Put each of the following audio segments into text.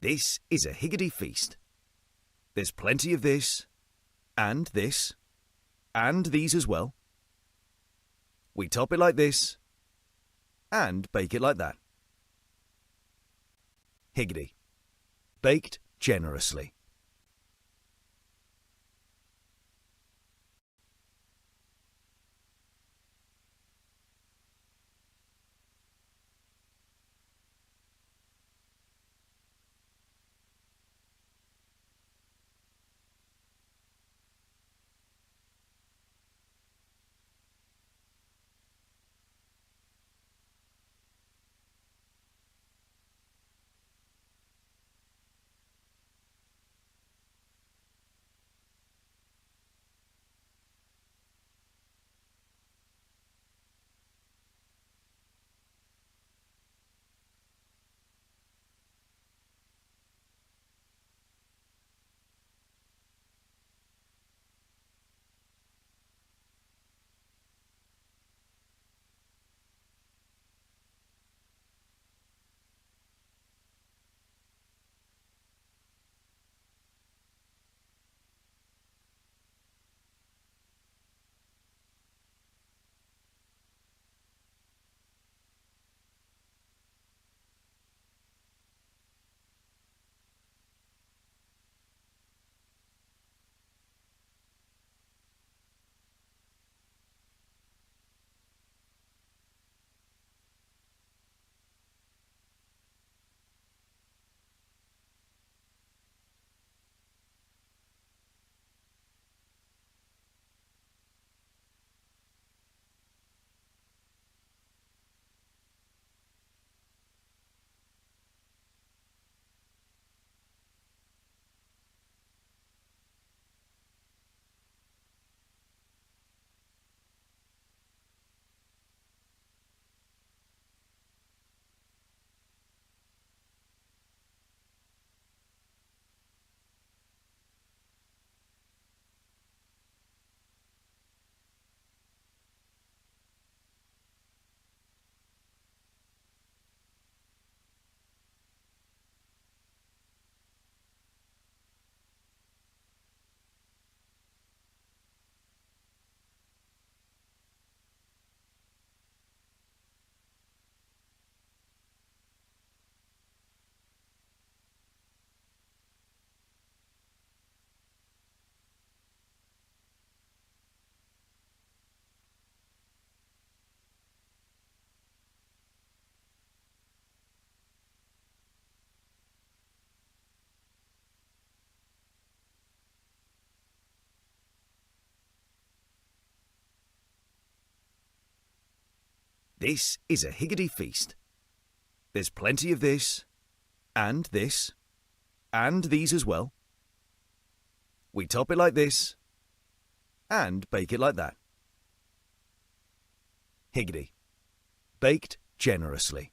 This is a higgity feast. There's plenty of this, and these as well. We top it like this, and bake it like that. Higgity. Baked generously. This is a higgity feast. There's plenty of this, and these as well. We top it like this, and bake it like that. Higgity. Baked generously.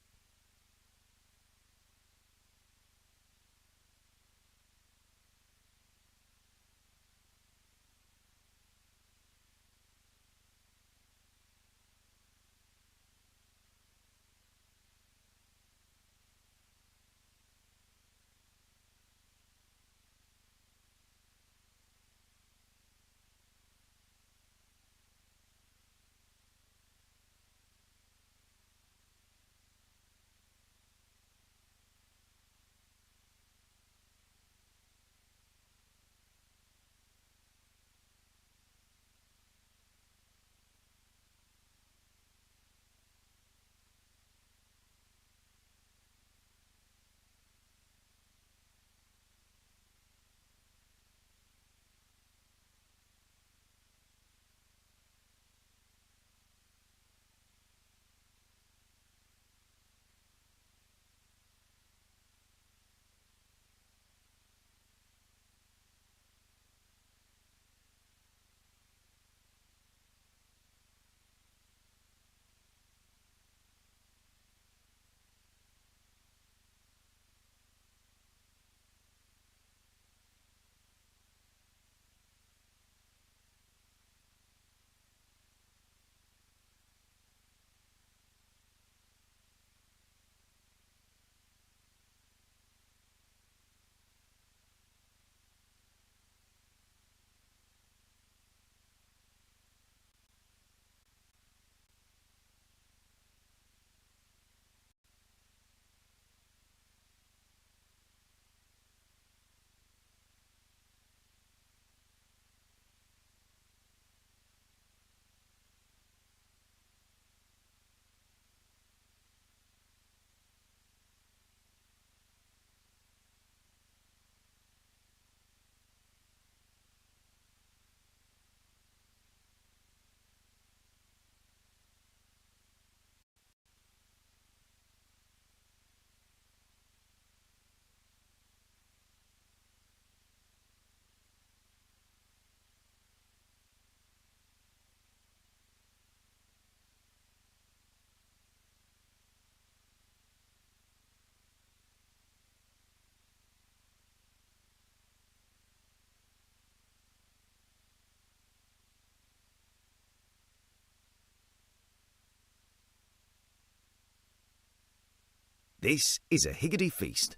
This is a higgity feast.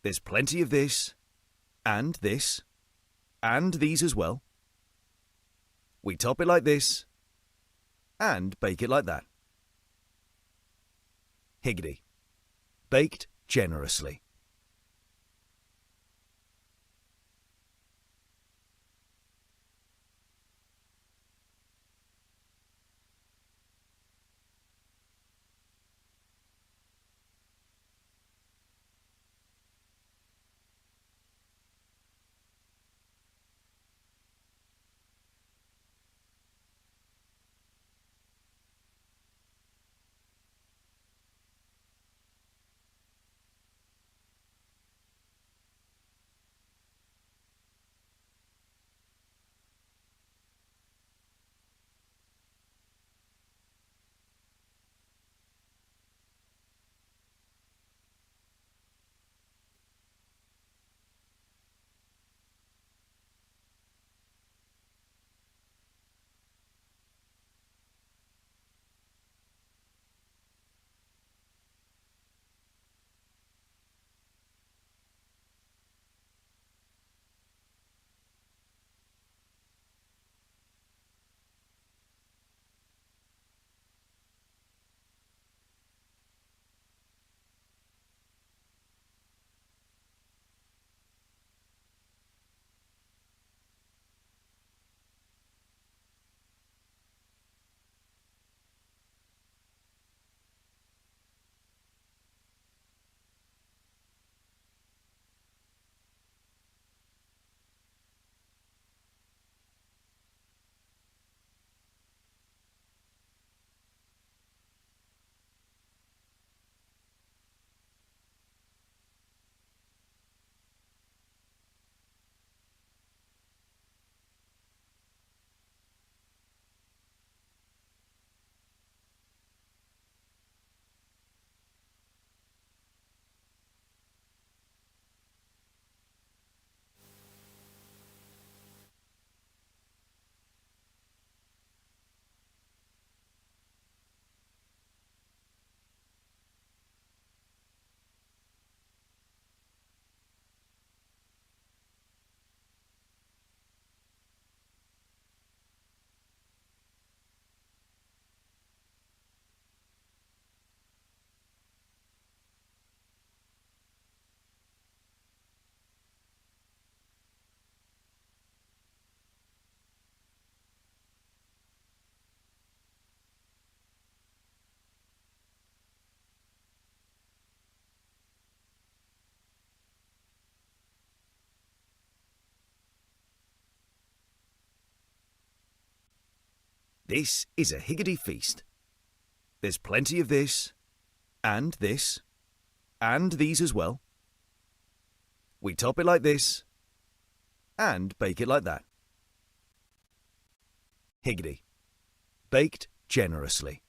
There's plenty of this, and this, and these as well. We top it like this, and bake it like that. Higgity. Baked generously. This is a higgity feast. There's plenty of this, and this, and these as well. We top it like this, and bake it like that. Higgity. Baked generously.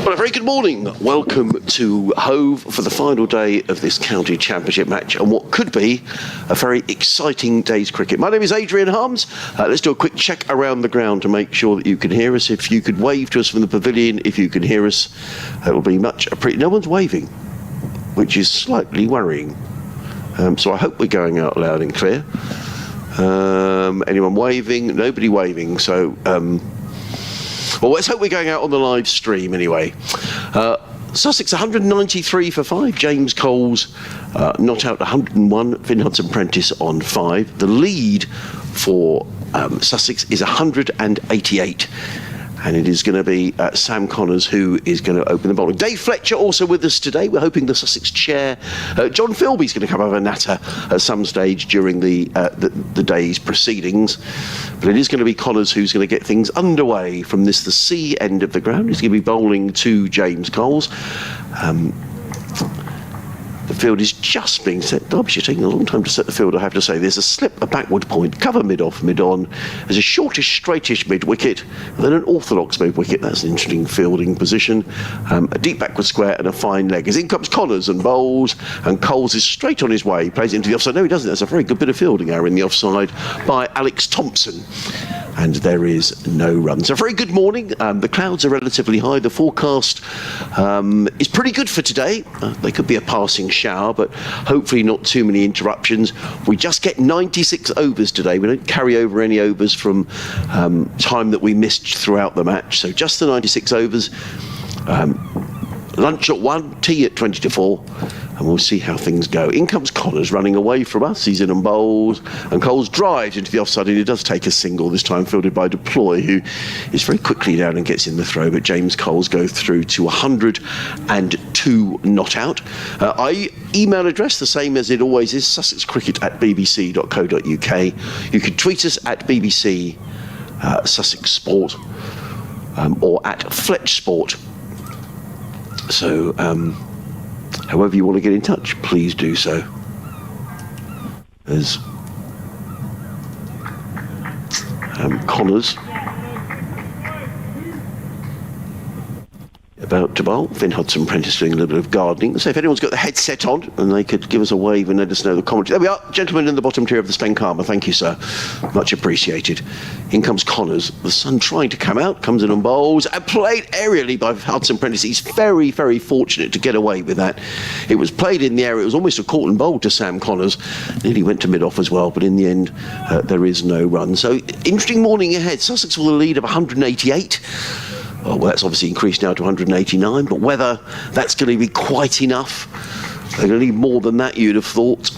Well, a very good morning. Welcome to Hove for the final day of this county championship match and what could be a very exciting day's cricket. My name is Adrian Harms. Let's do a quick check around the ground to make sure that you can hear us. If you could wave to us from the pavilion, if you can hear us, it will be much appreciated. No one's waving, which is slightly worrying. So I hope we're going out loud and clear. Anyone waving? Nobody waving. So, well, let's hope we're going out on the live stream anyway. Sussex 193 for 5. James Coles not out 101. Finn Hudson-Prentice on 5. The lead for Sussex is 188. And it is going to be Sam Connors who is going to open the bowling. Dave Fletcher also with us today. We're hoping the Sussex chair, John Philby's going to come over a natter at some stage during the day's proceedings. But it is going to be Connors who's going to get things underway from the C end of the ground. He's going to be bowling to James Coles. The field is just being set. Derbyshire taking a long time to set the field, I have to say. There's a slip, a backward point, cover mid-off, mid-on. There's a shortish, straightish mid-wicket, then an orthodox mid-wicket. That's an interesting fielding position. A deep backward square and a fine leg. As in comes Connors and bowls, and Coles is straight on his way. He plays it into the offside. No, he doesn't. That's a very good bit of fielding error in the offside by Alex Thompson. And there is no run. So very good morning. The clouds are relatively high. The forecast is pretty good for today. There could be a passing shower, but hopefully not too many interruptions. We just get 96 overs today. We don't carry over any overs from time that we missed throughout the match. So just the 96 overs. Lunch at 1, tea at 20 to 4, and we'll see how things go. In comes Connors running away from us. He's in and bowls, and Coles drives into the offside, and he does take a single, this time fielded by Deploy, who is very quickly down and gets in the throw, but James Coles goes through to 102 not out. Our email address, the same as it always is, sussexcricket@bbc.co.uk. You can tweet us at BBC Sussex Sport or at Fletch Sport. So, however you want to get in touch, please do so. There's Connors about to bowl. Finn Hudson-Prentice doing a little bit of gardening. So if anyone's got the headset on, and they could give us a wave and let us know the commentary. There we are, gentleman in the bottom tier of the Spenkama. Thank you, sir. Much appreciated. In comes Connors. The sun trying to come out, comes in and bowls, and played aerially by Hudson-Prentice. He's very, very fortunate to get away with that. It was played in the air. It was almost a caught and bowled to Sam Connors. Nearly went to mid-off as well, but in the end, there is no run. So, interesting morning ahead. Sussex will lead of 188. Well, that's obviously increased now to 189, but whether that's going to be quite enough, they're going to need more than that, you'd have thought.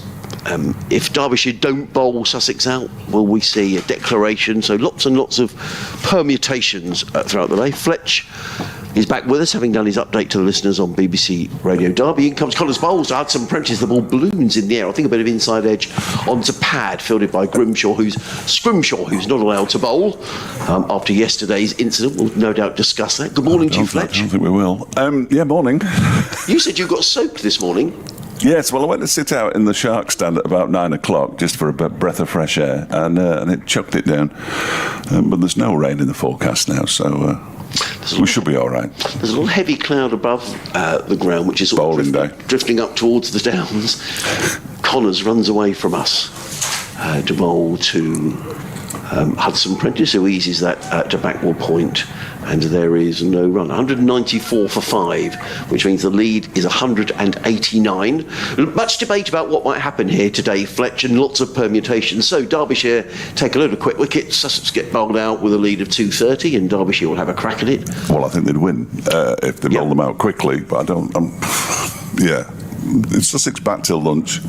If Derbyshire don't bowl Sussex out, will we see a declaration? So lots and lots of permutations throughout the day. Fletch is back with us, having done his update to the listeners on BBC Radio Derby. In comes Connors bowls to Hudson-Prentice. The ball balloons in the air. I think a bit of inside edge onto pad, fielded by Scrimshaw, who's not allowed to bowl after yesterday's incident. We'll no doubt discuss that. Good morning to you, Fletch. I don't think we will. Yeah, morning. You said you got soaked this morning. Yes, well, I went to sit out in the shark stand at about 9 o'clock just for a breath of fresh air, and it chucked it down. But there's no rain in the forecast now, so we should be all right. There's a little heavy cloud above the ground, which is sort of drifting up towards the downs. Connors runs away from us to bowl to Hudson-Prentice, who eases that to backward point, and there is no run. 194 for 5, which means the lead is 189. Much debate about what might happen here today, Fletch, and lots of permutations. So Derbyshire take a load of quick wickets, Sussex get bowled out with a lead of 230, and Derbyshire will have a crack at it. Well, I think they'd win if they bowled them out quickly, but yeah. It's Sussex back till lunch.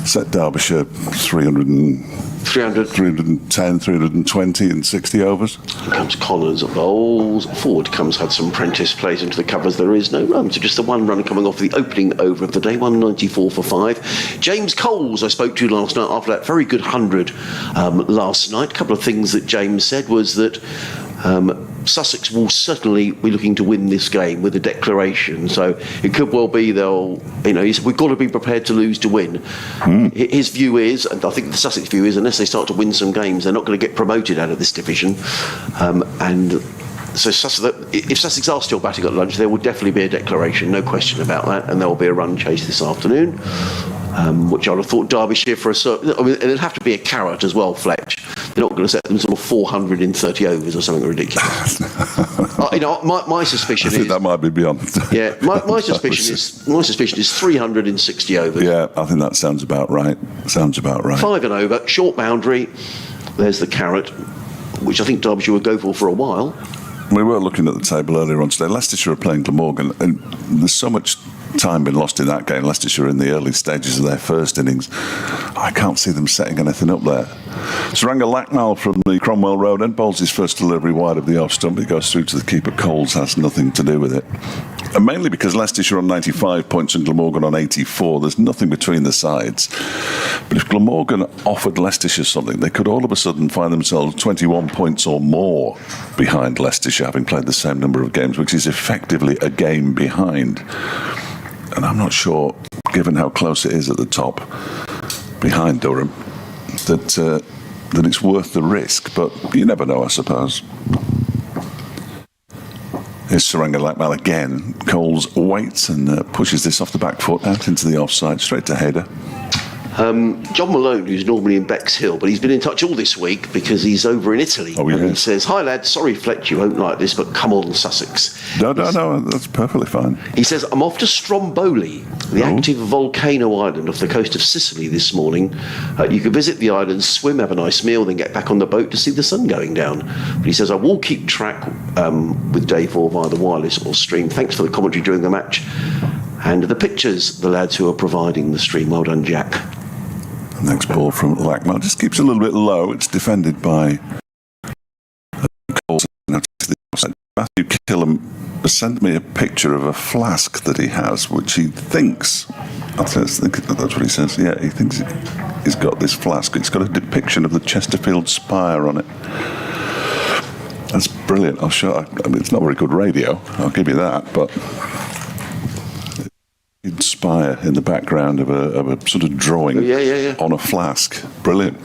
Set Derbyshire 310, 320 and 60 overs. Here comes Connors, bowls. Forward comes Hudson-Prentice, plays into the covers. There is no run. So just the one run coming off the opening over of the day, 194 for 5. James Coles, I spoke to last night after that very good 100 last night. A couple of things that James said was that Sussex will certainly be looking to win this game with a declaration. So it could well be he said, we've got to be prepared to lose to win. His view is, and I think the Sussex view is, unless they start to win some games, they're not going to get promoted out of this division. And So if Sussex are still batting at lunch, there will definitely be a declaration, no question about that, and there will be a run chase this afternoon, which I'd have thought Derbyshire for a certain... I mean, it'd have to be a carrot as well, Fletch. They're not going to set them sort of 430 overs or something ridiculous. My suspicion is... I think that might be beyond... Yeah, my suspicion is 360 overs. Yeah, I think that sounds about right. 5 and over, short boundary. There's the carrot, which I think Derbyshire would go for a while. We were looking at the table earlier on today. Leicestershire are playing Glamorgan, and there's so much time been lost in that game. Leicestershire in the early stages of their first innings. I can't see them setting anything up there. Saranga Lackmal from the Cromwell Road end bowls his first delivery wide of the off stump. It goes through to the keeper. Coles has nothing to do with it. And mainly because Leicestershire on 95 points and Glamorgan on 84. There's nothing between the sides. But if Glamorgan offered Leicestershire something, they could all of a sudden find themselves 21 points or more behind Leicestershire, having played the same number of games, which is effectively a game behind. And I'm not sure, given how close it is at the top, behind Durham, that it's worth the risk. But you never know, I suppose. Here's Saranga Lackmal again. Coles waits and pushes this off the back foot out into the offside, straight to header. John Malone, who's normally in Bexhill, but he's been in touch all this week because he's over in Italy. Oh, yeah. And he says, "Hi, lad, sorry, Fletch, you won't like this, but come on, Sussex." No, that's perfectly fine. He says, "I'm off to Stromboli, the active volcano island off the coast of Sicily this morning. You can visit the island, swim, have a nice meal, then get back on the boat to see the sun going down." But he says, "I will keep track with Dave or via the wireless or stream. Thanks for the commentary during the match. And the pictures, the lads who are providing the stream. Well done, Jack." Next ball from Lackmal just keeps a little bit low. It's defended by Coles. Matthew Killam sent me a picture of a flask that he has, which he thinks, that's what he says, yeah, he thinks he's got this flask. It's got a depiction of the Chesterfield spire on it. That's brilliant. I'll show. I mean, it's not very good radio, I'll give you that, but spire in the background of a sort of drawing on a flask. Brilliant.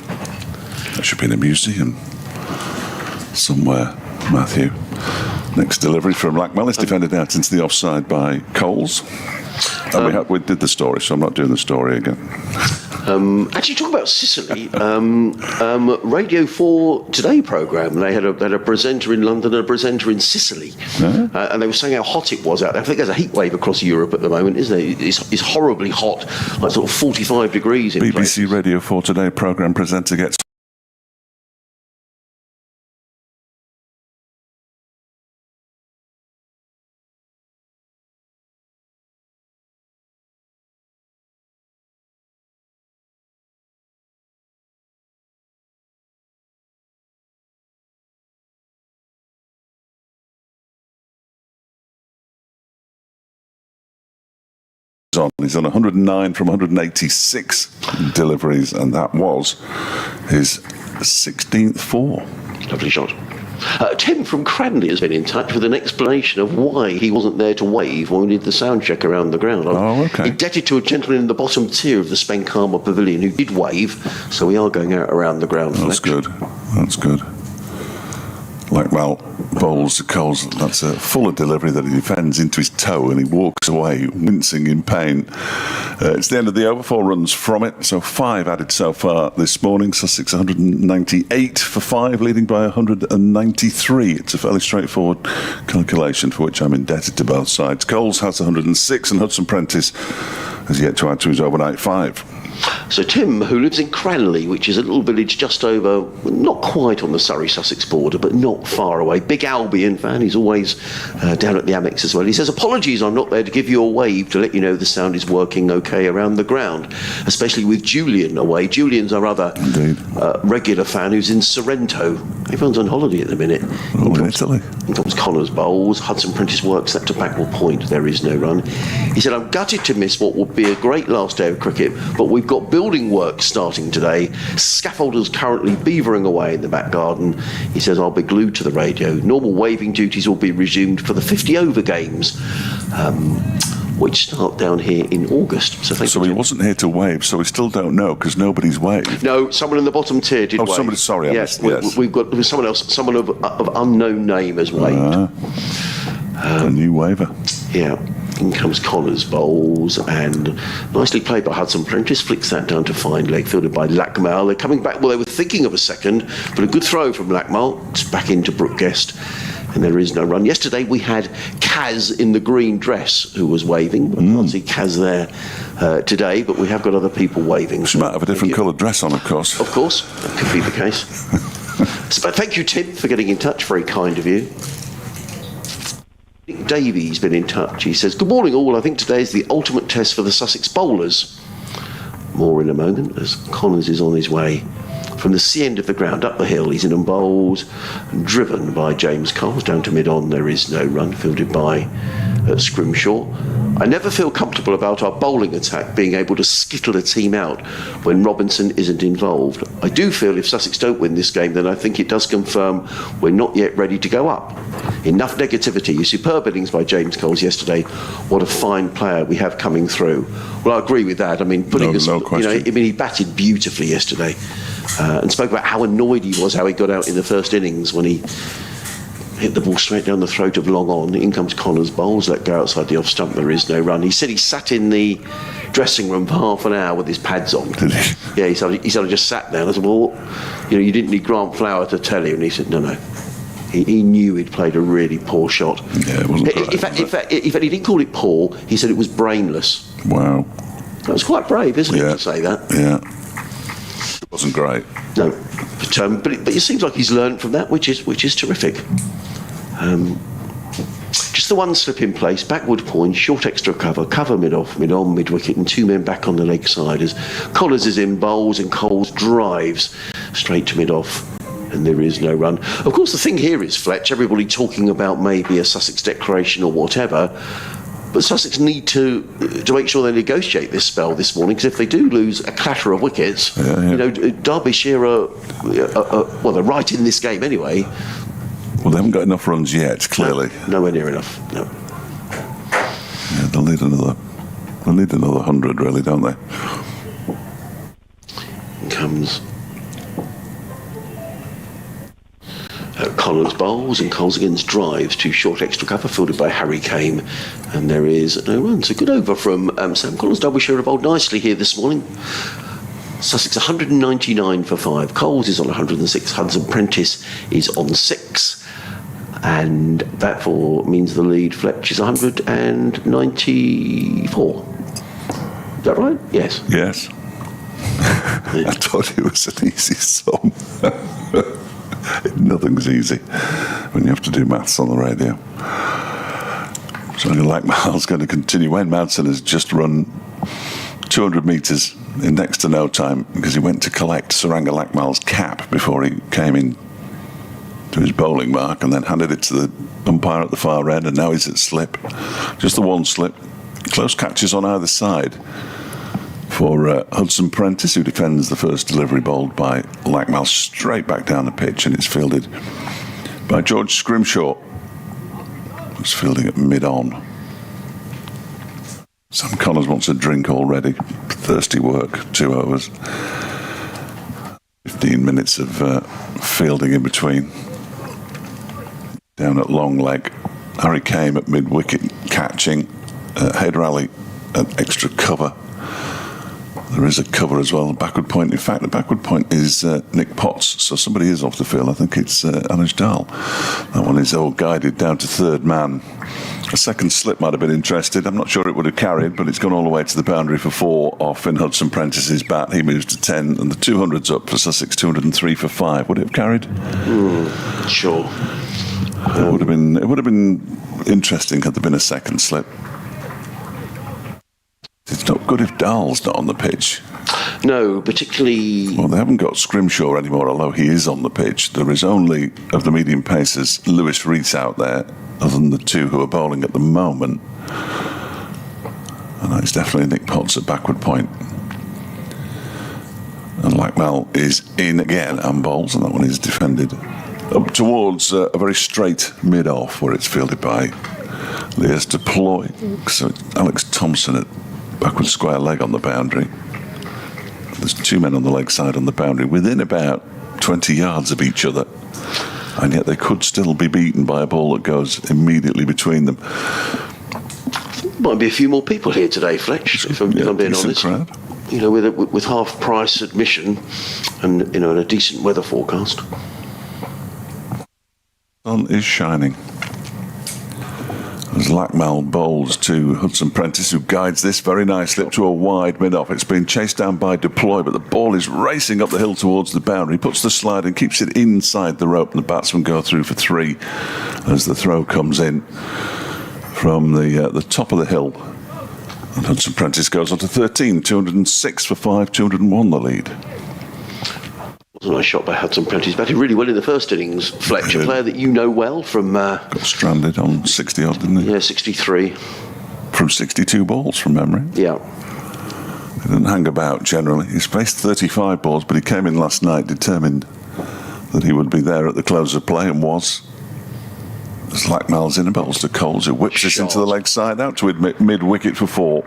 That should be in a museum somewhere, Matthew. Next delivery from Lackmal is defended out into the offside by Coles. And we did the story, so I'm not doing the story again. Actually, talk about Sicily. Radio 4 Today programme. They had a presenter in London and a presenter in Sicily, and they were saying how hot it was out there. I think there's a heat wave across Europe at the moment, isn't there? It's horribly hot, like sort of 45 degrees in BBC places. Radio 4 Today programme presenter gets on. He's on 109 from 186 deliveries, and that was his 16th four. Lovely shot. Tim from Cranley has been in touch with an explanation of why he wasn't there to wave when we did the sound check around the ground. Oh, okay. Indebted to a gentleman in the bottom tier of the Spenkarma Pavilion who did wave, so we are going out around the ground. That's good. Lackmal bowls to Coles. That's a fuller delivery that he defends into his toe, and he walks away wincing in pain. It's the end of the over. 4 runs from it, so 5 added so far this morning. Sussex 198 for 5, leading by 193. It's a fairly straightforward calculation for which I'm indebted to both sides. Coles has 106, and Hudson Prentice has yet to add to his overnight 5. So Tim, who lives in Cranley, which is a little village just over, not quite on the Surrey-Sussex border, but not far away. Big Albion fan. He's always down at the Amex as well. He says, "Apologies, I'm not there to give you a wave to let you know the sound is working okay around the ground, especially with Julian away." Julian's our other regular fan who's in Sorrento. Everyone's on holiday at the minute. In Italy. In comes Connor's bowls. Hudson Prentice works that to Backwell Point. There is no run. He said, "I'm gutted to miss what would be a great last day of cricket, but we've got building work starting today. Scaffolders currently beavering away in the back garden." He says, "I'll be glued to the radio. Normal waving duties will be resumed for the 50 over games. which start down here in August. So he wasn't here to wave, so we still don't know because nobody's waved. No, someone in the bottom tier did wave. Somebody, sorry. Yes, yes. We've got someone else, someone of unknown name has waved. A new waiver. Yeah. In comes Connors bowls, and nicely played by Hudson Prentice, flicks that down to fine leg, fielded by Lackmal. They're coming back, well, they were thinking of a second, but a good throw from Lackmal. It's back into Brooke Guest, and there is no run. Yesterday we had Kaz in the green dress who was waving. I can't see Kaz there today, but we have got other people waving. She might have a different coloured dress on, of course. Of course, that could be the case. But thank you, Tim, for getting in touch. Very kind of you. Nick Davies been in touch. He says, good morning all, I think today is the ultimate test for the Sussex bowlers. More in a moment as Collins is on his way from the sea end of the ground up the hill. He's in and bowls, driven by James Coles down to mid-on. There is no run, fielded by Scrimshaw. I never feel comfortable about our bowling attack being able to skittle a team out when Robinson isn't involved. I do feel if Sussex don't win this game, then I think it does confirm we're not yet ready to go up. Enough negativity. Superb innings by James Coles yesterday. What a fine player we have coming through. Well, I agree with that. I mean, no question. He batted beautifully yesterday, and spoke about how annoyed he was how he got out in the first innings when he hit the ball straight down the throat of long on. In comes Connors bowls, let go outside the off stump. There is no run. He said he sat in the dressing room for half an hour with his pads on. Did he? Yeah, he sort of just sat there. And I said, well, you didn't need Grant Flower to tell you. And he said, no. He knew he'd played a really poor shot. Yeah, it wasn't great, in fact, he didn't call it poor. He said it was brainless. Wow. That was quite brave, isn't it, to say that? Yeah. It wasn't great. No, but it seems like he's learned from that, which is terrific. Just the one slip in place, backward point, short extra cover mid-off, mid-on, mid-wicket, and two men back on the leg side as Collins is in bowls and Coles drives straight to mid-off, and there is no run. Of course, the thing here is, Fletch, everybody talking about maybe a Sussex declaration or whatever, but Sussex need to make sure they negotiate this spell this morning, because if they do lose a clatter of wickets, Derbyshire are they're right in this game anyway. Well, they haven't got enough runs yet, clearly. No, nowhere near enough, no. Yeah, they'll need another 100, really, don't they? Comes Collins bowls and Coles again drives to short extra cover, fielded by Harry Kame, and there is no run. So good over from Sam Collins. Derbyshire have bowled nicely here this morning. Sussex 199 for 5. Coles is on 106. Hudson Prentice is on 6. And that means the lead, Fletch, is 194. Is that right? Yes. Yes. I thought it was an easy sum. Nothing's easy when you have to do maths on the radio. So Lackmal's going to continue. Wayne Madsen has just run 200 metres in next to no time because he went to collect Saranga Lackmal's cap before he came in to his bowling mark and then handed it to the umpire at the far end, and now he's at slip. Just the one slip. Close catches on either side for Hudson Prentice, who defends the first delivery bowled by Lackmal straight back down the pitch, and it's fielded by George Scrimshaw, who's fielding at mid-on. Sam Connors wants a drink already. Thirsty work, 2 overs. 15 minutes of fielding in between. Down at long leg. Harry Kame at mid-wicket catching. Haider Ali at extra cover. There is a cover as well, backward point. In fact, the backward point is Nick Potts, so somebody is off the field. I think it's Anuj Dal. That one is all guided down to third man. A second slip might have been interested. I'm not sure it would have carried, but it's gone all the way to the boundary for 4 off in Hudson Prentice's bat. He moves to 10, and the 200's up for Sussex, 203 for 5. Would it have carried? Sure. It would have been interesting had there been a second slip. It's not good if Dahl's not on the pitch. No, particularly... Well, they haven't got Scrimshaw anymore, although he is on the pitch. There is only, of the medium pacers, Lewis Rees out there, other than the 2 who are bowling at the moment. And it's definitely Nick Potts at backward point. And Lackmal is in again and bowls, and that one is defended up towards a very straight mid-off, where it's fielded by He has to ploy. So Alex Thompson at backward square leg on the boundary. There's two men on the leg side on the boundary within about 20 yards of each other, and yet they could still be beaten by a ball that goes immediately between them. Might be a few more people here today, Fletch, if I'm being honest. Crowd. You know, with half price admission and, you know, and a decent weather forecast. Sun is shining. As Lackmal bowls to Hudson Prentice, who guides this very nicely up to a wide mid-off. It's been chased down by Deploy, but the ball is racing up the hill towards the boundary. He puts the slide and keeps it inside the rope, and the batsmen go through for 3 as the throw comes in from the top of the hill. And Hudson Prentice goes on to 13, 206 for 5, 201 the lead. Wasn't a nice shot by Hudson Prentice. Batted really well in the first innings. Fletch, a player that you know well from... Got stranded on 60 odd, didn't he? Yeah, 63. From 62 balls from memory. Yeah. He didn't hang about generally. He's faced 35 balls, but he came in last night determined that he would be there at the close of play, and was. As Lackmal's in and bowls to Coles, who whips this into the leg side out to mid-wicket for 4.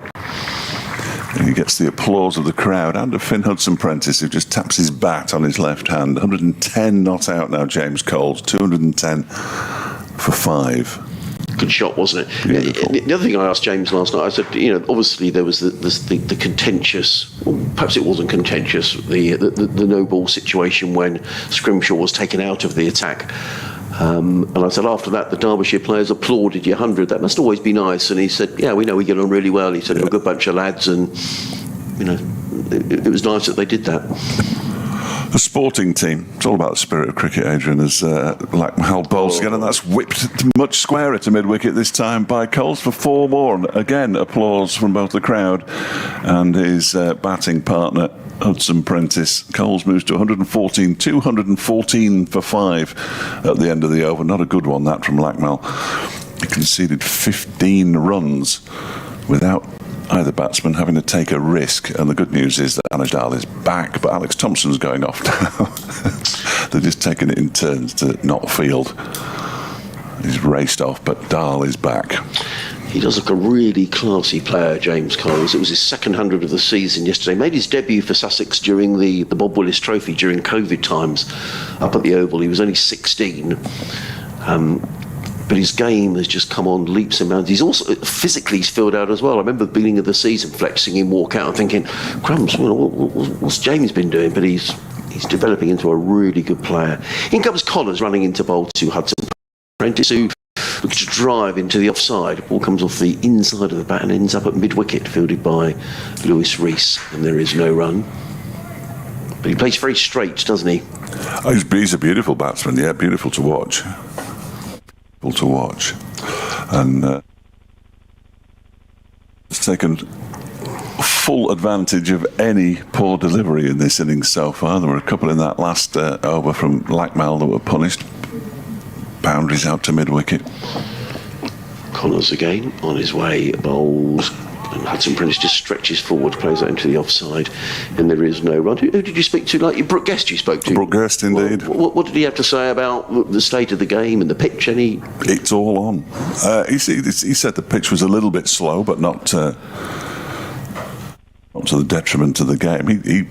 And he gets the applause of the crowd and of Finn Hudson Prentice, who just taps his bat on his left hand. 110 not out now, James Coles. 210 for 5. Good shot, wasn't it? Beautiful. The other thing I asked James last night, I said, you know, obviously there was the contentious, well, perhaps it wasn't contentious, the no ball situation when Scrimshaw was taken out of the attack. And I said, after that, the Derbyshire players applauded your 100. That must always be nice. And he said, yeah, we know we get on really well. He said, we're a good bunch of lads, and, you know, it was nice that they did that. The sporting team, it's all about the spirit of cricket, Adrian, as Lackmal bowls again, and that's whipped much squarer to mid-wicket this time by Coles for 4 more. And again, applause from both the crowd and his batting partner, Hudson Prentice. Coles moves to 114, 214 for 5 at the end of the over. Not a good one, that, from Lackmal. He conceded 15 runs without either batsman having to take a risk, and the good news is that Anajal is back, but Alex Thompson's going off now. They're just taking it in turns to not field. He's raced off, but Dahl is back. He does look a really classy player, James Coles. It was his second 100 of the season yesterday. Made his debut for Sussex during the Bob Willis Trophy during COVID times up at the Oval. He was only 16. But his game has just come on leaps and bounds. He's also physically he's filled out as well. I remember the beginning of the season, Fletch seeing him walk out and thinking, crumbs, what's James been doing? But he's developing into a really good player. In comes Connors running into bowl to Hudson Prentice, who looks to drive into the offside. Ball comes off the inside of the bat and ends up at mid-wicket, fielded by Lewis Rees, and there is no run. But he plays very straight, doesn't he? Oh, he's a beautiful batsman, yeah, beautiful to watch. And has taken full advantage of any poor delivery in this innings so far. There were a couple in that last over from Lackmal that were punished. Boundaries out to mid-wicket. Connors again on his way, bowls, and Hudson Prentice just stretches forward, plays that into the offside, and there is no run. Who did you speak to? Like Brooke Guest you spoke to? Brooke Guest, indeed. What did he have to say about the state of the game and the pitch? It's all on. He said the pitch was a little bit slow, but not to the detriment of the game. He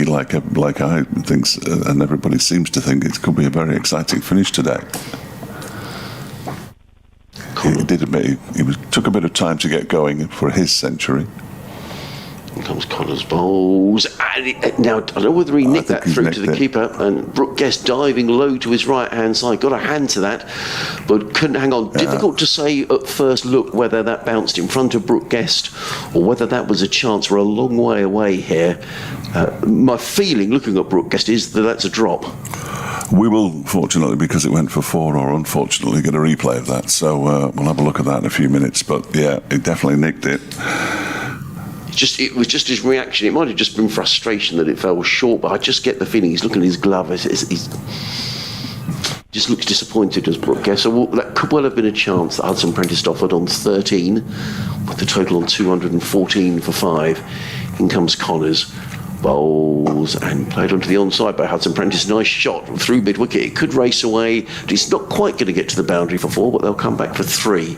like I thinks, and everybody seems to think, it could be a very exciting finish today. He did admit he took a bit of time to get going for his century. Here comes Connors bowls. Now, I don't know whether he nicked that through to the keeper, and Brooke Guest diving low to his right-hand side. Got a hand to that, but couldn't hang on. Difficult to say at first look whether that bounced in front of Brooke Guest or whether that was a chance. We're a long way away here. My feeling, looking at Brooke Guest, is that that's a drop. We will, fortunately, because it went for 4, or unfortunately, get a replay of that. So we'll have a look at that in a few minutes. But yeah, it definitely nicked it. It was just his reaction. It might have just been frustration that it fell short, but I just get the feeling he's looking at his glove. He just looks disappointed as Brooke Guest. So that could well have been a chance that Hudson Prentice offered on 13, with the total on 214 for 5. In comes Connors. bowls and played onto the onside by Hudson Prentice. Nice shot through mid-wicket. It could race away, but it's not quite going to get to the boundary for 4, but they'll come back for 3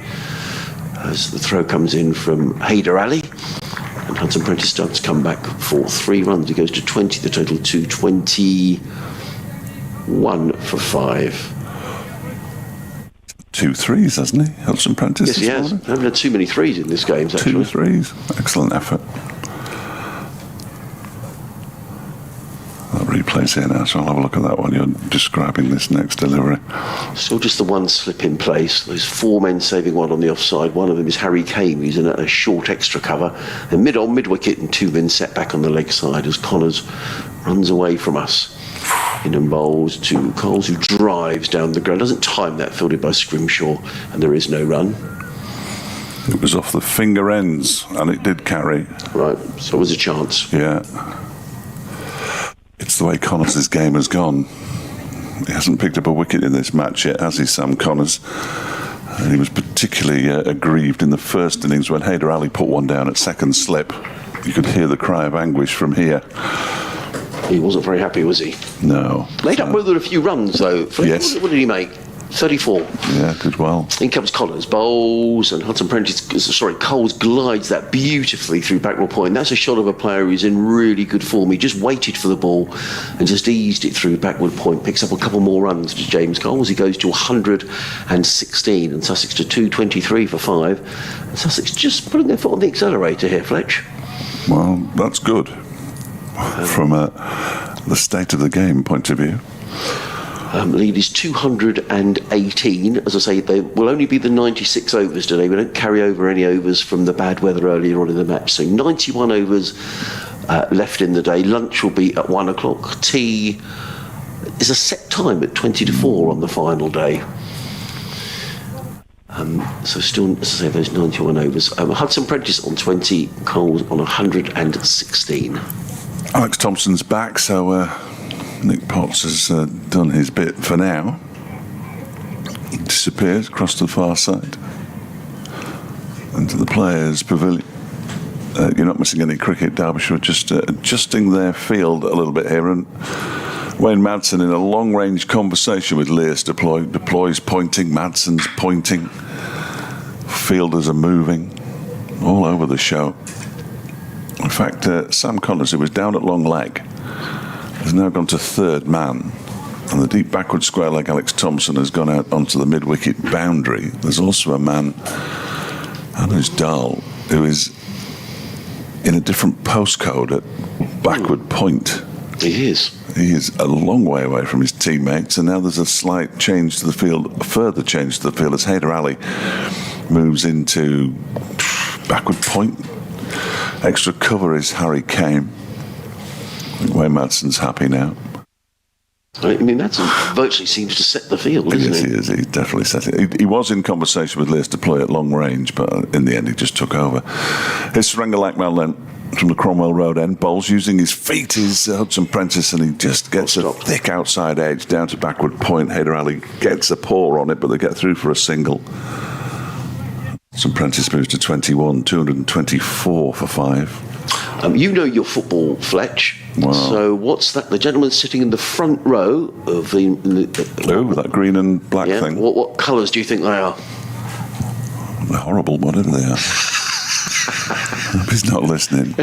as the throw comes in from Haider Ali. And Hudson Prentice does come back for 3 runs. He goes to 20, the total to 21 for 5. 2 threes, hasn't he, Hudson Prentice? Yes, he has. I haven't had too many threes in this game, actually. 2 threes. Excellent effort. That replay's here now, so I'll have a look at that one. You're describing this next delivery. Still just the one slip in place. There's 4 men saving one on the offside. One of them is Harry Kane, who's in a short extra cover. And mid-wicket, and 2 men set back on the leg side as Connors runs away from us. In and bowls to Coles, who drives down the ground. Doesn't time that, fielded by Scrimshaw, and there is no run. It was off the finger ends, and it did carry. Right, so it was a chance. Yeah. It's the way Connors' game has gone. He hasn't picked up a wicket in this match yet, has he, Sam Connors? And he was particularly aggrieved in the first innings when Haider Ali put one down at second slip. You could hear the cry of anguish from here. He wasn't very happy, was he? No. Made up with a few runs, though. Yes. What did he make? 34. Yeah, did well. In comes Connors, bowls, and Coles glides that beautifully through backward point. That's a shot of a player who's in really good form. He just waited for the ball and just eased it through backward point. Picks up a couple more runs to James Coles. He goes to 116, and Sussex to 223 for 5. And Sussex just putting their foot on the accelerator here, Fletch. Well, that's good from the state of the game point of view. Lead is 218. As I say, they will only be the 96 overs today. We don't carry over any overs from the bad weather earlier on in the match. So 91 overs left in the day. Lunch will be at 1 o'clock. Tea is a set time at 20 to 4 on the final day. So still, as I say, those 91 overs. Hudson Prentice on 20, Coles on 116. Alex Thompson's back, so Nick Potts has done his bit for now. He disappears across to the far side into the players' pavilion. You're not missing any cricket. Derbyshire just adjusting their field a little bit here, and Wayne Madsen in a long-range conversation with Lears deploys pointing, Madsen's pointing, fielders are moving all over the show. In fact, Sam Connors, who was down at long leg, has now gone to third man, and the deep backward square leg Alex Thompson has gone out onto the mid-wicket boundary. There's also a man, Anuj Dal, who is in a different postcode at backward point. He is. He is a long way away from his teammates, and now there's a slight change to the field, a further change to the field as Haider Ali moves into backward point. Extra cover is Harry Kane. Wayne Madsen's happy now. I mean, that virtually seems to set the field, doesn't it? Yes, he is. He definitely set it. He was in conversation with Lears to play at long range, but in the end he just took over. Here's Suranga Lakmal then from the Cromwell Road end. Bowls using his feet is Hudson Prentice, and he just gets a thick outside edge down to backward point. Haider Ali gets a paw on it, but they get through for a single. Hudson Prentice moves to 21, 224 for 5. You know your football, Fletch. Wow. So what's that? The gentleman sitting in the front row of the that green and black thing. What colours do you think they are? They're horrible, whatever they are. He's not listening.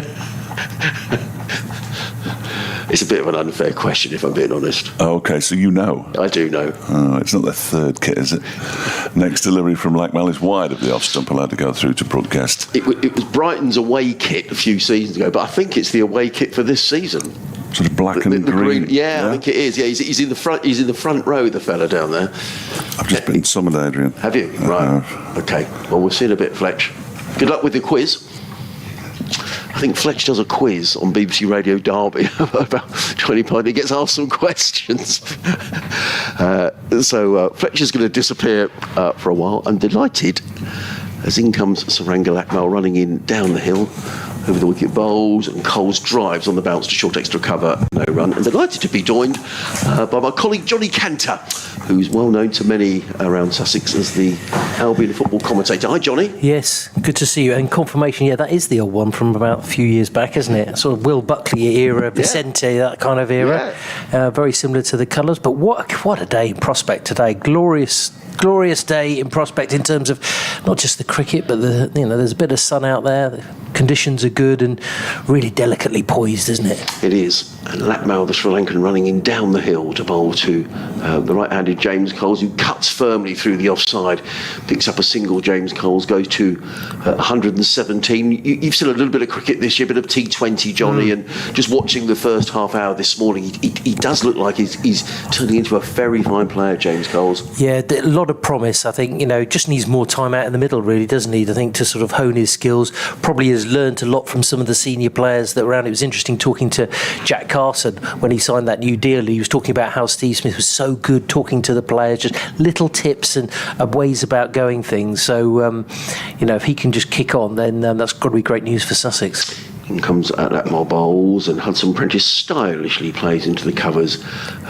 It's a bit of an unfair question, if I'm being honest. Oh, okay, so you know. I do know. Oh, it's not their third kit, is it? Next delivery from Lakmal is wide of the off stump, allowed to go through to Broadcast. It was Brighton's away kit a few seasons ago, but I think it's the away kit for this season. Sort of black and green. Yeah, I think it is. Yeah, he's in the front. He's in the front row, the fella down there. I've just been summoned, Adrian. Have you? Right. Okay. Well, we'll see in a bit, Fletch. Good luck with the quiz. I think Fletch does a quiz on BBC Radio Derby about 20 points. He gets asked some questions. So Fletch is going to disappear for a while. I'm delighted as in comes Suranga Lakmal running in down the hill over the wicket bowls, and Coles drives on the bounce to short extra cover, no run. And delighted to be joined by my colleague Johnny Cantor, who's well known to many around Sussex as the Albion football commentator. Hi, Johnny. Yes, good to see you. And confirmation, that is the old one from about a few years back, isn't it? Sort of Will Buckley era, Vicente, that kind of era. Very similar to the colours. But what a day in prospect today. Glorious day in prospect in terms of not just the cricket, but there's a bit of sun out there. The conditions are good and really delicately poised, isn't it? It is. And Lakmal, the Sri Lankan, running in down the hill to bowl to the right-handed James Coles, who cuts firmly through the offside, picks up a single. James Coles goes to 117. You've seen a little bit of cricket this year, a bit of T20, Johnny, and just watching the first half hour this morning, he does look like he's turning into a very fine player, James Coles. Yeah, a lot of promise. I think, just needs more time out in the middle, really, doesn't he? I think to sort of hone his skills. Probably has learned a lot from some of the senior players that were around. It was interesting talking to Jack Carson when he signed that new deal. He was talking about how Steve Smith was so good talking to the players, just little tips and ways about going things. So, if he can just kick on, then that's got to be great news for Sussex. In comes Lakmal bowls, and Hudson Prentice stylishly plays into the covers.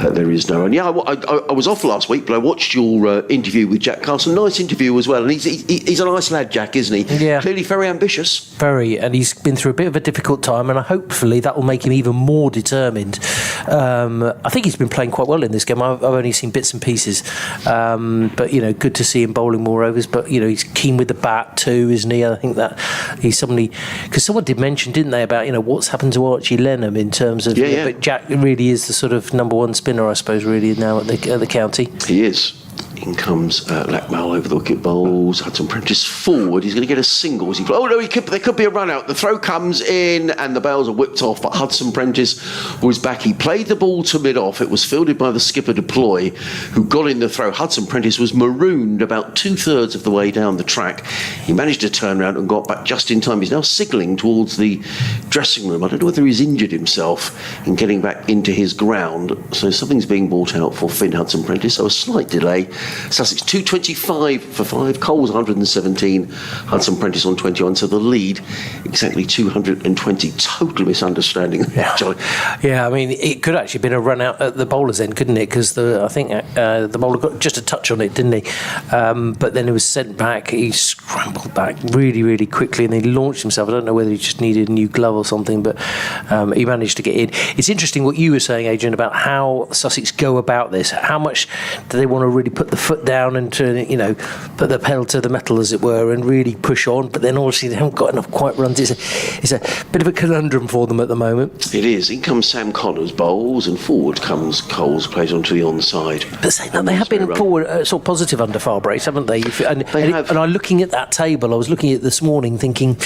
There is no run. Yeah, I was off last week, but I watched your interview with Jack Carson. Nice interview as well. And he's a nice lad, Jack, isn't he? Yeah. Clearly very ambitious. Very, and he's been through a bit of a difficult time, and hopefully that will make him even more determined. I think he's been playing quite well in this game. I've only seen bits and pieces, but good to see him bowling more overs. But he's keen with the bat too, isn't he? I think that he's somebody, because someone did mention, didn't they, about what's happened to Archie Lenham in terms of but Jack really is the sort of number one spinner, I suppose, really now at the county. He is. In comes Lakmal over the wicket bowls. Hudson Prentice forward. He's going to get a single. Oh no, there could be a run out. The throw comes in and the bails are whipped off, but Hudson Prentice was back. He played the ball to mid-off. It was fielded by the skipper Deploy, who got in the throw. Hudson Prentice was marooned about 2/3 of the way down the track. He managed to turn around and got back just in time. He's now signalling towards the dressing room. I don't know whether he's injured himself in getting back into his ground. So something's being brought out for Finn Hudson Prentice. So a slight delay. Sussex 225 for 5, Coles 117, Hudson Prentice on 21, so the lead exactly 220. Total misunderstanding. Yeah, I mean, it could actually have been a run out at the bowler's end, couldn't it? Because I think the bowler got just a touch on it, didn't he? But then it was sent back. He scrambled back really, really quickly, and then he launched himself. I don't know whether he just needed a new glove or something, but he managed to get in. It's interesting what you were saying, Adrian, about how Sussex go about this. How much do they want to really put the foot down and to, put the pedal to the metal, as it were, and really push on? But then obviously they haven't got enough quiet runs. It's a bit of a conundrum for them at the moment. It is. In comes Sam Connors, bowls, and forward comes Coles, plays onto the onside. But saying that, they have been forward sort of positive under Farbrace, haven't they? And I'm looking at that table. I was looking at it this morning, thinking,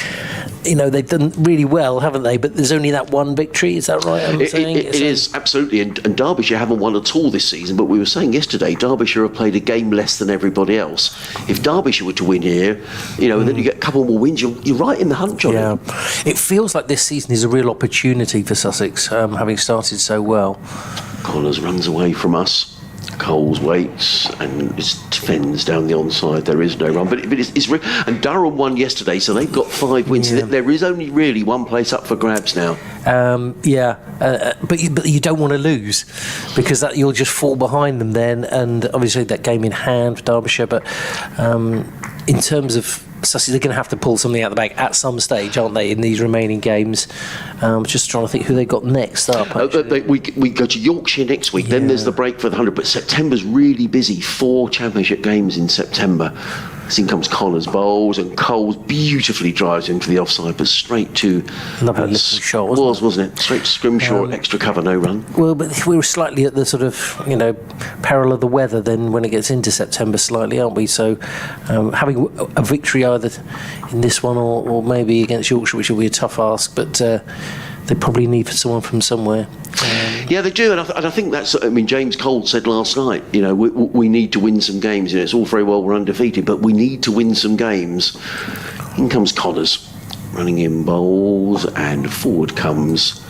they've done really well, haven't they? But there's only that one victory. Is that right? It is, absolutely. And Derbyshire haven't won at all this season. But we were saying yesterday, Derbyshire have played a game less than everybody else. If Derbyshire were to win here, and then you get a couple more wins, you're right in the hunt, Johnny. Yeah, it feels like this season is a real opportunity for Sussex, having started so well. Connors runs away from us. Coles waits and defends down the onside. There is no run, but it's and Durham won yesterday, so they've got 5 wins. Yeah. There is only really one place up for grabs now. But you don't want to lose, because you'll just fall behind them then, and obviously that game in hand for Derbyshire. But in terms of Sussex, they're going to have to pull something out of the bag at some stage, aren't they, in these remaining games? Just trying to think who they got next up. We go to Yorkshire next week, then there's the break for the 100, but September's really busy. 4 championship games in September. In comes Connors, bowls, and Coles beautifully drives into the offside, but straight to lovely little shot, wasn't it? Straight to Scrimshaw, extra cover, no run. Well, but we were slightly at the sort of peril of the weather then when it gets into September, slightly, aren't we? So having a victory either in this one or maybe against Yorkshire, which will be a tough ask, but they probably need someone from somewhere. Yeah, they do, and I think that's. I mean, James Coles said last night, we need to win some games. It's all very well we're undefeated, but we need to win some games. In comes Connors, running in bowls, and forward comes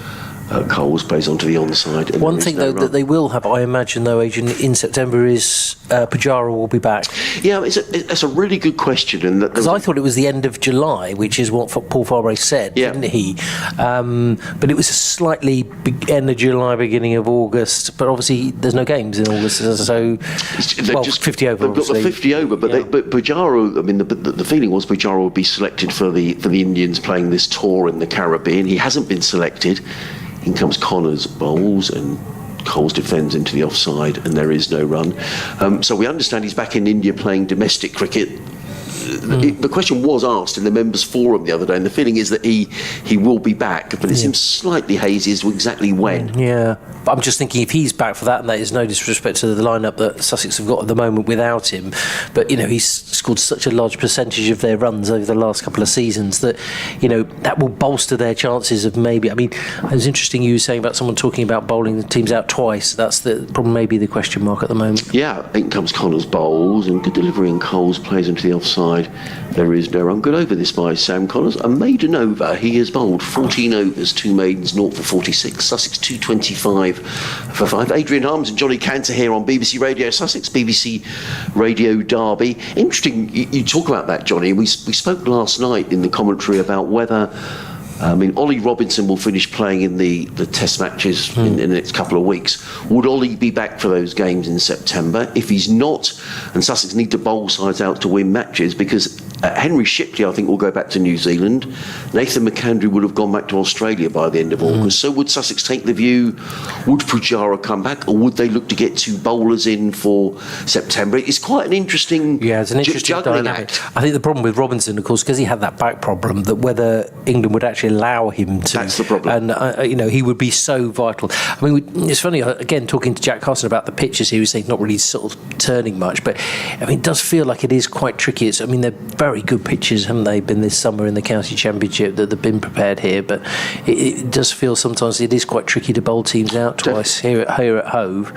Coles plays onto the onside. And One thing, though, that they will have, I imagine, though, Adrian, in September is Pujara will be back. Yeah, it's a really good question. Because I thought it was the end of July, which is what Paul Farbre said, didn't he? But it was slightly end of July, beginning of August. But obviously, there's no games in August, so just 50 over. They've got the 50 over, but Pujara. I mean, the feeling was Pujara would be selected for the Indians playing this tour in the Caribbean. He hasn't been selected. In comes Connors, bowls, and Coles defends into the offside, and there is no run. So we understand he's back in India playing domestic cricket. The question was asked in the members' forum the other day, and the feeling is that he will be back, but it seems slightly hazy as to exactly when. Yeah, but I'm just thinking if he's back for that, and that is no disrespect to the lineup that Sussex have got at the moment without him, but he's scored such a large percentage of their runs over the last couple of seasons that that will bolster their chances of maybe. I mean, it was interesting you were saying about someone talking about bowling the teams out twice. That's probably maybe the question mark at the moment. Yeah, in comes Connors, bowls, and good delivery, and Coles plays into the offside. There is no run. Good over this by Sam Connors. A maiden over. He has bowled 14 overs, 2 maidens, 0 for 46. Sussex 225 for 5. Adrian Harms and Johnny Cantor here on BBC Radio Sussex, BBC Radio Derby. Interesting, you talk about that, Johnny. We spoke last night in the commentary about whether Ollie Robinson will finish playing in the test matches in the next couple of weeks. Would Ollie be back for those games in September? If he's not, and Sussex need to bowl sides out to win matches, because Henry Shipley, I think, will go back to New Zealand. Nathan McAndrew would have gone back to Australia by the end of August. So would Sussex take the view, would Pujara come back, or would they look to get 2 bowlers in for September? It's quite an interesting juggling dynamic. act. I think the problem with Robinson, of course, because he had that back problem, that whether England would actually allow him to. That's the problem. And, he would be so vital. I mean, it's funny, again, talking to Jack Carson about the pitches, he was saying not really sort of turning much, but it does feel like it is quite tricky. They're very good pitches, haven't they, been this summer in the County Championship that have been prepared here, but it does feel sometimes it is quite tricky to bowl teams out twice here at Hove.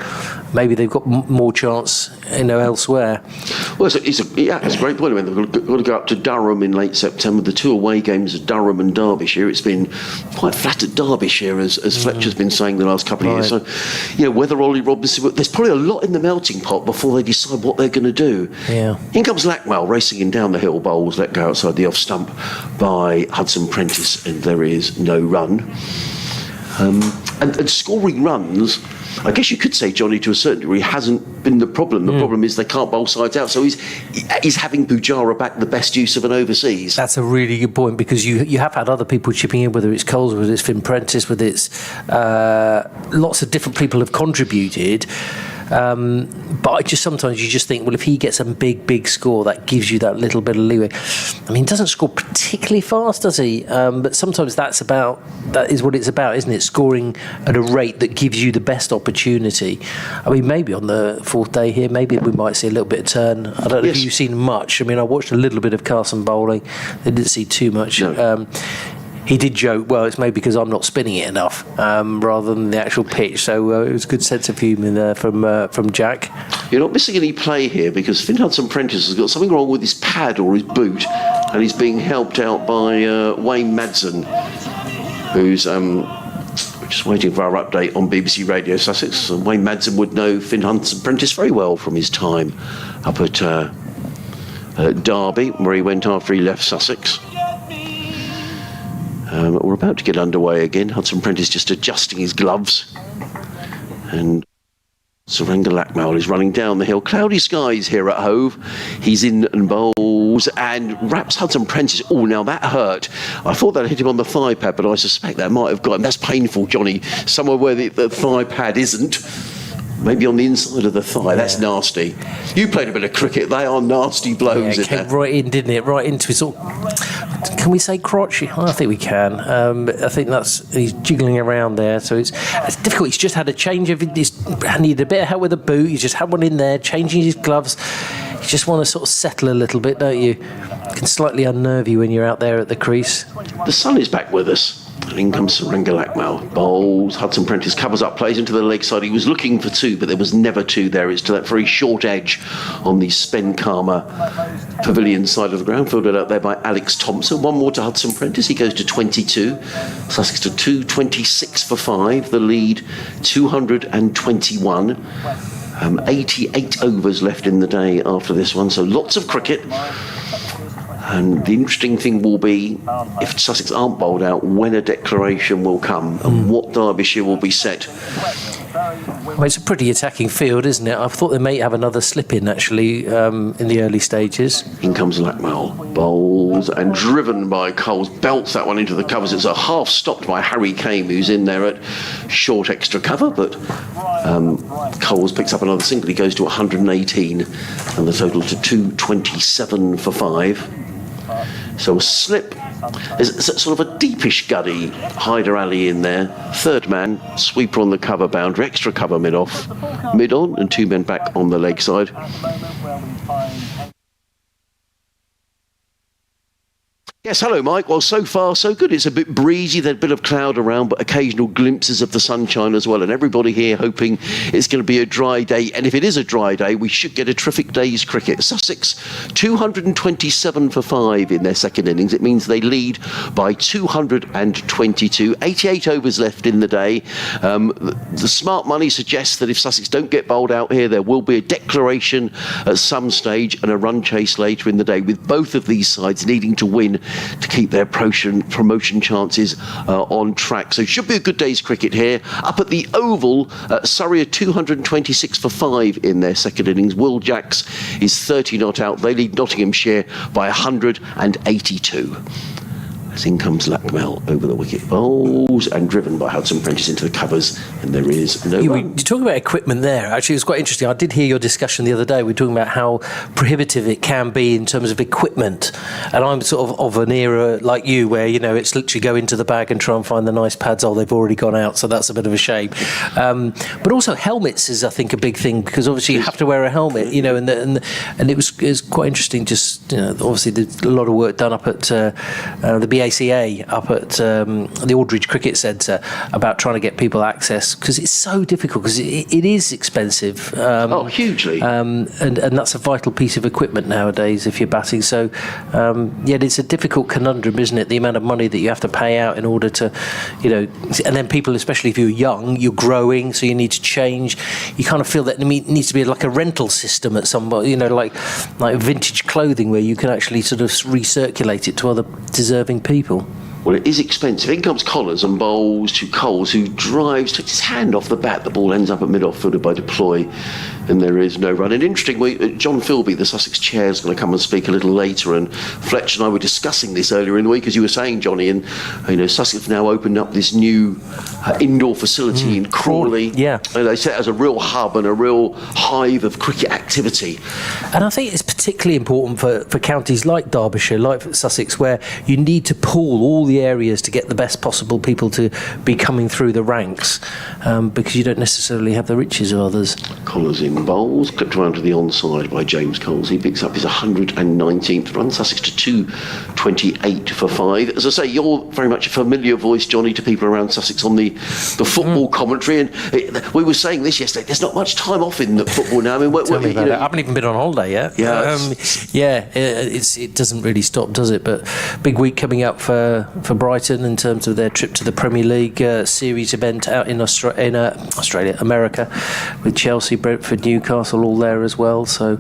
Maybe they've got more chance, elsewhere. Well, it's a great point. I mean, they've got to go up to Durham in late September. The 2 away games are Durham and Derbyshire. It's been quite flat at Derbyshire, as Fletcher's been saying the last couple of years. So, whether Ollie Robinson, there's probably a lot in the melting pot before they decide what they're going to do. Yeah. In comes Lackwell racing in down the hill. Bowls let go outside the off stump by Hudson Prentice, and there is no run. And scoring runs, I guess you could say, Johnny, to a certain degree, hasn't been the problem. The problem is they can't bowl sides out. So he's having Pujara back the best use of an overseas. That's a really good point, because you have had other people chipping in, whether it's Coles, whether it's Finn Prentice, whether it's lots of different people have contributed. But sometimes you just think, well, if he gets a big score, that gives you that little bit of leeway. I mean, he doesn't score particularly fast, does he? But sometimes that is what it's about, isn't it? Scoring at a rate that gives you the best opportunity. I mean, maybe on the 4th day here, maybe we might see a little bit of turn. I don't know if you've seen much. I mean, I watched a little bit of Carson bowling. They didn't see too much. No. He did joke, well, it's maybe because I'm not spinning it enough, rather than the actual pitch. So it was a good sense of humour there from Jack. You're not missing any play here, because Finn Hudson Prentice has got something wrong with his pad or his boot, and he's being helped out by Wayne Madsen, who's just waiting for our update on BBC Radio Sussex. And Wayne Madsen would know Finn Hudson Prentice very well from his time up at Derby, where he went after he left Sussex. We're about to get underway again. Hudson Prentice just adjusting his gloves. And Suranga Lackwell is running down the hill. Cloudy skies here at Hove. He's in and bowls and wraps Hudson Prentice. Oh, now that hurt. I thought that hit him on the thigh pad, but I suspect that might have got him. That's painful, Johnny. Somewhere where the thigh pad isn't. Maybe on the inside of the thigh. That's nasty. You played a bit of cricket. They are nasty blows. Yeah, it came right in, didn't it? Right into his sort of, can we say crotch? I think we can. I think he's jiggling around there, so it's difficult. He's just had a change of. He's needed a bit of help with the boot. He's just had one in there, changing his gloves. You just want to sort of settle a little bit, don't you? It can slightly unnerve you when you're out there at the crease. The sun is back with us. And in comes Sarangalakmal. Bowls. Hudson Prentice covers up, plays into the leg side. He was looking for two, but there was never two there. It's to that very short edge on the Spen-Karma pavilion side of the ground. Fielded out there by Alex Thompson. One more to Hudson Prentice. He goes to 22. Sussex to 226 for 5. The lead 221. 88 overs left in the day after this one. So lots of cricket. And the interesting thing will be, if Sussex aren't bowled out, when a declaration will come and what Derbyshire will be set. Well, it's a pretty attacking field, isn't it? I thought they may have another slip-in, actually, in the early stages. In comes Lakmal, bowls and driven by Coles, belts that one into the covers. It's a half stopped by Harry Kame, who's in there at short extra cover, but Coles picks up another single. He goes to 118 and the total to 227 for 5. So a slip. There's sort of a deepish gutty Hyder Ali in there. Third man, sweeper on the cover boundary, extra cover mid-off, mid-on, and two men back on the leg side. Yes, hello, Mike. Well, so far, so good. It's a bit breezy. There's a bit of cloud around, but occasional glimpses of the sunshine as well. And everybody here hoping it's going to be a dry day. And if it is a dry day, we should get a terrific day's cricket. Sussex, 227 for 5 in their second innings. It means they lead by 222. 88 overs left in the day. The smart money suggests that if Sussex don't get bowled out here, there will be a declaration at some stage and a run chase later in the day, with both of these sides needing to win to keep their promotion chances on track. So it should be a good day's cricket here. Up at the Oval, Surrey are 226 for 5 in their second innings. Will Jacks is 30 not out. They lead Nottinghamshire by 182. As in comes Lakmal over the wicket, bowls and driven by Hudson Prentice into the covers, and there is no run. You talk about equipment there. Actually, it was quite interesting. I did hear your discussion the other day. We were talking about how prohibitive it can be in terms of equipment, and I'm sort of an era like you where, you know, it's literally go into the bag and try and find the nice pads. Oh, they've already gone out, so that's a bit of a shame. But also helmets is, I think, a big thing, because obviously you have to wear a helmet, you know, and it was quite interesting. Just, you know, obviously there's a lot of work done up at the BACA up at the Aldridge Cricket Centre about trying to get people access, because it's so difficult, because it is expensive. Hugely. And that's a vital piece of equipment nowadays if you're batting. So, it's a difficult conundrum, isn't it? The amount of money that you have to pay out in order to, you know, and then people, especially if you're young, you're growing, so you need to change. You kind of feel that it needs to be like a rental system at some point, you know, like vintage clothing, where you can actually sort of recirculate it to other deserving people. Well, it is expensive. In comes Collars and bowls to Coles, who takes his hand off the bat. The ball ends up at mid-off, fielded by Deploy, and there is no run. And interestingly, John Philby, the Sussex chair, is going to come and speak a little later. And Fletcher and I were discussing this earlier in the week, as you were saying, Johnny. And you know, Sussex have now opened up this new indoor facility in Crawley. Yeah, and they set it as a real hub and a real hive of cricket activity. And I think it's particularly important for counties like Derbyshire, like Sussex, where you need to pool all the areas to get the best possible people to be coming through the ranks, because you don't necessarily have the riches of others. Collars in bowls, clipped around to the onside by James Coles. He picks up his 119th run. Sussex to 228 for 5. As I say, you're very much a familiar voice, Johnny, to people around Sussex on the football commentary, and we were saying this yesterday, there's not much time off in the football now. I mean, Tell me about it. I haven't even been on holiday yet. It doesn't really stop, does it? But big week coming up for Brighton in terms of their trip to the Premier League series event out in Australia, America, with Chelsea, Brentford, Newcastle all there as well. So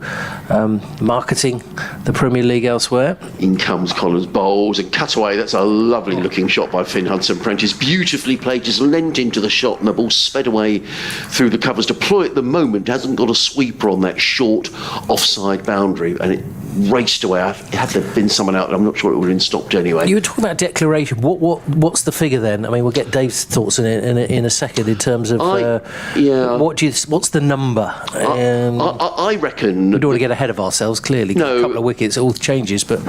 marketing the Premier League elsewhere. In comes Collins, bowls and cutaway. That's a lovely looking shot by Finn Hudson Prentice. Beautifully played, just lent into the shot, and the ball sped away through the covers. Deploy at the moment hasn't got a sweeper on that short offside boundary, and it raced away. It had to have been someone out, I'm not sure it would have been stopped anyway. You were talking about declaration. What's the figure then? I mean, we'll get Dave's thoughts in a second in terms of what's the number? I reckon we don't want to get ahead of ourselves. Clearly, no, a couple of wickets, all changes, but.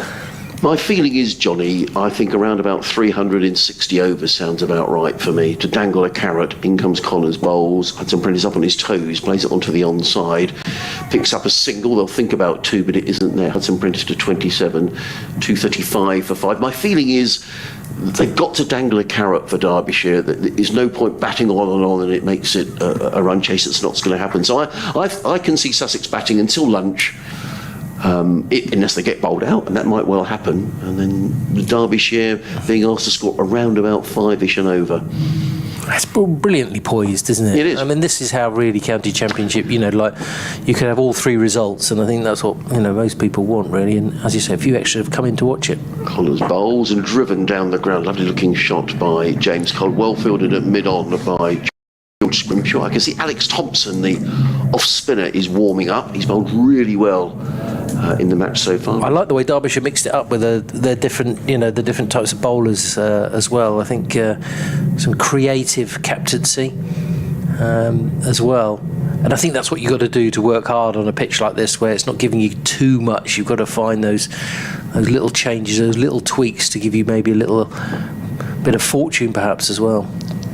My feeling is, Johnny, I think around about 360 overs sounds about right for me. To dangle a carrot, in comes Connors, bowls, Hudson Prentice up on his toes, plays it onto the onside, picks up a single. They'll think about 2, but it isn't there. Hudson Prentice to 27, 235 for 5. My feeling is they've got to dangle a carrot for Derbyshire. There's no point batting on, and it makes it a run chase that's not going to happen. So I can see Sussex batting until lunch, unless they get bowled out, and that might well happen. And then Derbyshire being asked to score around about 5-ish and over. It's brilliantly poised, isn't it? It is. I mean, this is how really county championship, like you could have all three results, and I think that's what most people want, really. And as you say, a few extra have come in to watch it. Connors bowls and driven down the ground. Lovely looking shot by James Cole, well fielded at mid-on by George Scrimshaw. I can see Alex Thompson, the off spinner, is warming up. He's bowled really well in the match so far. I like the way Derbyshire mixed it up with the different, the different types of bowlers as well. I think some creative captaincy as well. And I think that's what you've got to do to work hard on a pitch like this, where it's not giving you too much. You've got to find those little changes, those little tweaks to give you maybe a little bit of fortune, perhaps, as well.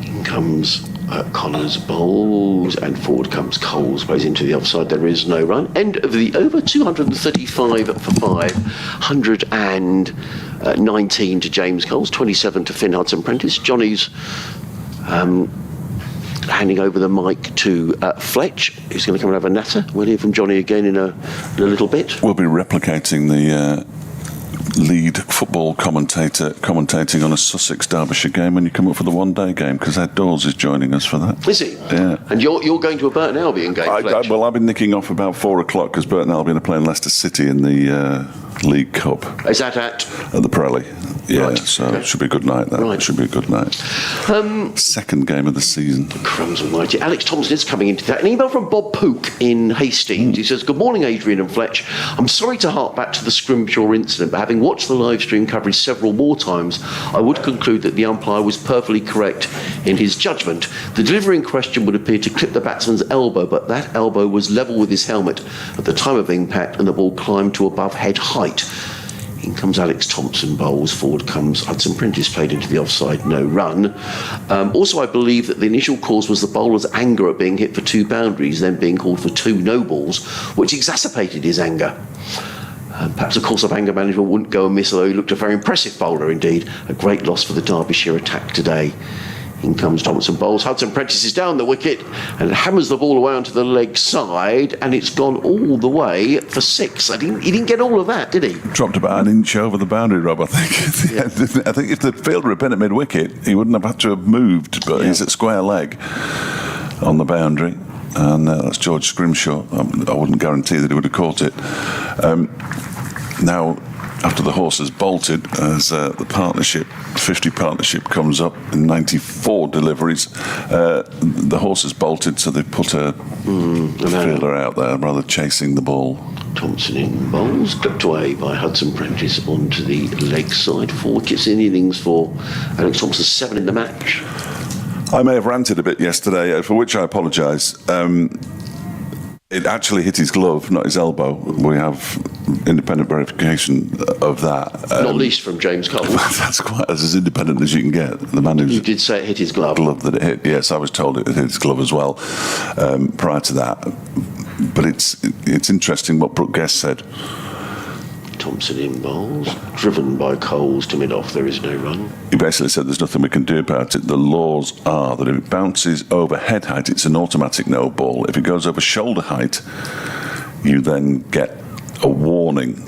In comes Connors bowls, and forward comes Coles, plays into the offside. There is no run. End of the over. 235 for 5, 119 to James Coles, 27 to Finn Hudson-Prentice. Johnny's handing over the mic to Fletch, who's going to come and have a natter. We'll hear from Johnny again in a little bit. We'll be replicating the lead football commentator commentating on a Sussex Derbyshire game when you come up for the one-day game, because Ed Dawes is joining us for that. Is he? Yeah. And you're going to a Burton Albion game, Fletch? Well, I've been nicking off about 4 o'clock because Burton Albion are playing Leicester City in the League Cup. Is that at the Pirelli? Yeah, Right, so okay. it should be a good night. That Right. should be a good night. Second game of the season. Crumbs almighty. Alex Thompson is coming into that. An email from Bob Pook in Hastings. He says, "Good morning, Adrian and Fletch. I'm sorry to hark back to the Scrimshaw incident, but having watched the live stream coverage several more times, I would conclude that the umpire was perfectly correct in his judgment. The delivery in question would appear to clip the batsman's elbow, but that elbow was level with his helmet at the time of impact, and the ball climbed to above head height." In comes Alex Thompson, bowls. Forward comes Hudson-Prentice, played into the offside, no run. Also, I believe that the initial cause was the bowler's anger at being hit for 2 boundaries, then being called for 2 no balls, which exacerbated his anger. Perhaps a course of anger management wouldn't go amiss, although he looked a very impressive bowler indeed. A great loss for the Derbyshire attack today. In comes Thompson bowls. Hudson-Prentice is down the wicket and hammers the ball away onto the leg side, and it's gone all the way for 6. He didn't get all of that, did he? Dropped about an inch over the boundary, Rob, I think. Yeah. I think if the fielder had been at mid-wicket, he wouldn't have had to have moved, but he's at square leg on the boundary. And that's George Scrimshaw. I wouldn't guarantee that he would have caught it. Now, after the horse has bolted, as the 50 partnership comes up in 94 deliveries, the horse has bolted, so they put a fielder out there rather chasing the ball. Thompson in bowls, clipped away by Hudson-Prentice onto the leg side. 4 wickets in innings for Alex Thompson, 7 in the match. I may have ranted a bit yesterday, for which I apologise. It actually hit his glove, not his elbow. We have independent verification of that. Not least from James Cole. That's quite as independent as you can get. The man who's You did say it hit his glove. that it hit. Yes, I was told it hit his glove as well prior to that. But it's interesting what Brooke Guest said. Thompson in bowls, driven by Coles to mid-off. There is no run. He basically said there's nothing we can do about it. The laws are that if it bounces over head height, it's an automatic no ball. If it goes over shoulder height, you then get a warning.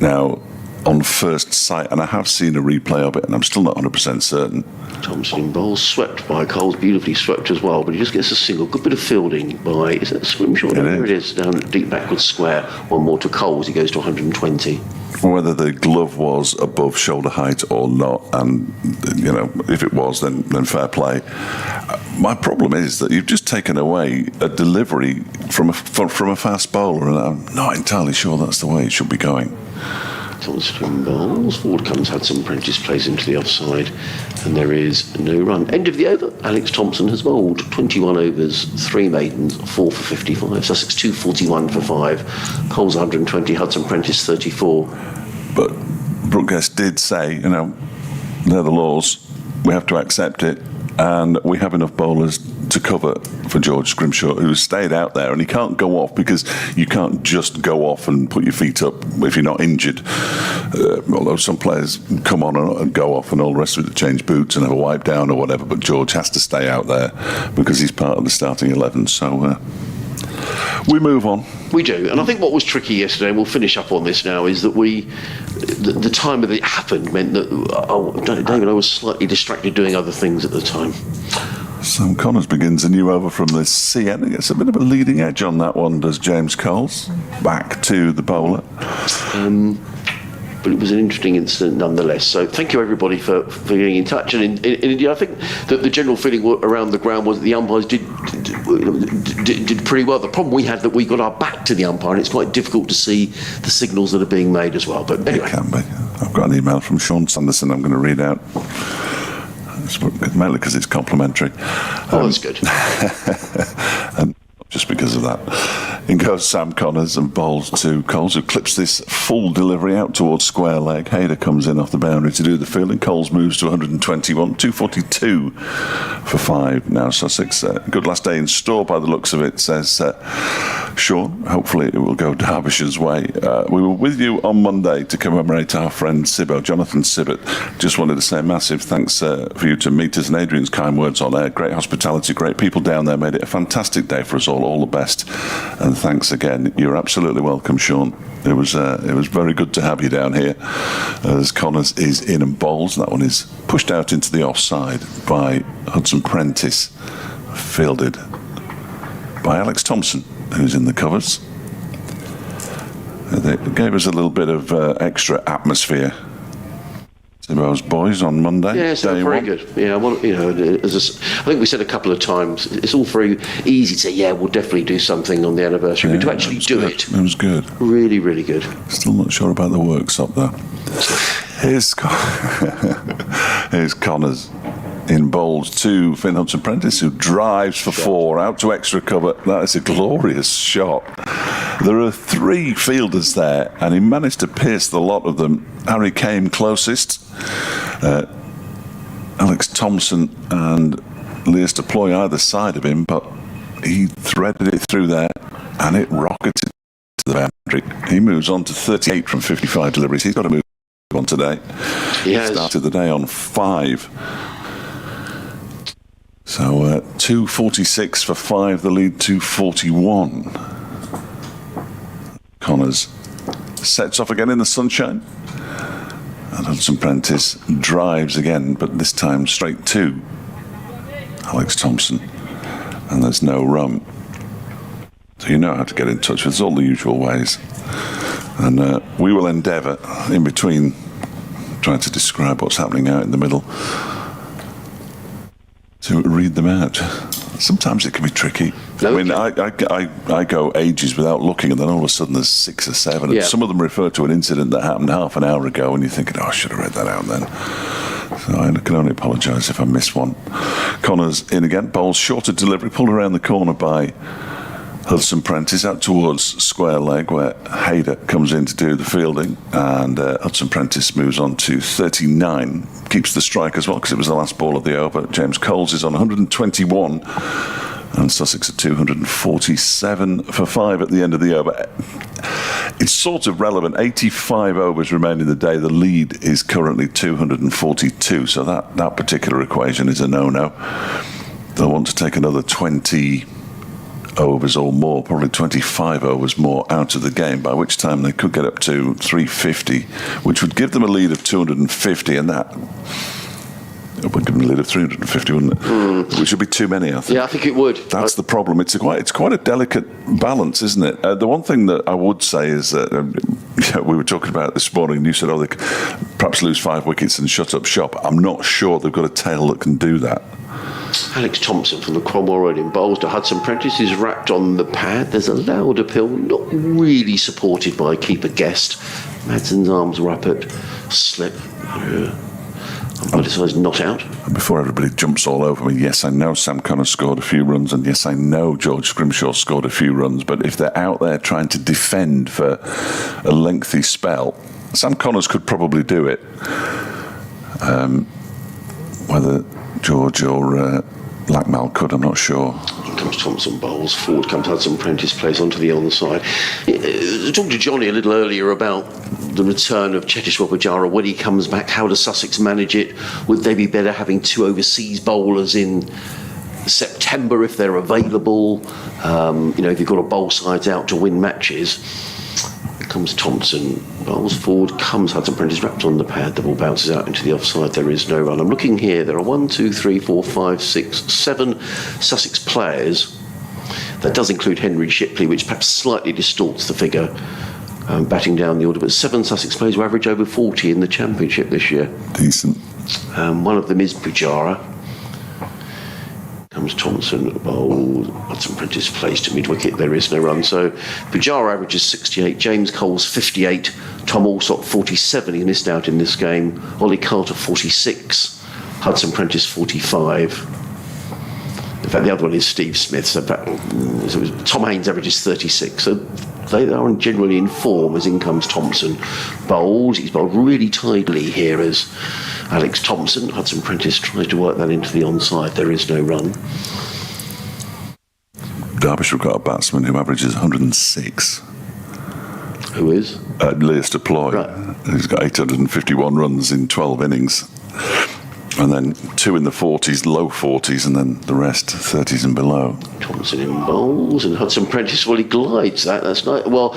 Now, on first sight, and I have seen a replay of it, and I'm still not 100% certain. Thompson in bowls, swept by Coles, beautifully swept as well, but he just gets a single. Good bit of fielding by, is that Scrimshaw? There it is, down deep backward square. One more to Coles, he goes to 120. Whether the glove was above shoulder height or not, and if it was, then fair play. My problem is that you've just taken away a delivery from a fast bowler, and I'm not entirely sure that's the way it should be going. Thompson bowls, forward comes Hudson-Prentice, plays into the offside, and there is no run. End of the over. Alex Thompson has bowled 21 overs, 3 maidens, 4 for 55. Sussex 241 for 5. Coles 120, Hudson-Prentice 34. But Brooke Guest did say, they're the laws. We have to accept it, and we have enough bowlers to cover for George Scrimshaw, who stayed out there, and he can't go off because you can't just go off and put your feet up if you're not injured. Although some players come on and go off and all the rest of it to change boots and have a wipe down or whatever, but George has to stay out there because he's part of the starting 11. So we move on. We do, and I think what was tricky yesterday, and we'll finish up on this now, is that the time that it happened meant that David, I was slightly distracted doing other things at the time. Sam Connors begins a new over from the CN. He gets a bit of a leading edge on that one, does James Coles. Back to the bowler. But it was an interesting incident nonetheless. So thank you everybody for getting in touch. And indeed, I think that the general feeling around the ground was that the umpires did pretty well. The problem we had that we got our back to the umpire, and it's quite difficult to see the signals that are being made as well. But anyway, it can be. I've got an email from Sean Sanderson. I'm going to read out. Mainly because it's complimentary. That's good. And just because of that. In goes Sam Connors and bowls to Coles, who clips this full delivery out towards square leg. Hayder comes in off the boundary to do the fielding. Coles moves to 121, 242 for 5 now. Sussex, good last day in store by the looks of it, says Sean. Hopefully it will go Derbyshire's way. We were with you on Monday to commemorate our friend Sibbo, Jonathan Sibbott. Just wanted to say a massive thanks for you to meet us and Adrian's kind words on air. Great hospitality, great people down there, made it a fantastic day for us all the best. And thanks again. You're absolutely welcome, Sean. It was very good to have you down here. As Connors is in and bowls. That one is pushed out into the offside by Hudson Prentice, fielded by Alex Thompson, who's in the covers. They gave us a little bit of extra atmosphere. Those boys on Monday. Yes, they're very good. Yeah, well, I think we said a couple of times, it's all very easy to say, yeah, we'll definitely do something on the anniversary, but to actually do it. It was good. Really, really good. Still not sure about the works up there. Here's Connors in bowls to Finn Hudson Prentice, who drives for 4 out to extra cover. That is a glorious shot. There are 3 fielders there, and he managed to pierce the lot of them. Harry came closest. Alex Thompson and Leas Deploy either side of him, but he threaded it through there, and it rocketed to the boundary. He moves on to 38 from 55 deliveries. He's got to move on today. He started the day on 5. So 246 for 5, the lead 241. Connors sets off again in the sunshine. And Hudson Prentice drives again, but this time straight to Alex Thompson. And there's no run. So you know how to get in touch with us, all the usual ways. And we will endeavour, in between trying to describe what's happening out in the middle, to read them out. Sometimes it can be tricky. I mean, I go ages without looking, and then all of a sudden there's 6 or 7, and some of them refer to an incident that happened half an hour ago, and you're thinking, I should have read that out then. So I can only apologise if I miss one. Connors in again, bowls shorter delivery, pulled around the corner by Hudson Prentice out towards square leg, where Hayder comes in to do the fielding, and Hudson Prentice moves on to 39, keeps the strike as well because it was the last ball of the over. James Coles is on 121, and Sussex at 247 for 5 at the end of the over. It's sort of relevant. 85 overs remain in the day. The lead is currently 242, so that particular equation is a no-no. They'll want to take another 20 overs or more, probably 25 overs more out of the game, by which time they could get up to 350, which would give them a lead of 250, and that would give them a lead of 350, wouldn't it? Which would be too many, I think. Yeah, I think it would. That's the problem. It's quite a delicate balance, isn't it? The one thing that I would say is that we were talking about it this morning, and you said, they could perhaps lose 5 wickets and shut up shop. I'm not sure they've got a tail that can do that. Alex Thompson from the Cromwell Road in bowls to Hudson Prentice, who's wrapped on the pad. There's a loud appeal, not really supported by keeper Guest. Madson's arms were up at slip. Umpire decides not out. And before everybody jumps all over me, yes, I know Sam Connors scored a few runs, and yes, I know George Scrimshaw scored a few runs, but if they're out there trying to defend for a lengthy spell, Sam Connors could probably do it. Whether George or Lackmal could, I'm not sure. In comes Thompson bowls, forward comes Hudson Prentice, plays onto the onside. I talked to Johnny a little earlier about the return of Cheteshwar Pujara. When he comes back, how does Sussex manage it? Would they be better having two overseas bowlers in September if they're available? If you've got to bowl sides out to win matches. Comes Thompson, bowls forward, comes Hudson Prentice, wrapped on the pad, the ball bounces out into the offside, there is no run. I'm looking here, there are 1, 2, 3, 4, 5, 6, 7 Sussex players. That does include Henry Shipley, which perhaps slightly distorts the figure, batting down the order, but 7 Sussex players who average over 40 in the Championship this year. Decent. One of them is Pujara. Comes Thompson, bowls, Hudson Prentice plays to mid-wicket, there is no run. So Pujara averages 68, James Cole's 58, Tom Alsop 47, he missed out in this game, Ollie Carter 46, Hudson Prentice 45. In fact, the other one is Steve Smith, so Tom Haynes averages 36. So they are generally in form as in comes Thompson. Bowls, he's bowled really tidily here as Alex Thompson. Hudson Prentice tries to work that into the onside. There is no run. Derbyshire have got a batsman who averages 106. Who is? Lewis Deploy. Right. He's got 851 runs in 12 innings. And then 2 in the 40s, low 40s, and then the rest 30s and below. Thompson in bowls, and Hudson Prentice, well, he glides that. That's nice. Well,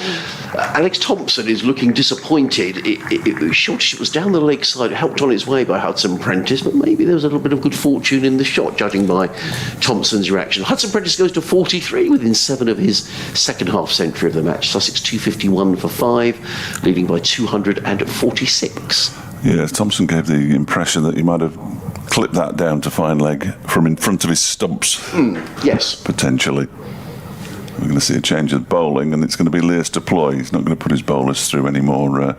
Alex Thompson is looking disappointed. It was down the leg side, helped on its way by Hudson Prentice, but maybe there was a little bit of good fortune in the shot, judging by Thompson's reaction. Hudson Prentice goes to 43 within 7 of his second half century of the match. Sussex 251 for 5, leading by 246. Yeah, Thompson gave the impression that he might have clipped that down to fine leg from in front of his stumps. Yes. Potentially. We're going to see a change of bowling, and it's going to be Lewis Deploy. He's not going to put his bowlers through any more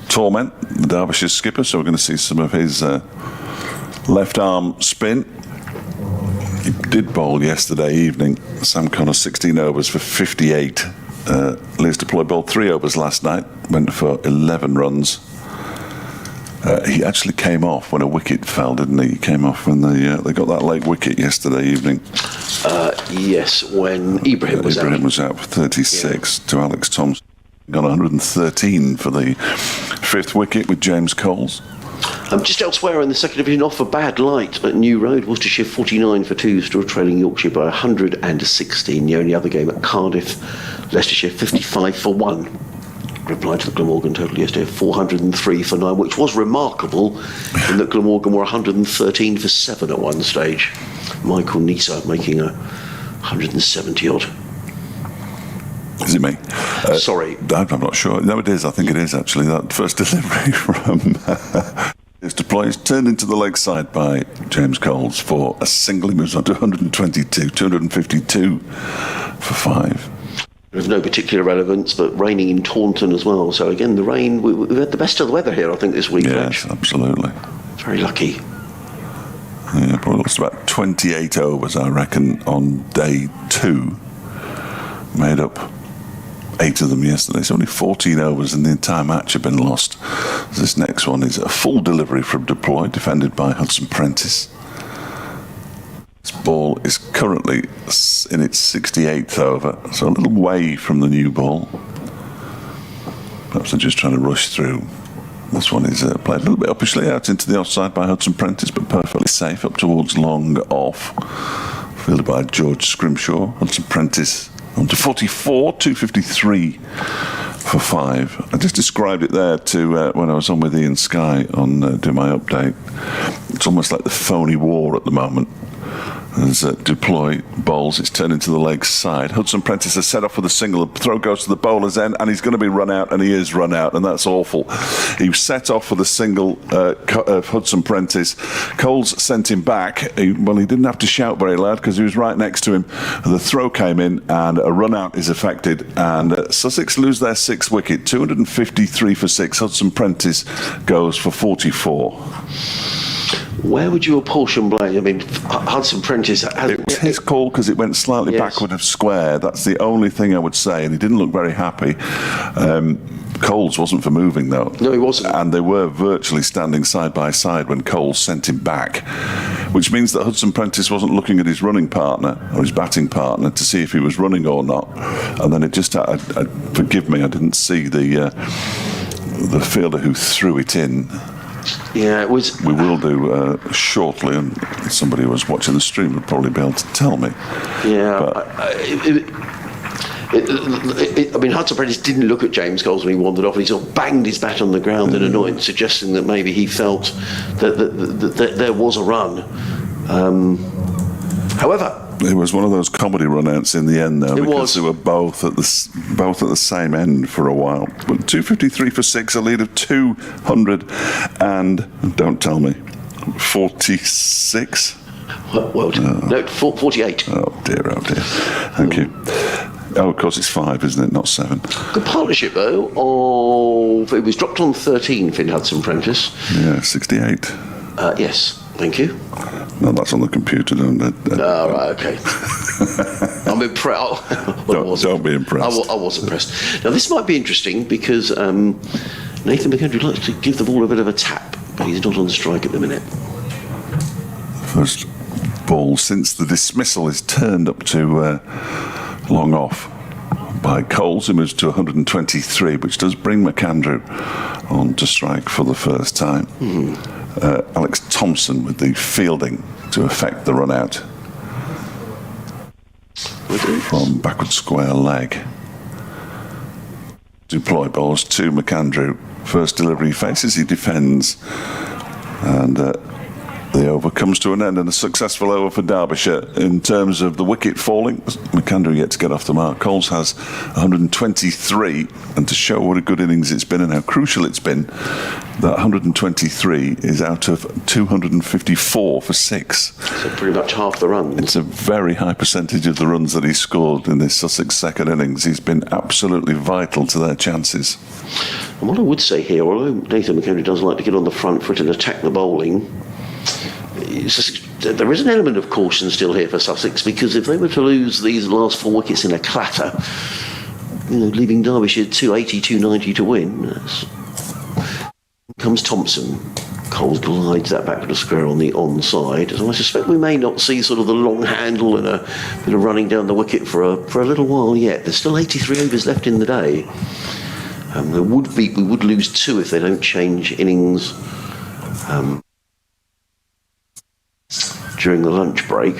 torment, the Derbyshire skipper, so we're going to see some of his left arm spin. He did bowl yesterday evening. Sam Connor 16 overs for 58. Lewis Deploy bowled 3 overs last night, went for 11 runs. He actually came off when a wicket fell, didn't he? He came off when they got that late wicket yesterday evening. Yes, when Ibrahim was out. Ibrahim was out for 36 to Alex Thompson. Got 113 for the 5th wicket with James Coles. Just elsewhere in the second division, off a bad light at New Road, Worcestershire 49 for 2, still trailing Yorkshire by 116. The only other game at Cardiff, Leicestershire 55 for 1. Replied to the Glamorgan total yesterday, 403 for 9, which was remarkable in that Glamorgan were 113 for 7 at one stage. Michael Nisa making a 170 odd. Is it me? Sorry. I'm not sure. No, it is. I think it is actually. That first delivery from his deploy is turned into the leg side by James Coles for a single. He moves on to 122, 252 for 5. There's no particular relevance, but raining in Taunton as well. So again, the rain, we've had the best of the weather here, I think, this week. Yes, absolutely. Very lucky. Yeah, probably lost about 28 overs, I reckon, on day 2. Made up 8 of them yesterday. So only 14 overs in the entire match have been lost. This next one is a full delivery from Deploy, defended by Hudson Prentice. This ball is currently in its 68th over, so a little way from the new ball. Perhaps they're just trying to rush through. This one is played a little bit uppishly out into the offside by Hudson Prentice, but perfectly safe up towards long off. Fielded by George Scrimshaw. Hudson Prentice on to 44, 253 for 5. I just described it there to when I was on with Ian Sky on doing my update. It's almost like the phony war at the moment. As Deploy bowls, it's turned into the leg side. Hudson Prentice has set off with a single. The throw goes to the bowler's end, and he's going to be run out, and he is run out, and that's awful. He set off with a single of Hudson Prentice. Coles sent him back. He didn't have to shout very loud because he was right next to him. The throw came in, and a run out is affected, and Sussex lose their 6th wicket, 253 for 6. Hudson Prentice goes for 44. Where would you apportion blame? I mean, Hudson Prentice... It was his call because it went slightly backward of square. That's the only thing I would say, and he didn't look very happy. Coles wasn't for moving, though. No, he wasn't. And they were virtually standing side by side when Coles sent him back, which means that Hudson Prentice wasn't looking at his running partner or his batting partner to see if he was running or not. And then it just, forgive me, I didn't see the fielder who threw it in. Yeah, it was. We will do shortly, and somebody who was watching the stream would probably be able to tell me. Yeah, I mean, Hudson Prentice didn't look at James Coles when he wandered off, and he sort of banged his bat on the ground in annoyance, suggesting that maybe he felt that there was a run. However, it was one of those comedy run-outs in the end, though, because they were both at the same end for a while. But 253 for 6, a lead of 200 and, don't tell me, 46? Well, no, 48. Oh dear. Thank you. Oh, of course, it's 5, isn't it? Not 7. Good partnership, though. It was dropped on 13 for Hudson Prentice. Yeah, 68. Yes, thank you. No, that's on the computer, don't it? Right, okay. I'm impressed. Don't be impressed. I was impressed. Now, this might be interesting because Nathan McHenry likes to give the ball a bit of a tap, but he's not on strike at the minute. First ball since the dismissal is turned up to long off by Coles, who moves to 123, which does bring McAndrew on to strike for the first time. Alex Thompson with the fielding to effect the run out from backward square leg. Deploy balls to McAndrew. First delivery he faces, he defends, and the over comes to an end, and a successful over for Derbyshire in terms of the wicket falling. McAndrew yet to get off the mark. Coles has 123, and to show what a good innings it's been and how crucial it's been, that 123 is out of 254 for 6. So pretty much half the runs. It's a very high percentage of the runs that he scored in this Sussex second innings. He's been absolutely vital to their chances. And what I would say here, although Nathan McHenry does like to get on the front foot and attack the bowling, there is an element of caution still here for Sussex, because if they were to lose these last 4 wickets in a clatter, leaving Derbyshire 280, 290 to win, comes Thompson. Coles glides that back to the square on the onside. So I suspect we may not see sort of the long handle and a bit of running down the wicket for a little while yet. There's still 83 overs left in the day. We would lose 2 if they don't change innings during the lunch break.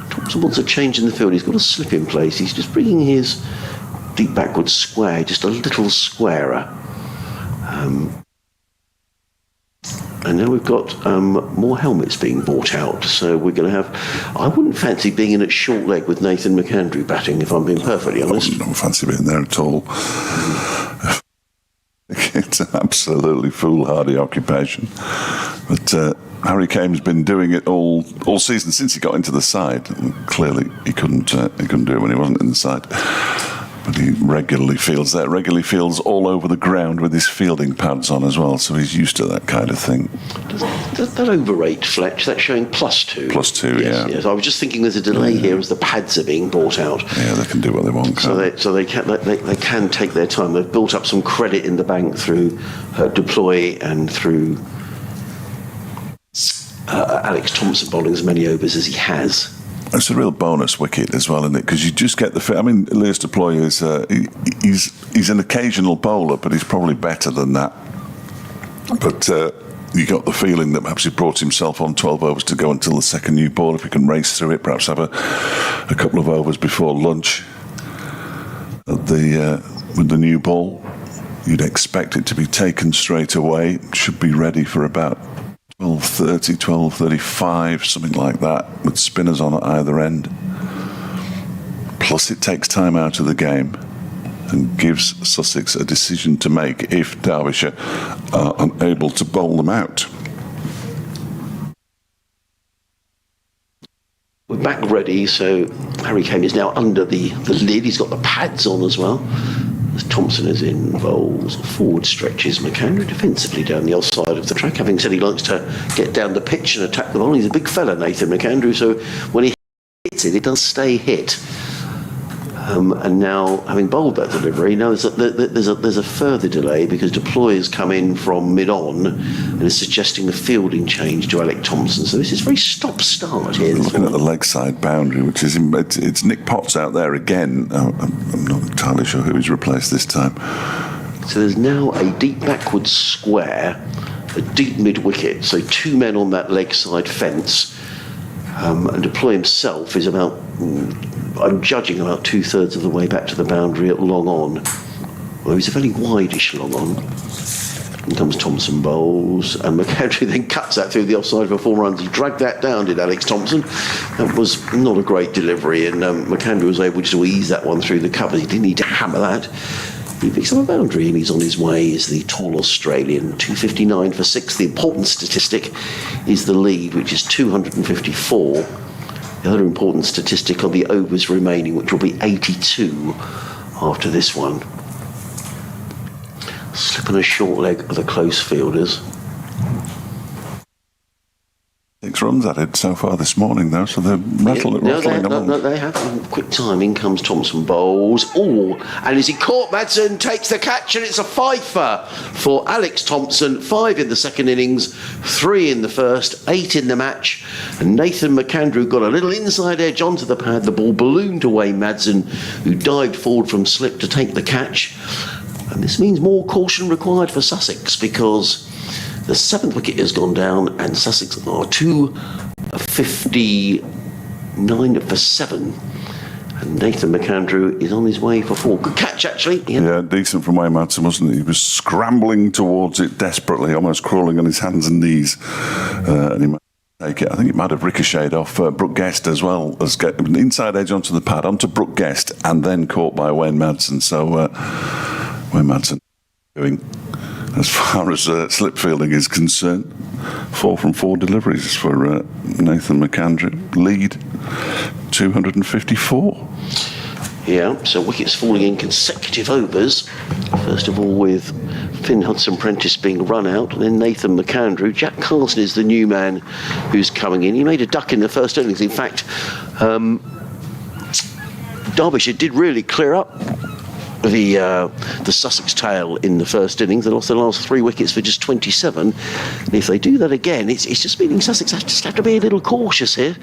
Thompson wants a change in the field. He's got a slip in place. He's just bringing his deep backward square just a little squarer. And now we've got more helmets being bought out. So we're going to have... I wouldn't fancy being in at short leg with Nathan McAndrew batting, if I'm being perfectly honest. I don't fancy being there at all. It's an absolutely foolhardy occupation. But Harry Kane's been doing it all season since he got into the side. Clearly, he couldn't do it when he wasn't in the side. But he regularly fields all over the ground with his fielding pads on as well, so he's used to that kind of thing. Does that overrate Fletch? That's showing +2. +2, yes, yeah. Yes. I was just thinking there's a delay here as the pads are being brought out. Yeah, they can do what they want. So they can take their time. They've built up some credit in the bank through Deploy and through Alex Thompson bowling as many overs as he has. It's a real bonus wicket as well, isn't it? Because you just get the... I mean, Lewis Deploy is... he's an occasional bowler, but he's probably better than that. But you got the feeling that perhaps he brought himself on 12 overs to go until the second new ball. If he can race through it, perhaps have a couple of overs before lunch with the new ball. You'd expect it to be taken straight away. Should be ready for about 12:30, 12:35, something like that, with spinners on at either end. Plus, it takes time out of the game and gives Sussex a decision to make if Derbyshire are unable to bowl them out. We're back ready, so Harry Kane is now under the lid. He's got the pads on as well. As Thompson is in, bowls, forward stretches McAndrew defensively down the other side of the track. Having said he likes to get down the pitch and attack the ball, he's a big fella, Nathan McAndrew, so when he hits it, it does stay hit. And now, having bowled that delivery, now there's a further delay because Deployer's come in from mid-on and is suggesting a fielding change to Alec Thompson. So this is very stop-start here. Looking at the leg side boundary, which is it's Nick Potts out there again. I'm not entirely sure who he's replaced this time. So there's now a deep backward square, a deep mid-wicket, so 2 men on that leg side fence, and Deploy himself is about, I'm judging, about 2/3 of the way back to the boundary at long on. Well, he's a fairly wide-ish long on. In comes Thompson bowls, and McAndrew then cuts that through the offside for 4 runs. He dragged that down, did Alex Thompson. That was not a great delivery, and McAndrew was able to ease that one through the covers. He didn't need to hammer that. He picks up a boundary and he's on his way as the tall Australian. 259 for 6. The important statistic is the lead, which is 254. The other important statistic are the overs remaining, which will be 82 after this one. Slip and a short leg of the close fielders. 6 runs at it so far this morning, though, so they're rattling along. No, they have. Quick time. In comes Thompson bowls. Oh, and as he caught, Madsen takes the catch, and it's a fifer for Alex Thompson. 5 in the second innings, 3 in the first, 8 in the match. And Nathan McAndrew got a little inside edge onto the pad. The ball ballooned away Madsen, who dived forward from slip to take the catch. And this means more caution required for Sussex because the 7th wicket has gone down and Sussex are 259 for 7. And Nathan McAndrew is on his way for 4. Good catch, actually. Yeah, decent from Wayne Madsen, wasn't he? He was scrambling towards it desperately, almost crawling on his hands and knees. And he might take it. I think it might have ricocheted off Brooke Guest as well, as an inside edge onto the pad, onto Brooke Guest, and then caught by Wayne Madsen. So Wayne Madsen doing, as far as slip fielding is concerned, 4 from 4 deliveries for Nathan McAndrew. Lead 254. Yeah, so wickets falling in consecutive overs. First of all with Finn Hudson-Prentice being run out, and then Nathan McAndrew. Jack Carson is the new man who's coming in. He made a duck in the first innings. In fact, Derbyshire did really clear up the Sussex tail in the first innings. They lost their last 3 wickets for just 27. And if they do that again, it's just meaning Sussex just have to be a little cautious here.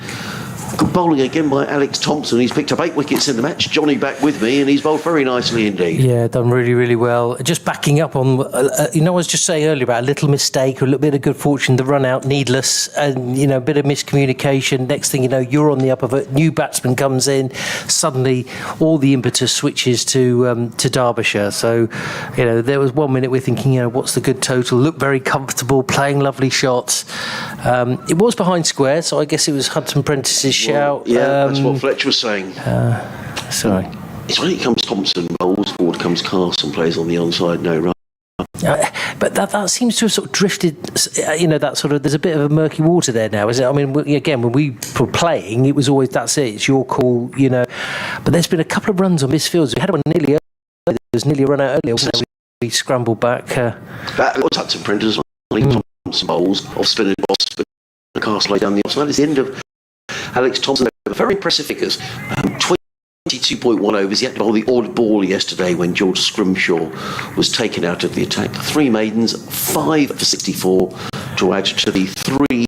Good bowling again by Alex Thompson. He's picked up 8 wickets in the match. Johnny back with me, and he's bowled very nicely indeed. Yeah, done really, really well. Just backing up on, I was just saying earlier about a little mistake, or a little bit of good fortune, the run out, needless, and, a bit of miscommunication. Next thing you know, you're on the up of it. New batsman comes in. Suddenly, all the impetus switches to Derbyshire. So, there was 1 minute we're thinking, what's the good total? Looked very comfortable, playing lovely shots. It was behind square, so I guess it was Hudson-Prentice's shout. Yeah, that's what Fletcher was saying. Sorry. It's when it comes Thompson bowls, forward comes Carson, plays on the onside, no run. But that seems to have sort of drifted, that sort of, there's a bit of a murky water there now, is it? I mean, again, when we were playing, it was always, that's it, it's your call, But there's been a couple of runs on misfields. We had one nearly earlier, there was nearly a run out earlier, we scrambled back. That was Hudson-Prentice, Thompson bowls, off spinning boss, the Carson lay down the offside. It's the end of Alex Thompson. Very impressive figures. 22.1 overs. He had to bowl the odd ball yesterday when George Scrimshaw was taken out of the attack. 3 maidens, 5 for 64 to add to the 3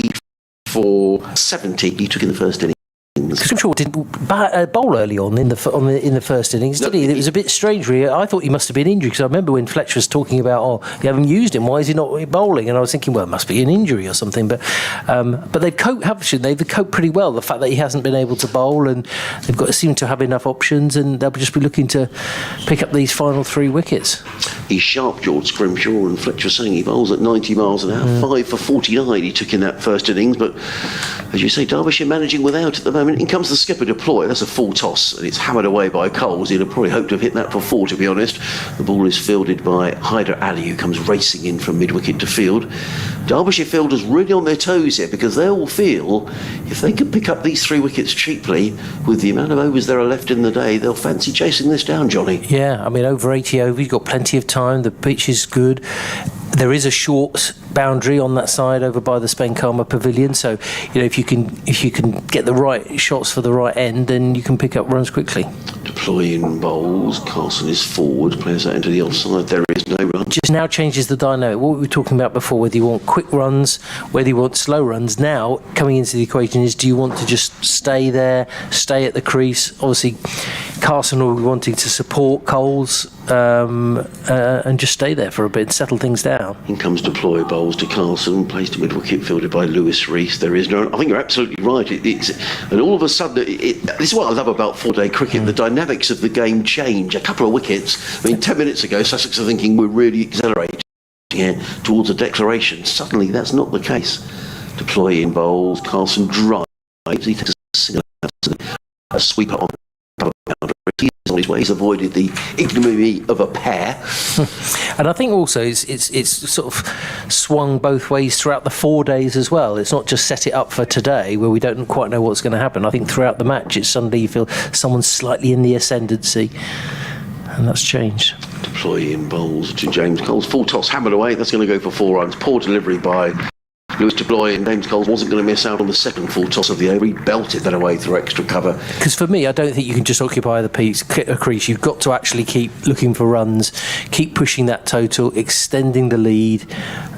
for 70 he took in the first innings. Scrimshaw didn't bowl early on in the first innings, did he? It was a bit strange, really. I thought he must have been injured, because I remember when Fletcher was talking about, you haven't used him, why is he not bowling? And I was thinking, well, it must be an injury or something. But they've coped, they've coped pretty well, the fact that he hasn't been able to bowl, and they've seem to have enough options, and they'll just be looking to pick up these final 3 wickets. He's sharp, George Scrimshaw, and Fletcher saying he bowls at 90 miles an hour. 5 for 49 he took in that first innings, but as you say, Derbyshire managing without at the moment. In comes the skipper Deploy. That's a full toss, and it's hammered away by Coles. He'd have probably hoped to have hit that for 4, to be honest. The ball is fielded by Hyder Ali, who comes racing in from mid-wicket to field. Derbyshire fielders really on their toes here, because they all feel if they can pick up these 3 wickets cheaply, with the amount of overs there are left in the day, they'll fancy chasing this down, Johnny. Yeah, I mean, over 80 overs, you've got plenty of time. The pitch is good. There is a short boundary on that side over by the Spenkarma Pavilion, so if you can get the right shots for the right end, then you can pick up runs quickly. deploying bowls. Carson is forward, plays that into the offside. There is no run. Just now changes the dynamic. What we were talking about before, whether you want quick runs, whether you want slow runs, now coming into the equation is, do you want to just stay there, stay at the crease? Obviously, Carson will be wanting to support Coles and just stay there for a bit, settle things down. In comes deploy bowls to Carson, placed to mid-wicket, fielded by Lewis Rees. There is no... I think you're absolutely right. And all of a sudden, this is what I love about four-day cricket. The dynamics of the game change. A couple of wickets. I mean, 10 minutes ago, Sussex are thinking we're really accelerating here towards a declaration. Suddenly, that's not the case. Deploy in bowls. Carson drives. He takes a sweeper on the boundary. He's on his way. He's avoided the ignominy of a pair. And I think also it's sort of swung both ways throughout the 4 days as well. It's not just set it up for today where we don't quite know what's going to happen. I think throughout the match, it's suddenly you feel someone's slightly in the ascendancy, and that's changed. Deploy in bowls to James Coles. Full toss hammered away. That's going to go for 4 runs. Poor delivery by Lewis deploy, and James Coles wasn't going to miss out on the second full toss of the over. He belted that away through extra cover. Because for me, I don't think you can just occupy the crease. You've got to actually keep looking for runs, keep pushing that total, extending the lead,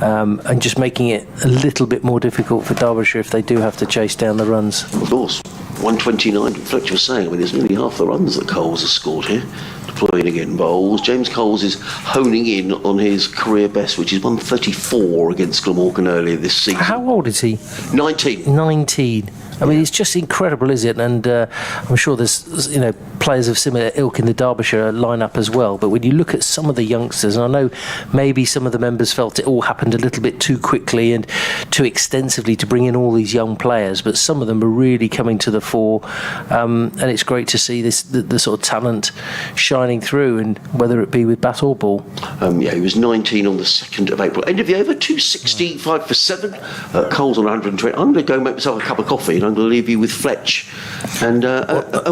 and just making it a little bit more difficult for Derbyshire if they do have to chase down the runs. Of course, 129. Fletcher was saying, I mean, there's nearly half the runs that Coles has scored here. Deploying again bowls. James Coles is honing in on his career best, which is 134 against Glamorgan earlier this season. How old is he? 19. 19. I mean, it's just incredible, is it? And I'm sure there's players of similar ilk in the Derbyshire lineup as well. But when you look at some of the youngsters, and I know maybe some of the members felt it all happened a little bit too quickly and too extensively to bring in all these young players, but some of them are really coming to the fore, and it's great to see the sort of talent shining through, and whether it be with bat or ball. He was 19 on the 2nd of April. End of the over, 265 for 7. Coles on 120. I'm going to go make myself a cup of coffee, and I'm going to leave you with Fletch and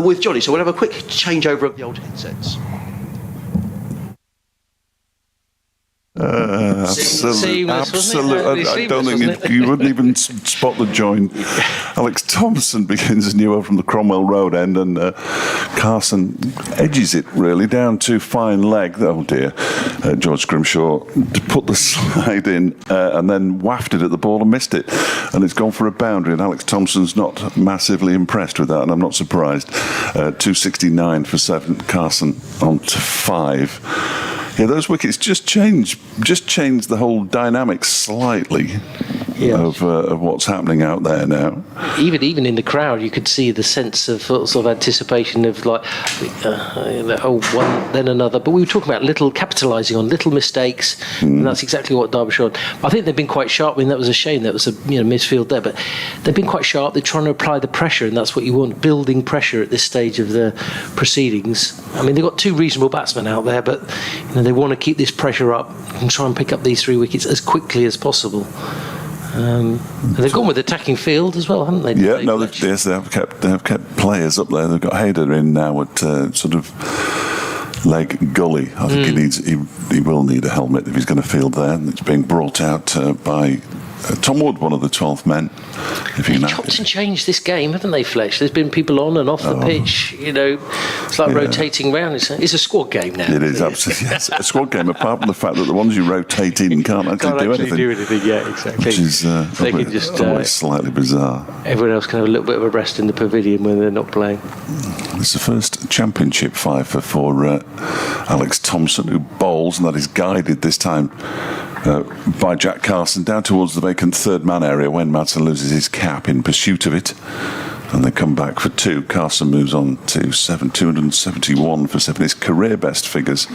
with Johnny. So we'll have a quick changeover of the old headsets. Absolutely. Seamless, I don't think you wouldn't even spot the join. Alex Thompson begins new over from the Cromwell Road end, and Carson edges it really down to fine leg. Oh dear, George Grimshaw to put the slide in and then wafted at the ball and missed it, and it's gone for a boundary. And Alex Thompson's not massively impressed with that, and I'm not surprised. 269 for 7. Carson on to 5. Yeah, those wickets just changed the whole dynamic slightly of what's happening out there now. Even in the crowd, you could see the sense of sort of anticipation of like, one then another. But we were talking about capitalising on little mistakes, and that's exactly what Derbyshire. I think they've been quite sharp. I mean, that was a shame. That was a midfield there, but they've been quite sharp. They're trying to apply the pressure, and that's what you want: building pressure at this stage of the proceedings. I mean, they've got 2 reasonable batsmen out there, but they want to keep this pressure up and try and pick up these 3 wickets as quickly as possible. And they've gone with attacking field as well, haven't they? Yeah, no, they have kept players up there. They've got Hayder in now at sort of leg gully. I think he will need a helmet if he's going to field there. And it's being brought out by Tom Wood, one of the 12 men. They've chopped and changed this game, haven't they, Fletch? There's been people on and off the pitch. It's like rotating round. It's a squad game now. It is absolutely a squad game. Apart from the fact that the ones you rotate in can't actually do anything. Yeah, exactly. Which is they can just always slightly bizarre. Everyone else can have a little bit of a rest in the pavilion when they're not playing. It's the first championship fifer for Alex Thompson, who bowls, and that is guided this time by Jack Carson down towards the vacant third man area when Madsen loses his cap in pursuit of it, and they come back for 2. Carson moves on to 271 for 7. His career best figures, 6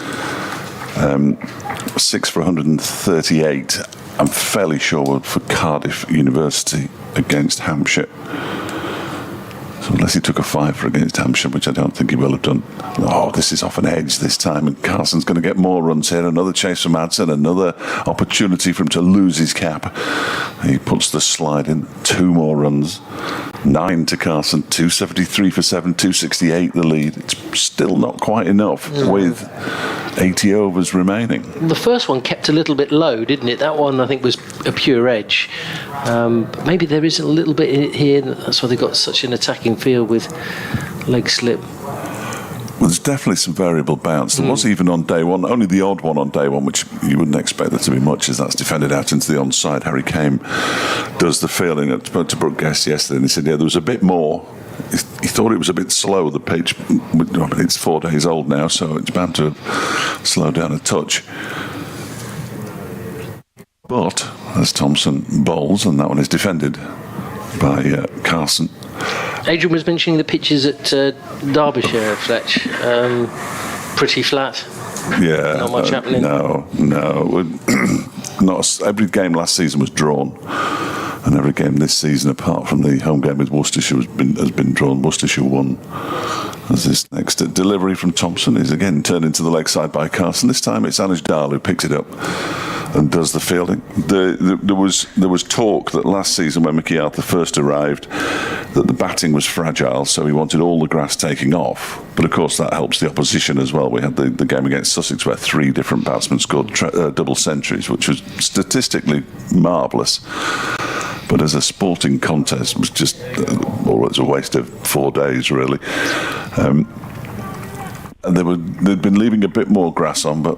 for 138. I'm fairly sure for Cardiff University against Hampshire. So unless he took a 5 against Hampshire, which I don't think he will have done. Oh, this is off an edge this time, and Carson's going to get more runs here. Another chase from Madsen, another opportunity for him to lose his cap. He puts the slide in. 2 more runs. 9 to Carson, 273 for 7, 268 the lead. It's still not quite enough with 80 overs remaining. The first one kept a little bit low, didn't it? That one, I think, was a pure edge. But maybe there is a little bit in it here. That's why they've got such an attacking field with leg slip. there's definitely some variable bounce. There was even on day one, only the odd one on day one, which you wouldn't expect there to be much, as that's defended out into the onside. Harry Kane does the fielding. I spoke to Brooke Guest yesterday, and he said, there was a bit more. He thought it was a bit slow, the pitch. It's 4 days old now, so it's bound to slow down a touch. But as Thompson bowls, and that one is defended by Carson. Adrian was mentioning the pitches at Derbyshire, Fletch. Pretty flat. Yeah. Not much happening. No. Not every game last season was drawn, and every game this season, apart from the home game with Worcestershire, has been drawn. Worcestershire won. As this next delivery from Thompson is again turned into the leg side by Carson. This time it's Anish Dal who picks it up and does the fielding. There was talk that last season when Mickey Arthur first arrived that the batting was fragile, so he wanted all the grass taking off. But of course that helps the opposition as well. We had the game against Sussex where 3 different batsmen scored double centuries, which was statistically marvellous. But as a sporting contest, it was just always a waste of 4 days, really. And they'd been leaving a bit more grass on, but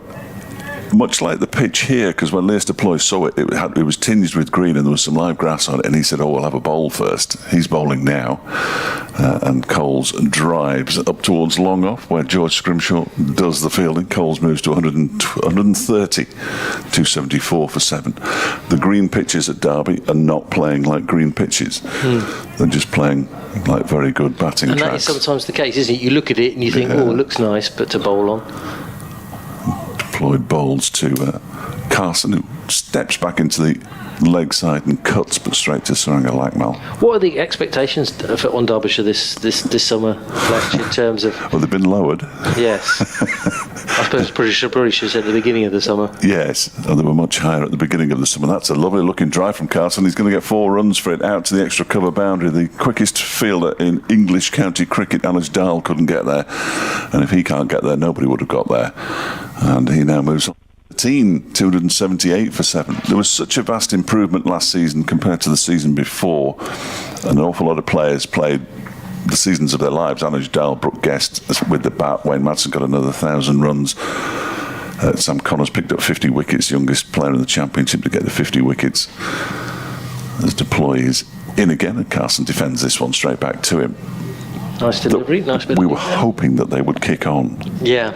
much like the pitch here, because when Leicester Ploy saw it, it was tinged with green and there was some live grass on it, and he said, we'll have a bowl first. He's bowling now, and Coles drives up towards long off, where George Scrimshaw does the fielding. Coles moves to 130, 274 for 7. The green pitches at Derby are not playing like green pitches. They're just playing like very good batting and tracks. that is sometimes the case, isn't it? You look at it and you think, it looks nice, but to bowl on. Deployed bowls to Carson, who steps back into the leg side and cuts, but straight to Saranga Lakmal. What are the expectations on Derbyshire this summer, Fletch, in terms of... Well, they've been lowered. Yes. I suppose British should have said at the beginning of the summer. Yes, they were much higher at the beginning of the summer. That's a lovely looking drive from Carson. He's going to get 4 runs for it out to the extra cover boundary. The quickest fielder in English county cricket, Anish Dal, couldn't get there. And if he can't get there, nobody would have got there. And he now moves on. 278 for 7. There was such a vast improvement last season compared to the season before, and an awful lot of players played the seasons of their lives. Anish Dal, Brooke Guest with the bat. Wayne Madsen got another 1,000 runs. Sam Connors picked up 50 wickets, youngest player in the championship to get the 50 wickets. As Deploy is in again, and Carson defends this one straight back to him. Nice delivery, nice bit. We were hoping that they would kick on. Yeah.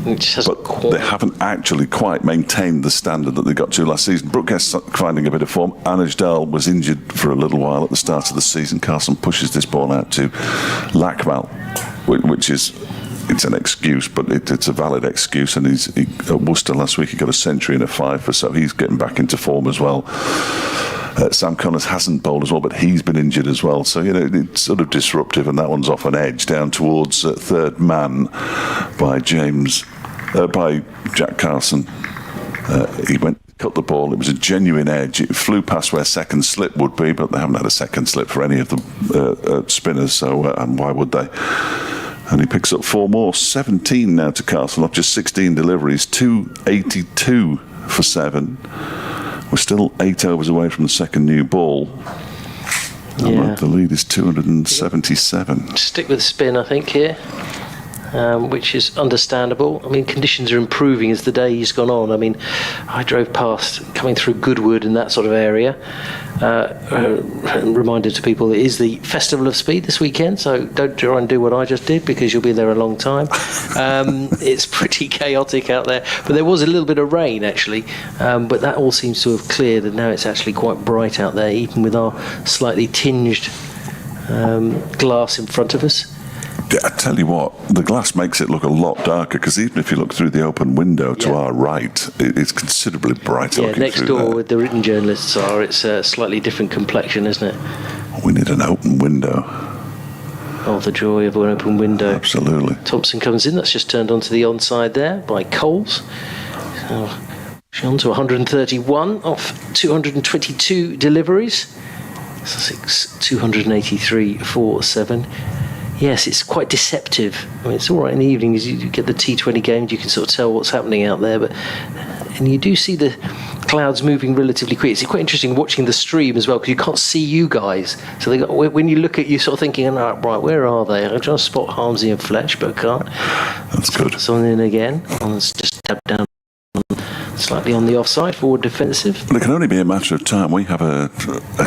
It just but they haven't actually quite maintained the standard that they got to last season. Brooke Guest finding a bit of form. Anish Dal was injured for a little while at the start of the season. Carson pushes this ball out to Lakmal, which is... It's an excuse, but it's a valid excuse. And at Worcester last week, he got a century and a 5 so he's getting back into form as well. Sam Connors hasn't bowled as well, but he's been injured as well. So, it's sort of disruptive, and that one's off an edge down towards third man by Jack Carson. He cut the ball. It was a genuine edge. It flew past where second slip would be, but they haven't had a second slip for any of the spinners, so and why would they? And he picks up 4 more, 17 now to Carson, off just 16 deliveries, 282 for 7. We're still 8 overs away from the second new ball. Yeah. The lead is 277. Stick with spin, I think, here, which is understandable. I mean, conditions are improving as the day's gone on. I mean, I drove past, coming through Goodwood and that sort of area. Reminder to people, it is the Festival of Speed this weekend, so don't try and do what I just did, because you'll be there a long time. It's pretty chaotic out there, but there was a little bit of rain actually, but that all seems to have cleared, and now it's actually quite bright out there, even with our slightly tinged glass in front of us. I tell you what, the glass makes it look a lot darker, because even if you look through the open window to our right, it's considerably brighter. Yeah, next door where the written journalists are, it's a slightly different complexion, isn't it? We need an open window. Oh, the joy of an open window. Absolutely. Thompson comes in, that's just turned onto the onside there by Coles. She's on to 131 off 222 deliveries. Sussex 283 for 7. Yes, it's quite deceptive. I mean, it's all right in the evenings. You get the T20 games, you can sort of tell what's happening out there, and you do see the clouds moving relatively quick. It's quite interesting watching the stream as well, because you can't see you guys. So when you look at you, sort of thinking, oh, right, where are they? I'm trying to spot Harmsy and Fletch, but I can't. That's good. Someone in again. Let's just tap down slightly on the offside, forward defensive. But it can only be a matter of time. We have a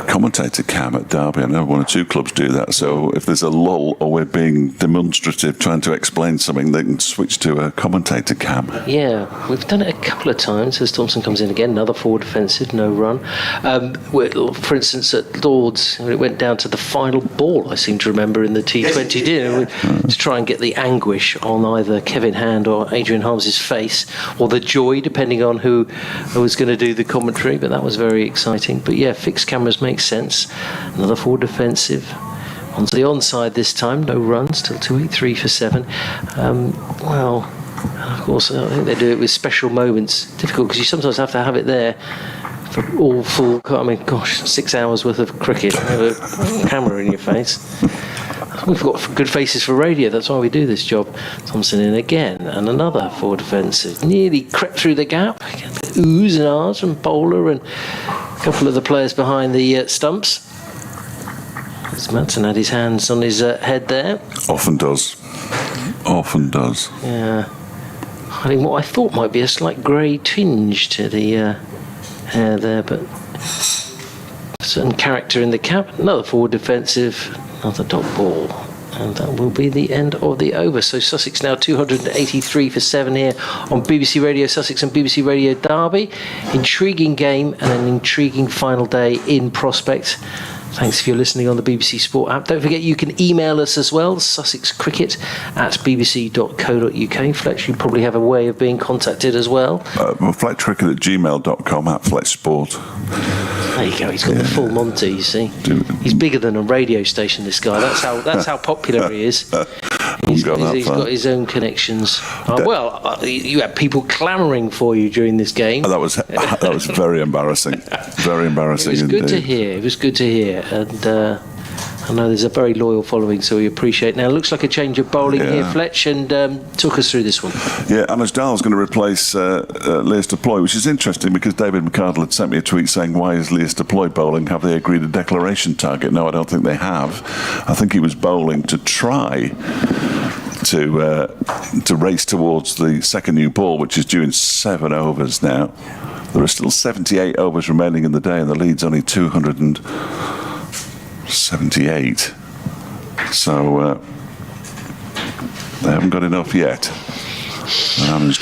commentator cam at Derby. I know one or two clubs do that. So if there's a lull or we're being demonstrative, trying to explain something, they can switch to a commentator cam. Yeah, we've done it a couple of times as Thompson comes in again. Another forward defensive, no run. For instance, at Lord's, it went down to the final ball, I seem to remember, in the T20, didn't it? To try and get the anguish on either Kevin Hand or Adrian Harms's face, or the joy, depending on who was going to do the commentary, but that was very exciting. But yeah, fixed cameras make sense. Another forward defensive. Onto the onside this time, no runs, still 283 for 7. Well, of course, I think they do it with special moments. Difficult, because you sometimes have to have it there for all full, 6 hours worth of cricket, with a camera in your face. We've got good faces for radio, that's why we do this job. Thompson in again, and another forward defensive. Nearly crept through the gap. Oohs and ahs from Bowler and a couple of the players behind the stumps. As Matson had his hands on his head there. Often does. Yeah. I think what I thought might be a slight grey tinge to the hair there, but a certain character in the cap. Another forward defensive. Another dot ball, and that will be the end of the over. So Sussex now 283 for 7 here on BBC Radio Sussex and BBC Radio Derby. Intriguing game and an intriguing final day in prospect. Thanks if you're listening on the BBC Sport app. Don't forget you can email us as well, sussexcricket@bbc.co.uk. Fletch, you probably have a way of being contacted as well. Fletchcricket@gmail.com, @FletchSport. There you go. He's got the full Monty. You see, he's bigger than a radio station. This guy. That's how popular he is. He's got his own connections. You had people clamouring for you during this game. That was very embarrassing. Very embarrassing. It was good to hear. And I know there's a very loyal following, so we appreciate. Now it looks like a change of bowling here, Fletch, and took us through this one. Yeah, Anuj Dal's going to replace Leas Deploy, which is interesting because David McArdle had sent me a tweet saying, why is Leas Deploy bowling? Have they agreed a declaration target? No, I don't think they have. I think he was bowling to try to race towards the second new ball, which is due in 7 overs now. There are still 78 overs remaining in the day, and the lead's only 278. So they haven't got enough yet. And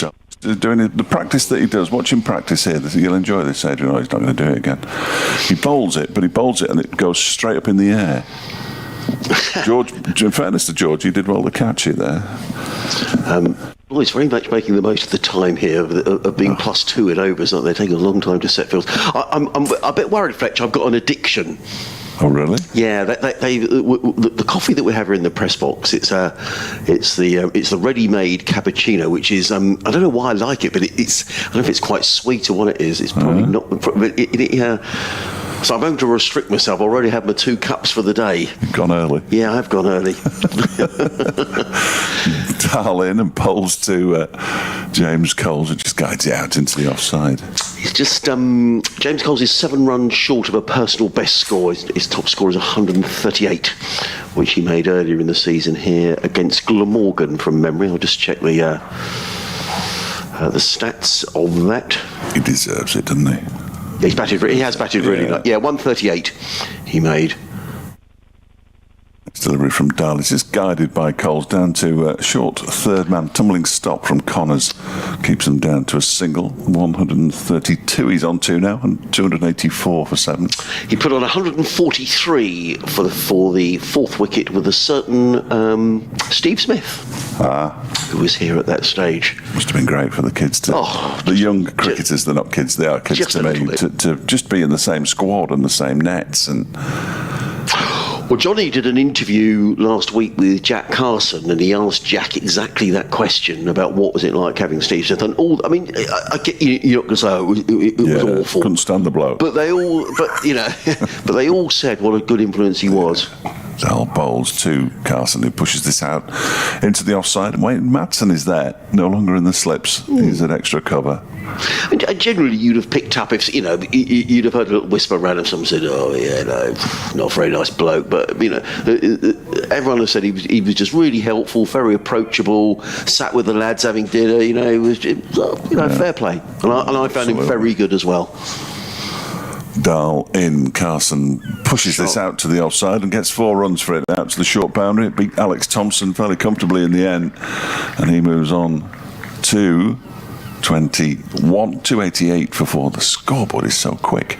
doing the practice that he does. Watch him practice here. You'll enjoy this, Adrian. He's not going to do it again. He bowls it, and it goes straight up in the air. George, in fairness to George, he did well to catch it there. He's very much making the most of the time here of being +2 in overs. They're taking a long time to set fields. I'm a bit worried, Fletch. I've got an addiction. Oh, really? Yeah, the coffee that we have here in the press box. It's the ready-made cappuccino, which is I don't know why I like it, but I don't know if it's quite sweet or what it is. It's probably not. So I'm going to restrict myself. I already had my 2 cups for the day. You've gone early. Yeah, I've gone early. Dial in and bowls to James Coles, who just guides it out into the offside. It's just James Coles is 7 runs short of a personal best score. His top score is 138, which he made earlier in the season here against Glamorgan from memory. I'll just check the stats of that. He deserves it, doesn't he? He has batted really nice. Yeah, 138 he made. Delivery from Dahl. It's just guided by Coles down to a short third man tumbling stop from Connors. Keeps them down to a single. 132 he's on to now, and 284 for 7. He put on 143 for the 4th wicket with a certain Steve Smith, who was here at that stage. Must have been great for the kids the young cricketers. They're not kids, they are kids to me. To just be in the same squad and the same nets. And well, Johnny did an interview last week with Jack Carson, and he asked Jack exactly that question about what was it like having Steve Smith. And I get you're not going to say it was awful. Couldn't stand the bloke. But they all, but they all said what a good influence he was. Dal bowls to Carson, who pushes this out into the offside. Wayne Madsen is there, no longer in the slips. He's at extra cover. And generally, you'd have picked up if you'd have heard a little whisper around and someone said, "Oh yeah, no, not a very nice bloke." But everyone has said he was just really helpful, very approachable, sat with the lads having dinner. It was fair play, and I found him very good as well. Dahl in, Carson pushes this out to the offside and gets 4 runs for it out to the short boundary. It beat Alex Thompson fairly comfortably in the end, and he moves on to 288 for 4. The scoreboard is so quick.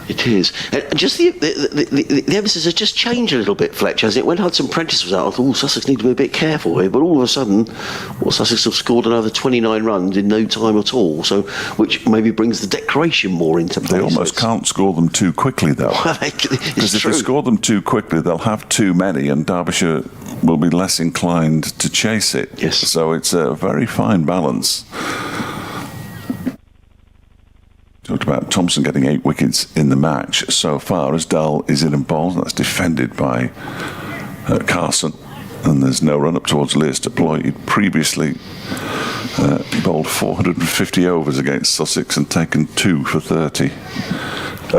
It is. And just the emphasis has just changed a little bit, Fletcher. As it when Hudson Prentice was out, I thought, Sussex need to be a bit careful here. But all of a sudden, Sussex have scored another 29 runs in no time at all. So, which maybe brings the declaration more into play. They almost can't score them too quickly, though. Because if they score them too quickly, they'll have too many, and Derbyshire will be less inclined to chase it. Yes. So it's a very fine balance. Talked about Thompson getting 8 wickets in the match so far as Dahl is in and bowls. That's defended by Carson, and there's no run up towards Leas Deploy. He'd previously bowled 450 overs against Sussex and taken 2 for 30.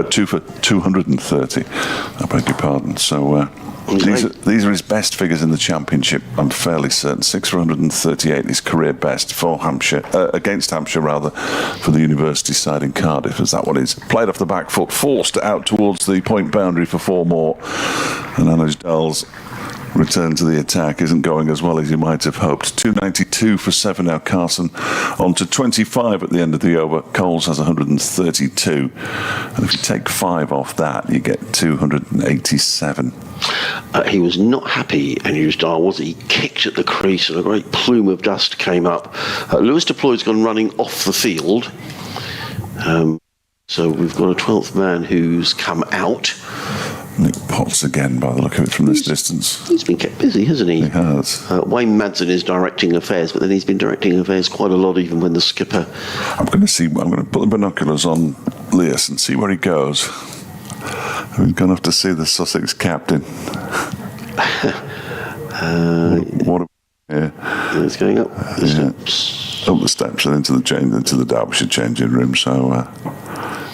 2 for 230. I beg your pardon. So these are his best figures in the Championship, I'm fairly certain. 6 for 138, his career best for Hampshire, against Hampshire rather, for the University side in Cardiff. Is that what is? Played off the back foot, forced out towards the point boundary for 4 more. And Anuj Dahl's return to the attack isn't going as well as you might have hoped. 292 for 7 now. Carson on to 25 at the end of the over. Coles has 132, and if you take 5 off that, you get 287. He was not happy, Anuj Dahl, was he? He kicked at the crease and a great plume of dust came up. Leas Deploy's gone running off the field. So we've got a 12th man who's come out. Nick Potts again, by the look of it from this distance. He's been kept busy, hasn't he? He has. Wayne Madsen is directing affairs, but then he's been directing affairs quite a lot, even when the skipper... I'm going to put the binoculars on Leas and see where he goes. We're going to have to see the Sussex captain. What? It's going up the steps. Up the steps and into the Derbyshire changing room. So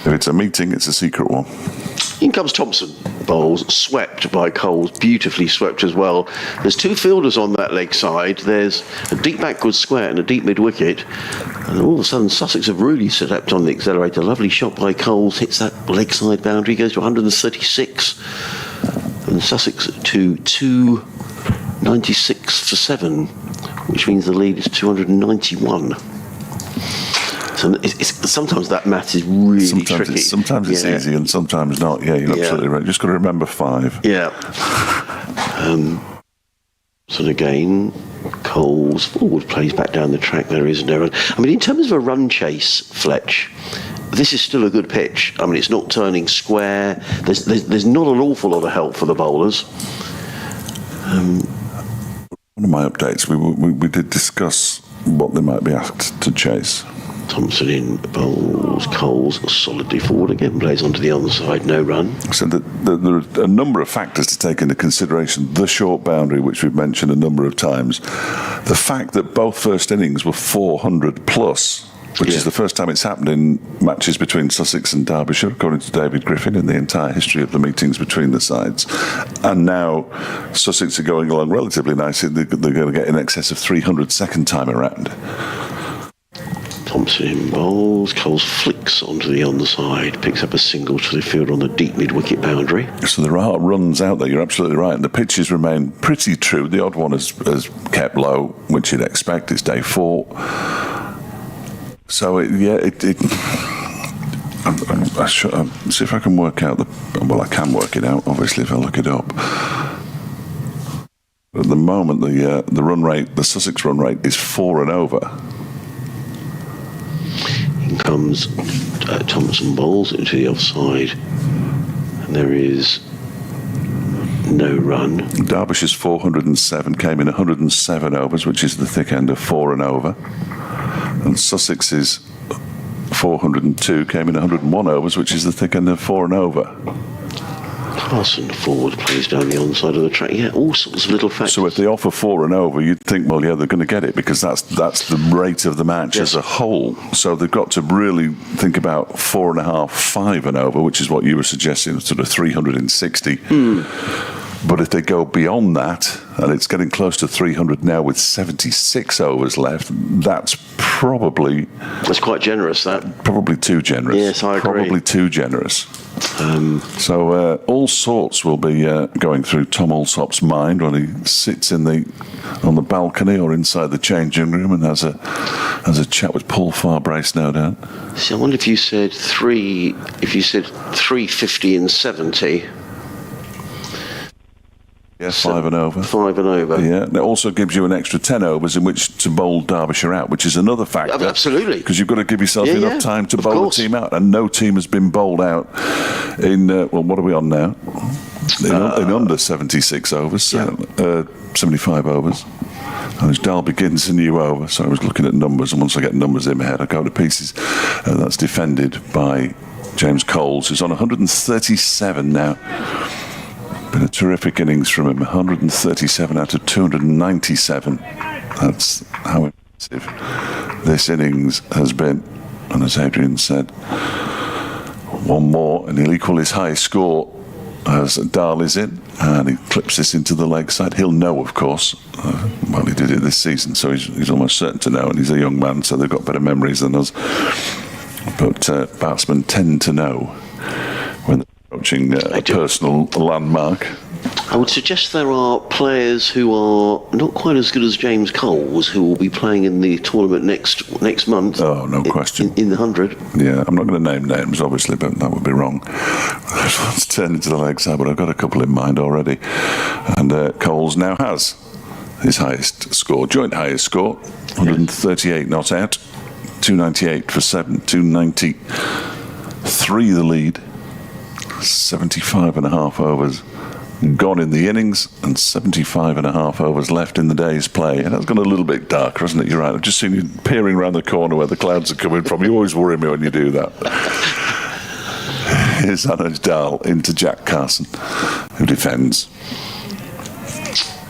if it's a meeting, it's a secret one. In comes Thompson, bowls, swept by Coles, beautifully swept as well. There's 2 fielders on that leg side. There's a deep backward square and a deep mid-wicket. And all of a sudden, Sussex have really stepped on the accelerator. Lovely shot by Coles, hits that leg side boundary, goes to 136. And Sussex to 296 for 7, which means the lead is 291. So sometimes that math is really tricky. Sometimes it's easy and sometimes not. Yeah, you're absolutely right. Just got to remember 5. Yeah. So again, Coles forward plays back down the track. There is no run. I mean, in terms of a run chase, Fletch, this is still a good pitch. I mean, it's not turning square. There's not an awful lot of help for the bowlers. One of my updates, we did discuss what they might be asked to chase. Thompson in, bowls, Coles solidly forward again, plays onto the onside, no run. So there are a number of factors to take into consideration. The short boundary, which we've mentioned a number of times. The fact that both first innings were 400 plus, which is the first time it's happened in matches between Sussex and Derbyshire, according to David Griffin, in the entire history of the meetings between the sides. And now Sussex are going along relatively nicely. They're going to get in excess of 300 second time around. Thompson in bowls, Coles flicks onto the onside, picks up a single to the field on the deep mid-wicket boundary. So there are runs out there, you're absolutely right, and the pitches remain pretty true. The odd one has kept low, which you'd expect. It's day 4. So, I should see if I can work out I can work it out, obviously, if I look it up. At the moment, the run rate, the Sussex run rate is 4 and over. In comes Thompson bowls into the offside, and there is no run. Derbyshire's 407 came in 107 overs, which is the thick end of 4 and over. And Sussex's 402 came in 101 overs, which is the thick end of 4 and over. Carson forward plays down the onside of the track. Yeah, all sorts of little factors. So if they offer 4 and over, you'd think, well, yeah, they're going to get it because that's the rate of the match as a whole. So they've got to really think about 4.5, 5 and over, which is what you were suggesting, sort of 360. But if they go beyond that, and it's getting close to 300 now with 76 overs left, that's probably... That's quite generous, that. Probably too generous. Yes, I agree. Probably too generous. So all sorts will be going through Tom Alsop's mind when he sits on the balcony or inside the changing room and has a chat with Paul Farbrace, no doubt. See, I wonder if you said 350 and 70... Yes, 5 and over. 5 and over. Yeah, and it also gives you an extra 10 overs in which to bowl Derbyshire out, which is another factor. Absolutely. Because you've got to give yourself enough time to bowl course. the team out, and no team has been bowled out in, what are we on now? In under 76 overs, 75 overs. And as Dal begins a new over, so I was looking at numbers, and once I get numbers in my head, I go to pieces. That's defended by James Coles, who's on 137 now. Been a terrific innings from him, 137 out of 297. That's how impressive this innings has been. And as Adrian said, one more and he'll equal his highest score as Dahl is in, and he clips this into the leg side. He'll know, of course. Well, he did it this season, so he's almost certain to know, and he's a young man, so they've got better memories than us. But batsmen tend to know when they're approaching a personal landmark. I would suggest there are players who are not quite as good as James Coles who will be playing in the tournament next month. Oh, no question. In the 100. Yeah, I'm not going to name names, obviously, but that would be wrong. Let's turn into the leg side, but I've got a couple in mind already. And Coles now has his highest score, joint highest score, 138 not out, 298 for 7, 293 the lead, 75 and a half overs gone in the innings, and 75 and a half overs left in the day's play. And that's gone a little bit darker, hasn't it? You're right. I've just seen you peering around the corner where the clouds are coming from. You always worry me when you do that. Here's Anuj Dal into Jack Carson, who defends.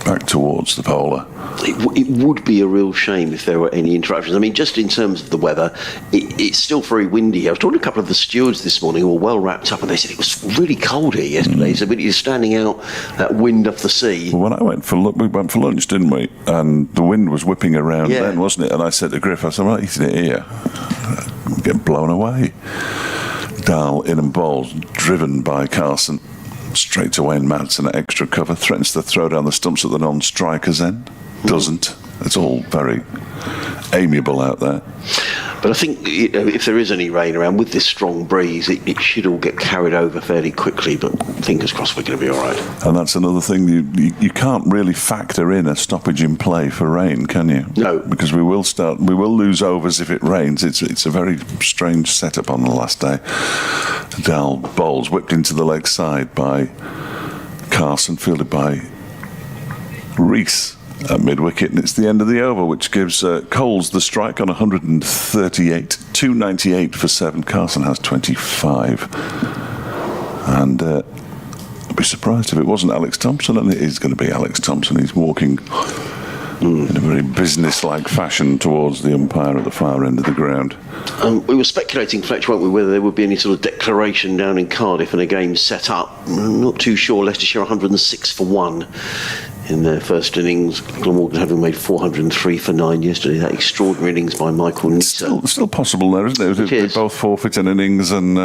Back towards the bowler. It would be a real shame if there were any interruptions. I mean, just in terms of the weather, it's still very windy. I was talking to a couple of the stewards this morning who were well wrapped up, and they said it was really cold here yesterday. So you're standing out, that wind off the sea. Well, when we went for lunch, didn't we? And the wind was whipping around then, wasn't it? And I said to Griff, I said, I'm not eating it here. I'm getting blown away. Dahl in and bowls, driven by Carson. Straight to Wayne Madsen at extra cover, threatens to throw down the stumps at the non-striker's end. Doesn't. It's all very amiable out there. But I think if there is any rain around with this strong breeze, it should all get carried over fairly quickly. But fingers crossed, we're going to be all right. And that's another thing, you can't really factor in a stoppage in play for rain, can you? No, because we will lose overs if it rains. It's a very strange setup on the last day. Dahl bowls, whipped into the leg side by Carson, fielded by Rees at mid-wicket, and it's the end of the over, which gives Coles the strike on 138, 298 for 7. Carson has 25. And I'd be surprised if it wasn't Alex Thompson, and it is going to be Alex Thompson. He's walking in a very business-like fashion towards the umpire at the far end of the ground. We were speculating, Fletch, weren't we, whether there would be any sort of declaration down in Cardiff and a game set up. I'm not too sure. Leicestershire 106 for 1 in their first innings. Glamorgan having made 403 for 9 yesterday. That extraordinary innings by Michael Nisa. Still possible there, isn't it? They both forfeit an innings, and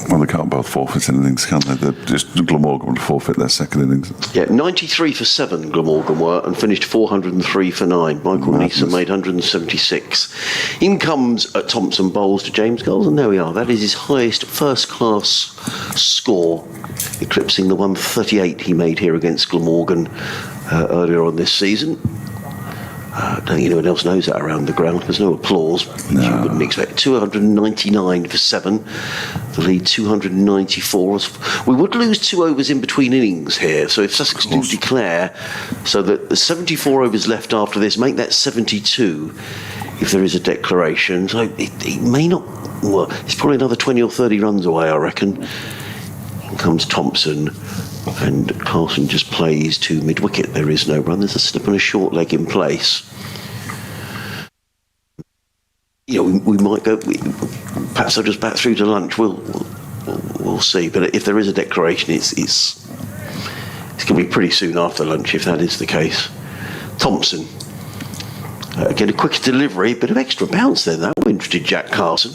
well, they can't both forfeit an innings, can they? Just Glamorgan will forfeit their second innings. Yeah, 93 for 7 Glamorgan were, and finished 403 for 9. Michael Nisa made 176. In comes at Thompson bowls to James Coles, and there we are. That is his highest first-class score, eclipsing the 138 he made here against Glamorgan earlier on this season. I don't think anyone else knows that around the ground. There's no applause, which you wouldn't expect. 299 for 7. The lead 294. We would lose 2 overs in between innings here, so if Sussex do declare, so that the 74 overs left after this, make that 72 if there is a declaration. So it may not... Well, it's probably another 20 or 30 runs away, I reckon. Comes Thompson, and Carson just plays to mid-wicket. There is no run. There's a slip and a short leg in place. You know, we might go. Perhaps I'll just bat through to lunch. We'll see. But if there is a declaration, it's going to be pretty soon after lunch if that is the case. Thompson. Again, a quick delivery, bit of extra bounce there. That interested Jack Carson.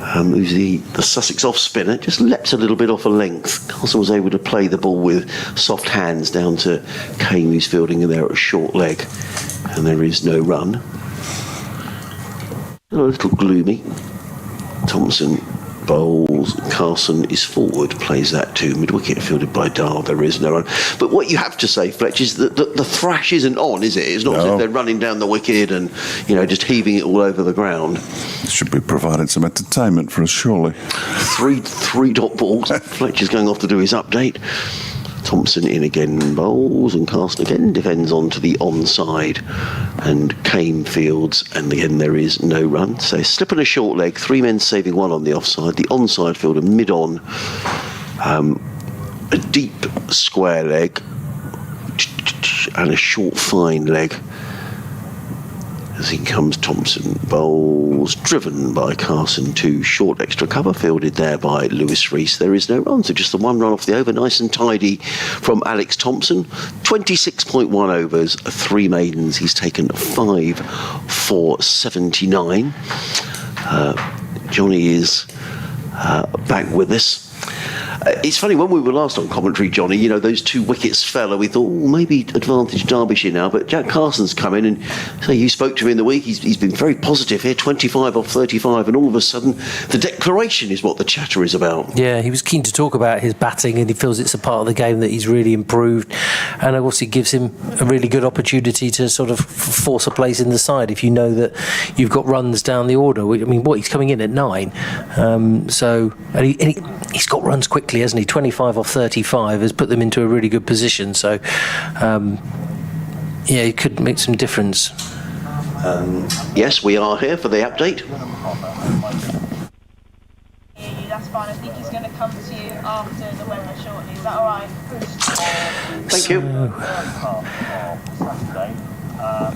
Who's the Sussex off spinner, just leapt a little bit off a length. Carson was able to play the ball with soft hands down to Kane, who's fielding there at a short leg. And there is no run. A little gloomy. Thompson bowls, Carson is forward, plays that to mid-wicket, fielded by Dahl. There is no run. But what you have to say, Fletch, is that the thrash isn't on, is it? It's not as if they're running down the wicket and, you know, just heaving it all over the ground. Should be providing some entertainment for us, surely. Three dot balls. Fletch is going off to do his update. Thompson in again, bowls, and Carson again defends onto the onside, and Kane fields, and again there is no run. So slip and a short leg, 3 men saving 1 on the offside. The onside fielder mid-on, a deep square leg, and a short fine leg. As in comes Thompson, bowls, driven by Carson to short extra cover, fielded there by Lewis Rees. There is no run, so just the 1 run off the over, nice and tidy from Alex Thompson. 26.1 overs, 3 maidens. He's taken 5 for 79. Johnny is back with us. It's funny, when we were last on commentary, Johnny, you know, those 2 wickets fell and we thought, maybe advantage Derbyshire now, but Jack Carson's come in, and so you spoke to him in the week, he's been very positive here, 25 off 35, and all of a sudden the declaration is what the chatter is about. Yeah, he was keen to talk about his batting, and he feels it's a part of the game that he's really improved, and of course it gives him a really good opportunity to sort of force a place in the side if you know that you've got runs down the order. I mean, he's coming in at 9, he's got runs quickly, hasn't he? 25 off 35 has put them into a really good position, so he could make some difference. Yes, we are here for the update. That's fine. I think he's going to come to you after the weather shortly. Is that all right? Thank you.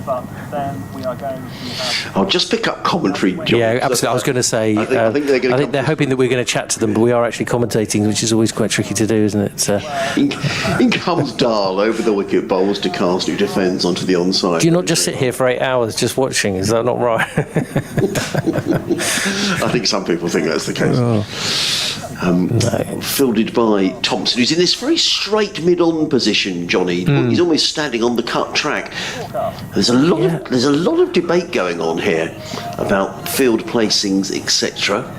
But then we are going to have... I'll just pick up commentary, John. Yeah, absolutely. I was going to say, I think they're hoping that we're going to chat to them, but we are actually commentating, which is always quite tricky to do, isn't it? In comes Dahl over the wicket, bowls to Carson, who defends onto the onside. Do you not just sit here for 8 hours just watching? Is that not right? I think some people think that's the case. No. Fielded by Thompson, who's in this very straight mid-on position, Johnny. He's almost standing on the cut track. There's a lot of debate going on here about field placings, etc.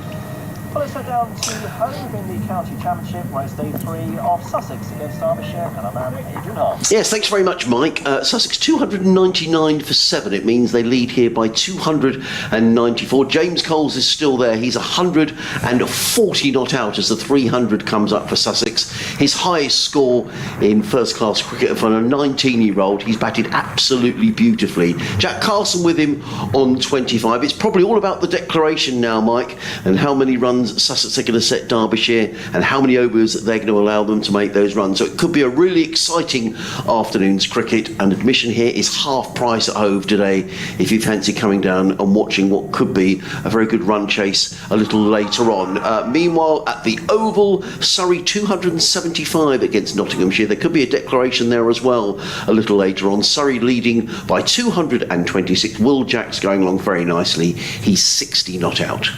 Well, let's head down to home in the County Championship, where it's day 3 of Sussex against Derbyshire, and I'm Adrian Hart. Yes, thanks very much, Mike. Sussex 299 for 7. It means they lead here by 294. James Coles is still there. He's 140 not out as the 300 comes up for Sussex. His highest score in first-class cricket for a 19-year-old. He's batted absolutely beautifully. Jack Carson with him on 25. It's probably all about the declaration now, Mike, and how many runs Sussex are going to set Derbyshire and how many overs they're going to allow them to make those runs. So it could be a really exciting afternoon's cricket, and admission here is half price at Hove today if you fancy coming down and watching what could be a very good run chase a little later on. Meanwhile, at the Oval, Surrey 275 against Nottinghamshire. There could be a declaration there as well a little later on. Surrey leading by 226. Will Jack's going along very nicely. He's 60 not out.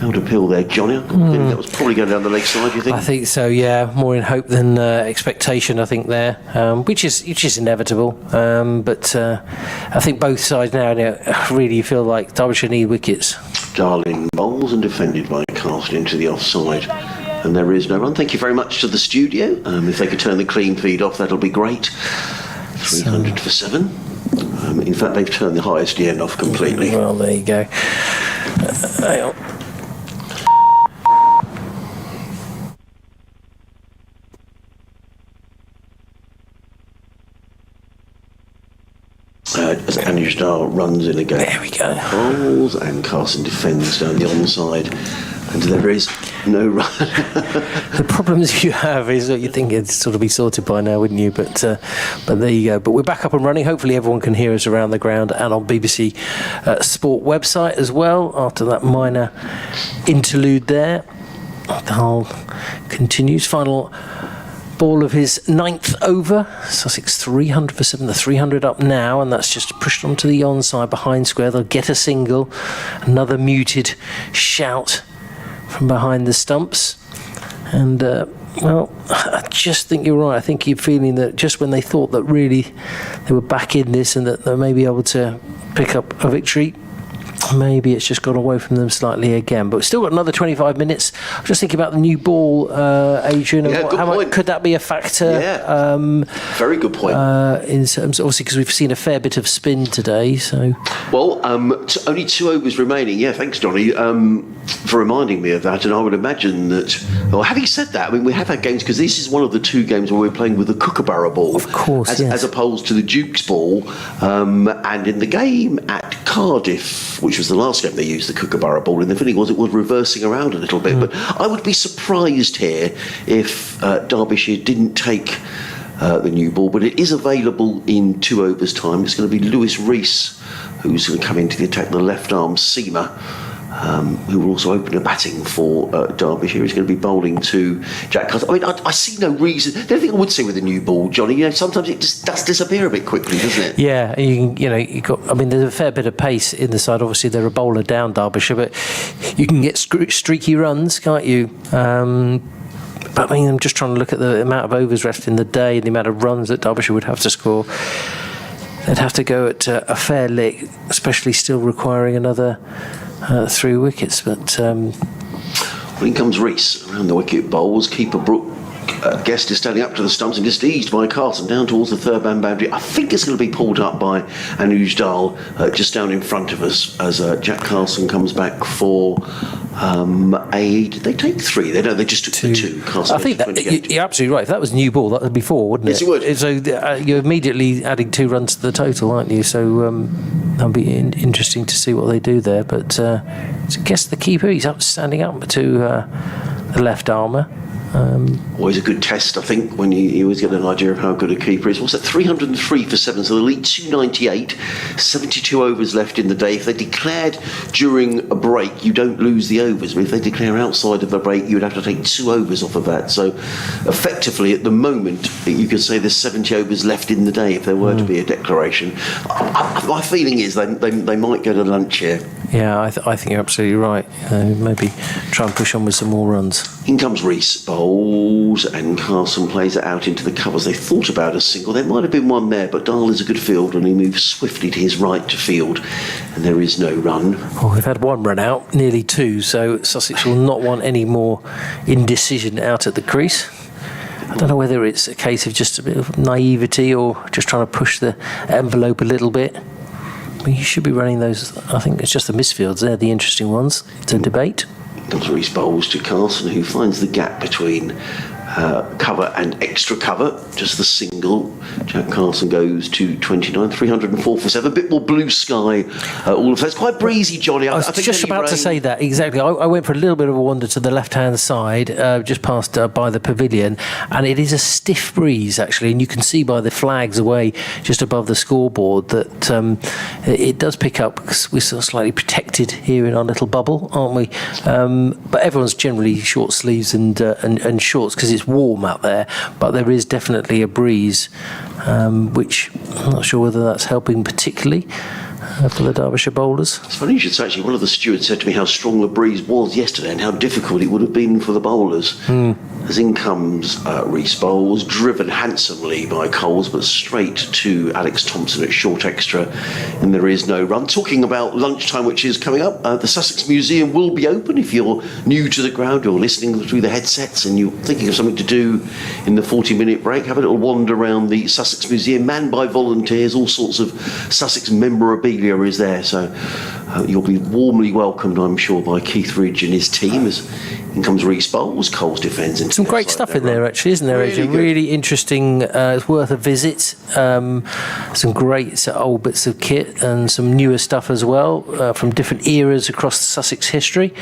Out appeal there, Johnny. That was probably going down the leg side, you think? I think so, yeah. More in hope than expectation, I think, there, which is inevitable. But I think both sides now really feel like Derbyshire need wickets. Darling bowls and defended by Carson into the offside. And there is no run. Thank you very much to the studio. If they could turn the clean feed off, that'll be great. 300 for 7. In fact, they've turned the highest end off completely. Well, there you go. Hang on. As Anish Dahl runs in again. There we go. Bowls and Carson defends down the onside. And there is no run. The problems you have is that you think it'd sort of be sorted by now, wouldn't you? But there you go. But we're back up and running. Hopefully everyone can hear us around the ground and on BBC Sport website as well after that minor interlude there. Hull continues. Final ball of his 9th over. Sussex 300 for 7. The 300 up now, and that's just pushed onto the onside behind square. They'll get a single. Another muted shout from behind the stumps. And, well, I just think you're right. I think you're feeling that just when they thought that really they were back in this and that they may be able to pick up a victory, maybe it's just gone away from them slightly again. But we've still got another 25 minutes. I'm just thinking about the new ball, Adrian. Yeah, good point. Could that be a factor? Yeah, very good point. In terms, obviously, because we've seen a fair bit of spin today. So, well, only 2 overs remaining. Yeah, thanks, Johnny, for reminding me of that. And I would imagine that. Well, having said that, I mean, we have had games because this is one of the 2 games where we're playing with the Kookaburra ball, of course, as opposed to the Duke's ball. And in the game at Cardiff, which was the last game they used the Kookaburra ball, and the feeling was it was reversing around a little bit. But I would be surprised here if Derbyshire didn't take the new ball, but it is available in 2 overs time. It's going to be Lewis Rees who's going to come into the attack, the left arm seamer, who will also open a batting for Derbyshire. He's going to be bowling to Jack Carson. I mean, I see no reason. The only thing I would say with a new ball, Johnny, you know, sometimes it just does disappear a bit quickly, doesn't it? Yeah, you got. I mean, there's a fair bit of pace in the side. Obviously, they're a bowler down, Derbyshire, but you can get streaky runs, can't you? But I mean, I'm just trying to look at the amount of overs left in the day and the amount of runs that Derbyshire would have to score. They'd have to go at a fair lick, especially still requiring another 3 wickets. But in comes Rees around the wicket bowls. Keeper Brooke Guest is standing up to the stumps and just eased by Carson down towards the third man boundary. I think it's going to be pulled up by Anuj Dal just down in front of us as Jack Carson comes back for did they take 3? They just took 2. Carson, I think that you're absolutely right. If that was a new ball, that would be 4, wouldn't it? Yes, it would. So you're immediately adding 2 runs to the total, aren't you? So that'll be interesting to see what they do there. But I guess the keeper, he's standing up to the left armour. Always a good test, I think, when you always get an idea of how good a keeper is. What's that? 303 for 7, so they'll lead 298. 72 overs left in the day. If they declared during a break, you don't lose the overs. But if they declare outside of the break, you'd have to take 2 overs off of that. So effectively, at the moment, you could say there's 70 overs left in the day if there were to be a declaration. My feeling is they might go to lunch here. Yeah, I think you're absolutely right. Maybe try and push on with some more runs. In comes Rees, bowls, and Carson plays it out into the covers. They thought about a single. There might have been one there, but Dahl is a good fielder and he moves swiftly to his right to field, and there is no run. Oh, we've had 1 run out, nearly 2, so Sussex will not want any more indecision out at the crease. I don't know whether it's a case of just a bit of naivety or just trying to push the envelope a little bit. You should be running those. I think it's just the misfields. They're the interesting ones to debate. Comes Rees bowls to Carson, who finds the gap between cover and extra cover, just the single. Jack Carson goes to 29, 304 for 7. A bit more blue sky. All of that. It's quite breezy, Johnny. I was just about to say that, exactly. I went for a little bit of a wander to the left-hand side, just past by the pavilion, and it is a stiff breeze, actually, and you can see by the flags away just above the scoreboard that it does pick up, because we're sort of slightly protected here in our little bubble, aren't we? But everyone's generally short sleeves and shorts, because it's warm out there, but there is definitely a breeze, which I'm not sure whether that's helping particularly for the Derbyshire bowlers. It's funny you should say, actually, one of the stewards said to me how strong the breeze was yesterday and how difficult it would have been for the bowlers. As in comes Rees bowls, driven handsomely by Coles, but straight to Alex Thompson at short extra, and there is no run. Talking about lunchtime, which is coming up, the Sussex Museum will be open. If you're new to the ground or listening through the headsets and you're thinking of something to do in the 40-minute break, have a little wander around the Sussex Museum, manned by volunteers. All sorts of Sussex memorabilia is there, so You'll be warmly welcomed, I'm sure, by Keith Ridge and his team as in comes Reece Bowles. Coles defends. Some great stuff in there, actually, isn't there, Really Adrian? good. Really interesting. It's worth a visit. Some great old bits of kit and some newer stuff as well from different eras across Sussex history.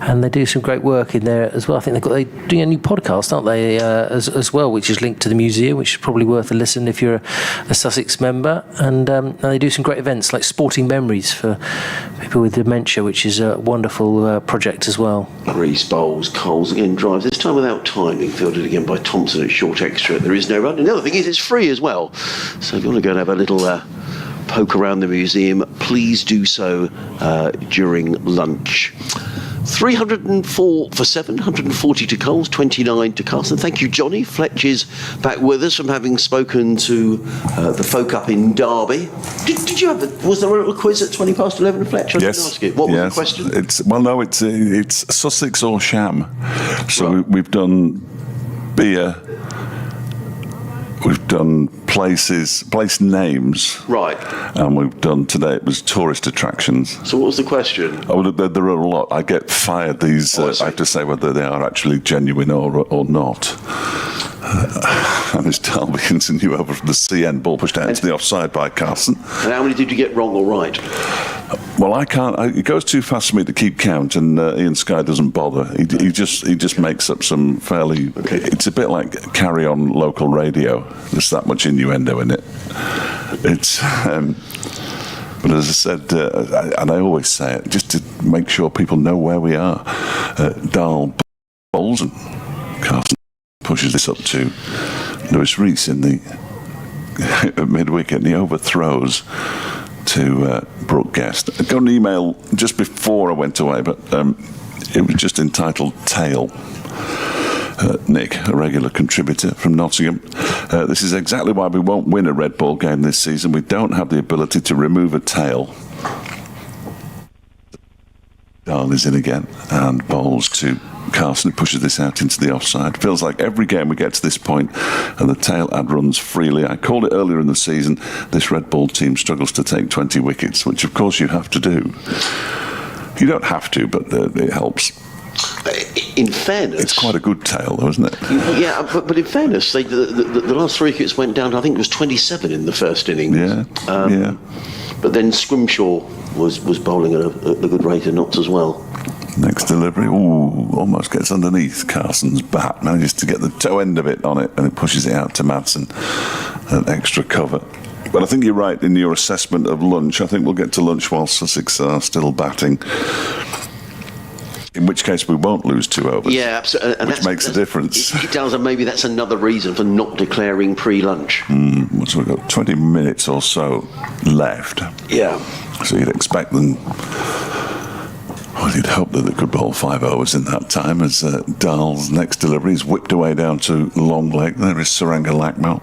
And they do some great work in there as well. I think they're doing a new podcast, aren't they, as well, which is linked to the museum, which is probably worth a listen if you're a Sussex member. And they do some great events like Sporting Memories for people with dementia, which is a wonderful project as well. Reece Bowles, Coles again drives, this time without timing, fielded again by Thompson at short extra. There is no run. And the other thing is it's free as well. So if you want to go and have a little poke around the museum, please do so during lunch. 304 for 7, 140 to Coles, 29 to Carson. Thank you, Johnny. Fletch is back with us from having spoken to the folk up in Derby. Did you have was there a little quiz at 20 past 11, Fletch? I didn't ask it. What was the question? It's Sussex or Sham. So Right. we've done beer, we've done place names, Right. and we've done today it was tourist attractions. So what was the question? Oh, there are a lot. I get fired these. I I have to say whether they are actually genuine or not. And it's Darby Hinton over from the CN, ball pushed out into the offside by Carson. And how many did you get wrong or right? Well, I can't. It goes too fast for me to keep count, and Ian Sky doesn't bother. He just makes up some fairly. Okay. It's a bit like Carry On local radio. There's that much innuendo in it. It's. But as I said, and I always say it, just to make sure people know where we are. Dahl bowls and Carson pushes this up to Lewis Reece in the mid-wicket, and he overthrows to Brooke Guest. I got an email just before I went away, but it was just entitled Tail. Nick, a regular contributor from Nottingham. This is exactly why we won't win a red ball game this season. We don't have the ability to remove a tail. Dahl is in again and bowls to Carson, who pushes this out into the offside. Feels like every game we get to this point and the tail ad runs freely. I called it earlier in the season, this red ball team struggles to take 20 wickets, which of course you have to do. You don't have to, but it helps. In fairness, it's quite a good tail, though, isn't it? Yeah, but in fairness, the last 3 wickets went down to, I think it was 27 in the first innings. Yeah. But then Scrimshaw was bowling at a good rate of knots as well. Next delivery, almost gets underneath Carson's bat, manages to get the toe end of it on it, and it pushes it out to Madsen, an extra cover. But I think you're right in your assessment of lunch. I think we'll get to lunch while Sussex are still batting. In which case we won't lose 2 overs. Yeah, absolutely. And which makes a difference. It tells them maybe that's another reason for not declaring pre-lunch. So we've got 20 minutes or so left. Yeah. So you'd expect them. Well, you'd hope that they could bowl 5 overs in that time as Dahl's next delivery is whipped away down to long leg. There is Saranga Lakmal.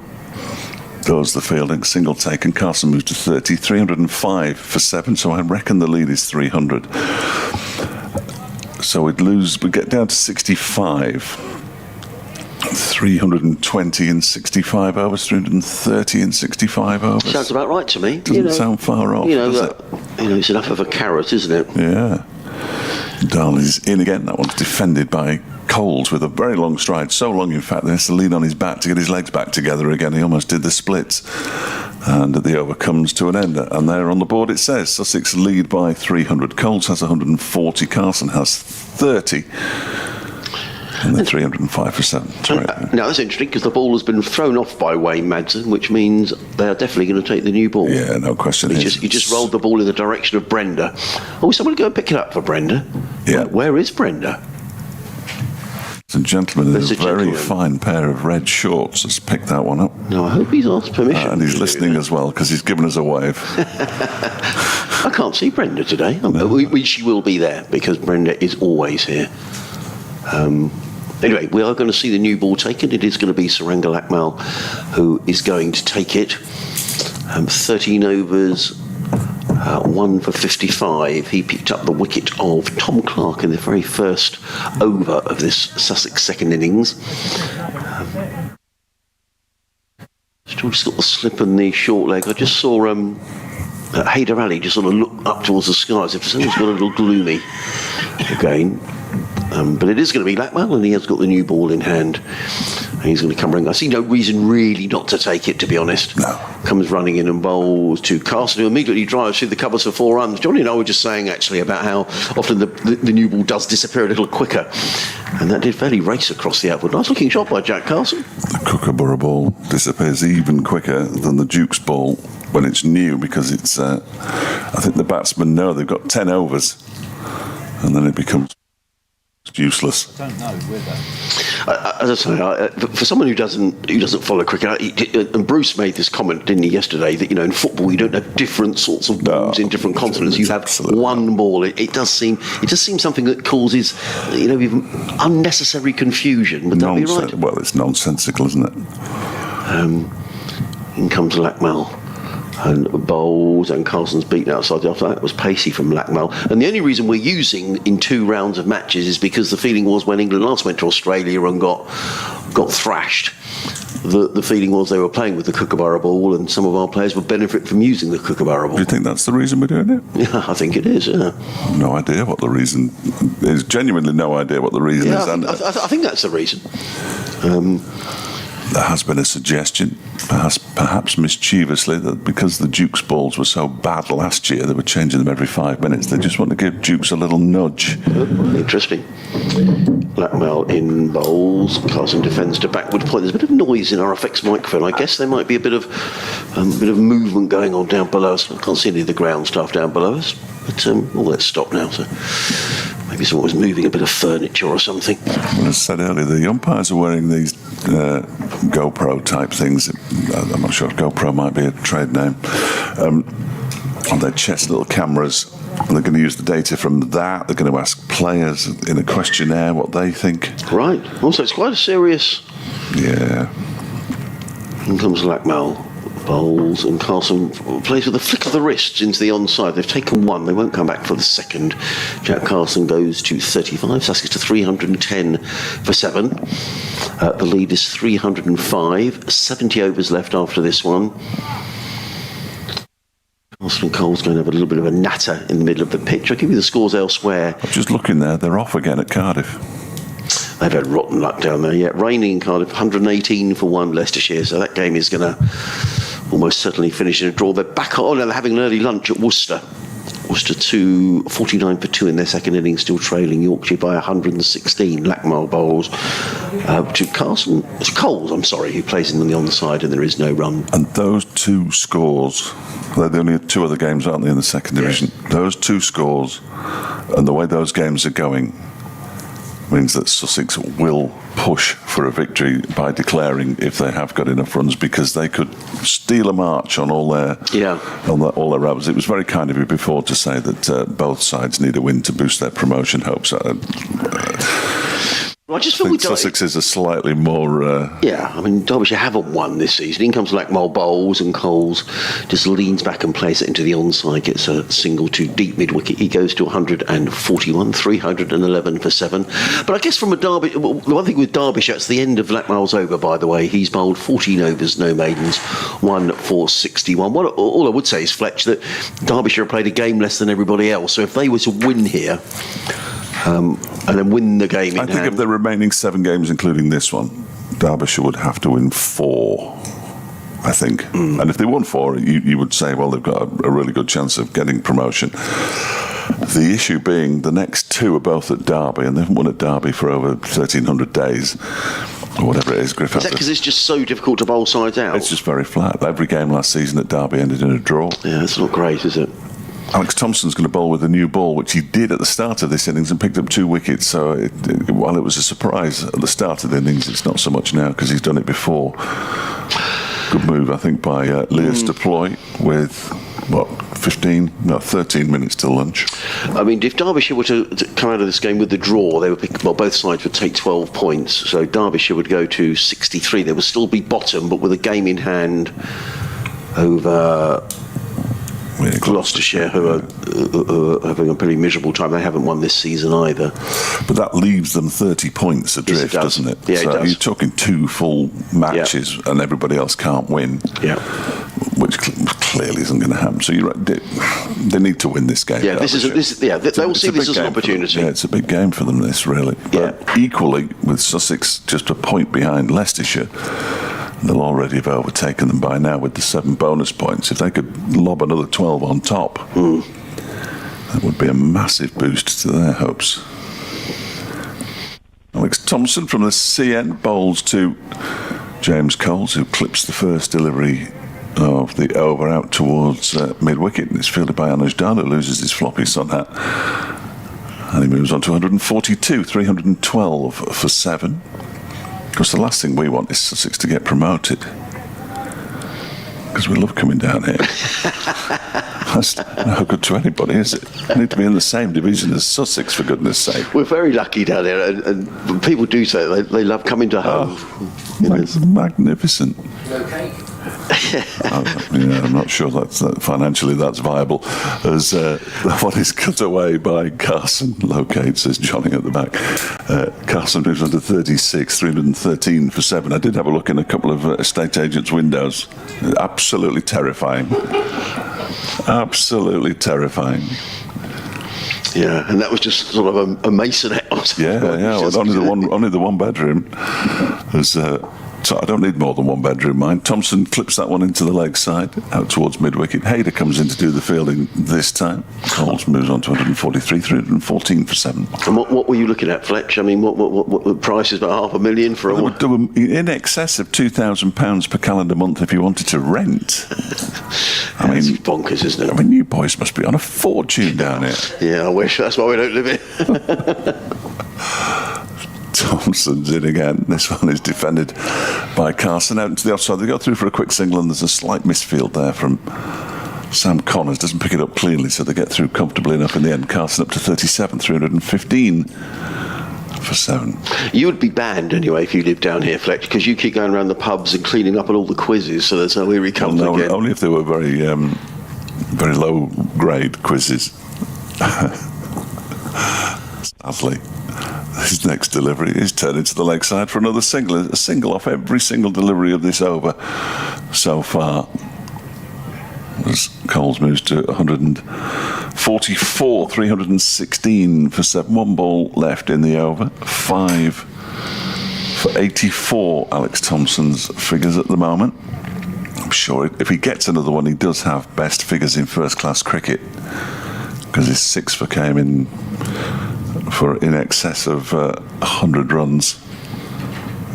Goes the fielding, single take, and Carson moves to 30, 305 for 7, so I reckon the lead is 300. So we'd get down to 65. 320 in 65 overs, 330 in 65 overs. Sounds about right to me. Doesn't sound far off, does it? It's enough of a carrot, isn't it? Yeah. Dahl is in again. That one's defended by Coles with a very long stride. So long, in fact, that he has to lean on his bat to get his legs back together again. He almost did the splits. And the over comes to an end. And there on the board it says Sussex lead by 300. Coles has 140. Carson has 30. And then 305 for 7. Now, that's interesting because the ball has been thrown off by Wayne Madsen, which means they are definitely going to take the new ball. Yeah, no question. He just rolled the ball in the direction of Brenda. Oh, someone go and pick it up for Brenda. Yeah. Where is Brenda? It's a gentleman in a very gentleman. fine pair of red shorts has picked that one up. No, I hope he's asked permission. And he's listening as well because he's given us a wave. I can't see Brenda today. She will be there because Brenda is always here. Anyway, we are going to see the new ball taken. It is going to be Saranga Lakmal who is going to take it. 13 overs, 1 for 55. He picked up the wicket of Tom Clark in the very first over of this Sussex second innings. Still just got the slip and the short leg. I just saw Hayder Ali just sort of looked up towards the sky as if something's got a little gloomy again. But it is going to be Lackmell, and he has got the new ball in hand. And he's going to come running. I see no reason really not to take it, to be honest. No. Comes running in and bowls to Carson, who immediately drives through the covers for 4 runs. Johnny and I were just saying, actually, about how often the new ball does disappear a little quicker. And that did fairly race across the outfield. Nice looking shot by Jack Carson. The Kookaburra ball disappears even quicker than the Duke's ball when it's new, because it's, I think the batsmen know they've got 10 overs, and then it becomes useless. I don't know whether. As I say, for someone who doesn't follow cricket, and Bruce made this comment, didn't he, yesterday, that in football you don't have different sorts of balls in different continents. You have one ball. It does seem something that causes even unnecessary confusion. Would that be right? Well, it's nonsensical, isn't it? In comes Lackmell. And bowls, and Carson's beaten outside. After that was pacey from Lackmell. And the only reason we're using in 2 rounds of matches is because the feeling was when England last went to Australia and got thrashed, the feeling was they were playing with the Kookaburra ball, and some of our players would benefit from using the Kookaburra ball. Do you think that's the reason we're doing it? Yeah, I think it is, yeah. No idea what the reason is. Genuinely no idea what the reason is. I think that's the reason. There has been a suggestion, perhaps mischievously, that because the Duke's balls were so bad last year, they were changing them every 5 minutes. They just want to give Dukes a little nudge. Interesting. Lackmell in bowls. Carson defends to backward point. There's a bit of noise in our effects microphone. I guess there might be a bit of movement going on down below us. I can't see any of the ground stuff down below us. But all that's stopped now. So maybe someone was moving a bit of furniture or something. Well, as I said earlier, the umpires are wearing these GoPro type things. I'm not sure if GoPro might be a trade name. On their chest, little cameras. And they're going to use the data from that. They're going to ask players in a questionnaire what they think. Right. Also, it's quite a serious... Yeah. In comes Lackmell. Bowls, and Carson plays with a flick of the wrists into the onside. They've taken 1. They won't come back for the second. Jack Carson goes to 35. Sussex to 310 for 7. The lead is 305. 70 overs left after this one. Carson and Cole's going to have a little bit of a natter in the middle of the pitch. I'll give you the scores elsewhere. I'm just looking there. They're off again at Cardiff. They've had rotten luck down there. Yeah, raining in Cardiff, 118 for 1 Leicestershire. So that game is going to almost certainly finish in a draw. They're back on. They're having an early lunch at Worcester. Worcester 49 for 2 in their second innings, still trailing Yorkshire by 116. Lackmell bowls to Carson. It's Coles, who plays in on the onside, and there is no run. And those 2 scores, they're the only 2 other games, aren't they, in the second division? Those 2 scores, and the way those games are going, means that Sussex will push for a victory by declaring if they have got enough runs, because they could steal a march on all their all their runs. It was very kind of you before to say that both sides need a win to boost their promotion hopes. I just think Sussex is a slightly more... Derbyshire haven't won this season. In comes Lackmell bowls, and Coles just leans back and plays it into the onside, gets a single to deep mid-wicket. He goes to 141, 311 for 7. But I guess from the one thing with Derbyshire, it's the end of Lackmell's over, by the way. He's bowled 14 overs, no maidens, 1 for 61. All I would say is, Fletch, that Derbyshire have played a game less than everybody else. So if they were to win here... and then win the game in hand. I think of the remaining 7 games, including this one, Derbyshire would have to win 4, I think. And if they won 4, you would say, well, they've got a really good chance of getting promotion. The issue being the next 2 are both at Derby, and they haven't won at Derby for over 1,300 days, or whatever it is. Griff, is that because it's just so difficult to bowl sides out? It's just very flat. Every game last season at Derby ended in a draw. Yeah, it's not great, is it? Alex Thompson's going to bowl with a new ball, which he did at the start of this innings and picked up 2 wickets. So while it was a surprise at the start of the innings, it's not so much now because he's done it before. Good move, I think, by Leas Deploy with, 13 minutes till lunch. I mean, if Derbyshire were to come out of this game with the draw, they would both sides would take 12 points. So Derbyshire would go to 63. They would still be bottom, but with a game in hand over... Gloucestershire, who are having a pretty miserable time. They haven't won this season either. But that leaves them 30 points adrift, doesn't it? Yeah, so it does. You're talking 2 full matches and everybody else can't win. Yeah. Which clearly isn't going to happen. So you're right, they need to win this game. Yeah, they will see this as an opportunity. Yeah, it's a big game for them, this, really. But equally, with Sussex just a point behind Leicestershire, they'll already have overtaken them by now with the 7 bonus points. If they could lob another 12 on top, that would be a massive boost to their hopes. Alex Thompson from the CN bowls to James Coles, who clips the first delivery of the over out towards mid-wicket. It's fielded by Anuj Dal, who loses his floppy sun hat. And he moves on to 142, 312 for 7. Of course, the last thing we want is Sussex to get promoted, because we love coming down here. That's no good to anybody, is it? We need to be in the same division as Sussex, for goodness sake. We're very lucky down there, and people do say they love coming to home. Magnificent. Okay. I'm not sure financially that's viable. As what is cut away by Carson locates, as Johnny at the back. Carson moves on to 36, 313 for 7. I did have a look in a couple of estate agents' windows. Absolutely terrifying. Absolutely terrifying. Yeah, and that was just sort of a mason house. Yeah. Well, only the one bedroom. So I don't need more than one bedroom, mine. Thompson clips that one into the leg side, out towards mid-wicket. Hayder comes in to do the fielding this time. Coles moves on to 143, 314 for 7. And what were you looking at, Fletch? I mean, what the price is about $500,000 for They would do in excess of £2,000 per calendar month if you wanted to rent. I mean, it's bonkers, isn't it? I mean, you boys must be on a fortune down here. Yeah, I wish. That's why we don't live here. Thompson's in again. This one is defended by Carson out into the offside. They go through for a quick single, and there's a slight misfield there from Sam Connors. Doesn't pick it up cleanly, so they get through comfortably enough in the end. Carson up to 37, 315 for 7. You would be banned anyway if you lived down here, Fletch, because you keep going around the pubs and cleaning up on all the quizzes, so there's no way he comes again. Only if they were very, very low grade quizzes. Sadly. His next delivery is turned into the leg side for another single. A single off every single delivery of this over so far. As Coles moves to 144, 316 for 7. 1 ball left in the over. 5 for 84, Alex Thompson's figures at the moment. I'm sure if he gets another one, he does have best figures in first-class cricket, because his 6 for came in for in excess of 100 runs,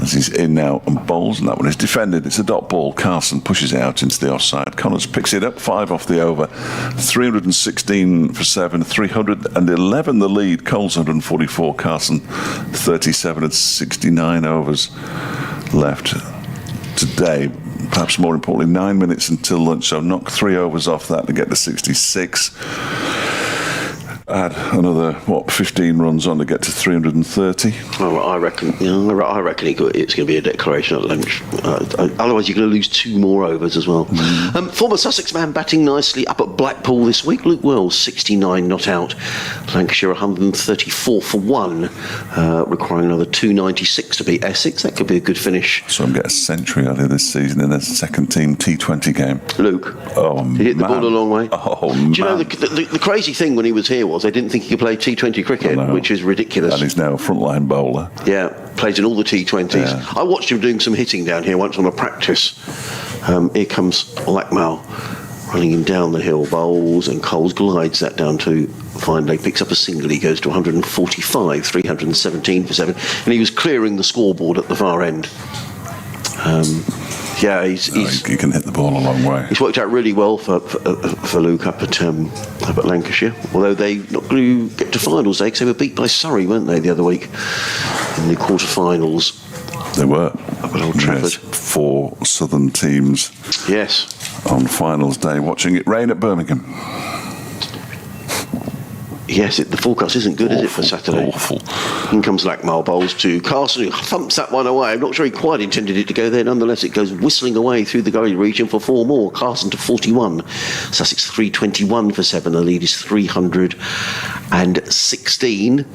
as he's in now and bowls, and that one is defended. It's a dot ball. Carson pushes it out into the offside. Connors picks it up, 5 off the over, 316 for 7, 311 the lead. Coles 144, Carson 37 at 69 overs left today. Perhaps more importantly, 9 minutes until lunch, so knock 3 overs off that to get to 66. Add another 15 runs on to get to 330. Well, I reckon it's going to be a declaration at lunch. Otherwise, you're going to lose 2 more overs as well. Former Sussex man batting nicely up at Blackpool this week. Luke Wells 69 not out. Lancashire 134 for 1, requiring another 296 to beat Essex. That could be a good finish. So I'm getting a century earlier this season in a second team T20 game. Luke, he hit the ball a long way. Oh, do you know the crazy thing when he was here was they didn't think he could play T20 cricket, which is ridiculous. And he's now a frontline bowler. Yeah, plays in all the T20s. Yeah. I watched him doing some hitting down here once on a practice. Here comes Lackmal running him down the hill, bowls, and Coles glides that down to fine leg, picks up a single. He goes to 145, 317 for 7, and he was clearing the scoreboard at the far end. Yeah, he can hit the ball a long way. He's worked out really well for Luke up at Lancashire. Although they not going to get to finals, because they were beat by Surrey, weren't they, the other week in the quarterfinals? They were up at Old Trafford. Yes, 4 southern teams. Yes, on finals day, watching it rain at Birmingham. Yes, the forecast isn't good, is it, for Saturday? Awful. In comes Lackmale, bowls to Carson, who thumps that one away. I'm not sure he quite intended it to go there. Nonetheless, it goes whistling away through the gully region for 4 more. Carson to 41. Sussex 321 for 7. The lead is 316.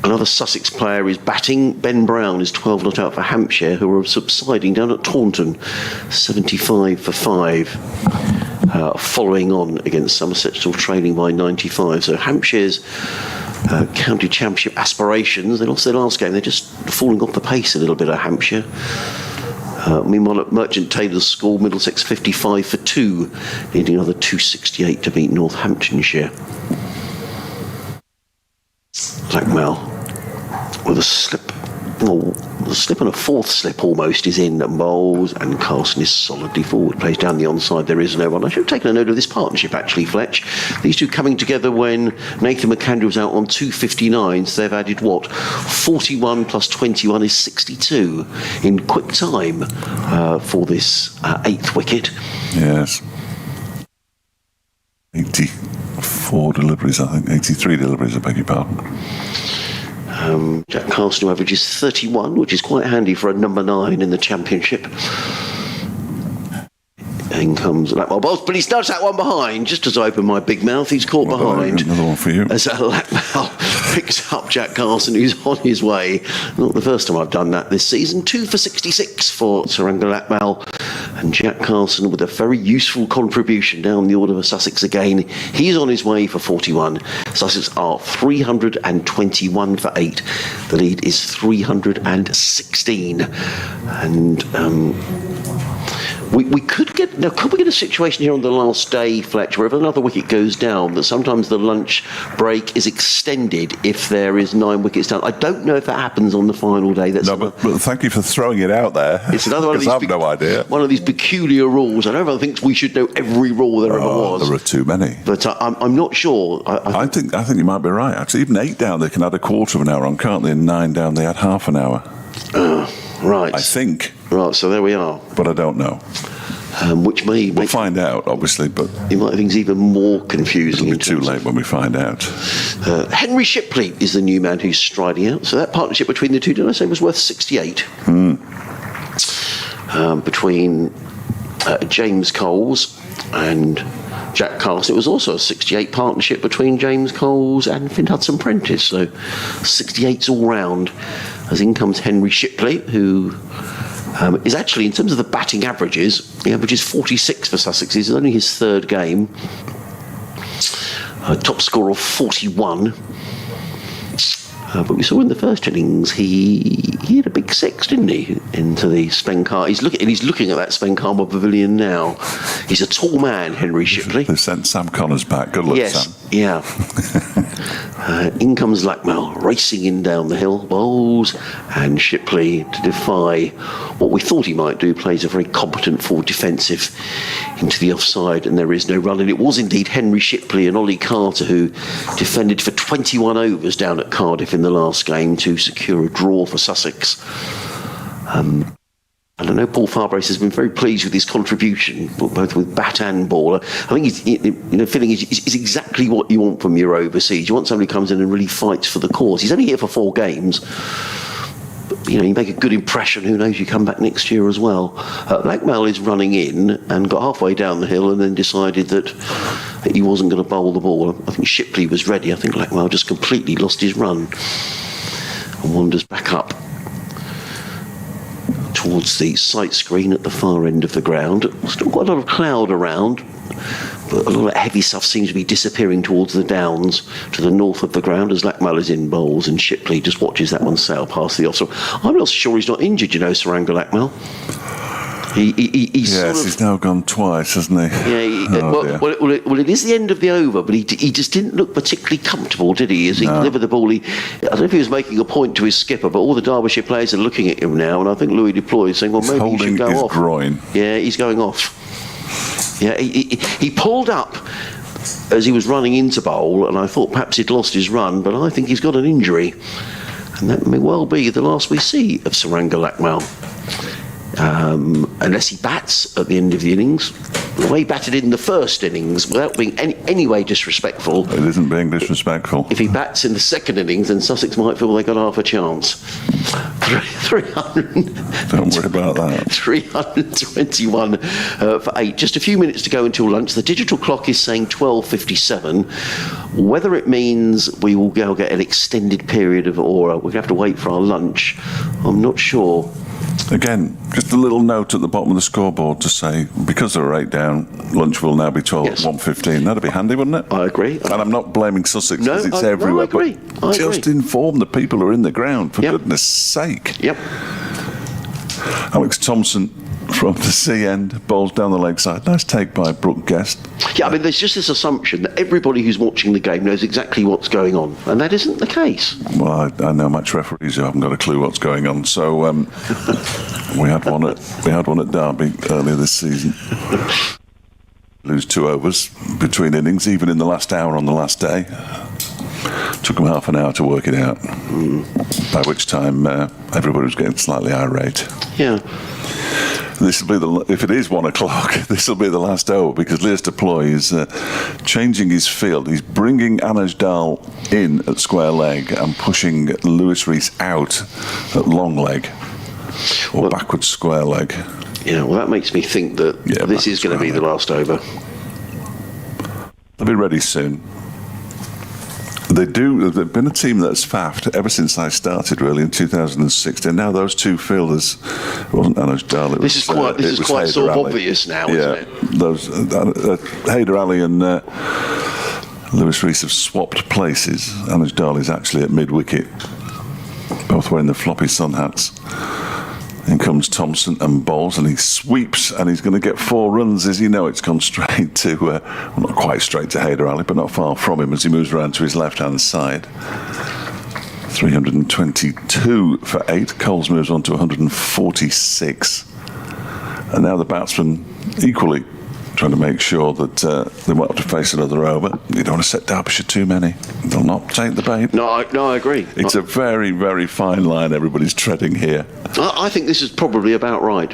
Another Sussex player is batting. Ben Brown is 12 not out for Hampshire, who are subsiding down at Taunton. 75 for 5. Following on against Somerset, still trailing by 95. So Hampshire's county championship aspirations, they lost their last game. They're just falling off the pace a little bit at Hampshire. Meanwhile, at Merchant Taylor's School, Middlesex 55 for 2, needing another 268 to beat Northamptonshire. Blackmale with a slip. A slip and a fourth slip almost is in bowls, and Carson is solidly forward, plays down the onside. There is no one. I should have taken a note of this partnership actually, Fletch. These two coming together when Nathan McAndrew was out on 259, so they've added 41 plus 21 is 62 in quick time for this 8th wicket. Yes. 84 deliveries, I think. 83 deliveries, I beg your pardon. Jack Carson, who averages 31, which is quite handy for a number 9 in the championship. In comes Lackmale bowls, but he starts that one behind. Just as I open my big mouth, he's caught behind. Another one for you. As Lackmale picks up Jack Carson, who's on his way. Not the first time I've done that this season. 2 for 66 for Saranga Lackmale. And Jack Carson with a very useful contribution down the order for Sussex again. He's on his way for 41. Sussex are 321 for 8. The lead is 316. And we could get a situation here on the last day, Fletch, where if another wicket goes down, that sometimes the lunch break is extended if there is 9 wickets down. I don't know if that happens on the final day. But thank you for throwing it out there. It's another one of these. I have no idea. One of these peculiar rules. I don't really think we should know every rule there ever was. There are too many. But I'm not sure. I think you might be right. Actually, even 8 down, they can add a quarter of an hour on, can't they? And 9 down, they add half an hour. Right. I think. Right. So there we are. But I don't know. Which may we'll find out, obviously, but you might have things even more confusing. It'll be too late when we find out. Henry Shipley is the new man who's striding out. So that partnership between the two, did I say, was worth 68? Between James Coles and Jack Carson, it was also a 68 partnership between James Coles and Finn Hudson-Prentice. So 68's all round. As in comes Henry Shipley, who is actually, in terms of the batting averages, he averages 46 for Sussex. This is only his 3rd game. Top score of 41. But we saw in the first innings he had a big 6, didn't he, into the Spencar. He's looking at that Spencar Pavilion now. He's a tall man, Henry Shipley. They sent Sam Connors back. Good luck, yes, Sam. Yeah. In comes Lackmale, racing in down the hill, bowls, and Shipley, to defy what we thought he might do, plays a very competent forward defensive into the offside, and there is no run. And it was indeed Henry Shipley and Ollie Carter who defended for 21 overs down at Cardiff in the last game to secure a draw for Sussex. And I know Paul Farbrace has been very pleased with his contribution, both with bat and ball. I think he's feeling is exactly what you want from your overseas. You want somebody who comes in and really fights for the cause. He's only here for 4 games. But, you make a good impression. Who knows, you come back next year as well. Lackmale is running in and got halfway down the hill and then decided that he wasn't going to bowl the ball. I think Shipley was ready. I think Lackmale just completely lost his run and wanders back up towards the sight screen at the far end of the ground. Still quite a lot of cloud around, but a lot of heavy stuff seems to be disappearing towards the downs to the north of the ground as Lackmale is in bowls and Shipley just watches that one sail past the off. So I'm not sure he's not injured, Saranga Lackmale. He's now gone twice, hasn't he? Yeah. Well, it is the end of the over, but he just didn't look particularly comfortable, did he? As he delivered the ball, I don't know if he was making a point to his skipper, but all the Derbyshire players are looking at him now, and I think Louis Deploy is saying, well, maybe he should go off. Groin. Yeah, he's going off. Yeah, he pulled up as he was running into bowl, and I thought perhaps he'd lost his run, but I think he's got an injury, and that may well be the last we see of Saranga Lackmale. Unless he bats at the end of the innings. the way he batted in the first innings, without being any way disrespectful. It isn't being disrespectful. If he bats in the second innings, then Sussex might feel they got half a chance. 300. Don't worry about that. 321 for 8. Just a few minutes to go until lunch. The digital clock is saying 12:57. Whether it means we will go get an extended period of, or we're going to have to wait for our lunch, I'm not sure. Again, just a little note at the bottom of the scoreboard to say, because there are 8 down, lunch will now be 1:15. That'd be handy, wouldn't it? I agree. And I'm not blaming Sussex No, because it's I everywhere. agree. But just inform the people who are in the ground, for Yep. goodness sake. Yep. Alex Thompson from the sea end, bowls down the leg side. Nice take by Brooke Guest. Yeah, I mean, there's just this assumption that everybody who's watching the game knows exactly what's going on, and that isn't the case. Well, I know match referees who haven't got a clue what's going on. So we had one at Derby earlier this season. Lose 2 overs between innings, even in the last hour on the last day. Took them half an hour to work it out. By which time everybody was getting slightly irate. Yeah. This will be if it is 1 o'clock, this will be the last over because Lewis Deploy is changing his field. He's bringing Anuj Dal in at square leg and pushing Lewis Rees out at long leg or backwards square leg. Yeah, well, that makes me think that this is going to be the last over. They'll be ready soon. They've been a team that's faffed ever since I started, really, in 2016. Now those 2 fielders, it wasn't Anuj Dal. This is quite sort of obvious now, isn't it? Those Haider Ali and Lewis Rees have swapped places. Anuj Dal is actually at mid-wicket, both wearing the floppy sun hats. In comes Thompson and bowls, and he sweeps, and he's going to get 4 runs. As you know, it's gone straight to, well, not quite straight to Haider Ali, but not far from him as he moves around to his left-hand side. 322 for 8. Coles moves on to 146. And now the batsman equally trying to make sure that they won't have to face another over. You don't want to set Derbyshire too many. They'll not take the bait. No, I agree. It's a very, very fine line everybody's treading here. I think this is probably about right.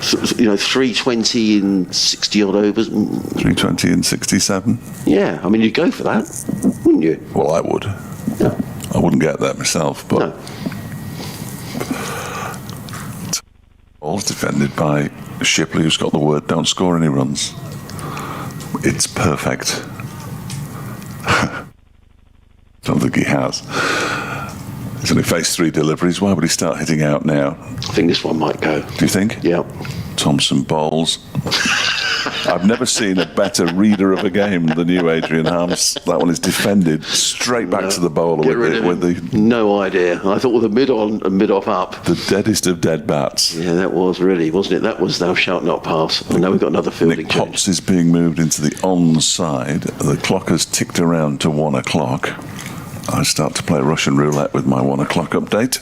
320 in 60 odd overs. 320 in 67. Yeah, I mean, you'd go for that, wouldn't you? Well, I would. Yeah. I wouldn't get that myself, but. No. Ball's defended by Shipley, who's got the word, don't score any runs. It's perfect. Don't think he has. He's only faced 3 deliveries. Why would he start hitting out now? I think this one might go. Do you think? Yeah. Thompson bowls. I've never seen a better reader of a game than you, Adrian Harms. That one is defended straight back to the bowler with the. No idea. I thought with the mid on and mid off up. The deadest of dead bats. Yeah, that was really, wasn't it? That was thou shalt not pass. And now we've got another fielding Nick change. Potts is being moved into the onside. The clock has ticked around to 1 o'clock. I start to play Russian roulette with my 1 o'clock update.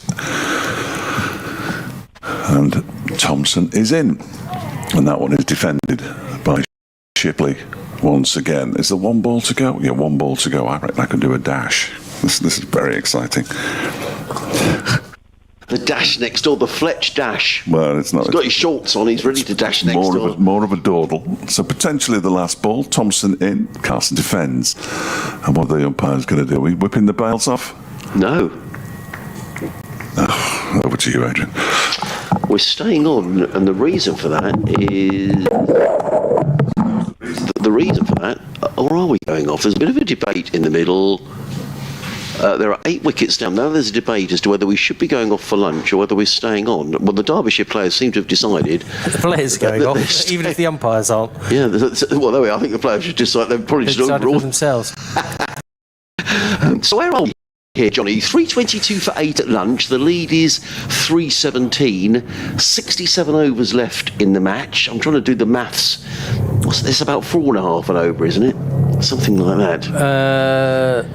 And Thompson is in. And that one is defended by Shipley once again. Is there 1 ball to go? Yeah, 1 ball to go. I reckon I can do a dash. This is very exciting. The dash next door, the Fletch dash. Well, it's not. He's got his shorts on, he's ready to dash next door. More of a dawdle. So potentially the last ball. Thompson in. Carson defends. And what are the umpires going to do? Are we whipping the bails off? No. Oh, over to you, Adrian. We're staying on, and the reason for that is... The reason for that, or are we going off? There's a bit of a debate in the middle. There are 8 wickets down. Now there's a debate as to whether we should be going off for lunch or whether we're staying on. Well, the Derbyshire players seem to have decided... The players are going off, even if the umpires aren't. Yeah, well, there we are. I think the players should decide. They've probably just Decided overall... for themselves. So where are we here, Johnny? 322 for 8 at lunch. The lead is 317. 67 overs left in the match. I'm trying to do the maths. What's this? About 4.5 an over, isn't it? Something like that.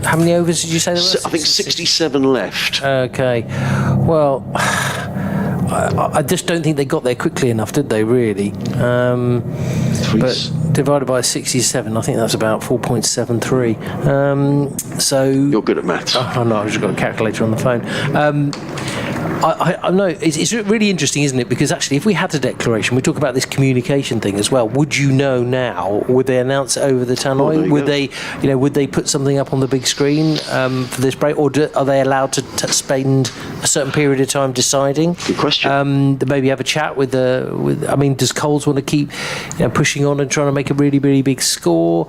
How many overs did you say there were? I think 67 left. Okay. Well, I just don't think they got there quickly enough, did they, really? But divided by 67, I think that's about 4.73. So you're good at maths. Oh, no, I've just got a calculator on the phone. I know it's really interesting, isn't it? Because actually, if we had a declaration, we talk about this communication thing as well. Would you know now? Would they announce it over the tannoy? Would they put something up on the big screen for this break, or are they allowed to spend a certain period of time deciding? Good question. Maybe have a chat with I mean, does Coles want to keep pushing on and trying to make a really, really big score?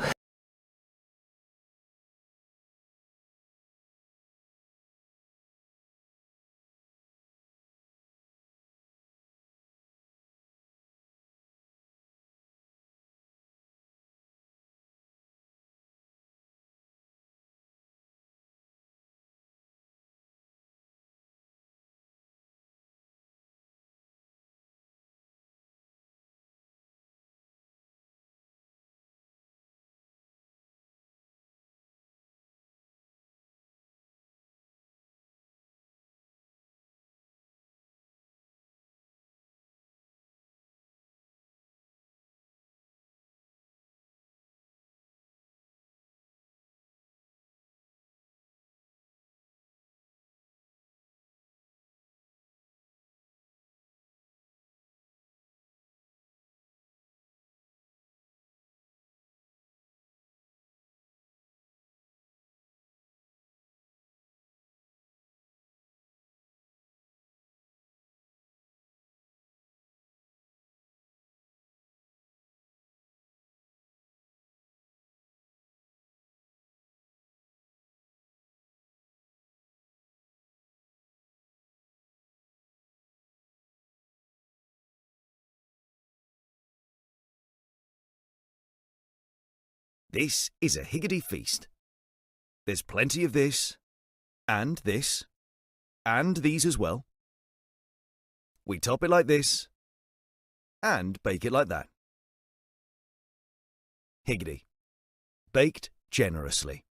This is a Higgity feast. There's plenty of this, and this, and these as well. We top it like this, and bake it like that. Higgity. Baked generously.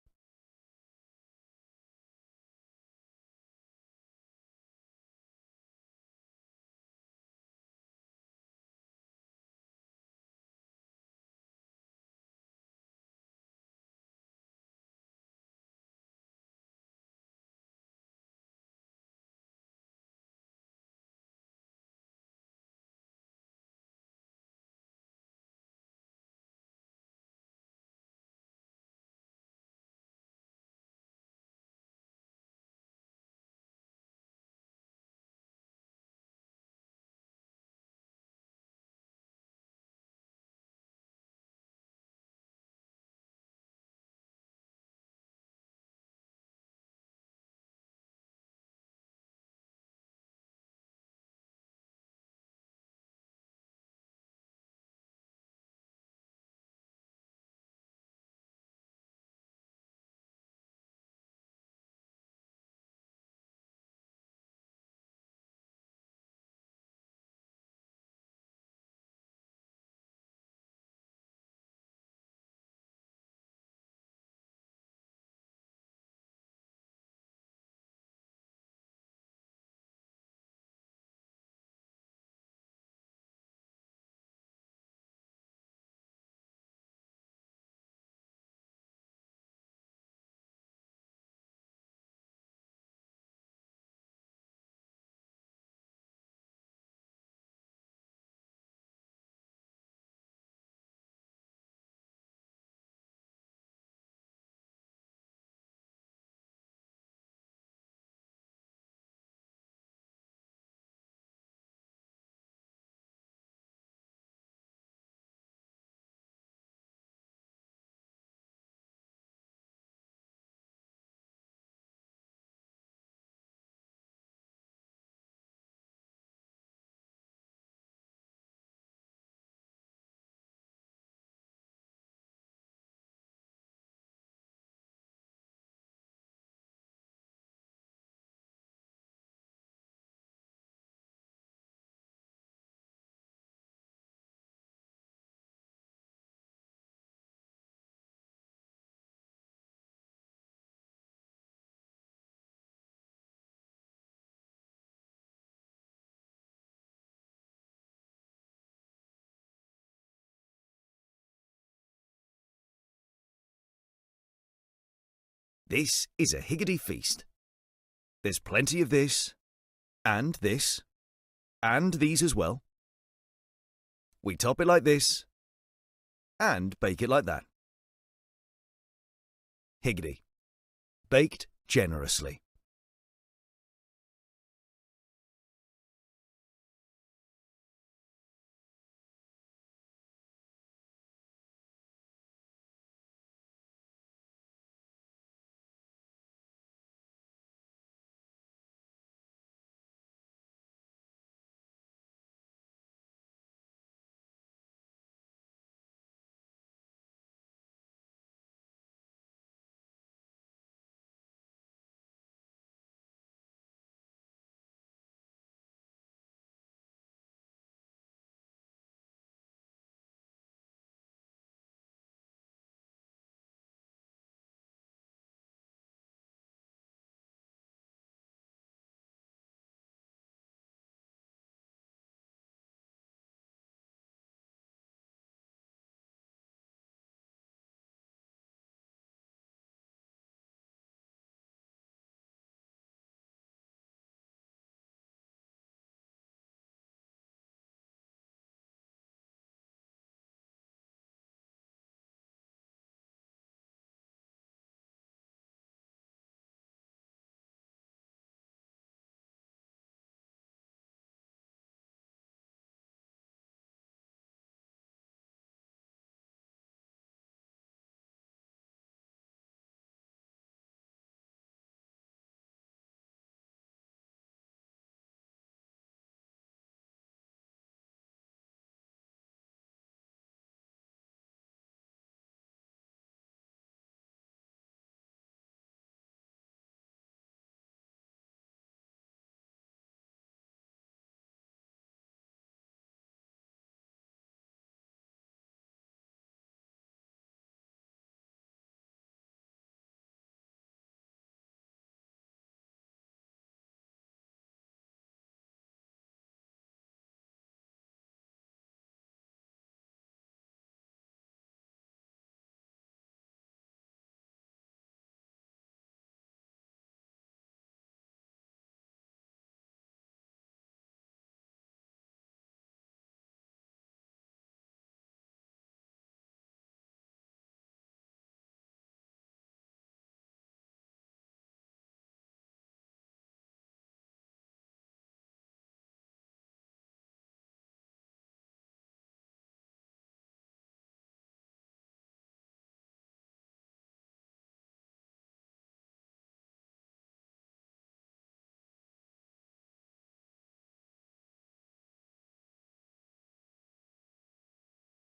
This is a Higgity feast. There's plenty of this, and this, and these as well. We top it like this, and bake it like that. Higgity. Baked generously.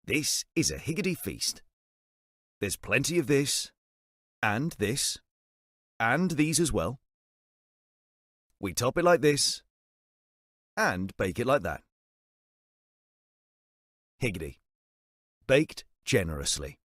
This is a higgity feast. There's plenty of this, and this, and these as well. We top it like this, and bake it like that. Higgity. Baked generously.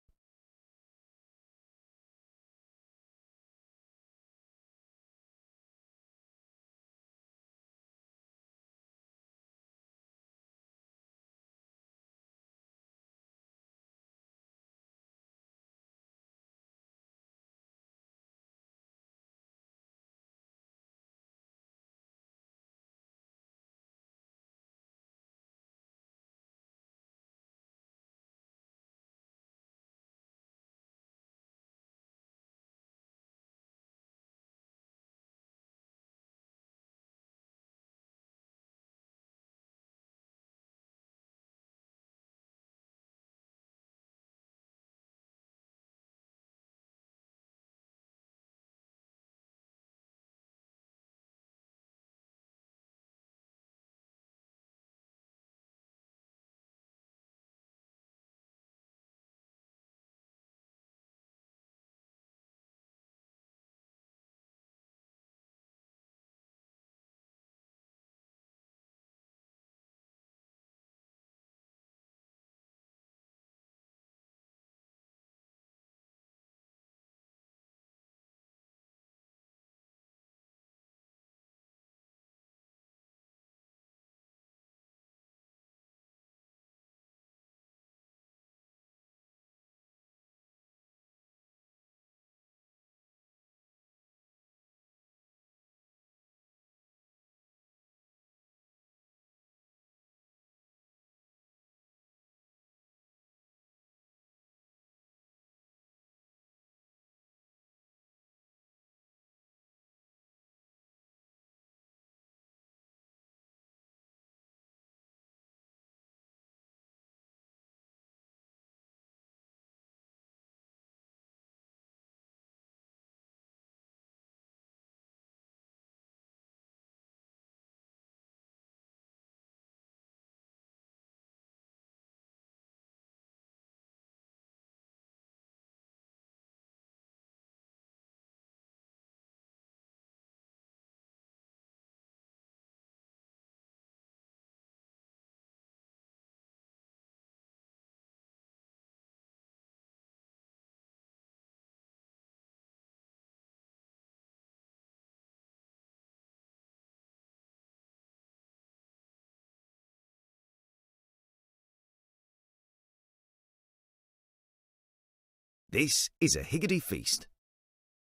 This is a Higgity feast.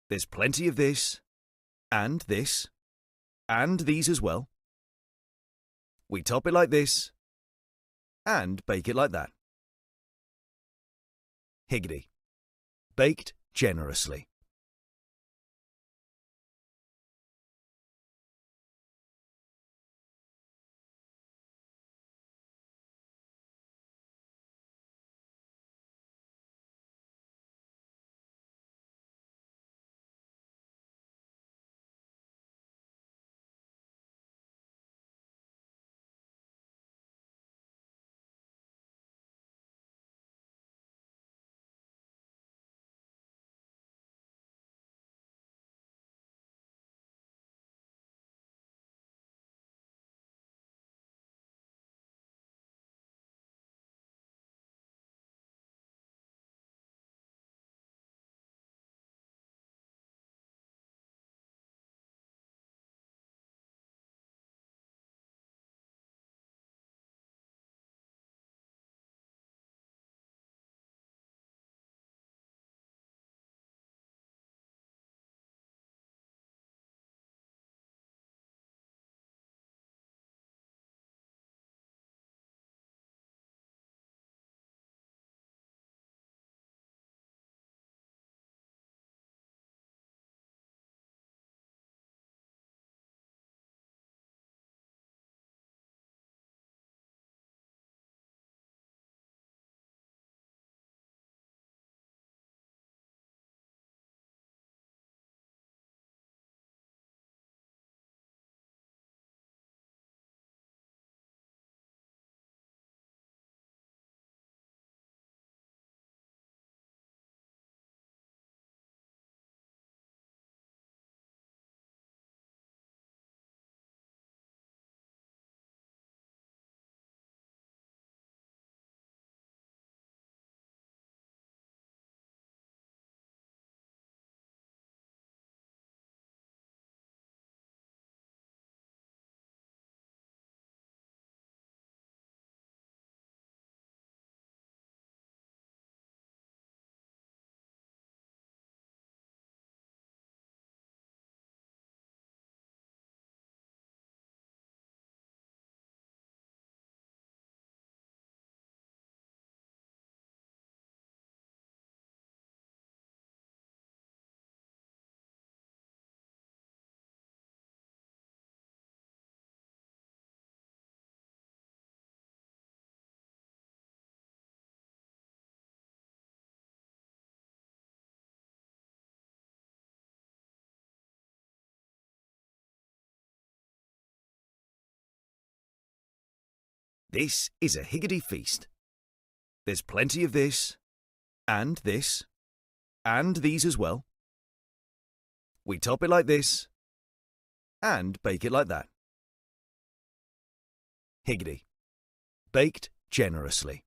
There's plenty of this, and these as well. We top it like this, and bake it like that. Higgity. Baked generously. This is a Higgity feast. There's plenty of this, and these as well. We top it like this, and bake it like that. Higgity. Baked generously.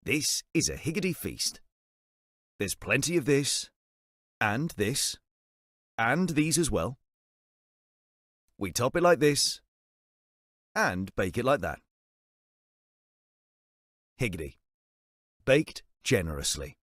This is a Higgity feast. There's plenty of this, and this, and these as well. We top it like this, and bake it like that. Higgity. Baked generously.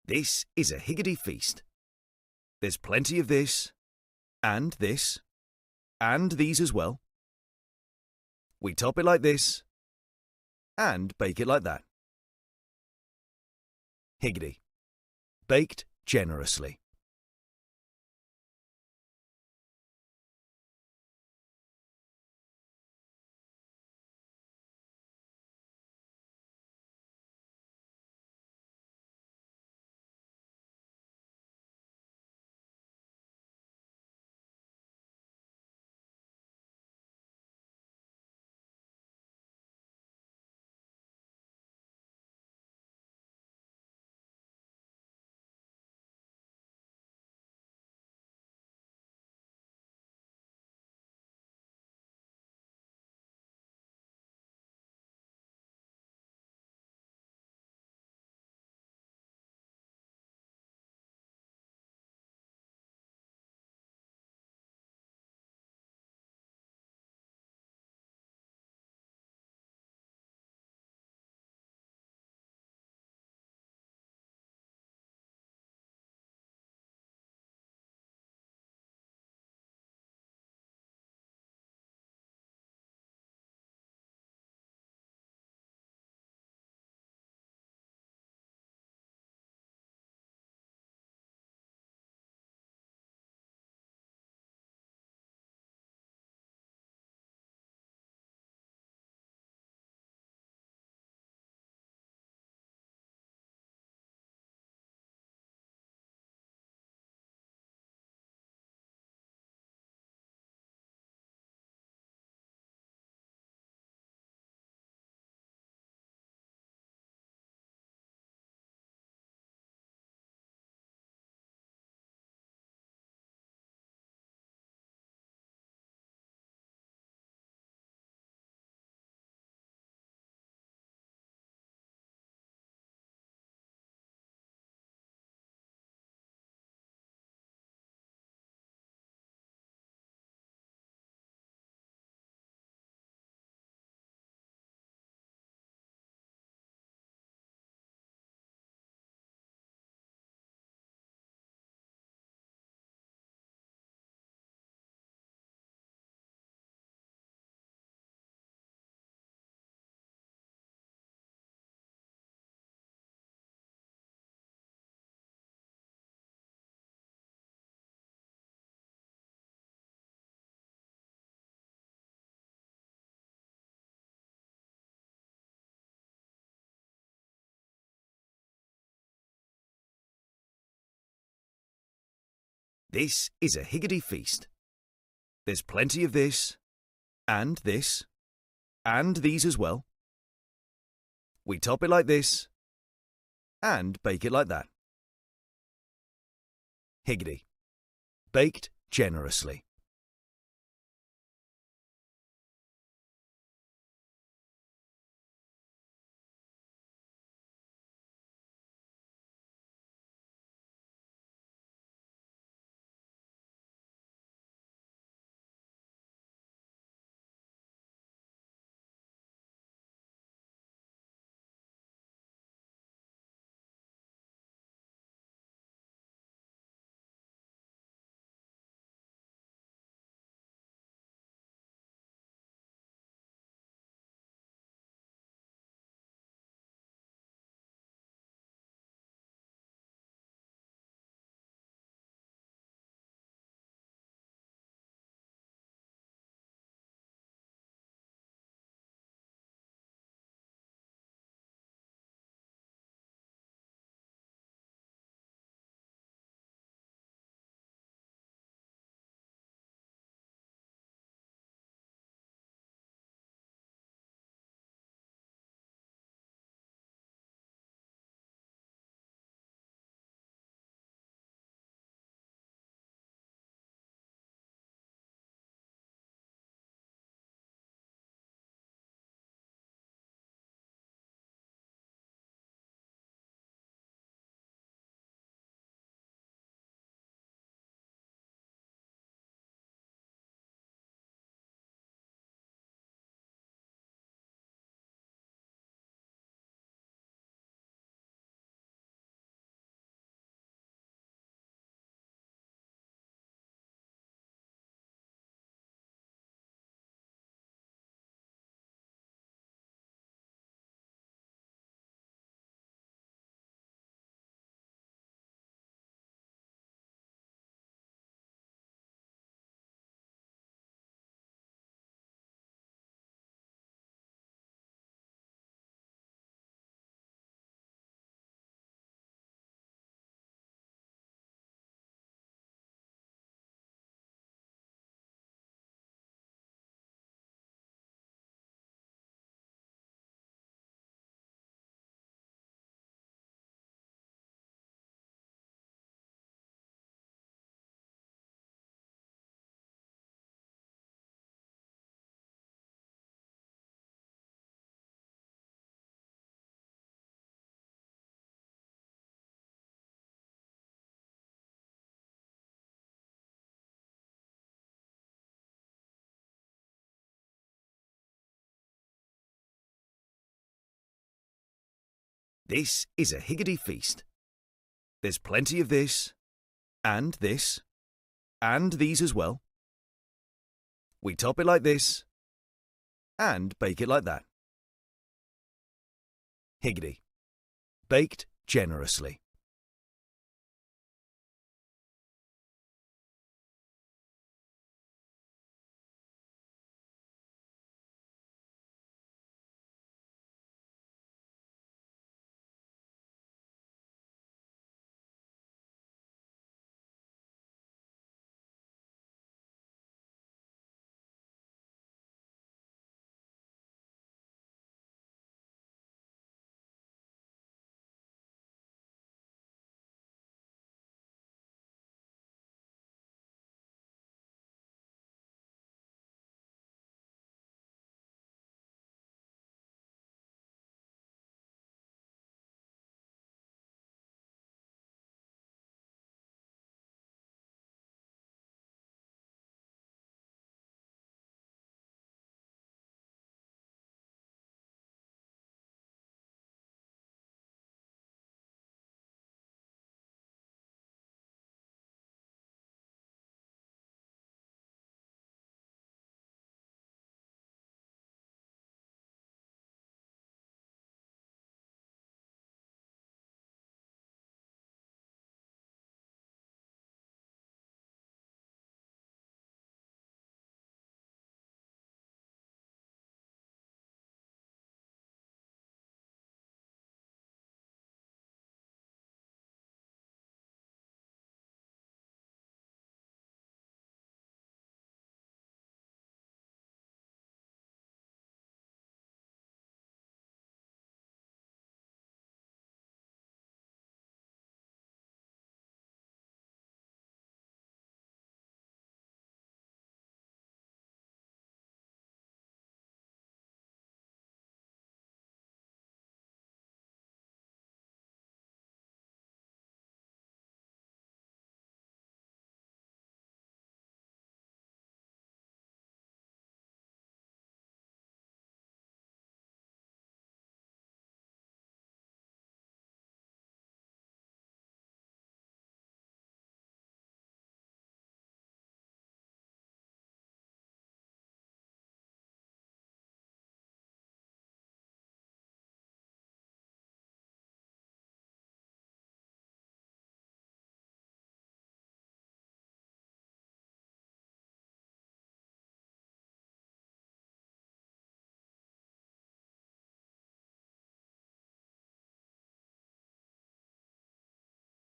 This is a Higgity feast. There's plenty of this, and this, and these as well. We top it like this, and bake it like that. Higgity. Baked generously. This is a higgity feast. There's plenty of this, and these as well. We top it like this, and bake it like that. Higgity. Baked generously. This is a higgity feast. There's plenty of this, and these as well. We top it like this, and bake it like that. Higgity. Baked generously.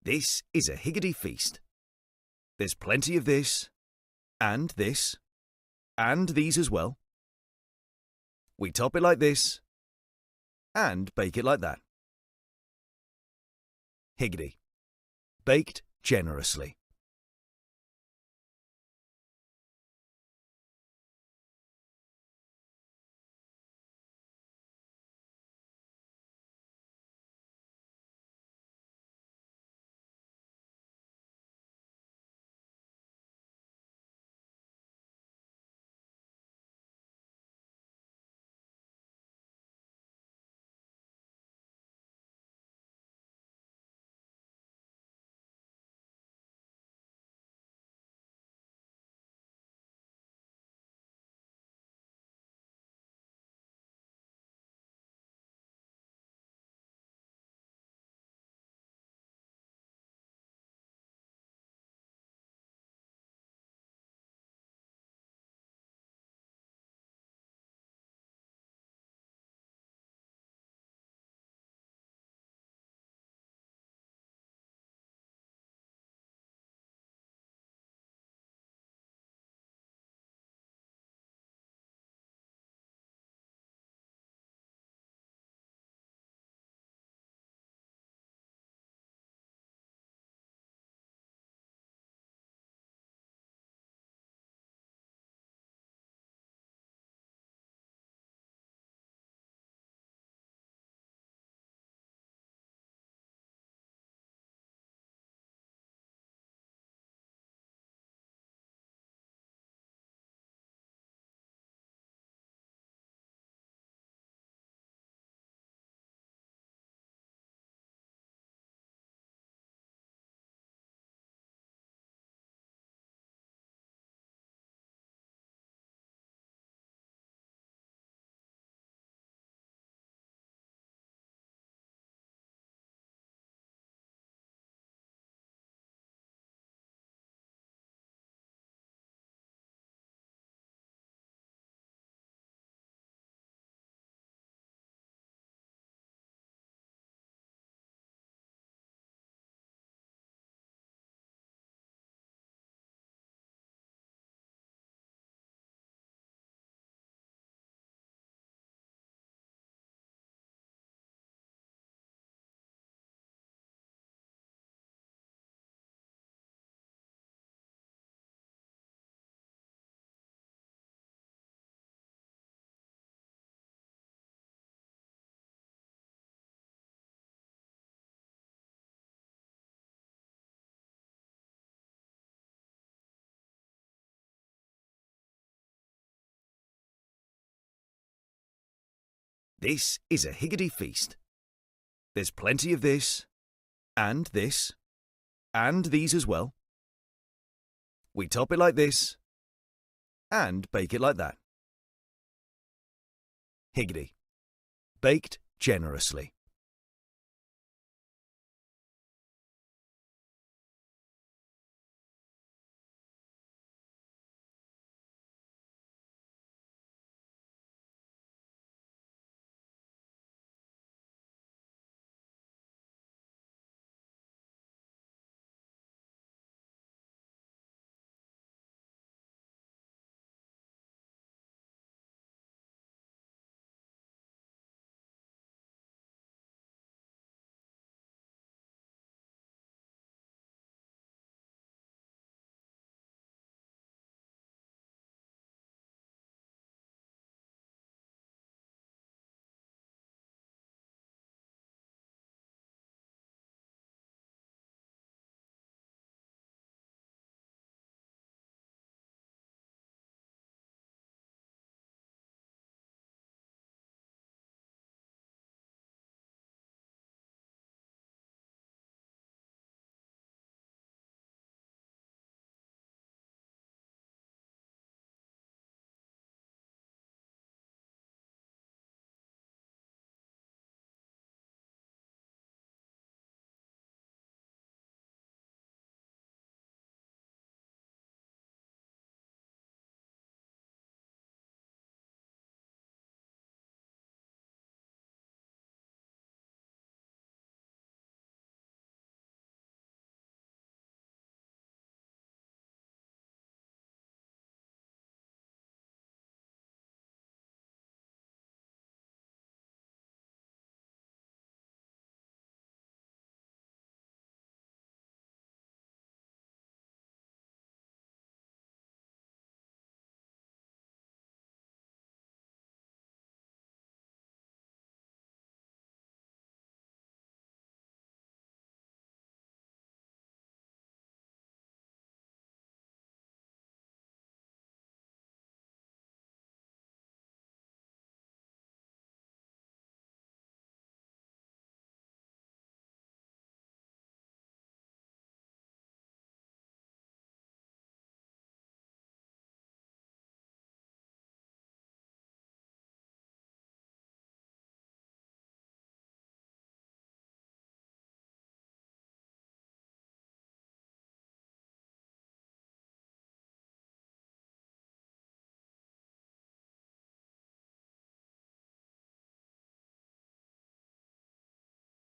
This is a Higgity feast. There's plenty of this, and these as well. We top it like this, and bake it like that. Higgity. Baked generously. This is a Higgity feast. There's plenty of this, and these as well. We top it like this, and bake it like that. Higgity. Baked generously.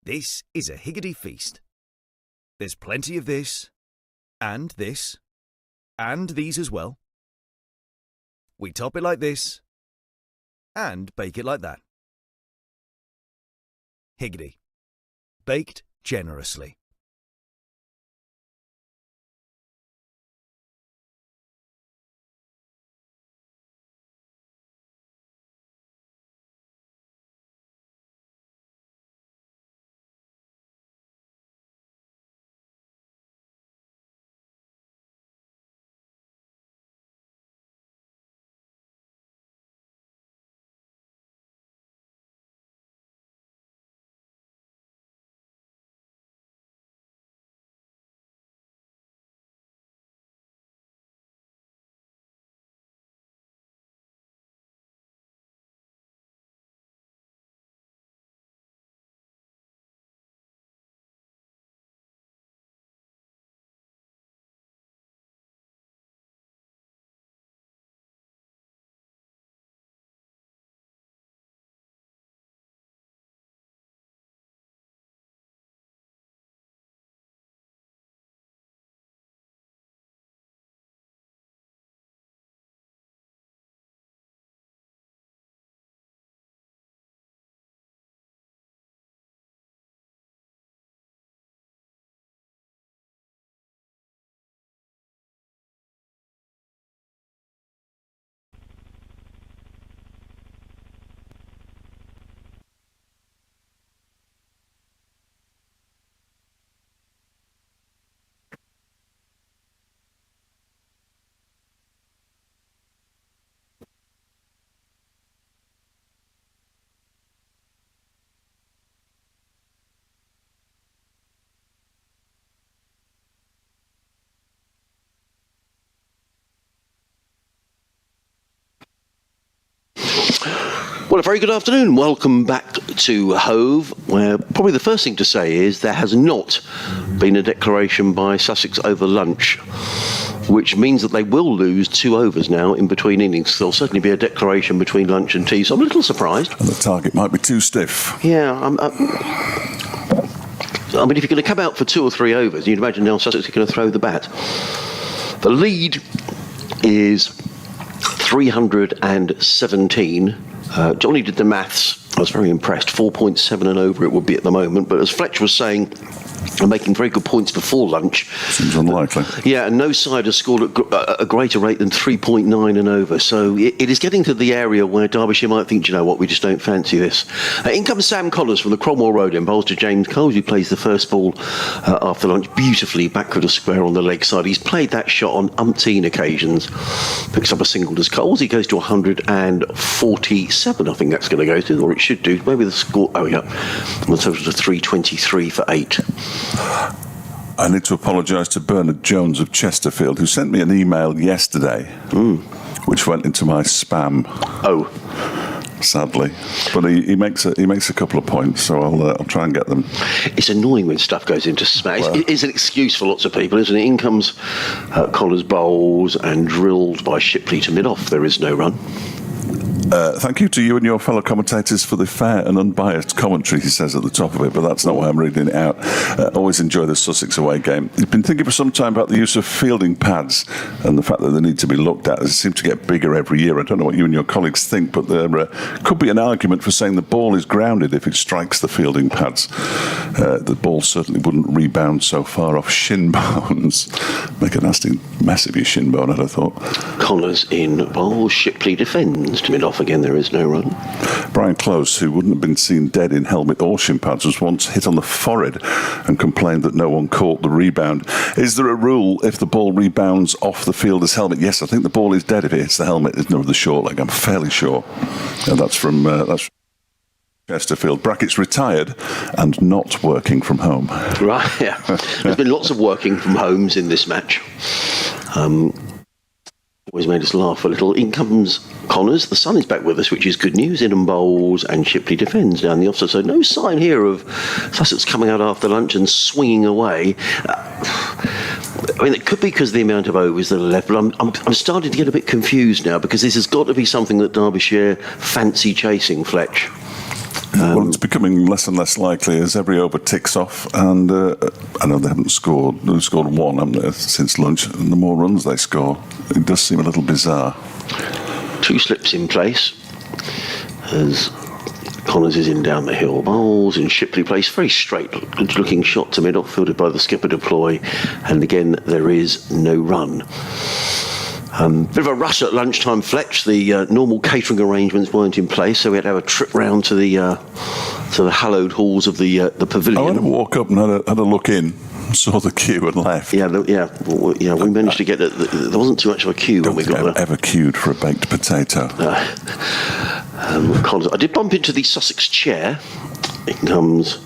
This is a Higgity feast. There's plenty of this, and these as well. We top it like this, and bake it like that. Higgity. Baked generously. Well, a very good afternoon. Welcome back to Hove, where probably the first thing to say is there has not been a declaration by Sussex over lunch, which means that they will lose 2 overs now in between innings. There'll certainly be a declaration between lunch and tea, so I'm a little surprised. And the target might be too stiff. Yeah, I mean, if you're going to come out for 2 or 3 overs, you'd imagine now Sussex are going to throw the bat. The lead is 317. Johnny did the maths. I was very impressed. 4.7 and over it would be at the moment. But as Fletcher was saying, and making very good points before lunch. Seems unlikely. Yeah, and no side has scored at a greater rate than 3.9 and over. So it is getting to the area where Derbyshire might think, you know what, we just don't fancy this. In comes Sam Connors from the Cromwell Road in bowls to James Coles, who plays the first ball after lunch beautifully backward a square on the leg side. He's played that shot on umpteen occasions. Picks up a single as Coles. He goes to 147, I think that's going to go to, or it should do. Maybe the score, oh yeah, the total to 323 for 8. I need to apologise to Bernard Jones of Chesterfield, who sent me an email yesterday, which went into my spam. Oh, sadly, but he makes a couple of points, so I'll try and get them. It's annoying when stuff goes into spam. Well, it's an excuse for lots of people, isn't it? In comes Collars bowls and drilled by Shipley to mid-off. There is no run. Thank you to you and your fellow commentators for the fair and unbiased commentary, he says at the top of it, but that's not why I'm reading it out. Always enjoy the Sussex away game. You've been thinking for some time about the use of fielding pads and the fact that they need to be looked at. They seem to get bigger every year. I don't know what you and your colleagues think, but there could be an argument for saying the ball is grounded if it strikes the fielding pads. The ball certainly wouldn't rebound so far off shin bones. Make a nasty mess of your shin bone, I'd have thought. Connors in bowl. Shipley defends to mid-off. Again, there is no run. Brian Close, who wouldn't have been seen dead in helmet or shin pads, was once hit on the forehead and complained that no one caught the rebound. Is there a rule if the ball rebounds off the fielder's helmet? Yes, I think the ball is dead if it hits the helmet, isn't it, of the short leg? I'm fairly sure. And that's from Chesterfield. Brackett's retired and not working from home. Right, yeah. There's been lots of working from homes in this match. Always made us laugh a little. In comes Connors. The sun is back with us, which is good news. In and bowls, and Shipley defends down the offside. So no sign here of Sussex coming out after lunch and swinging away. I mean, it could be because of the amount of overs that are left, but I'm starting to get a bit confused now because this has got to be something that Derbyshire fancy chasing, Fletch. Well, it's becoming less and less likely as every over ticks off, and I know they haven't scored. They've scored one, haven't they, since lunch, and the more runs they score, it does seem a little bizarre. 2 slips in place as Connors is in down the hill. Bowles in Shipley place, very straight looking shot to mid-off, fielded by the skipper deploy, and again there is no run. Bit of a rush at lunchtime, Fletch. The normal catering arrangements weren't in place, so we had to have a trip round to the hallowed halls of the pavilion. I went to walk up and had a look in, saw the queue and left. Yeah, we managed to get it. There wasn't too much of a queue when we got there. Ever queued for a baked potato? Connors, I did bump into the Sussex chair. It comes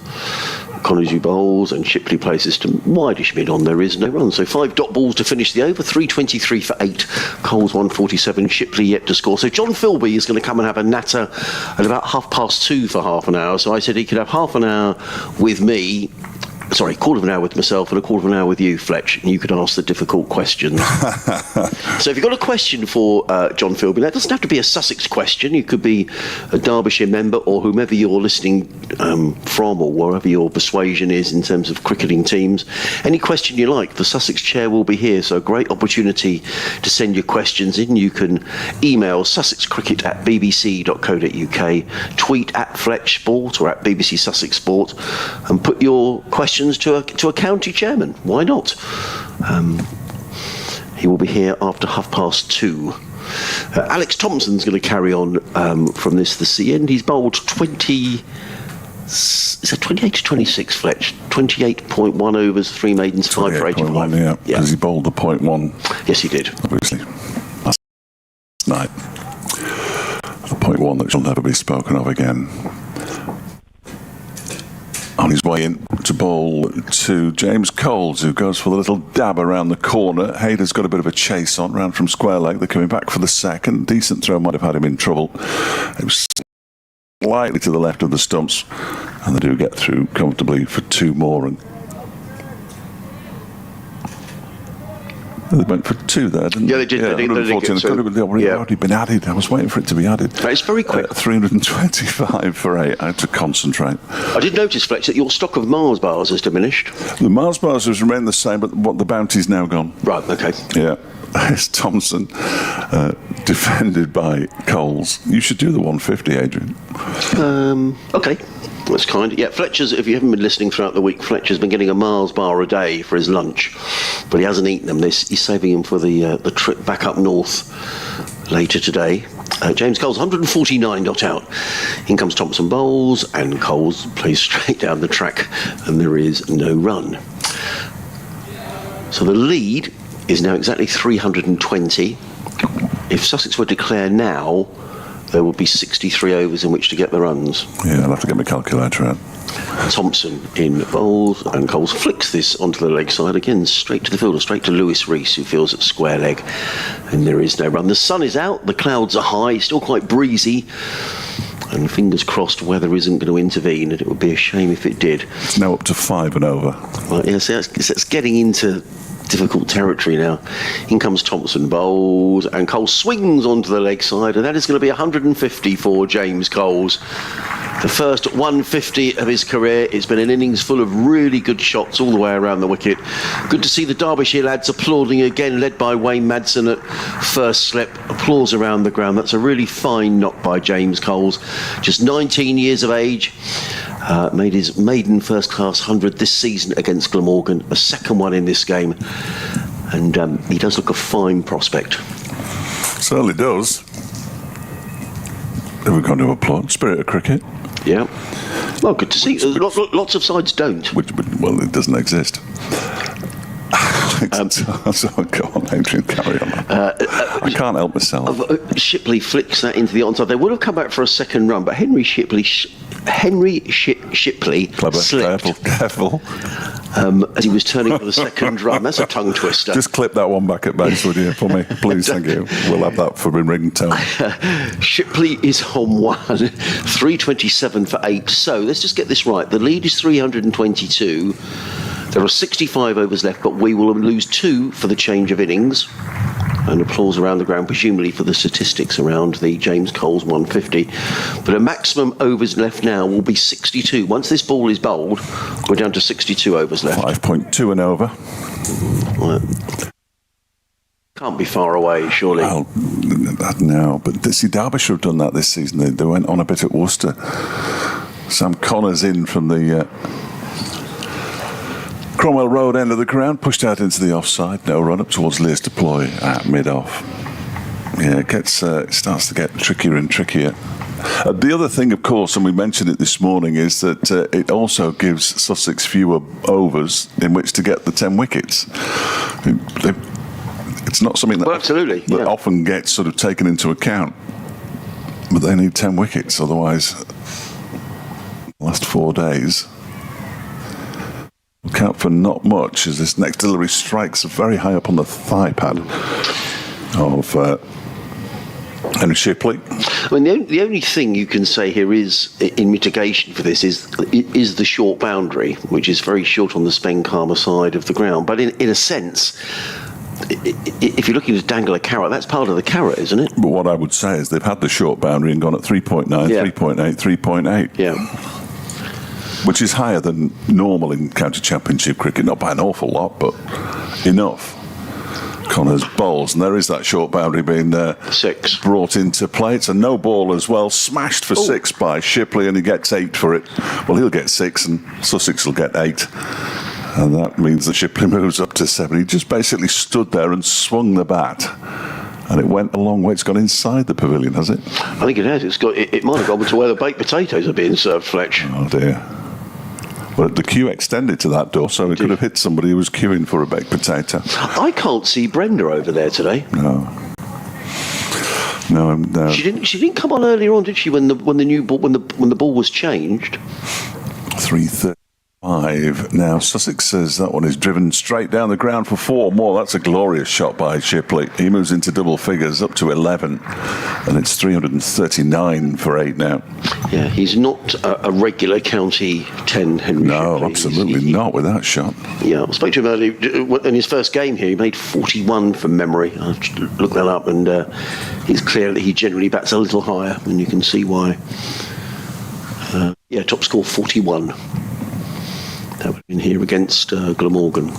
Connors, Bowles and Shipley places to wideish mid on. There is no run. So 5 dot balls to finish the over. 3:23 for 8. Coles 1:47. Shipley yet to score. So John Philby is going to come and have a natter at about 2:30 for half an hour. So I said he could have half an hour with me. Sorry, 1/4 hour with myself and 1/4 hour with you, Fletch, and you could ask the difficult questions. So if you've got a question for John Philby, that doesn't have to be a Sussex question. You could be a Derbyshire member or whomever you're listening from, or wherever your persuasion is in terms of cricketing teams. Any question you like, the Sussex chair will be here, so a great opportunity to send your questions in. You can email sussexcricket@bbc.co.uk, tweet @FletchSport or @BBC Sussex Sport, and put your questions to a county chairman. Why not? He will be here after 2:30. Alex Thompson's going to carry on from this end. He's bowled 20. Is that 28 to 26, Fletch? 28.1 overs, 3 maidens, 5 for 85. Yeah, because he bowled the 0.1. Yes, he did. Obviously. Last night. The 0.1 that shall never be spoken of again. On his way in to bowl to James Coles, who goes for the little dab around the corner. Hayder's got a bit of a chase on, round from square leg. They're coming back for the second. Decent throw might have had him in trouble. It was slightly to the left of the stumps, and they do get through comfortably for 2 more. And they went for 2 there, didn't they? Yeah, they did. Yeah, they did. It's already been added. I was waiting for it to be added. It's very quick. 325 for 8. I had to concentrate. I did notice, Fletch, that your stock of Mars bars has diminished. The Mars bars has remained the same, but what the bounty's now gone. Right, okay. Yeah. It's Thompson, defended by Coles. You should do the 150, Adrian. Okay. That's kind. Yeah, Fletcher's, if you haven't been listening throughout the week, Fletcher's been getting a Mars bar a day for his lunch, but he hasn't eaten them. He's saving them for the trip back up north later today. James Coles, 149 not out. In comes Thompson bowls, and Coles plays straight down the track, and there is no run. So the lead is now exactly 320. If Sussex were to declare now, there would be 63 overs in which to get the runs. Yeah, I'll have to get my calculator out. Thompson in bowls, and Coles flicks this onto the leg side again, straight to the fielder, straight to Lewis Rees, who fields at square leg, and there is no run. The sun is out, the clouds are high, still quite breezy, and fingers crossed weather isn't going to intervene, and it would be a shame if it did. It's now up to 5 and over. Well, yeah, so it's getting into difficult territory now. In comes Thompson bowls, and Coles swings onto the leg side, and that is going to be 150 for James Coles. The first 150 of his career. It's been an innings full of really good shots all the way around the wicket. Good to see the Derbyshire lads applauding again, led by Wayne Madsen at first slip. Applause around the ground. That's a really fine knock by James Coles. Just 19 years of age. Made his maiden first-class 100 this season against Glamorgan, a second one in this game, and he does look a fine prospect. Certainly does. Have we gone to applaud? Spirit of cricket. Yeah. Well, good to see. Lots of sides don't. Well, it doesn't exist. So go on, Adrian, carry on. I can't help myself. Shipley flicks that into the onside. They would have come back for a second run, but Henry Shipley Clever, slipped. careful. As he was turning for the second run. That's a tongue twister. Just clip that one back at base, would you, for me? Please, thank you. We'll have that for my ringtone. Shipley is on 1, 327 for 8. So let's just get this right. The lead is 322. There are 65 overs left, but we will lose 2 for the change of innings. And applause around the ground, presumably for the statistics around the James Coles 150. But a maximum overs left now will be 62. Once this ball is bowled, we're down to 62 overs left. 5.2 and over. Right. Can't be far away, surely. Well, no, but see, Derbyshire have done that this season. They went on a bit at Worcester. Sam Connors in from the Cromwell Road end of the ground, pushed out into the offside. No run up towards Lears deploy at mid-off. Yeah, it starts to get trickier and trickier. The other thing, of course, and we mentioned it this morning, is that it also gives Sussex fewer overs in which to get the 10 wickets. It's not something that, absolutely, that often gets sort of taken into account. But they need 10 wickets, otherwise, the last 4 days will count for not much, as this next delivery strikes very high up on the thigh pad of Henry Shipley. I mean, the only thing you can say here is, in mitigation for this, is the short boundary, which is very short on the Spenkarma side of the ground. But in a sense, if you're looking to dangle a carrot, that's part of the carrot, isn't it? But what I would say is they've had the short boundary and gone at 3.9, 3.8, 3.8. Yeah. Which is higher than normal in county championship cricket, not by an awful lot, but enough. Connors bowls, and there is that short boundary being 6 brought into play. It's a no ball as well, smashed for 6 by Shipley, and he gets 8 for it. Well, he'll get 6 and Sussex will get 8. And that means that Shipley moves up to 7. He just basically stood there and swung the bat. And it went a long way. It's gone inside the pavilion, has it? I think it has. It might have gone to where the baked potatoes are being served, Fletch. Oh, dear. Well, the queue extended to that door, so it could have hit somebody who was queuing for a baked potato. I can't see Brenda over there today. No. She didn't come on earlier on, did she? When the ball was changed. 3:35 now. Sussex says that one is driven straight down the ground for 4 more. That's a glorious shot by Shipley. He moves into double figures up to 11, and it's 339 for 8 now. Yeah, he's not a regular county 10, Henry No, Shipley. absolutely not with that shot. Yeah, I spoke to him earlier. In his first game here, he made 41 from memory. I have to look that up, and it's clear that he generally bats a little higher, and you can see why. Top score 41. That would have been here against Glamorgan.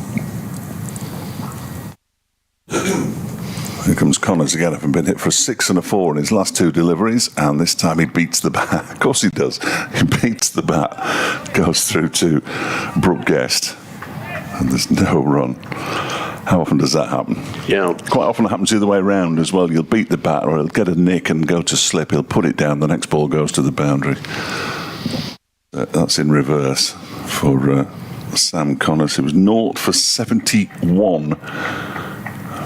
Here comes Connors again, having been hit for a 6 and a 4 in his last 2 deliveries, and this time he beats the bat. Of course he does. He beats the bat, goes through to Brooke Guest, and there's no run. How often does that happen? Yeah. Quite often it happens the other way around as well. You'll beat the bat, or he'll get a nick and go to slip. He'll put it down, the next ball goes to the boundary. That's in reverse for Sam Connors. It was 0 for 71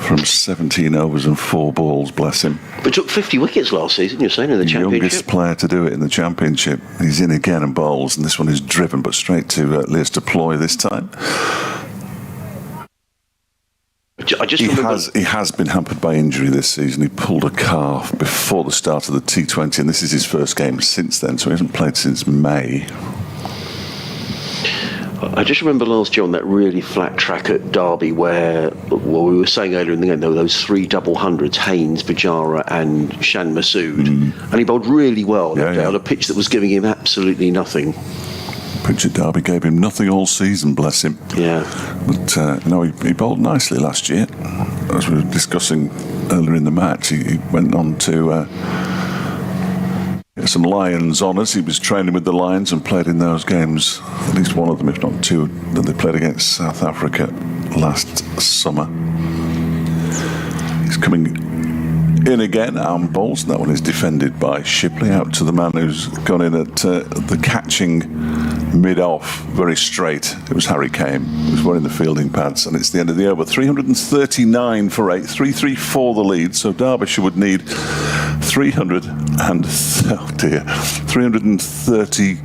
from 17 overs and 4 balls, bless him. But took 50 wickets last season, you're saying, in the championship? Youngest player to do it in the championship. He's in again and bowls, and this one is driven, but straight to Lears deploy this time. He has been hampered by injury this season. He pulled a calf before the start of the T20, and this is his first game since then, so he hasn't played since May. I just remember last year on that really flat track at Derby where, well, we were saying earlier in the game, there were those 3 double hundreds, Haynes, Bajara and Shan Masood, and he bowled really well that day on a pitch that was giving him absolutely nothing. Pitch at Derby gave him nothing all season, bless him. Yeah. But, he bowled nicely last year. As we were discussing earlier in the match, he went on to get some Lions honours. He was training with the Lions and played in those games, at least one of them, if not 2, that they played against South Africa last summer. He's coming in again, arm bowls, and that one is defended by Shipley, out to the man who's gone in at the catching mid-off, very straight. It was Harry Kane, who was wearing the fielding pads, and it's the end of the over. 339 for 8, 334 the lead, so Derbyshire would need 333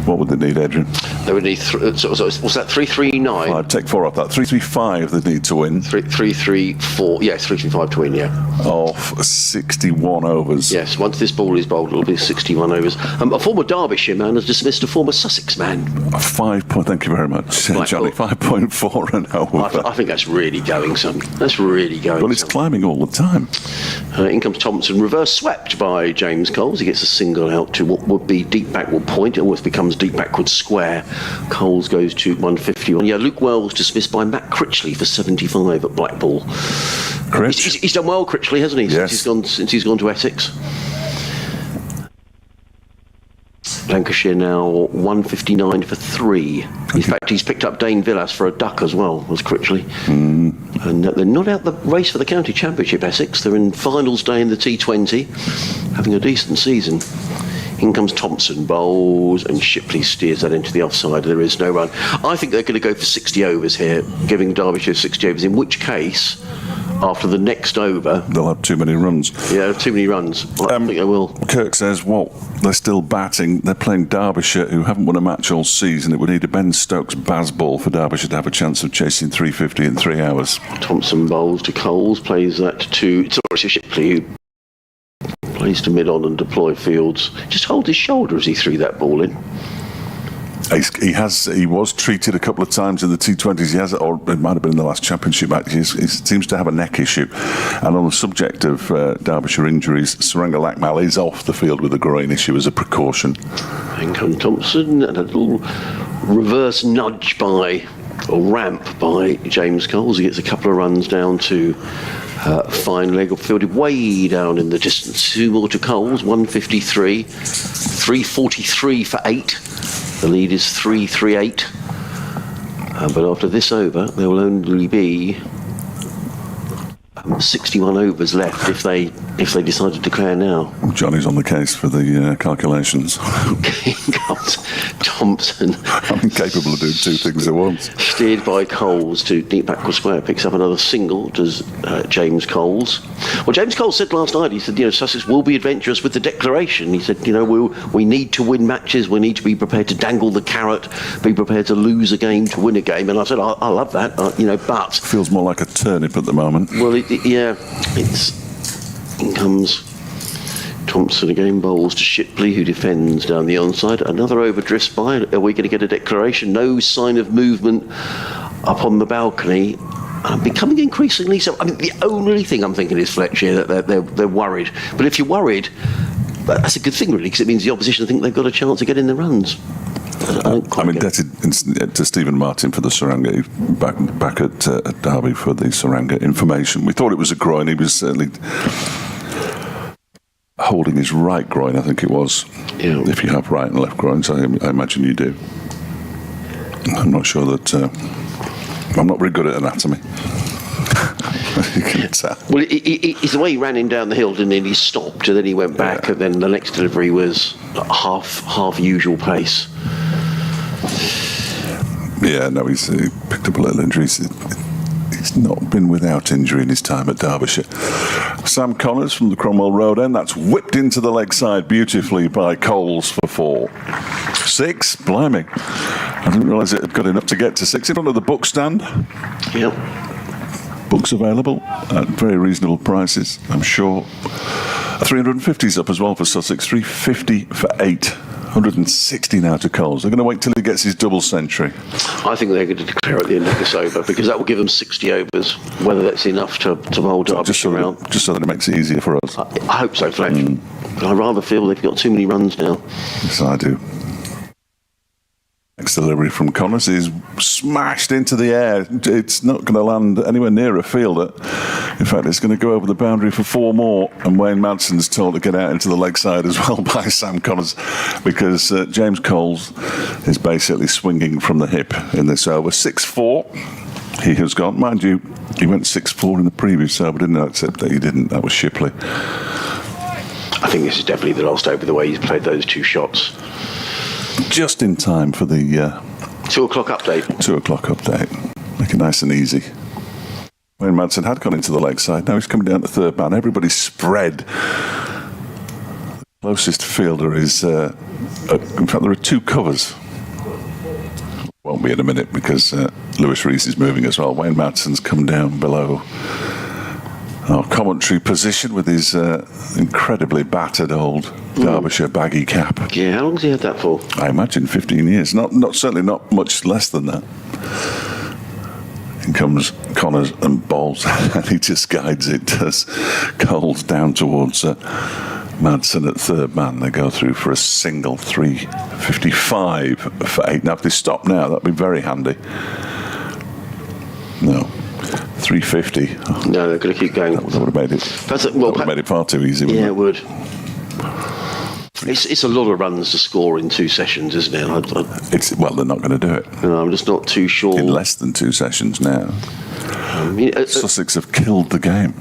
What would they need, Adrian? They would need, so what's that, 339? I'd take 4 off that. 335 they need to win. 334, yes, 335 to win, yeah. Of 61 overs. Yes, once this ball is bowled, it'll be 61 overs. A former Derbyshire man has dismissed a former Sussex man. 5 point, thank you very much, Right, Johnny. 5.4 and over. I think that's really going some. That's really going Well, it's climbing all the time. In comes Thompson, reverse swept by James Coles. He gets a single out to what would be deep backward point. It almost becomes deep backward square. Coles goes to 151. Yeah, Luke Wells dismissed by Matt Critchley for 75 at Blackpool. He's done well, Critchley, hasn't he? Yes. Since he's gone to Essex. Lancashire now 159 for 3. In fact, he's picked up Dane Villas for a duck as well, was Critchley. And they're not out the race for the county championship, Essex. They're in finals day in the T20, having a decent season. In comes Thompson, bowls, and Shipley steers that into the offside. There is no run. I think they're going to go for 60 overs here, giving Derbyshire 60 overs, in which case, after the next over... They'll have too many runs. Yeah, too many runs. I think they will. Kirk says, well, they're still batting. They're playing Derbyshire, who haven't won a match all season. It would need a Ben Stokes Baz ball for Derbyshire to have a chance of chasing 350 in 3 hours. Thompson bowls to Coles, plays that to Shipley, who plays to mid-on and deploy fields. Just hold his shoulder as he threw that ball in. He was treated a couple of times in the T20s. He has, or it might have been in the last championship match. He seems to have a neck issue. And on the subject of Derbyshire injuries, Saranga Lakmal is off the field with a groin issue as a precaution. Lincoln Thompson, and a little reverse nudge or ramp by James Coles. He gets a couple of runs down to fine leg, fielded way down in the distance. 2 more to Coles, 153, 343 for 8. The lead is 338. But after this over, there will only be 61 overs left if they decide to declare now. Johnny's on the case for the calculations. Thompson. I'm incapable of doing 2 things at once. Steered by Coles to deep backward square, picks up another single, does James Coles. Well, James Coles said last night, he said, Sussex will be adventurous with the declaration. He said, we need to win matches, we need to be prepared to dangle the carrot, be prepared to lose a game to win a game. And I said, I love that, but... Feels more like a turnip at the moment. Well, in comes Thompson again, bowls to Shipley, who defends down the onside. Another over drifts by. Are we going to get a declaration? No sign of movement up on the balcony. I'm becoming increasingly so. I mean, the only thing I'm thinking is, Fletcher, that they're worried. But if you're worried, that's a good thing, really, because it means the opposition think they've got a chance of getting the runs. I'm indebted to Stephen Martin for the Saranga, back at Derby for the Saranga information. We thought it was a groin. He was certainly holding his right groin, I think it was. Yeah. If you have right and left groins, I imagine you do. I'm not sure that... I'm not very good at anatomy. You can tell. Well, it's the way he ran him down the hill, and then he stopped, and then he went back, and then the next delivery was half usual pace. Yeah, no, he picked up a little injury. He's not been without injury in his time at Derbyshire. Sam Connors from the Cromwell Road end. That's whipped into the leg side beautifully by Coles for 4. 6, blimey. I didn't realise it had got enough to get to 6. In front of the book stand. Yep. Books available at very reasonable prices, I'm sure. 350's up as well for Sussex. 350 for 8. 160 now to Coles. They're going to wait till he gets his double century. I think they're going to declare at the end of this over, because that will give them 60 overs. Whether that's enough to hold Derbyshire out. Just so that it makes it easier for us. I hope so, Fletch. But I rather feel they've got too many runs now. Yes, I do. Next delivery from Connors is smashed into the air. It's not going to land anywhere near a fielder. In fact, it's going to go over the boundary for 4 more. And Wayne Madson's told to get out into the leg side as well by Sam Connors, because James Coles is basically swinging from the hip in this over. 6-4. He has gone. Mind you, he went 6-4 in the previous over, didn't he? Except that he didn't. That was Shipley. I think this is definitely the last over, the way he's played those 2 shots. Just in time for the 2 o'clock update. 2 o'clock update. Make it nice and easy. Wayne Madsen had gone into the leg side. Now he's coming down to third man. Everybody's spread Closest fielder is, in fact, there are 2 covers. Won't be in a minute because Lewis Rees is moving as well. Wayne Madson's come down below our commentary position with his incredibly battered old Derbyshire baggy cap. Yeah, how long has he had that for? I imagine 15 years. Certainly not much less than that. In comes Connors and bowls, and he just guides it. Does Coles down towards Madsen at third man. They go through for a single 355 for 8. Now, if they stop now, that'd be very handy. No. 350. No, they're going to keep going. That would have made it. That would have made it far too easy. Yeah, it would. It's a lot of runs to score in 2 sessions, isn't it? Well, they're not going to do it. No, I'm just not too sure. In less than 2 sessions now. Sussex have killed the game.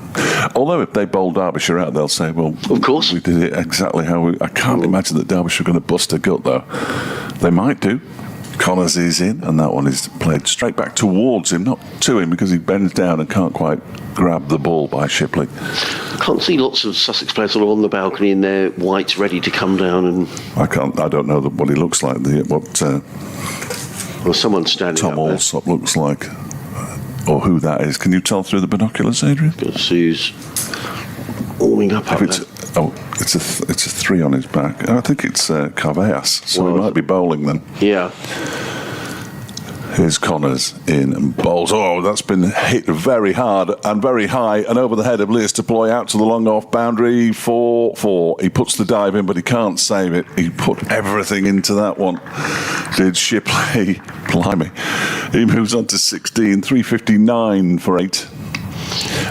Although if they bowl Derbyshire out, they'll say, well, of course, we did it exactly how we... I can't imagine that Derbyshire are going to bust a gut, though. They might do. Connors is in, and that one is played straight back towards him, not to him, because he bends down and can't quite grab the ball by Shipley. I can't see lots of Sussex players sort of on the balcony in their whites ready to come down and... I don't know what he looks like, Well, someone's standing Tom up there. Alsop looks like, or who that is. Can you tell through the binoculars, Adrian? Sue's warming up there. It's a 3 on his back. I think it's Carveas, so he might be bowling then. Yeah. Here's Connors in and bowls. Oh, that's been hit very hard and very high and over the head of Lewis to Ploy out to the long off boundary. 4-4. He puts the dive in, but he can't save it. He put everything into that one. Did Shipley. Blimey. He moves on to 16. 359 for 8.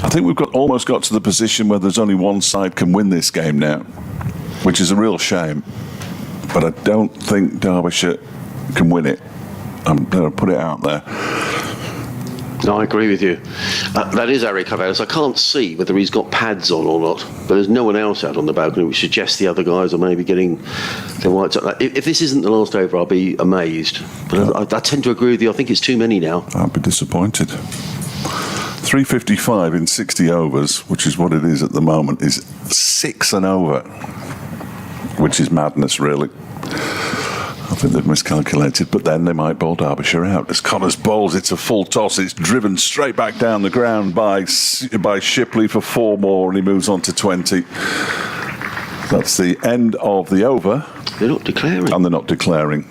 I think we've almost got to the position where there's only one side can win this game now, which is a real shame. But I don't think Derbyshire can win it. I'm going to put it out there. No, I agree with you. That is Eric Carveas. I can't see whether he's got pads on or not, but there's no one else out on the balcony, which suggests the other guys are maybe getting their whites up. If this isn't the last over, I'll be amazed. But I tend to agree with you. I think it's too many now. I'll be disappointed. 355 in 60 overs, which is what it is at the moment, is 6 and over, which is madness, really. I think they've miscalculated, but then they might bowl Derbyshire out. As Connors bowls, it's a full toss. It's driven straight back down the ground by Shipley for 4 more, and he moves on to 20. That's the end of the over. They're not declaring. And they're not declaring.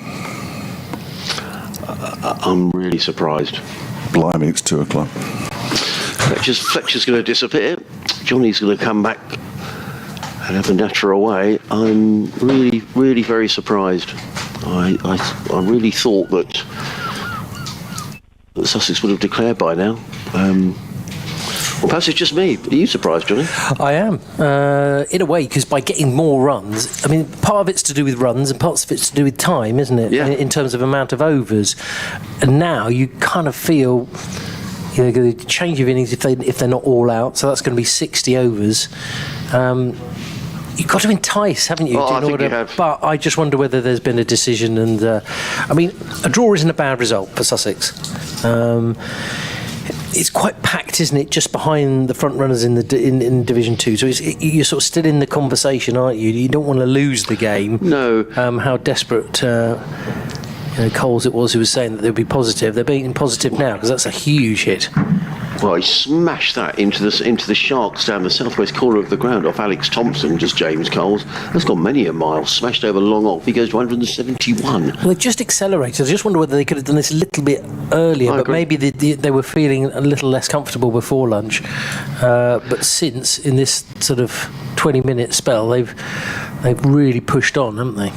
I'm really surprised. Blimey, it's 2 o'clock. Fletcher's going to disappear. Johnny's going to come back and have a natter away. I'm really, really very surprised. I really thought that Sussex would have declared by now. Well, perhaps it's just me. Are you surprised, Johnny? I am, in a way, because by getting more runs, I mean, part of it's to do with runs and parts of it's to do with time, isn't it? Yeah. In terms of amount of overs. And now you kind of feel... They're going to change of innings if they're not all out, so that's going to be 60 overs. You've got to entice, haven't you? I think you have. But I just wonder whether there's been a decision, and I mean, a draw isn't a bad result for Sussex. It's quite packed, isn't it? Just behind the front runners in Division 2, so you're sort of still in the conversation, aren't you? You don't want to lose the game. No. How desperate. Coles it was who was saying that they'd be positive. They're being positive now because that's a huge hit. Well, he smashed that into the Sharks down the southwest corner of the ground off Alex Thompson, just James Coles. That's gone many a mile. Smashed over long off. He goes to 171. Well, they just accelerated. I just wonder whether they could have done this a little bit earlier, but maybe they were feeling a little less comfortable before lunch. But since, in this sort of 20-minute spell, they've really pushed on, haven't they?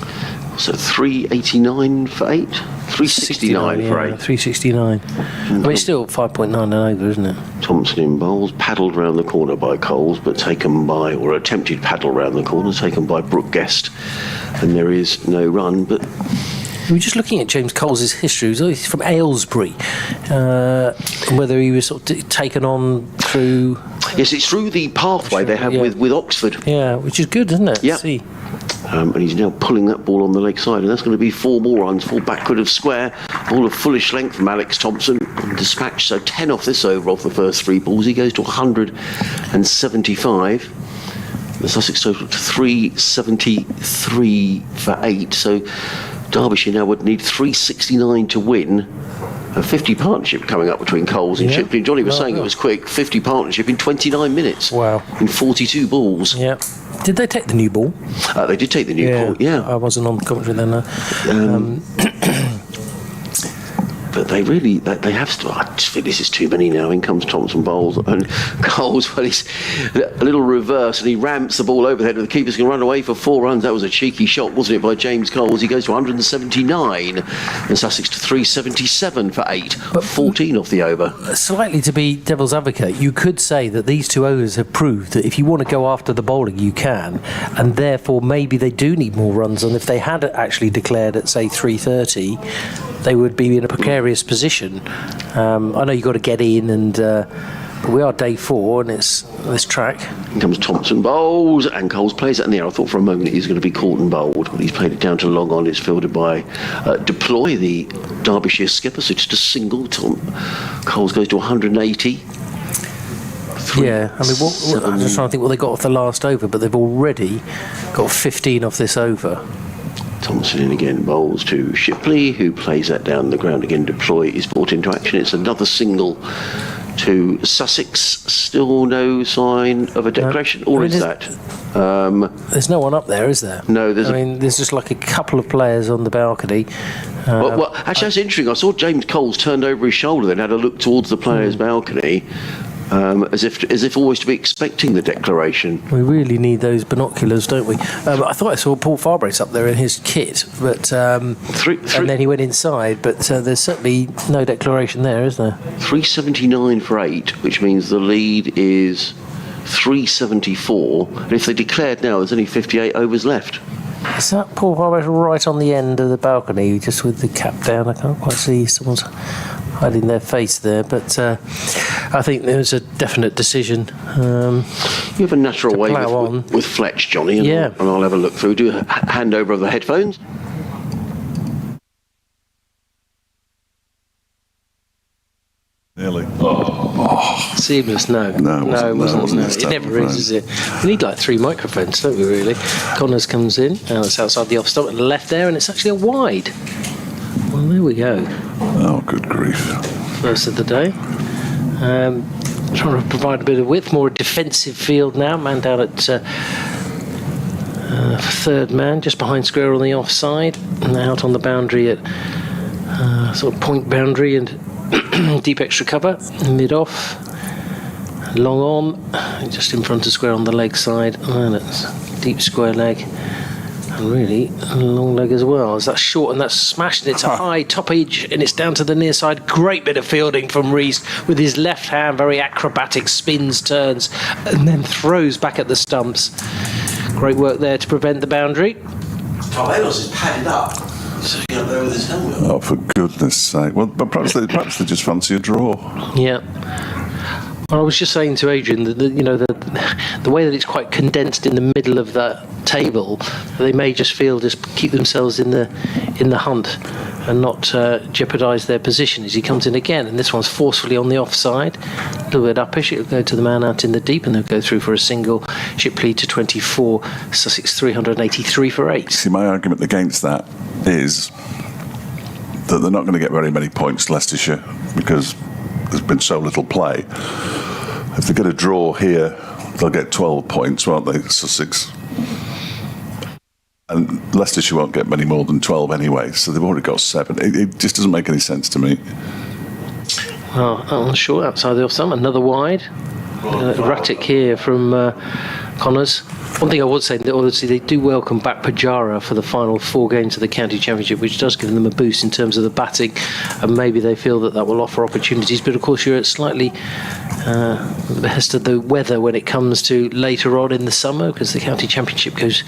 So 389 for 8? 369 for 8. 369. I mean, it's still 5.9 and over, isn't it? Thompson in bowls, paddled round the corner by Coles, but taken by, or attempted paddle round the corner, taken by Brooke Guest. And there is no run, but... We were just looking at James Coles' history. He's from Aylesbury. Whether he was sort of taken on through... Yes, it's through the pathway they have with Oxford. Yeah, which is good, isn't it? Yeah. See. And he's now pulling that ball on the leg side, and that's going to be 4 more runs, 4 backward of square, ball of fullish length from Alex Thompson, dispatched, so 10 off this over off the first 3 balls. He goes to 175. The Sussex total to 373 for 8. So Derbyshire now would need 369 to win. A 50 partnership coming up between Coles and Shipley. Johnny was saying it was quick. 50 partnership in 29 minutes. Wow. In 42 balls. Yeah. Did they take the new ball? They did take the new ball, yeah. I wasn't on the commentary then. But they really, they have to. I just think this is too many now. In comes Thompson Bowles and Coles. Well, he's a little reverse and he ramps the ball over the head of the keeper's going to run away for 4 runs. That was a cheeky shot, wasn't it, by James Coles? He goes to 179 and Sussex to 377 for 8. But 14 off the over. Slightly to be devil's advocate, you could say that these 2 overs have proved that if you want to go after the bowling, you can, and therefore maybe they do need more runs. And if they had actually declared at, say, 330, they would be in a precarious position. I know you've got to get in, and but we are day 4, and it's this track. In comes Thompson Bowles, and Coles plays it in the air. I thought for a moment he's going to be caught and bowled, but he's played it down to long on. It's fielded by Deploy, the Derbyshire skipper, so just a single. Coles goes to 180. Yeah, I mean, I'm just trying to think what they got off the last over, but they've already got 15 off this over. Thompson in again, bowls to Shipley, who plays that down the ground again. Deploy is brought into action. It's another single to Sussex. Still no sign of a declaration, or is that? There's no one up there, is there? No, there's just like a couple of players on the balcony. Well, actually, that's interesting. I saw James Coles turned over his shoulder, then had a look towards the players' balcony. As if always to be expecting the declaration. We really need those binoculars, don't we? I thought I saw Paul Farbrace up there in his kit, but and then he went inside. But there's certainly no declaration there, is there? 379 for 8, which means the lead is 374. And if they declared now, there's only 58 overs left. Is that Paul Farbrace right on the end of the balcony, just with the cap down? I can't quite see. Someone's hiding their face there, but I think there's a definite decision. You have a natural way with Fletch, Johnny, and I'll have a look through. Do a handover of the headphones. Nearly. Seamless, no. No, it wasn't. It never is it? We need like 3 microphones, don't we, really? Connors comes in, and it's outside the off stump at the left there, and it's actually a wide. Well, there we go. Oh, good grief. First of the day. Trying to provide a bit of width, more defensive field now. Man down at third man, just behind square on the offside, and out on the boundary at sort of point boundary and deep extra cover, mid off, long on, just in front of square on the leg side, and it's deep square leg. And really, a long leg as well. As that's short and that's smashed, and it's a high top edge, and it's down to the near side. Great bit of fielding from Rees with his left hand, very acrobatic, spins, turns, and then throws back at the stumps. Great work there to prevent the boundary. Tarvelos is padded up, sitting up there with his helmet. Oh, for goodness sake. Well, but perhaps they just fancy a draw. Yeah. Well, I was just saying to Adrian that the way that it's quite condensed in the middle of that table, they may just keep themselves in the hunt and not jeopardise their position as he comes in again. And this one's forcefully on the offside, a little bit uppish. It'll go to the man out in the deep, and they'll go through for a single. Shipley to 24, Sussex 383 for 8. See, my argument against that is that they're not going to get very many points, Leicestershire, because there's been so little play. If they get a draw here, they'll get 12 points, won't they, Sussex? And Leicestershire won't get many more than 12 anyway, so they've already got 7. It just doesn't make any sense to me. Well, on short, outside the off-stump, another wide. Erratic here from Connors. One thing I would say, that obviously they do welcome back Pajara for the final 4 games of the county championship, which does give them a boost in terms of the batting, and maybe they feel that will offer opportunities. But of course, you're at slightly the behest of the weather when it comes to later on in the summer, because the county championship goes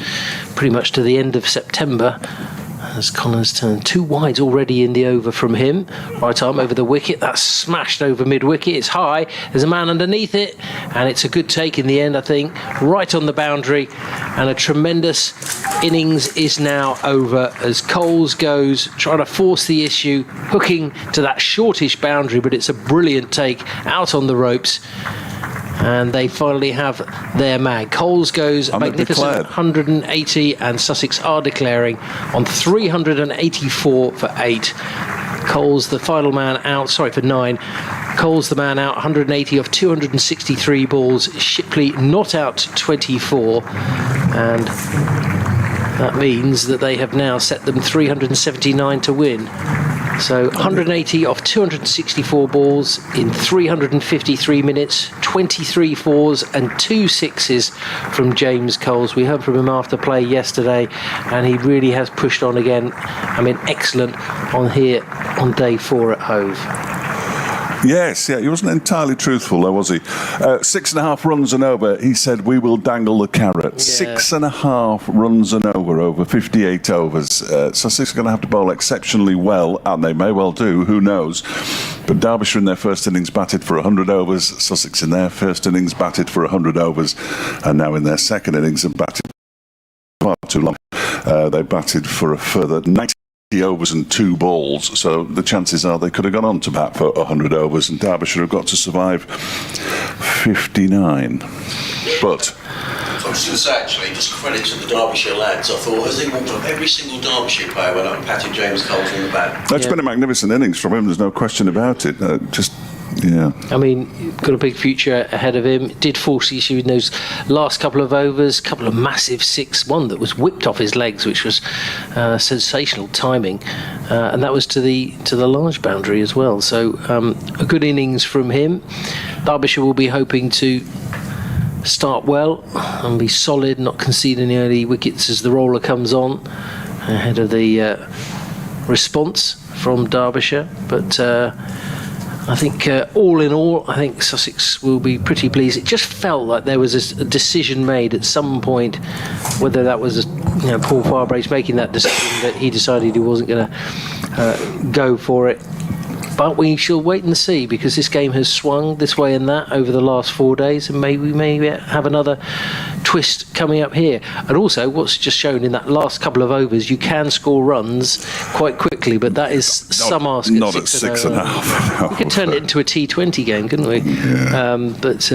pretty much to the end of September. As Connors turned 2 wides already in the over from him. Right arm over the wicket. That's smashed over mid-wicket. It's high. There's a man underneath it. And it's a good take in the end, I think. Right on the boundary. And a tremendous innings is now over as Coles goes, trying to force the issue, hooking to that shortish boundary. But it's a brilliant take out on the ropes. and they finally have their man. Coles goes And magnificent declared. 180, and Sussex are declaring on 384 for 8. Coles, the final man out, for 9. Coles, the man out, 180 of 263 balls. Shipley not out 24, and that means that they have now set them 379 to win. So 180 off 264 balls in 353 minutes, 23 fours and 2 sixes from James Coles. We heard from him after play yesterday, and he really has pushed on again. Excellent on here on day 4 at Hove. Yes, he wasn't entirely truthful, though, was he? 6.5 runs and over. He said, "We will dangle the carrot." Yeah. 6.5 runs and over 58 overs. Sussex are going to have to bowl exceptionally well, and they may well do. Who knows? But Derbyshire in their first innings batted for 100 overs. Sussex in their first innings batted for 100 overs, and now in their second innings have batted far too long. They batted for a further 90 overs and 2 balls, so the chances are they could have gone on to bat for 100 overs, and Derbyshire have got to survive 59. But I was going to say, actually, just credit to the Derbyshire lads. I thought, as they walked up, every single Derbyshire player went up and patted James Coles on the back. it's been a magnificent innings from him, there's no question about it. Got a big future ahead of him. Did force the issue in those last couple of overs, couple of massive 6, one that was whipped off his legs, which was sensational timing, and that was to the large boundary as well. So a good innings from him. Derbyshire will be hoping to start well and be solid, not concede any early wickets as the roller comes on ahead of the response from Derbyshire. But I think all in all, I think Sussex will be pretty pleased. It just felt like there was a decision made at some point, whether that was Paul Farbrace making that decision that he decided he wasn't going to go for it. But we shall wait and see, because this game has swung this way and that over the last 4 days, and maybe we may have another twist coming up here. And also, what's just shown in that last couple of overs, you can score runs quite quickly, but that is some ask at not at 6.5. No. We could turn it into a T20 game, couldn't we? Yeah. But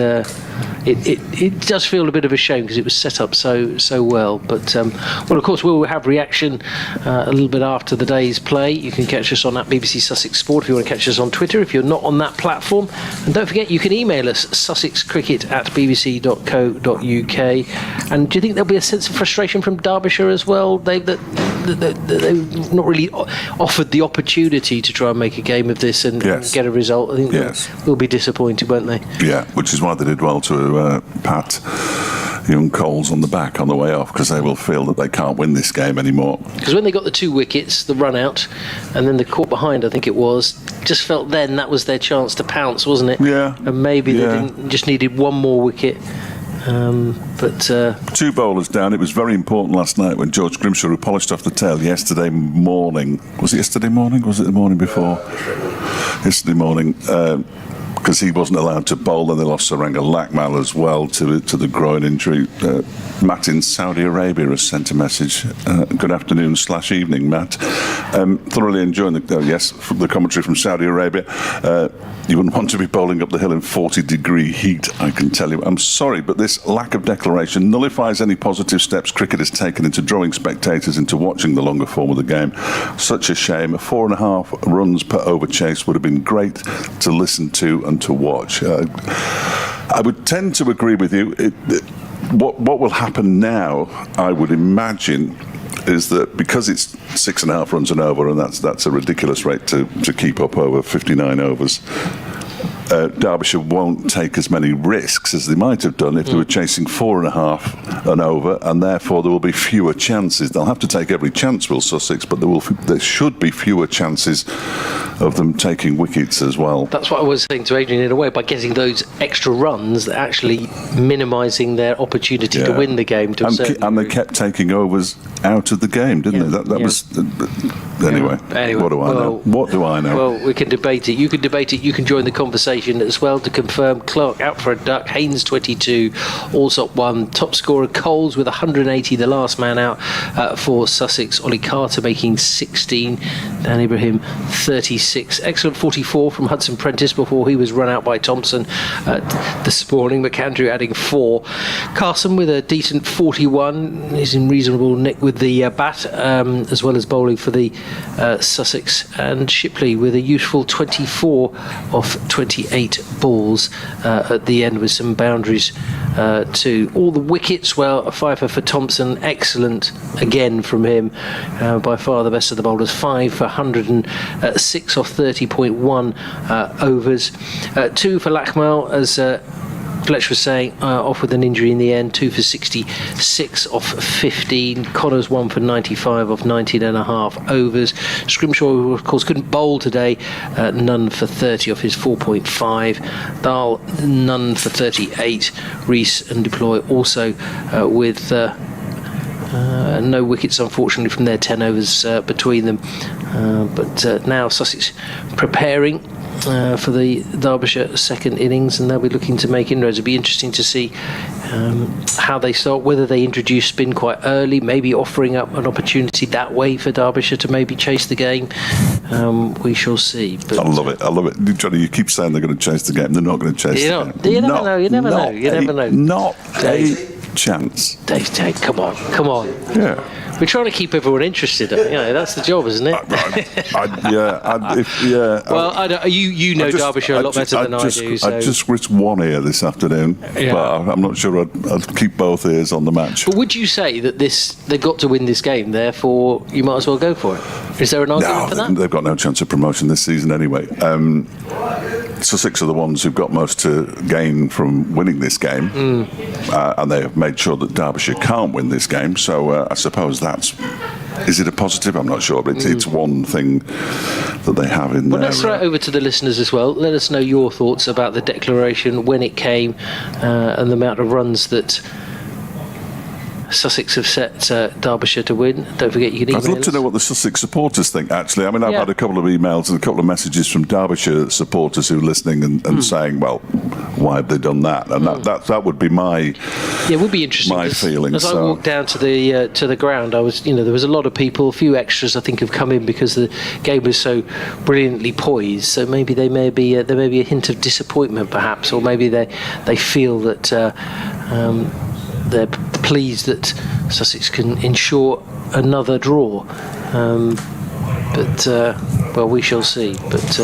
it does feel a bit of a shame because it was set up so well. But of course, we'll have reaction a little bit after the day's play. You can catch us on at BBC Sussex Sport if you want to catch us on Twitter if you're not on that platform. And don't forget, you can email us sussexcricket@bbc.co.uk. And do you think there'll be a sense of frustration from Derbyshire as well? They've not really offered the opportunity to try and make a game of this and get a result. I think they'll be disappointed, won't they? Yeah, which is why they did well to pat young Coles on the back on the way off, because they will feel that they can't win this game anymore. Because when they got the 2 wickets, the run out, and then the caught behind, I think it was, just felt then that was their chance to pounce, wasn't it? Yeah. And maybe they just needed 1 more wicket. But 2 bowlers down. It was very important last night when George Grimshaw, who polished off the tail yesterday morning. Was it yesterday morning? Was it the morning before? Yesterday morning. Because he wasn't allowed to bowl, and they lost Saranga Lakmal as well to the groin injury. Matt in Saudi Arabia has sent a message. Good afternoon / evening, Matt. Thoroughly enjoying the commentary from Saudi Arabia. You wouldn't want to be bowling up the hill in 40-degree heat, I can tell you. I'm sorry, but this lack of declaration nullifies any positive steps cricket has taken into drawing spectators into watching the longer form of the game. Such a shame. 4.5 runs per over chase would have been great to listen to and to watch. I would tend to agree with you. What will happen now, I would imagine, is that because it's 6.5 runs and over, and that's a ridiculous rate to keep up over 59 overs, Derbyshire won't take as many risks as they might have done if they were chasing 4.5 and over, and therefore there will be fewer chances. They'll have to take every chance, will Sussex, but there should be fewer chances of them taking wickets as well. that's what I was saying to Adrian, in a way, by getting those extra runs, they're actually minimising their opportunity to win the game. And they kept taking overs out of the game, didn't they? That was... Anyway, what do I know? What do I know? Well, we can debate it. You can debate it. You can join the conversation conversation as well to confirm. Clark out for a duck, Haynes 22, Allsop 1. Top scorer Coles with 180, the last man out for Sussex. Ollie Carter making 16, Dan Ibrahim 36. Excellent 44 from Hudson Prentice before he was run out by Thompson this morning. McAndrew adding 4. Carson with a decent 41. He's in reasonable nick with the bat, as well as bowling for the Sussex. And Shipley with a useful 24 off 28 balls at the end with some boundaries too. All the wickets, well, a fifer for Thompson, excellent again from him, by far the best of the bowlers. 5 for 106 off 30.1 overs. 2 for Lachmal, as Fletch was saying, off with an injury in the end. 2 for 66 off 15. Connors 1 for 95 off 19.5 overs. Scrimshaw, who of course couldn't bowl today, none for 30 off his 4.5. Dahl none for 38. Rees and Deploy also with no wickets, unfortunately, from their 10 overs between them. But now Sussex preparing for the Derbyshire second innings, and they'll be looking to make inroads. It'll be interesting to see how they start, whether they introduce spin quite early, maybe offering up an opportunity that way for Derbyshire to maybe chase the game. We shall see. But, I love it. Johnny, you keep saying they're going to chase the game. They're not going to chase the game. You never know. Not a chance. Dave, come on. Yeah. We're trying to keep everyone interested. That's the job, isn't it? You know Derbyshire a lot better than I do. So. I just risked one ear this afternoon, but I'm not sure I'd keep both ears on the match. But would you say that they've got to win this game, therefore you might as well go for it? Is there an argument for that? They've got no chance of promotion this season anyway. Sussex are the ones who've got most to gain from winning this game, and they have made sure that Derbyshire can't win this game. So I suppose is it a positive? I'm not sure, but it's one thing that they have in there. Well, let's throw it over to the listeners as well. Let us know your thoughts about the declaration, when it came, and the amount of runs that Sussex have set Derbyshire to win. Don't forget, you can email us. I'd love to know what the Sussex supporters think, actually. I mean, I've had a couple of emails and a couple of messages from Derbyshire supporters who are listening and saying, well, why have they done that? And that would be my it would be interesting. My feeling. As I walked down to the ground, I was, there was a lot of people. A few extras, I think, have come in because the game was so brilliantly poised. So maybe there may be a hint of disappointment, perhaps, or maybe they feel that they're pleased that Sussex can ensure another draw. Well, we shall see. But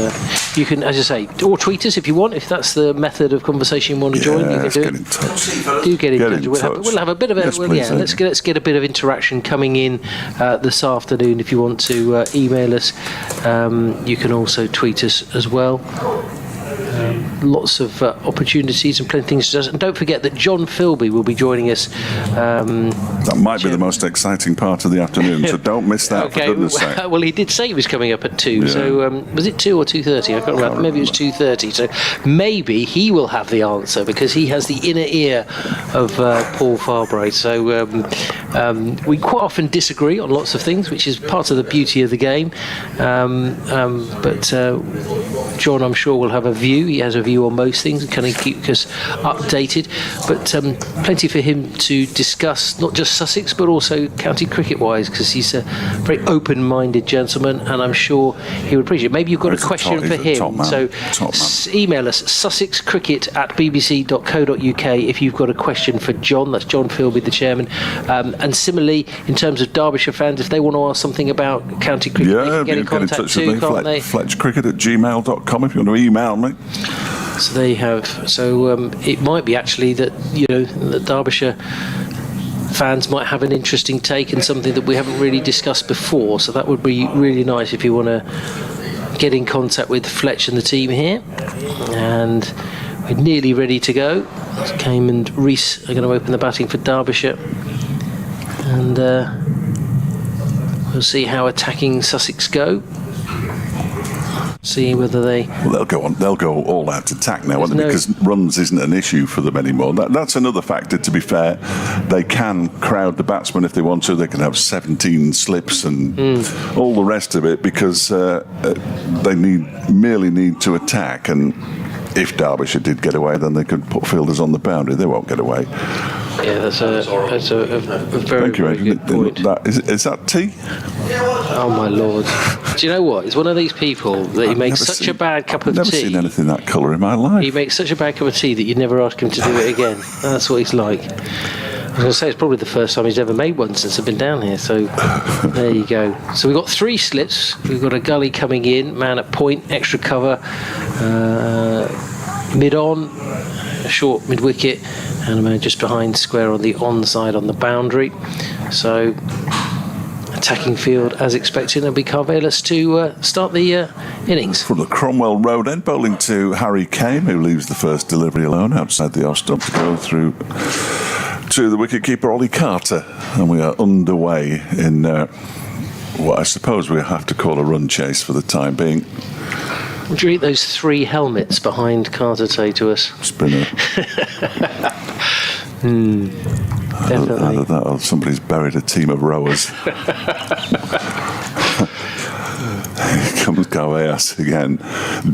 you can, as I say, or tweet us if you want. If that's the method of conversation you want to join, you can do it. Get in touch. Do get in touch. We'll have a bit of a let's get a bit of interaction coming in this afternoon. If you want to email us, you can also tweet us as well. Lots of opportunities and plenty of things to do. And don't forget that John Philby will be joining us. That might be the most exciting part of the afternoon, so don't miss that, for goodness sake. Well, he did say he was coming up at 2, so was it 2 or 2:30? I can't remember. Maybe it was 2:30. So maybe he will have the answer because he has the inner ear of Paul Farbraith. So we quite often disagree on lots of things, which is part of the beauty of the game. But John, I'm sure, will have a view. He has a view on most things and can keep us updated. But plenty for him to discuss, not just Sussex, but also county cricket-wise, because he's a very open-minded gentleman, and I'm sure he would appreciate it. Maybe you've got a question for him. So email us, sussexcricket@bbc.co.uk, if you've got a question for John. That's John Philby, the chairman. And similarly, in terms of Derbyshire fans, if they want to ask something about county cricket, they can get in contact too, can't they? FletchCricket@gmail.com if you want to email me. So they have. So it might be actually that that Derbyshire fans might have an interesting take and something that we haven't really discussed before. So that would be really nice if you want to get in contact with Fletch and the team here. And we're nearly ready to go. Kame and Rees are going to open the batting for Derbyshire, and we'll see how attacking Sussex go. See whether they'll go all out attack now, won't they? Because runs isn't an issue for them anymore. That's another factor, to be fair. They can crowd the batsman if they want to. They can have 17 slips and all the rest of it, because they merely need to attack. And if Derbyshire did get away, then they could put fielders on the boundary. They won't get away. Yeah, that's a very, Thank you, very Adrian. good point. Is that tea? Oh my lord! Do you know what? It's one of these people that he makes such a bad cup of I've never tea. seen anything that colour in my life. He makes such a bad cup of tea that you never ask him to do it again. That's what he's like. I was going to say it's probably the first time he's ever made one since I've been down here. So there you go. So we've got 3 slips. We've got a gully coming in, man at point, extra cover, mid on, short mid wicket, and a man just behind square on the on side on the boundary. So attacking field as expected. It'll be Carvelis to start the innings. From the Cromwell Road end, bowling to Harry Kane, who leaves the first delivery alone outside the off stump to go through to the wicketkeeper Ollie Carter, and we are underway in what I suppose we have to call a run chase for the time being. Would you eat those 3 helmets behind Carter say to us? Spinner. Definitely. Either that or somebody's buried a team of rowers. Here comes Carvelis again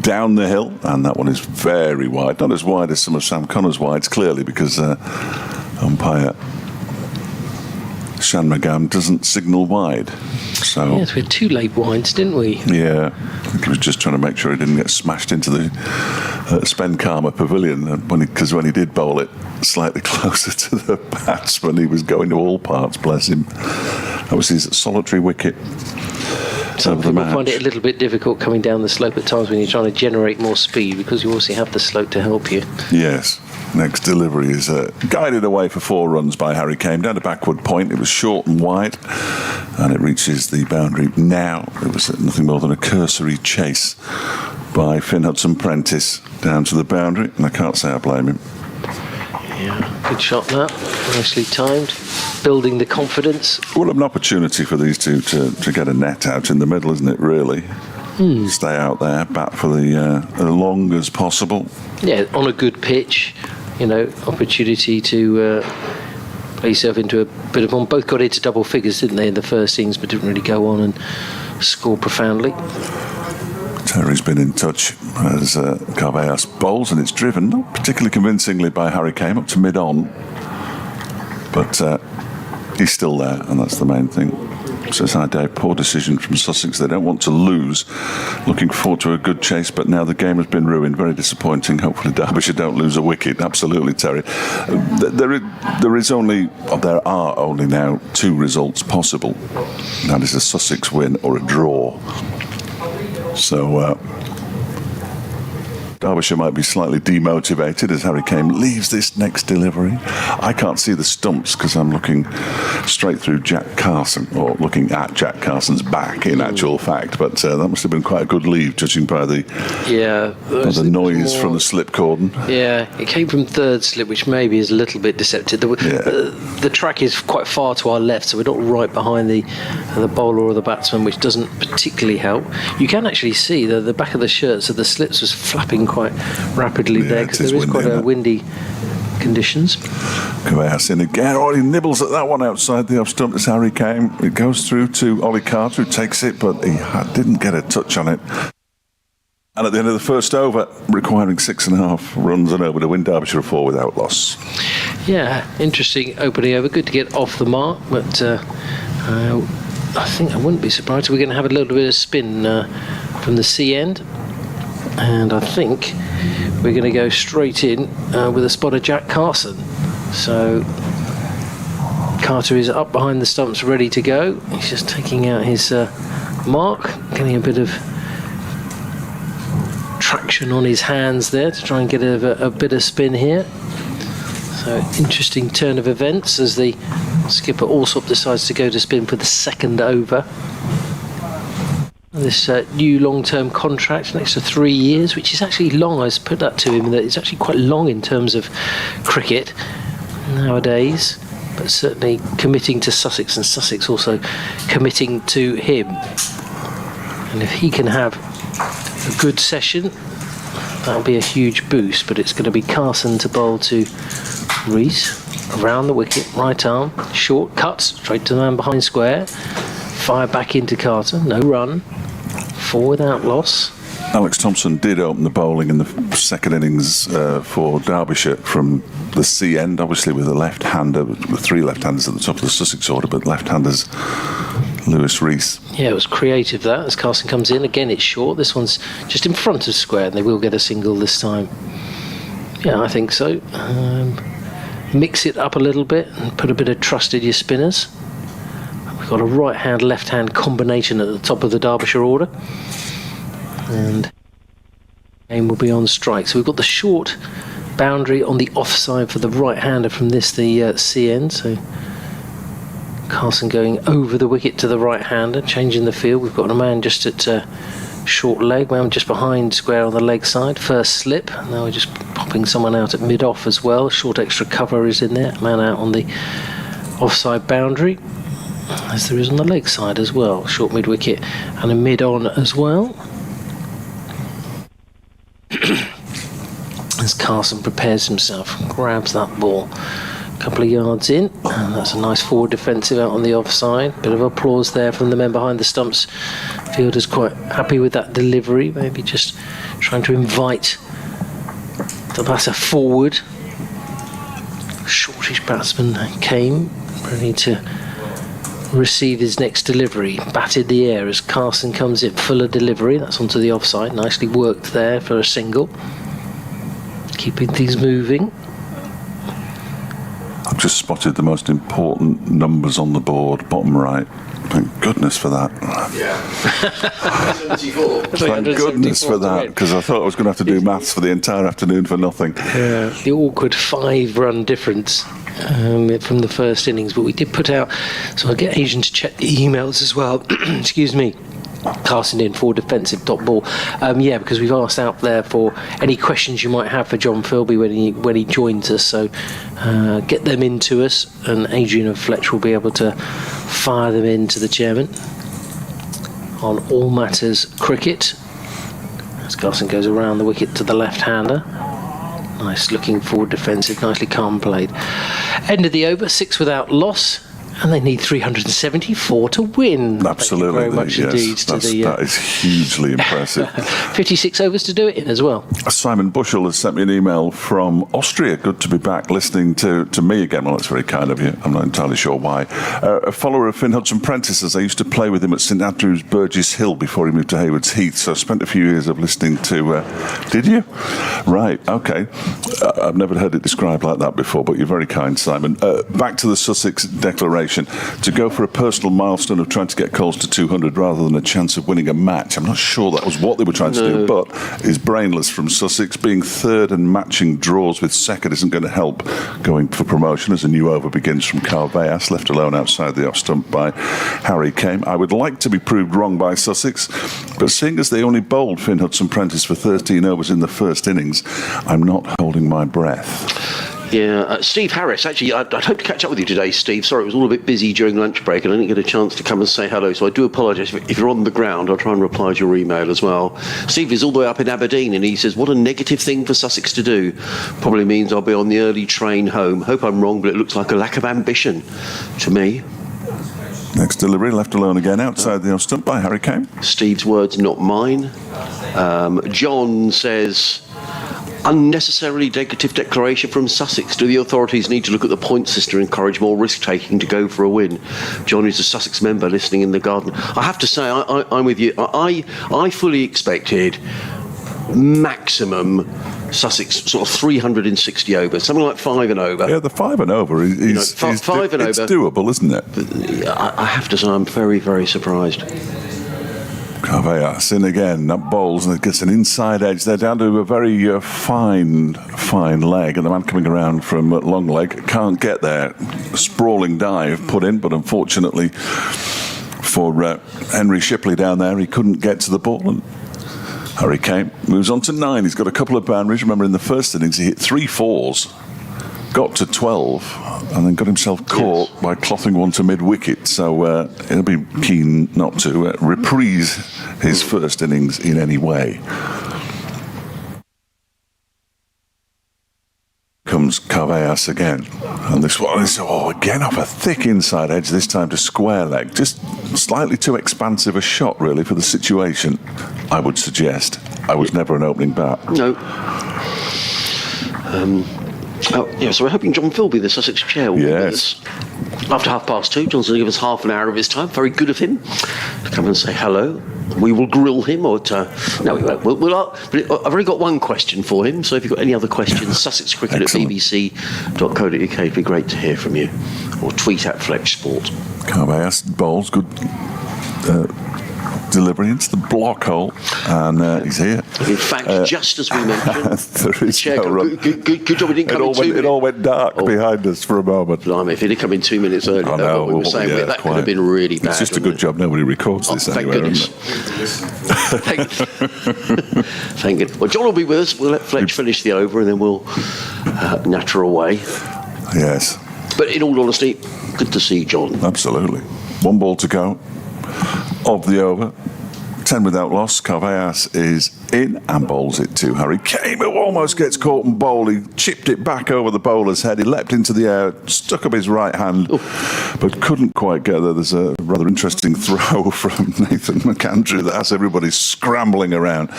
down the hill, and that one is very wide, not as wide as some of Sam Connor's wides, clearly, because umpire Shan Magam doesn't signal wide. So Yes, we had 2 late wides, didn't we? yeah, I think he was just trying to make sure he didn't get smashed into the Spenkarma pavilion, because when he did bowl it slightly closer to the batsman, he was going to all parts, bless him. That was his solitary wicket. Some people find it a little bit difficult coming down the slope at times when you're trying to generate more speed, because you obviously have the slope to help you. Yes. Next delivery is guided away for 4 runs by Harry Kane down to backward point. It was short and wide, and it reaches the boundary now. It was nothing more than a cursory chase by Finn Hudson-Prentice down to the boundary, and I can't say I blame him. Yeah, good shot that. Nicely timed. Building the confidence. Well, an opportunity for these two to get a net out in the middle, isn't it, really? Stay out there, bat for the as long as possible. Yeah, on a good pitch, opportunity to play yourself into a bit of one. Both got into double figures, didn't they, in the first innings, but didn't really go on and score profoundly. Terry's been in touch as Carvelis bowls, and it's driven, not particularly convincingly, by Harry Kane up to mid-on. But he's still there, and that's the main thing. So it's a poor decision from Sussex. They don't want to lose. Looking forward to a good chase, but now the game has been ruined. Very disappointing. Hopefully Derbyshire don't lose a wicket. Absolutely, Terry. There are only now 2 results possible. That is a Sussex win or a draw. So Derbyshire might be slightly demotivated as Harry Kane leaves this next delivery. I can't see the stumps because I'm looking straight through Jack Carson, or looking at Jack Carson's back in actual fact, but that must have been quite a good leave, judging by the noise from the slip cordon. Yeah, it came from 3rd slip, which maybe is a little bit deceptive. The track is quite far to our left, so we're not right behind the bowler or the batsman, which doesn't particularly help. You can actually see the back of the shirt, so the slips was flapping quite rapidly there, because there is quite a windy conditions. Carvelis in again. Oh, he nibbles at that one outside the off stump. It's Harry Kane. It goes through to Ollie Carter, who takes it, but he didn't get a touch on it. And at the end of the first over, requiring 6.5 runs and over to win, Derbyshire 4 without loss. Yeah, interesting opening over. Good to get off the mark, but I think I wouldn't be surprised if we're going to have a little bit of spin from the C end. And I think we're going to go straight in with a spot of Jack Carson. So Carter is up behind the stumps, ready to go. He's just taking out his mark, getting a bit of traction on his hands there to try and get a bit of spin here. So interesting turn of events as the skipper Alsop decides to go to spin for the 2nd over. This new long-term contract, next to 3 years, which is actually long. I put that to him, that it's actually quite long in terms of cricket nowadays, but certainly committing to Sussex, and Sussex also committing to him. And if he can have a good session, that'll be a huge boost. But it's going to be Carson to bowl to Rees, around the wicket, right arm, short cut, straight to the man behind square, fire back into Carter, no run, 4 without loss. Alex Thompson did open the bowling in the second innings for Derbyshire from the C end, obviously with a left-hander, with 3 left-handers at the top of the Sussex order, but left-handers Lewis Rees. Yeah, it was creative that, as Carson comes in. Again, it's short. This one's just in front of square, and they will get a single this time. Yeah, I think so. Mix it up a little bit and put a bit of trust in your spinners. We've got a right-hand, left-hand combination at the top of the Derbyshire order. And game will be on strike. So we've got the short boundary on the offside for the right-hander from this, the C end. So Carson going over the wicket to the right-hander, changing the field. We've got a man just at short leg, man just behind square on the leg side. First slip. Now we're just popping someone out at mid-off as well. Short extra cover is in there. Man out on the offside boundary, as there is on the leg side as well. Short mid-wicket and a mid-on as well. As Carson prepares himself, grabs that ball a couple of yards in, and that's a nice forward defensive out on the offside. Bit of applause there from the men behind the stumps. Fielder's quite happy with that delivery, maybe just trying to invite the batter forward. Shortish batsman came ready to receive his next delivery, batted the air as Carson comes in, fuller delivery, that's onto the offside, nicely worked there for a single, keeping things moving. I've just spotted the most important numbers on the board, bottom right. Thank goodness for that. Yeah. 74. Thank goodness for that, because I thought I was going to have to do maths for the entire afternoon for nothing. Yeah, the awkward 5-run difference from the first innings, but we did put out, so I'll get Asian to check the emails as well. Excuse me. Carson in for defensive dot ball. Because we've asked out there for any questions you might have for John Philby when he joins us, so get them into us, and Adrian and Fletch will be able to fire them in to the chairman on all matters cricket. As Carson goes around the wicket to the left-hander. Nice looking forward defensive, nicely calm played. End of the over, 6 without loss. And they need 374 to win. Absolutely. Thank you very much indeed. That is hugely impressive. 56 overs to do it in as well. Simon Bushell has sent me an email from Austria. Good to be back listening to me again. Well, that's very kind of you. I'm not entirely sure why. A follower of Finn Hudson-Prentice's. I used to play with him at St Andrews Burgess Hill before he moved to Haywards Heath. So I spent a few years of listening to... Did you? Right, OK. I've never heard it described like that before, but you're very kind, Simon. Back to the Sussex declaration. To go for a personal milestone of trying to get Coles to 200 rather than a chance of winning a match. I'm not sure that was what they were trying to do, but is brainless from Sussex. Being third and matching draws with second isn't going to help going for promotion as a new over begins from Carveas, left alone outside the off stump by Harry Kane. I would like to be proved wrong by Sussex, but seeing as they only bowled Finn Hudson-Prentice for 13 overs in the first innings, I'm not holding my breath. Yeah, Steve Harris, actually, I'd hope to catch up with you today, Steve. Sorry, it was all a bit busy during lunch break and I didn't get a chance to come and say hello, so I do apologise. If you're on the ground, I'll try and reply to your email as well. Steve is all the way up in Aberdeen and he says, what a negative thing for Sussex to do. Probably means I'll be on the early train home. Hope I'm wrong, but it looks like a lack of ambition to me. Next delivery, left alone again, outside the off stump by Harry Kane. Steve's words, not mine. John says... unnecessarily negative declaration from Sussex. Do the authorities need to look at the point system and encourage more risk-taking to go for a win? John is a Sussex member listening in the garden. I have to say, I'm with you. I fully expected maximum Sussex sort of 360 overs, something like 5 and over. Yeah, the 5 and over is 5 and it's over. doable, isn't it? But I have to say, I'm very, very surprised. Carveas in again, that bowls and it gets an inside edge. They're down to a very fine leg, and the man coming around from long leg can't get there. A sprawling dive put in, but unfortunately for Henry Shipley down there, he couldn't get to the ball. And Harry Kane moves on to 9. He's got a couple of boundaries. Remember, in the first innings, he hit 3 4s, got to 12, and then got himself caught by clothing one to mid-wicket. So he'll be keen not to reprise his first innings in any way. Comes Carveas again, and this one is again off a thick inside edge, this time to square leg. Just slightly too expansive a shot really for the situation, I would suggest. I was never an opening bat. No. So we're hoping John Philby, the Sussex chair, will be with us after 2:30. John's going to give us half an hour of his time. Very good of him to come and say hello. We will grill him, no, we won't. But I've already got one question for him, so if you've got any other questions, sussexcricket@bbc.co.uk, it'd be great to hear from you. Or tweet at Fletch Sport. Carveas bowls, good delivery into the block hole, and he's here. In fact, just as we mentioned, there is no run. Good job, it didn't come in 2 minutes. It all went dark behind us for a moment. Blimey, if it had come in 2 minutes earlier, what we were saying, that could have been really bad. It's just a good job nobody records this anywhere, isn't it? Thank goodness. Well, John will be with us. We'll let Fletch finish the over, and then we'll natter away. Yes. But in all honesty, good to see John. Absolutely. 1 ball to go of the over. 10 without loss. Carveas is in and bowls it to Harry Kane, who almost gets caught and bowled. He chipped it back over the bowler's head. He leapt into the air, stuck up his right hand, but couldn't quite get there. There's a rather interesting throw from Nathan McAndrew that has everybody scrambling around.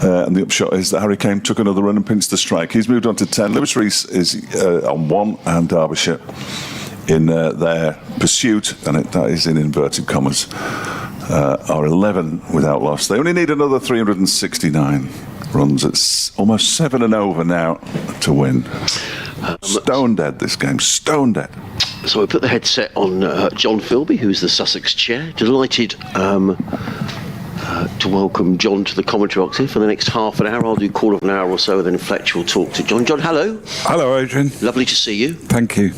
And the upshot is that Harry Kane took another run and pinched the strike. He's moved on to 10. Lewis Rees is on 1, and Derbyshire in their pursuit, and that is in inverted commas, are 11 without loss. They only need another 369 runs. It's almost 7 and over now to win. Stone dead, this game, stone dead. So we put the headset on John Philby, who's the Sussex chair. Delighted to welcome John to the commentary box here for the next half an hour. I'll do a quarter of an hour or so, then Fletch will talk to John. John, hello. Hello, Adrian. Lovely to see you. Thank you.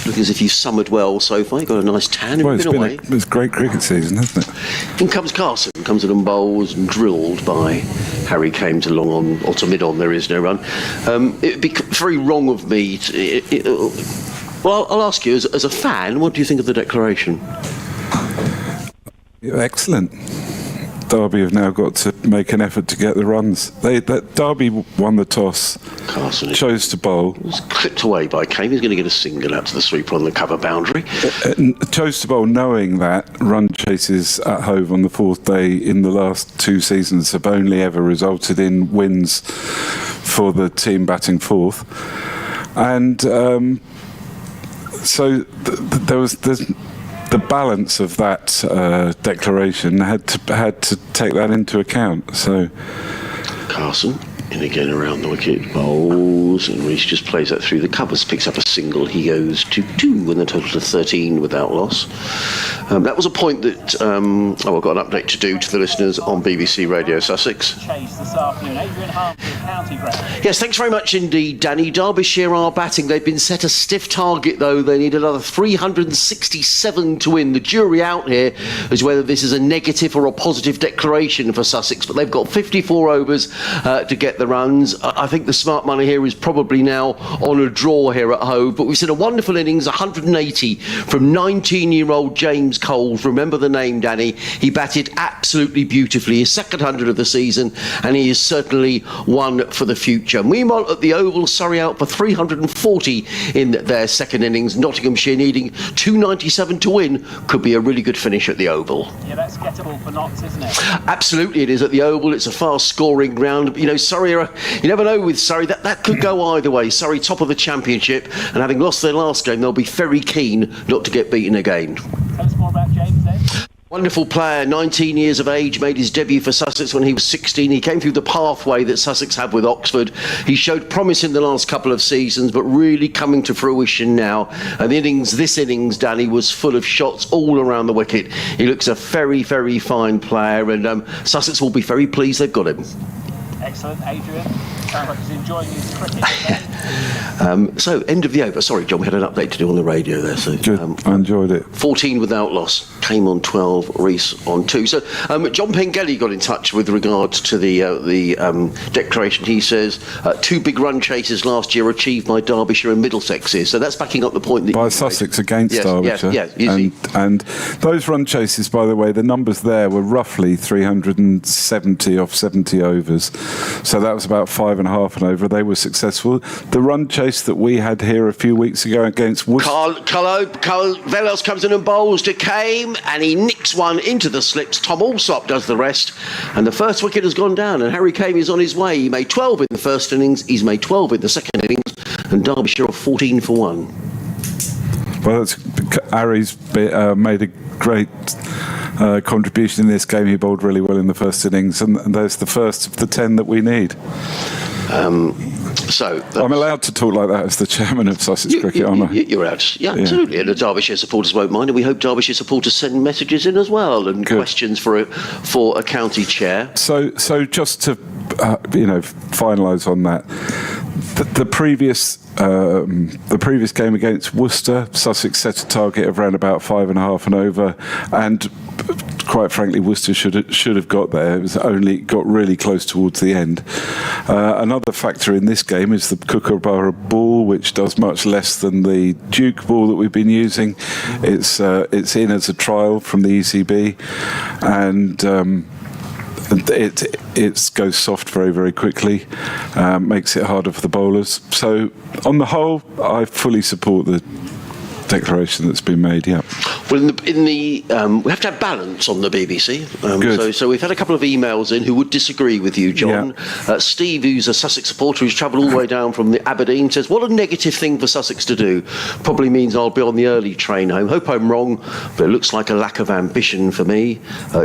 Looking as if you've summered well so far. You've got a nice tan. Well, it's been away. It's great cricket season, hasn't it? In comes Carson, comes in and bowls and drilled by Harry Kane to long on, or to mid on. There is no run. It would be very wrong of me well, I'll ask you, as a fan, what do you think of the declaration? Excellent. Derby have now got to make an effort to get the runs. Derby won the toss. Carson chose to bowl. It was clipped away by Kane. He's going to get a single out to the sweeper on the cover boundary. Chose to bowl knowing that run chases at Hove on the 4th day in the last 2 seasons have only ever resulted in wins for the team batting 4th. And so there was the balance of that declaration had to take that into account. So Carson in again around the wicket, bowls, and Rees just plays that through the covers, picks up a single. He goes to 2 with a total of 13 without loss. That was a point that I've got an update to do to the listeners on BBC Radio Sussex. Chase this afternoon. Adrian Hartley, County Ground. Yes, thanks very much indeed, Danny. Derbyshire are batting. They've been set a stiff target, though. They need another 367 to win. The jury out here is whether this is a negative or a positive declaration for Sussex, but they've got 54 overs to get the runs. I think the smart money here is probably now on a draw here at Hove, but we've seen a wonderful innings, 180 from 19-year-old James Coles. Remember the name, Danny. He batted absolutely beautifully, his second 100 of the season, and he is certainly one for the future. Meanwhile, at the Oval, Surrey out for 340 in their second innings. Nottinghamshire needing 297 to win. Could be a really good finish at the Oval. Yeah, that's gettable for Notts, isn't it? Absolutely it is at the Oval. It's a fast scoring ground. You know, Surrey you never know with Surrey. That could go either way. Surrey top of the Championship, and having lost their last game, they'll be very keen not to get beaten again. Tell us more about James then. Wonderful player, 19 years of age, made his debut for Sussex when he was 16. He came through the pathway that Sussex had with Oxford. He showed promise in the last couple of seasons, but really coming to fruition now. And this innings, Danny, was full of shots all around the wicket. He looks a very, very fine player, and Sussex will be very pleased they've got him. Excellent, Adrian. Sounds like he's enjoying his cricket. So, end of the over. Sorry, John, we had an update to do on the radio there. So, I enjoyed it. 14 without loss. Came on 12, Rees on 2. So, John Pengelly got in touch with regards to the declaration. He says 2 big run chases last year achieved by Derbyshire and Middlesex. So that's backing up the point that by Sussex against Derbyshire. Yes, and those run chases, by the way, the numbers there were roughly 370 off 70 overs. So that was about 5 5.5 and over. They were successful. The run chase that we had here a few weeks ago against Worcester. Carl Velos comes in and bowls to Kame, and he nicks one into the slips. Tom Alsop does the rest, and the first wicket has gone down, and Harry Kame is on his way. He made 12 in the first innings, he's made 12 in the second innings, and Derbyshire are 14 for 1. Well, Harry's made a great contribution in this game. He bowled really well in the first innings, and there's the first of the 10 that we need. So I'm allowed to talk like that as the chairman of Sussex Cricket, aren't I? You're out. Yeah, absolutely. And the Derbyshire supporters won't mind, and we hope Derbyshire supporters send messages in as well and questions for a county chair. So just to finalise on that, the previous game against Worcester, Sussex set a target of around about 5.5 and over, and quite frankly, Worcester should have got there. It was only got really close towards the end. Another factor in this game is the Kookaburra ball, which does much less than the Duke ball that we've been using. It's in as a trial from the ECB, and it goes soft very, very quickly, makes it harder for the bowlers. So on the whole, I fully support the declaration that's been made. Yeah. Well, we have to have balance on the BBC. So we've had a couple of emails in who would disagree with you, John. Yeah. Steve, who's a Sussex supporter who's travelled all the way down from Aberdeen, says, what a negative thing for Sussex to do. Probably means I'll be on the early train home. Hope I'm wrong, but it looks like a lack of ambition for me.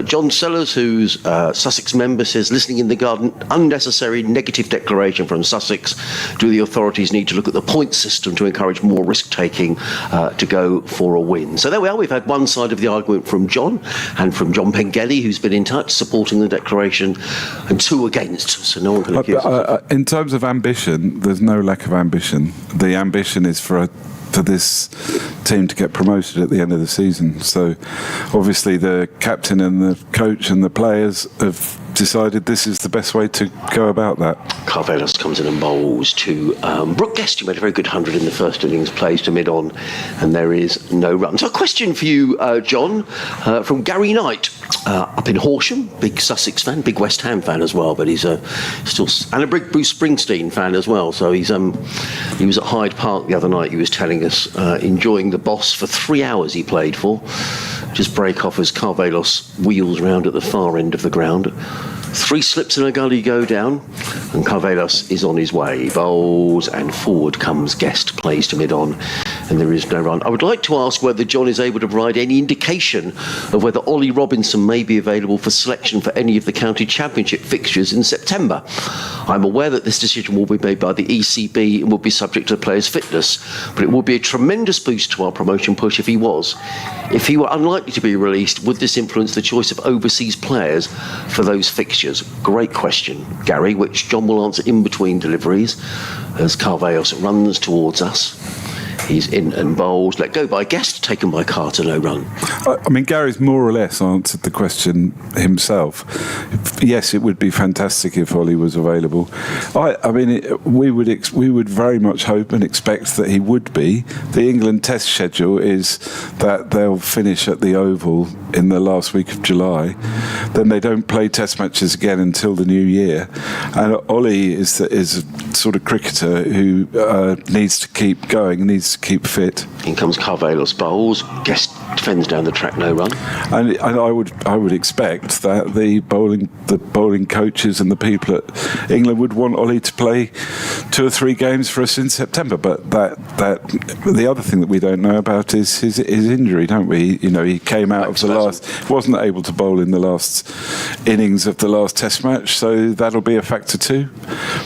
John Sellers, who's a Sussex member, says, listening in the garden, unnecessary negative declaration from Sussex. Do the authorities need to look at the point system to encourage more risk-taking to go for a win? So there we are. We've had one side of the argument from John and from John Pengelly, who's been in touch supporting the declaration, and two against, so no one can accuse us. In terms of ambition, there's no lack of ambition. The ambition is for this team to get promoted at the end of the season. So obviously the captain and the coach and the players have decided this is the best way to go about that. Carvelos comes in and bowls to Brooke Guest, who made a very good 100 in the first innings, plays to mid-on, and there is no run. So a question for you, John, from Gary Knight, up in Horsham, big Sussex fan, big West Ham fan as well, but he's still, and a big Bruce Springsteen fan as well. So he was at Hyde Park the other night, he was telling us, enjoying the Boss for 3 hours he played for. Just break off as Carvelos wheels round at the far end of the ground. 3 slips and a gully go down, and Carvelos is on his way. Bowls, and forward comes Guest, plays to mid-on, and there is no run. I would like to ask whether John is able to provide any indication of whether Ollie Robinson may be available for selection for any of the county championship fixtures in September. I'm aware that this decision will be made by the ECB and will be subject to the player's fitness, but it would be a tremendous boost to our promotion push if he was. If he were unlikely to be released, would this influence the choice of overseas players for those fixtures? Great question, Gary, which John will answer in between deliveries as Carvelos runs towards us. He's in and bowls, let go by Guest, taken by Carter, no run. I mean, Gary's more or less answered the question himself. Yes, it would be fantastic if Ollie was available. We would very much hope and expect that he would be. The England Test schedule is that they'll finish at the Oval in the last week of July. Then they don't play Test matches again until the new year. And Ollie is a sort of cricketer who needs to keep going, needs to keep fit. In comes Carvelos, bowls. Guest defends down the track, no run. And I would expect that the bowling coaches and the people at England would want Ollie to play 2 or 3 games for us in September. But that the other thing that we don't know about is his injury, don't we? You know, he came out of the last, wasn't able to bowl in the last innings of the last Test match, so that'll be a factor too.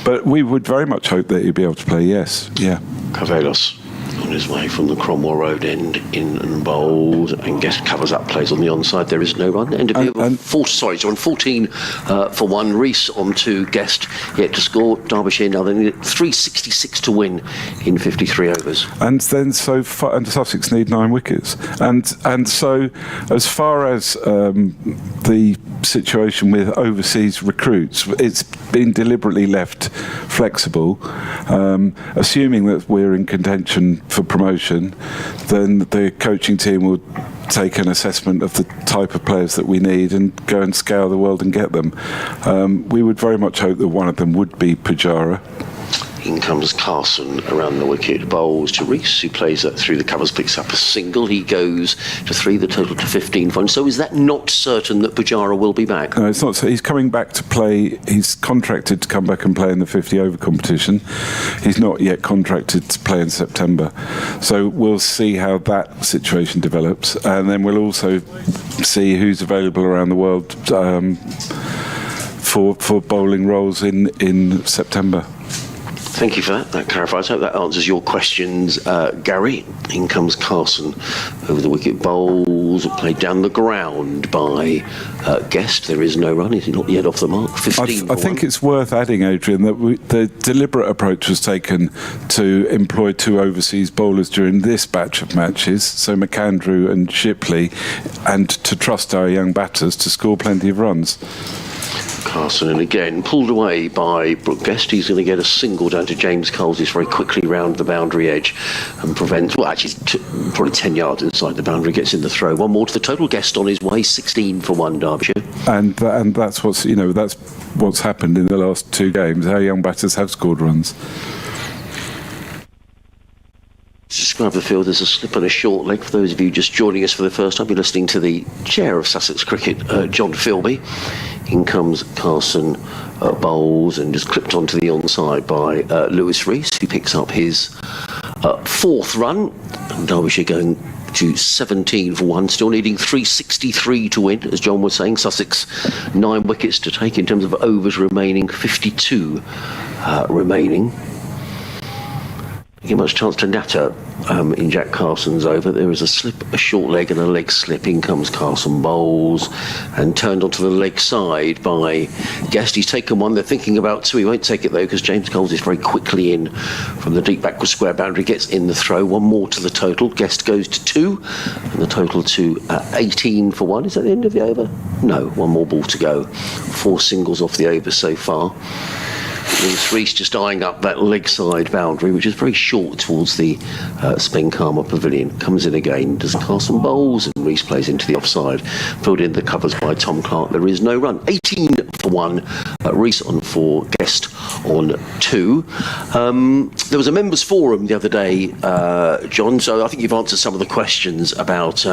But we would very much hope that he'd be able to play. Yes, yeah. Carvelos on his way from the Cromwell Road end, in and bowls, and Guest covers up, plays on the onside. There is no run. End of 14 for 1. Rees on to Guest, yet to score. Derbyshire now they need 366 to win in 53 overs. And then and Sussex need 9 wickets. And so as far as the situation with overseas recruits, it's been deliberately left flexible, assuming that we're in contention for promotion. Then the coaching team will take an assessment of the type of players that we need and go and scour the world and get them. We would very much hope that one of them would be Pujara. In comes Carson around the wicket, bowls to Rees, who plays that through the covers, picks up a single. He goes to 3, the total to 15 for him. So is that not certain that Pujara will be back? No, it's not. So he's coming back to play. He's contracted to come back and play in the 50-over competition. He's not yet contracted to play in September. So we'll see how that situation develops. And then we'll also see who's available around the world for bowling roles in September. Thank you for that. That clarifies. I hope that answers your questions, Gary. In comes Carson over the wicket. Bowls played down the ground by Guest. There is no run. He's not yet off the mark. 15 I think it's worth adding, Adrian, that the deliberate approach was taken to employ 2 overseas bowlers during this batch of matches, so McAndrew and Shipley, and to trust our young batters to score plenty of runs. Carson, and again pulled away by Brooke Guest. He's going to get a single down to James Coles. He's very quickly round the boundary edge and prevents, well, actually probably 10 yards inside the boundary, gets in the throw. One more to the total. Guest on his way, 16 for 1, Derbyshire. And that's what's happened in the last 2 games. Our young batters have scored runs. To describe the field as a slip and a short leg. For those of you just joining us for the first time, you're listening to the chair of Sussex Cricket, John Philby. In comes Carson, bowls and just clipped onto the onside by Lewis Rees, who picks up his 4th run. And Derbyshire going to 17 for 1, still needing 363 to win, as John was saying. Sussex 9 wickets to take in terms of overs remaining, 52 remaining. Give much chance to natter in Jack Carson's over. There is a slip, a short leg and a leg slip. In comes Carson, bowls and turned onto the leg side by Guest. He's taken one. They're thinking about 2. He won't take it though because James Coles is very quickly in from the deep backward square boundary. Gets in the throw. 1 more to the total. Guest goes to 2 and the total to 18 for 1. Is that the end of the over? No, 1 more ball to go. 4 singles off the over so far. Lewis Rees just eyeing up that leg side boundary, which is very short towards the Spenkarma Pavilion. Comes in again, does Carson bowls, and Rees plays into the offside. Filled in the covers by Tom Clark. There is no run. 18 for 1. Rees on 4, Guest on 2. There was a members' forum the other day, John, so I think you've answered some of the questions about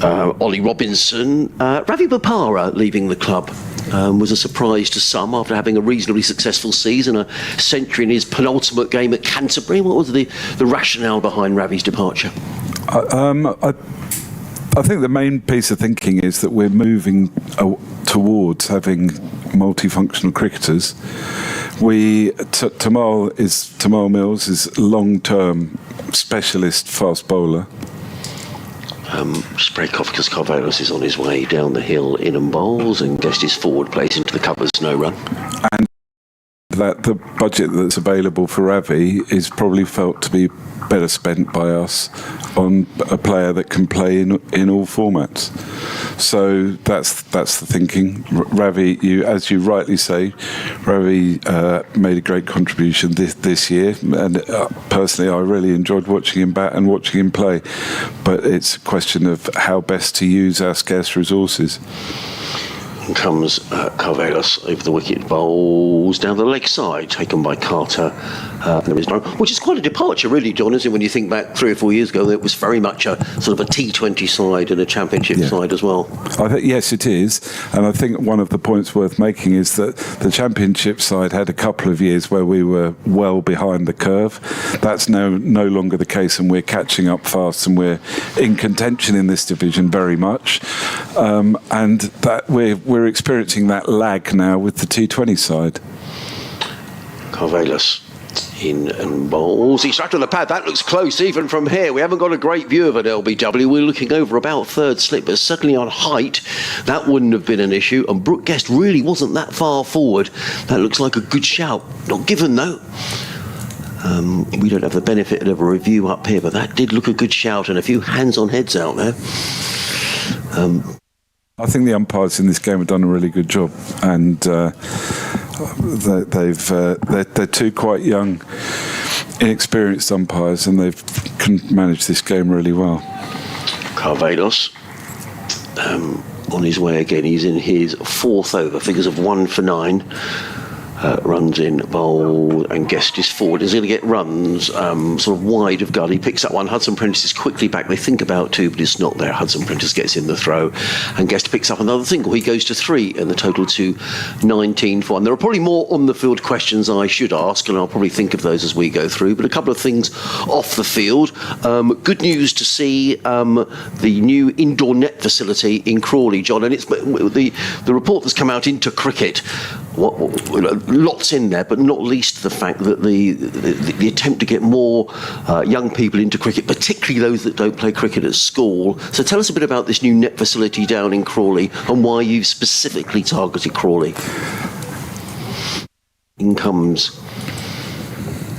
Ollie Robinson. Ravi Bopara leaving the club was a surprise to some after having a reasonably successful season, a century in his penultimate game at Canterbury. What was the rationale behind Ravi's departure? I think the main piece of thinking is that we're moving towards having multifunctional cricketers. Tamal Mills is long-term specialist fast bowler. Just break off because Carvalhos is on his way down the hill, in and bowls, and Guest is forward, plays into the covers, no run. And that the budget that's available for Ravi is probably felt to be better spent by us on a player that can play in all formats. So that's the thinking. Ravi, as you rightly say, Ravi made a great contribution this year, and personally I really enjoyed watching him bat and watching him play. But it's a question of how best to use our scarce resources. Comes Carvalhos over the wicket, bowls down the leg side, taken by Carter. There is no, which is quite a departure, really, John, isn't it? When you think back 3 or 4 years ago, it was very much a sort of a T20 side and a championship side as well. Yes, it is, and I think one of the points worth making is that the championship side had a couple of years where we were well behind the curve. That's no longer the case, and we're catching up fast, and we're in contention in this division very much, and that we're experiencing that lag now with the T20 side. Carvalhos in and bowls. He's struck on the pad. That looks close even from here. We haven't got a great view of it, LBW. We're looking over about 3rd slip, but certainly on height that wouldn't have been an issue, and Brooke Guest really wasn't that far forward. That looks like a good shout. Not given though. We don't have the benefit of a review up here, but that did look a good shout, and a few hands on heads out there. I think the umpires in this game have done a really good job, and they're 2 quite young, inexperienced umpires, and they've managed this game really well. Carvelos. On his way again, he's in his 4th over, figures of 1 for 9. Runs in, bowl, and Guest is forward. He's going to get runs sort of wide of guard. He picks up one. Hudson Prentice is quickly back. They think about 2, but it's not there. Hudson Prentice gets in the throw, and Guest picks up another single. He goes to 3, and the total to 19 for 1. There are probably more on the field questions I should ask, and I'll probably think of those as we go through, but a couple of things off the field. Good news to see the new indoor net facility in Crawley, John, and it's the report that's come out into cricket. Lots in there, but not least the fact that the attempt to get more young people into cricket, particularly those that don't play cricket at school. So tell us a bit about this new net facility down in Crawley and why you've specifically targeted Crawley. In comes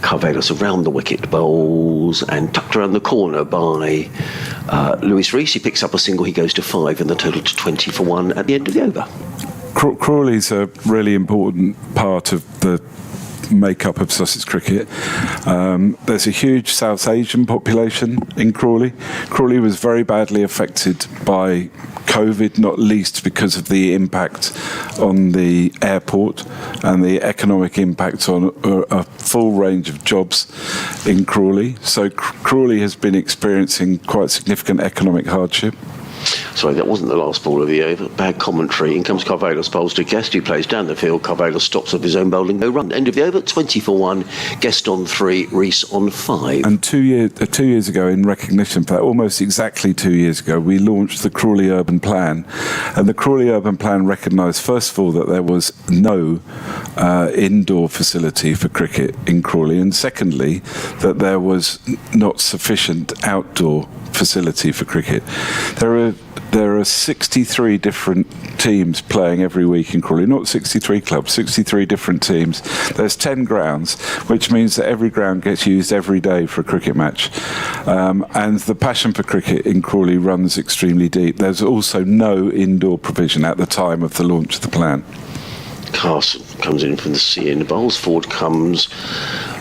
Carvelos around the wicket, bowls, and tucked around the corner by Lewis Rees. He picks up a single, he goes to 5, and the total to 20 for 1 at the end of the over. Crawley's a really important part of the makeup of Sussex cricket. There's a huge South Asian population in Crawley. Crawley was very badly affected by COVID, not least because of the impact on the airport and the economic impact on a full range of jobs in Crawley. So Crawley has been experiencing quite significant economic hardship. Sorry, that wasn't the last ball of the over. Bad commentary. In comes Carvelos, bowls to Guest, who plays down the field. Carvelos stops of his own bowling. No run. End of the over, 20 for 1. Guest on 3, Rees on 5. And 2 years ago, in recognition for that, almost exactly 2 years ago, we launched the Crawley Urban Plan. And the Crawley Urban Plan recognised, first of all, that there was no indoor facility for cricket in Crawley, and secondly, that there was not sufficient outdoor facility for cricket. There are 63 different teams playing every week in Crawley, not 63 clubs, 63 different teams. There's 10 grounds, which means that every ground gets used every day for a cricket match. And the passion for cricket in Crawley runs extremely deep. There's also no indoor provision at the time of the launch of the plan. Carson comes in from the sea and bowls. Forward comes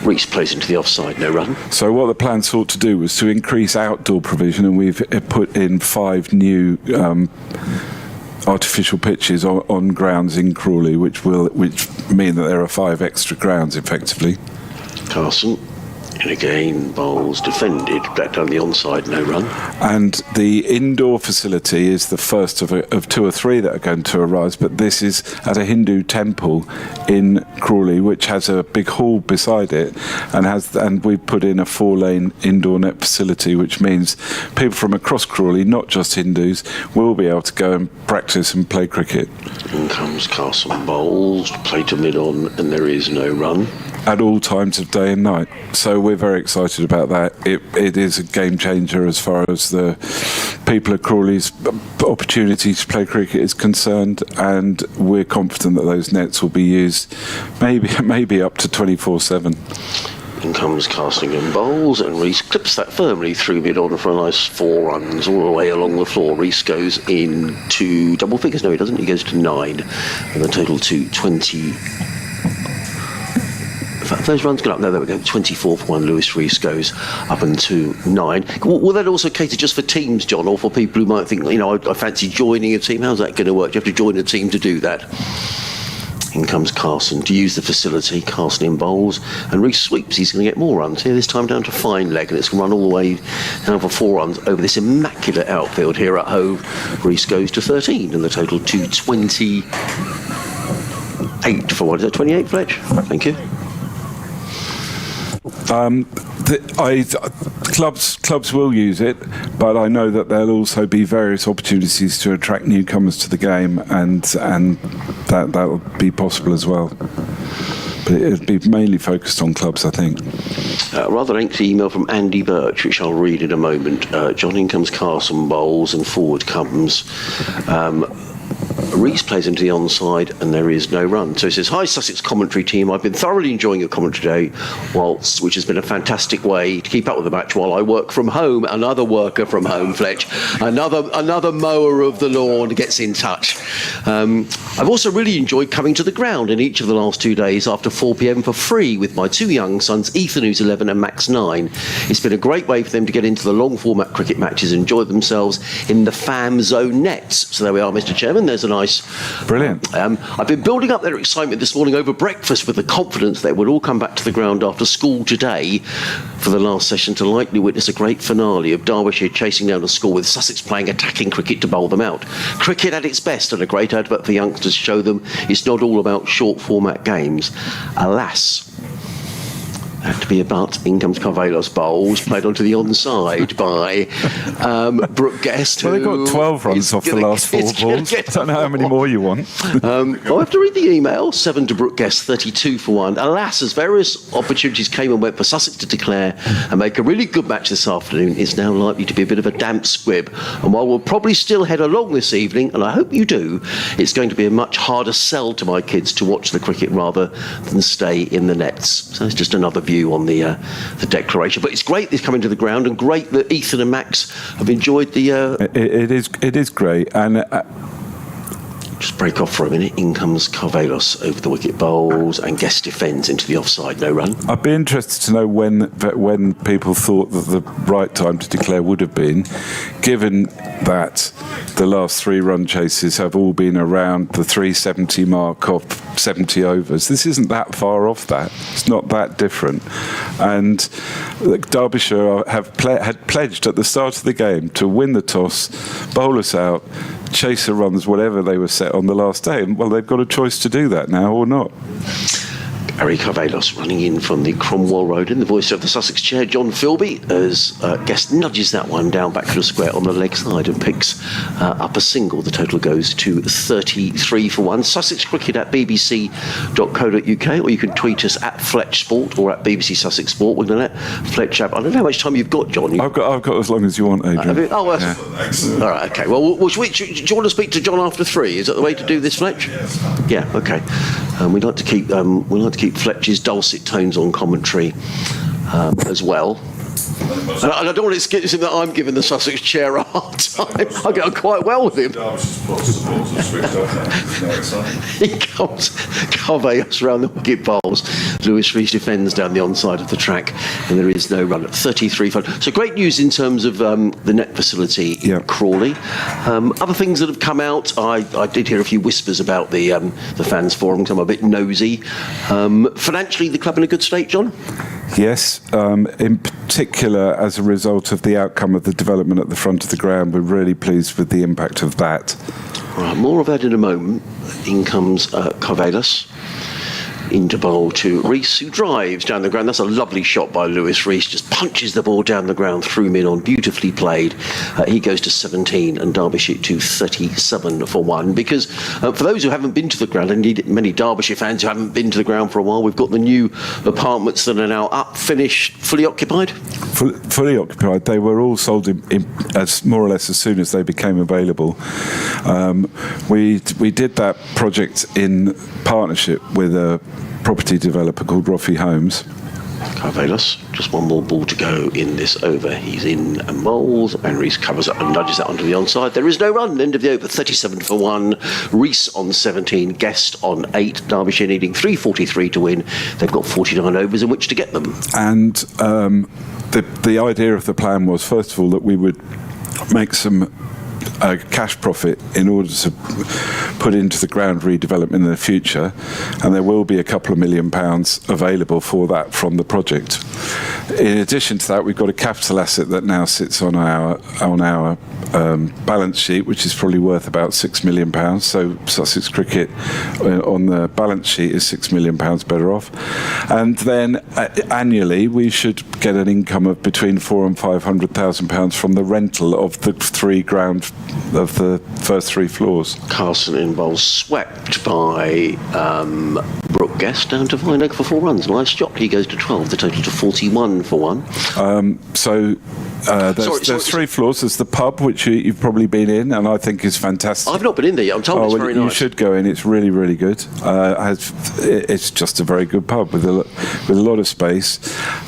Rees, plays into the offside, no run. So what the plan sought to do was to increase outdoor provision, and we've put in 5 new artificial pitches on grounds in Crawley, which mean that there are 5 extra grounds effectively. Carson in again, bowls defended, back down the onside, no run. And the indoor facility is the first of 2 or 3 that are going to arise, but this is at a Hindu temple in Crawley, which has a big hall beside it, and we've put in a 4-lane indoor net facility, which means people from across Crawley, not just Hindus, will be able to go and practice and play cricket. In comes Carson, bowls, play to mid-on, and there is no run. At all times of day and night. So we're very excited about that. It is a game changer as far as the people at Crawley's opportunity to play cricket is concerned, and we're confident that those nets will be used maybe up to 24/7. In comes Carslingham, bowls, and Rees clips that firmly through mid-on for a nice 4 runs all the way along the floor. Rees goes into double figures. No, he doesn't. He goes to 9, and the total to 20. Those runs go up. No, there we go. 24 for 1. Lewis Rees goes up into 9. Will that also cater just for teams, John, or for people who might think, I fancy joining a team? How's that going to work? Do you have to join a team to do that? In comes Carson to use the facility. Carson in bowls, and Rees sweeps. He's going to get more runs here, this time down to fine leg, and it's going to run all the way down for 4 runs over this immaculate outfield here at Hove. Rees goes to 13, and the total to 28 for 1. Is that 28, Fletch? Thank you. Clubs will use it, but I know that there'll also be various opportunities to attract newcomers to the game, and that'll be possible as well. But it'll be mainly focused on clubs, I think. Rather lengthy email from Andy Birch, which I'll read in a moment. John, in comes Carson, bowls, and forward comes Reese plays into the onside and there is no run. So he says, "Hi Sussex commentary team, I've been thoroughly enjoying your commentary today, which has been a fantastic way to keep up with the match while I work from home." Another worker from home, Fletch. Another mower of the lawn gets in touch. I've also really enjoyed coming to the ground in each of the last 2 days after 4 p.m. for free with my two young sons, Ethan, who's 11, and Max, 9. It's been a great way for them to get into the long format cricket matches and enjoy themselves in the fam zone nets. So there we are, Mr. Chairman. There's a nice... Brilliant. I've been building up their excitement this morning over breakfast with the confidence they would all come back to the ground after school today for the last session to likely witness a great finale of Derbyshire chasing down a score with Sussex playing attacking cricket to bowl them out. Cricket at its best and a great advert for youngsters to show them it's not all about short format games. Alas, had to be about. In comes Carvelos bowls, played onto the onside by Brooke Guest. Well, they got 12 runs off the last 4 balls. I don't know how many more you want. I have to read the email. 7 to Brooke Guest, 32 for 1. Alas, as various opportunities came and went for Sussex to declare and make a really good match this afternoon, it's now likely to be a bit of a damp squib. And while we'll probably still head along this evening, and I hope you do, it's going to be a much harder sell to my kids to watch the cricket rather than stay in the nets. So it's just another view on the declaration, but it's great they've come into the ground, and great that Ethan and Max have enjoyed the. It is great, and. Just break off for a minute. In comes Carvelos over the wicket, bowls, and Guest defends into the offside. No run. I'd be interested to know when people thought that the right time to declare would have been, given that the last 3 run chases have all been around the 370 mark of 70 overs. This isn't that far off that. It's not that different. And Derbyshire had pledged at the start of the game to win the toss, bowl us out, chase the runs, whatever they were set on the last day. And, well, they've got a choice to do that now or not. Harry Carvelos running in from the Cromwell Road in the voice of the Sussex chair, John Philby, as Guest nudges that one down back to the square on the leg side and picks up a single. The total goes to 33 for 1. Sussex Cricket at bbc.co.uk, or you can tweet us at Fletch Sport or at BBC Sussex Sport. We're going to let Fletch have... I don't know how much time you've got, John. I've got as long as you want, Adrian. All right, okay. Well, do you want to speak to John after 3? Is that the way to do this, Fletch? Yeah, okay. We'd like to keep Fletch's dulcet tones on commentary as well. And I don't want to excuse him that I'm giving the Sussex chair a hard time. I get on quite well with him. He comes Carvelos round the wicket bowls. Lewis Rees defends down the onside of the track, and there is no run at 33 for 1. So great news in terms of the net facility in Crawley. Other things that have come out, I did hear a few whispers about the fans forum, because I'm a bit nosy. Financially, the club in a good state, John? Yes, in particular as a result of the outcome of the development at the front of the ground. We're really pleased with the impact of that. Right, more of that in a moment. In comes Carvelos into bowl to Rees, who drives down the ground. That's a lovely shot by Lewis Rees. Just punches the ball down the ground through mid-on. Beautifully played. He goes to 17 and Derbyshire to 37 for 1. Because for those who haven't been to the ground, indeed many Derbyshire fans who haven't been to the ground for a while, we've got the new apartments that are now up, finished, fully occupied. Fully occupied. They were all sold in as more or less as soon as they became available. We did that project in partnership with a property developer called Roffey Homes. Carvelos, just one more ball to go in this over. He's in and bowls, and Rees covers up and nudges that onto the onside. There is no run. End of the over, 37 for 1. Rees on 17, Guest on 8. Derbyshire needing 343 to win. They've got 49 overs in which to get them. And the idea of the plan was, first of all, that we would make some cash profit in order to put into the ground redevelopment in the future, and there will be a couple of £1 million available for that from the project. In addition to that, we've got a capital asset that now sits on our balance sheet, which is probably worth about £6 million. So Sussex Cricket on the balance sheet is £6 million better off. And then annually we should get an income of between £400,000 and £500,000 from the rental of the of the first 3 floors. Carson in bowl, swept by Brooke Guest down to Vinegar for 4 runs. Nice shot. He goes to 12. The total to 41 for 1. So There's 3 floors. There's the pub, which you've probably been in, and I think is fantastic. I've not been in there yet. I'm told it's very nice. You should go in. It's really, really good. It's just a very good pub with a lot of space,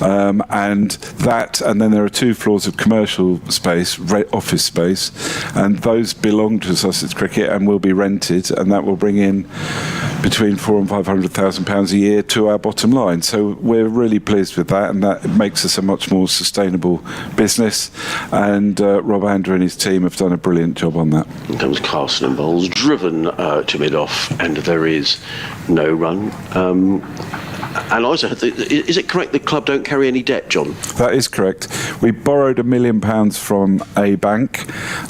and then there are 2 floors of commercial space, office space, and those belong to Sussex Cricket and will be rented, and that will bring in between £400,000 and £500,000 a year to our bottom line. So we're really pleased with that, and that makes us a much more sustainable business. And Rob Andrew and his team have done a brilliant job on that. Here comes Carson and Bowles, driven to mid-off, and there is no run. And also, is it correct the club don't carry any debt, John? That is correct. We borrowed £1 million from a bank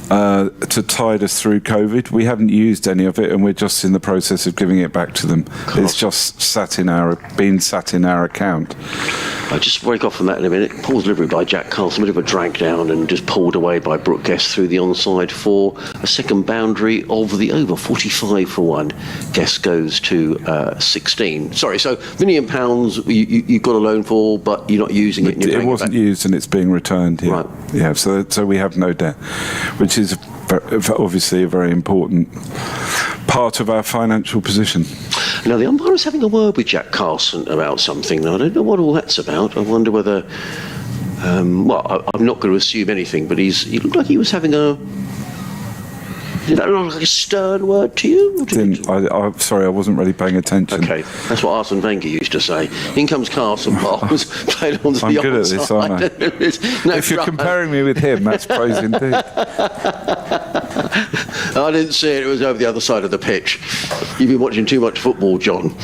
to tide us through COVID. We haven't used any of it, and we're just in the process of giving it back to them. It's just sat in our account. I'll just break off from that in a minute. Paul's delivery by Jack Carlson, a bit of a drag down and just pulled away by Brooke Guest through the onside for a second boundary of the over, 45 for 1. Guest goes to 16. Sorry, so £1 million you got a loan for, but you're not using it. It wasn't used and it's being returned. Yeah. Right. Yeah. So we have no debt, which is obviously a very important part of our financial position. Now, the umpire is having a word with Jack Carson about something. Now, I don't know what all that's about. I wonder whether... I'm not going to assume anything, but he looked like he was having a... Did that look like a stern word to you? I'm sorry, I wasn't really paying attention. Okay, that's what Arsene Wenger used to say. In comes Carson Bowles, played onto I'm the good onside. at this, aren't I? If you're comparing me with him, that's praise indeed. I didn't see it. It was over the other side of the pitch. You've been watching too much football, John.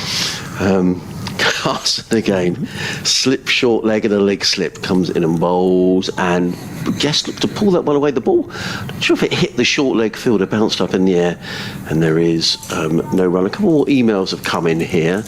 Carson again. Slip, short leg and a leg slip. Comes in and bowls, and Guest looked to pull that one away. The ball, not sure if it hit the short leg fielder, bounced up in the air, and there is no run. A couple more emails have come in here.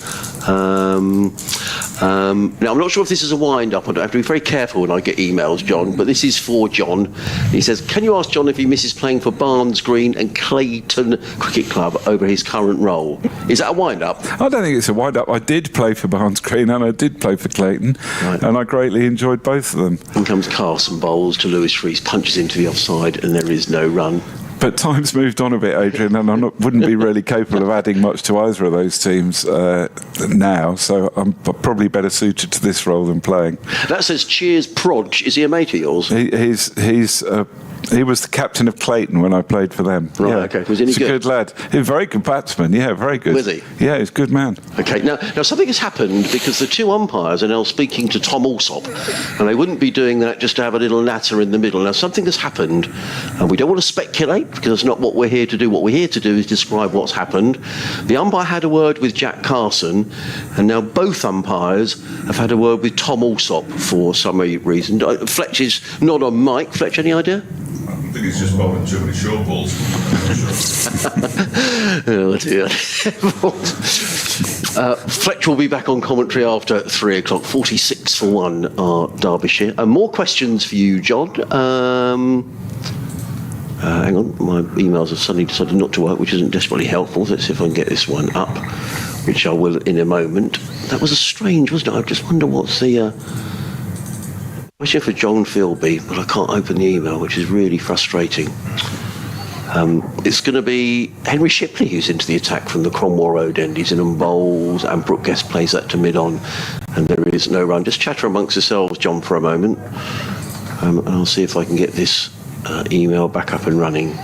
Now, I'm not sure if this is a wind-up. I have to be very careful when I get emails, John, but this is for John. He says, can you ask John if he misses playing for Barnes Green and Clayton Cricket Club over his current role? Is that a wind-up? I don't think it's a wind-up. I did play for Barnes Green and I did play for Clayton, right, and I greatly enjoyed both of them. In comes Carson Bowles to Lewis Rees, punches into the offside, and there is no run. But time's moved on a bit, Adrian, and I wouldn't be really capable of adding much to either of those teams now, so I'm probably better suited to this role than playing. That says Cheers Prodge. Is he a mate of yours? He was the captain of Clayton when I played for them. Right, yeah. okay. Was he any good? He's a good lad. He's a very good batsman, yeah, very good. Was he? Yeah, he's a good man. Okay, now something has happened because the 2 umpires are now speaking to Tom Alsop, and they wouldn't be doing that just to have a little natter in the middle. Now, something has happened, and we don't want to speculate because that's not what we're here to do. What we're here to do is describe what's happened. The umpire had a word with Jack Carson, and now both umpires have had a word with Tom Alsop for some reason. Fletcher's not on mic. Fletcher, any idea? I think it's just bowling too many short balls. Oh dear. Fletcher will be back on commentary after 3 o'clock. 46 for 1 are Derbyshire. More questions for you, John. Hang on, my emails have suddenly decided not to work, which isn't desperately helpful. Let's see if I can get this one up, which I will in a moment. That was a strange, wasn't it? I just wonder what's the... question for John Philby, but I can't open the email, which is really frustrating. It's going to be Henry Shipley who's into the attack from the Cromwell Road end. He's in and bowls, and Brooke Guest plays that to mid-on, and there is no run. Just chatter amongst yourselves, John, for a moment, and I'll see if I can get this email back up and running.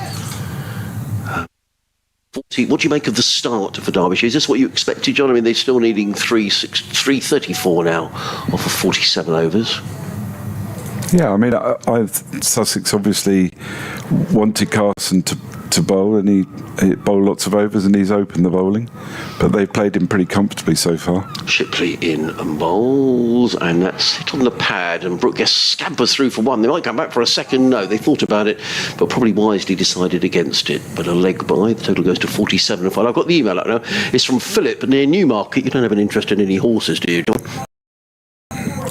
What do you make of the start for Derbyshire? Is this what you expected, John? I mean, they're still needing 334 now off of 47 overs. Yeah, I mean, Sussex obviously wanted Carson to bowl, and he bowled lots of overs, and he's opened the bowling, but they've played him pretty comfortably so far. Shipley in and bowls, and that's hit on the pad, and Brooke Guest scampers through for 1. They might come back for a second. No, they thought about it, but probably wisely decided against it. But a leg by, the total goes to 47 and 5. I've got the email out now. It's from Philip near Newmarket. You don't have an interest in any horses, do you, John?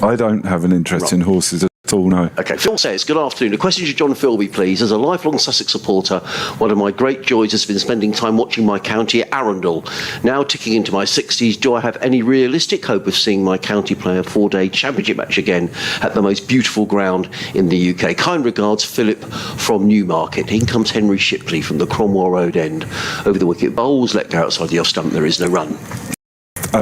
I don't have an interest in horses at all, no. Okay, Phil says, good afternoon. A question to John Philby, please. As a lifelong Sussex supporter, one of my great joys has been spending time watching my county at Arundel. Now ticking into my 60s, do I have any realistic hope of seeing my county play a 4-day championship match again at the most beautiful ground in the UK? Kind regards, Philip from Newmarket. In comes Henry Shipley from the Cromwell Road end. Over the wicket, bowls let go outside the off stump. There is no run.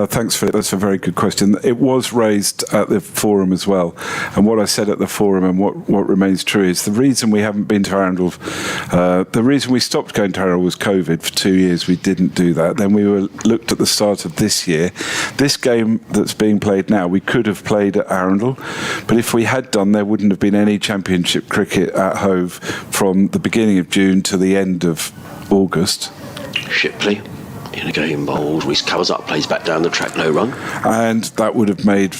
Thanks, Philip. That's a very good question. It was raised at the forum as well. And what I said at the forum and what remains true is the reason we haven't been to Arundel, the reason we stopped going to Arundel was COVID. For 2 years, we didn't do that. Then we looked at the start of this year. This game that's being played now, we could have played at Arundel. But if we had done, there wouldn't have been any championship cricket at Hove from the beginning of June to the end of August. Shipley. In a game bowled, Reese covers up, plays back down the track, no run. And that would have made,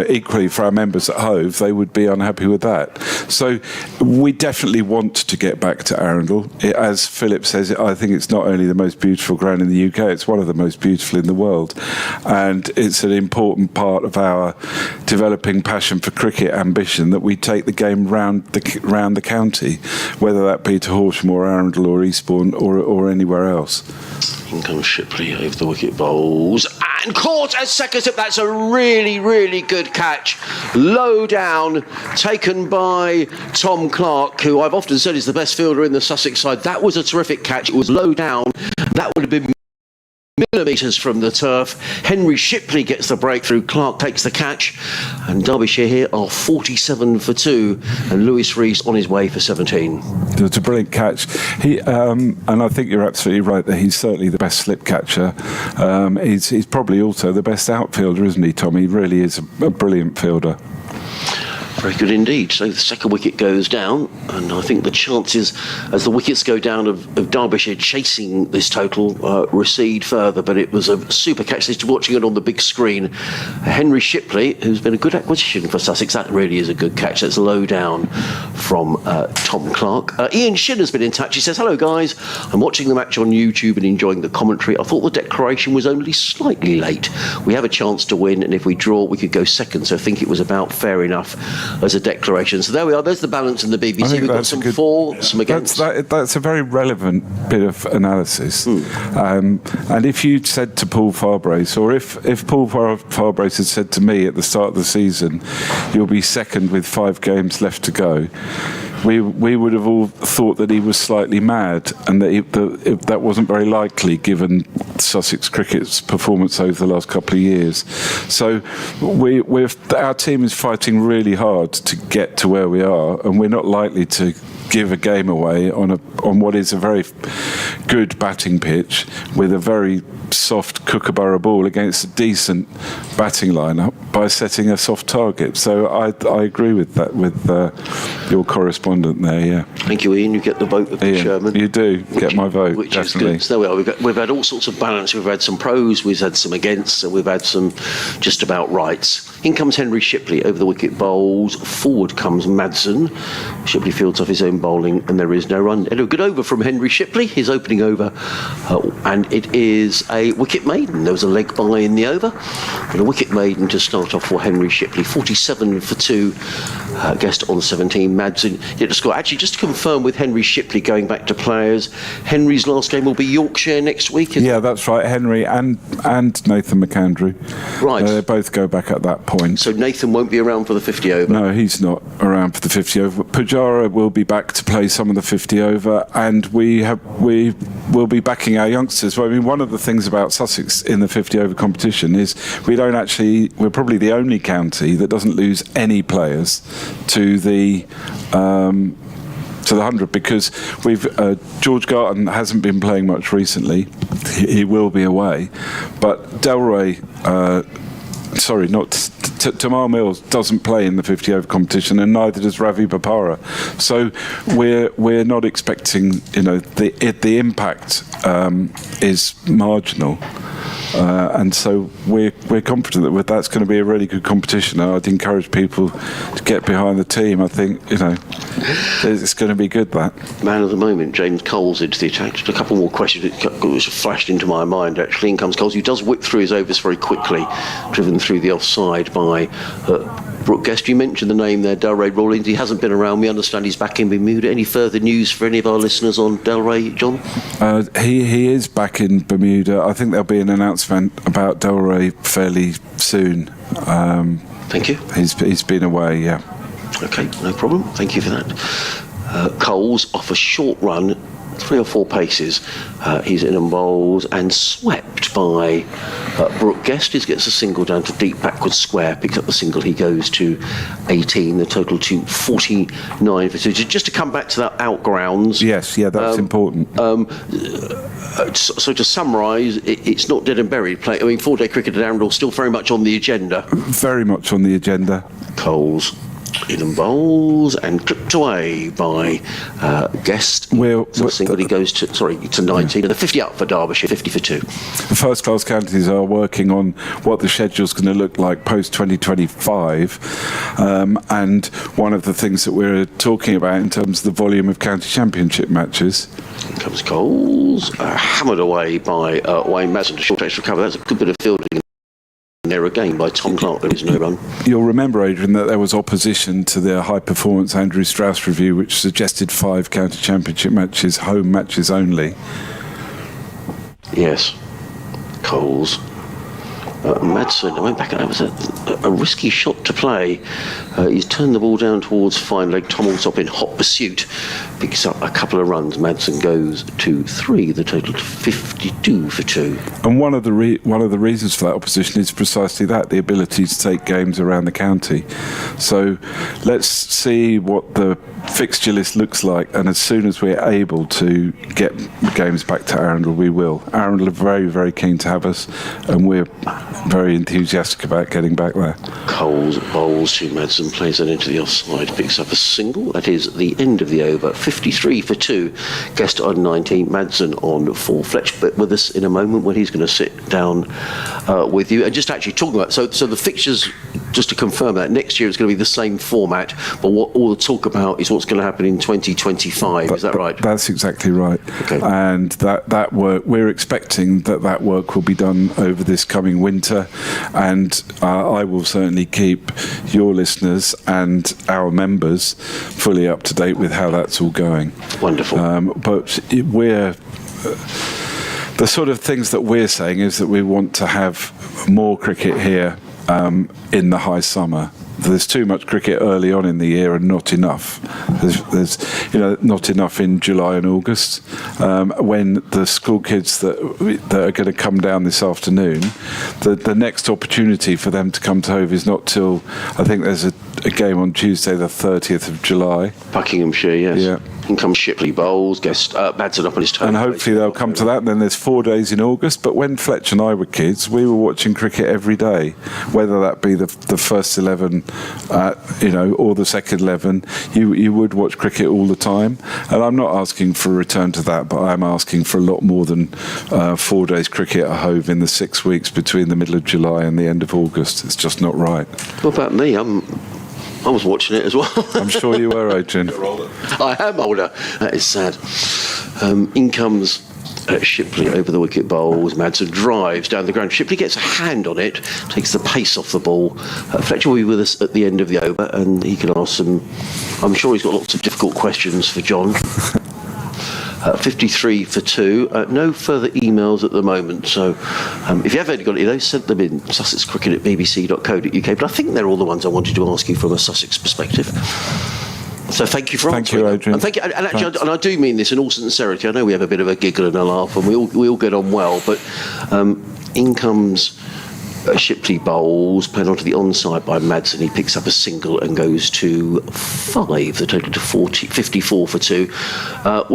equally for our members at Hove, they would be unhappy with that. So we definitely want to get back to Arundel. As Philip says, I think it's not only the most beautiful ground in the UK, it's one of the most beautiful in the world. And it's an important part of our developing passion for cricket ambition that we take the game round the county, whether that be to Horsham or Arundel or Eastbourne or anywhere else. In comes Shipley over the wicket, bowls and caught as second step. That's a really, really good catch. Low down, taken by Tom Clark, who I've often said is the best fielder in the Sussex side. That was a terrific catch. It was low down. That would have been millimetres from the turf. Henry Shipley gets the breakthrough. Clark takes the catch, and Derbyshire here are 47 for 2, and Lewis Rees on his way for 17. It's a brilliant catch. And I think you're absolutely right that he's certainly the best slip catcher. He's probably also the best outfielder, isn't he, Tom? He really is a brilliant fielder. Very good indeed. So the second wicket goes down, and I think the chances as the wickets go down of Derbyshire chasing this total recede further, but it was a super catch. Just watching it on the big screen, Henry Shipley, who's been a good acquisition for Sussex, that really is a good catch. That's low down from Tom Clark. Ian Shin has been in touch. He says, hello guys, I'm watching the match on YouTube and enjoying the commentary. I thought the declaration was only slightly late. We have a chance to win, and if we draw we could go second, so I think it was about fair enough as a declaration. So there we are. There's the balance in the BBC. We've got some for, some against. That's a very relevant bit of analysis. And if you'd said to Paul Farbrace, or if Paul Farbrace had said to me at the start of the season, you'll be second with 5 games left to go, we would have all thought that he was slightly mad, and that that wasn't very likely given Sussex cricket's performance over the last couple of years. So our team is fighting really hard to get to where we are, and we're not likely to give a game away on what is a very good batting pitch with a very soft Kookaburra ball against a decent batting lineup by setting a soft target. So I agree with that, with your correspondent there. Yeah. Thank you, Ian. You get the vote of the chairman. You do get my vote, which definitely. Is good. So there we are. We've had all sorts of balance. We've had some pros, we've had some against, and we've had some just about rights. In comes Henry Shipley over the wicket, bowls. Forward comes Madsen. Shipley fields off his own bowling, and there is no run. And a good over from Henry Shipley, his opening over, and it is a wicket maiden. There was a leg by in the over, and a wicket maiden to start off for Henry Shipley. 47 for 2. Guest on 17, Madsen yet to score. Actually, just to confirm with Henry Shipley going back to players, Henry's last game will be Yorkshire next week. Yeah, that's right. Henry and Nathan McAndrew. Right. They both go back at that point. So Nathan won't be around for the 50 over. No, he's not around for the 50 over. Pujara will be back to play some of the 50 over, and we will be backing our youngsters. Well, I mean, one of the things about Sussex in the 50 over competition is we're probably the only county that doesn't lose any players to the 100, because George Garton hasn't been playing much recently. He will be away, but Delroy, Tamar Mills doesn't play in the 50 over competition, and neither does Ravi Bopara. So we're not expecting, the impact is marginal. And so we're confident that that's going to be a really good competition. I'd encourage people to get behind the team. I think, it's going to be good, that. Man of the moment, James Coles into the attack. Just a couple more questions that flashed into my mind, actually. In comes Coles, who does whip through his overs very quickly, driven through the offside by Brooke Guest, you mentioned the name there, Delray Rawlings. He hasn't been around. We understand he's back in Bermuda. Any further news for any of our listeners on Delray, John? He is back in Bermuda. I think there'll be an announcement about Delray fairly soon. Thank you. He's been away, yeah. Okay, no problem. Thank you for that. Coles off a short run, 3 or 4 paces. He's in and bowls and swept by Brooke Guest. He gets a single down to deep backward square, picks up the single. He goes to 18, the total to 49 for 2. Just to come back to that outgrounds. Yes, yeah, that's important. So to summarise, it's not dead and buried. 4-day cricket at Arundel still very much on the agenda. Very much on the agenda. Coles in and bowls and clipped away by Guest. He goes to 19 and the 50 up for Derbyshire, 50 for 2. The first class counties are working on what the schedule's going to look like post 2025, and one of the things that we're talking about in terms of the volume of county championship matches. Here comes Coles, hammered away by Wayne Madsen to short extra cover. That's a good bit of fielding there again by Tom Clark. There is no run. You'll remember, Adrian, that there was opposition to the high performance Andrew Strauss review, which suggested 5 county championship matches, home matches only. Yes. Coles. Madsen, I went back and that was a risky shot to play. He's turned the ball down towards fine leg. Tom Alsop in hot pursuit picks up a couple of runs. Madsen goes to 3, the total to 52 for 2. And one of the reasons for that opposition is precisely that, the ability to take games around the county. So let's see what the fixture list looks like, and as soon as we're able to get games back to Arundel, we will. Arundel are very, very keen to have us, and we're very enthusiastic about getting back there. Coles bowls to Madsen, plays that into the offside, picks up a single. That is the end of the over, 53 for 2. Guest on 19, Madsen on 4. Fletch with us in a moment when he's going to sit down with you. And just actually talking about, so the fixtures, just to confirm that, next year is going to be the same format, but what all the talk about is what's going to happen in 2025. Is that right? That's exactly right. Okay. And that work, we're expecting that work will be done over this coming winter, and I will certainly keep your listeners and our members fully up to date with how that's all going. Wonderful. But we're the sort of things that we're saying is that we want to have more cricket here in the high summer. There's too much cricket early on in the year and not enough. There's not enough in July and August. When the school kids that are going to come down this afternoon, the next opportunity for them to come to Hove is not till, I think there's a game on Tuesday the 30th of July. Buckinghamshire, yes. Yeah. In comes Shipley bowls, Madsen up on his toe. And hopefully they'll come to that. And then there's 4 days in August. But when Fletch and I were kids, we were watching cricket every day, whether that be the first 11, or the second 11. You would watch cricket all the time. And I'm not asking for a return to that, but I'm asking for a lot more than 4 days cricket at Hove in the 6 weeks between the middle of July and the end of August. It's just not right. What about me? I was watching it as well. I'm sure you were, Adrian. I am older. That is sad. In comes Shipley over the wicket bowls. Madsen drives down the ground. Shipley gets a hand on it, takes the pace off the ball. Fletcher will be with us at the end of the over, and he can ask some. I'm sure he's got lots of difficult questions for John. 53 for 2. No further emails at the moment, so if you have got any of those, send them in. sussexcricket@bbc.co.uk. But I think they're all the ones I wanted to ask you from a Sussex perspective. So thank you for answering. Thank you, Adrian. And thank you, and actually, and I do mean this in all sincerity. I know we have a bit of a giggle and a laugh, and we all get on well. But in comes Shipley bowls, played onto the onside by Madsen. He picks up a single and goes to 5, the total to 54 for 2. I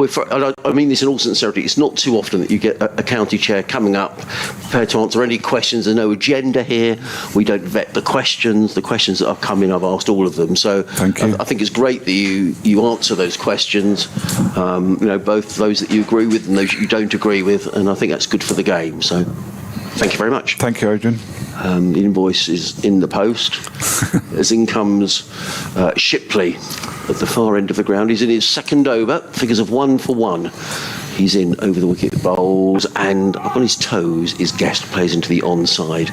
mean this in all sincerity, it's not too often that you get a county chair coming up prepared to answer any questions. There's no agenda here. We don't vet the questions. The questions that have come in, I've asked all of them. So thank you. I think it's great that you answer those questions, both those that you agree with and those that you don't agree with, and I think that's good for the game. So thank you very much. Thank you, Adrian. The invoice is in the post. As in comes Shipley at the far end of the ground. He's in his second over, figures of 1 for 1. He's in over the wicket bowls, and up on his toes is Guest, plays into the onside,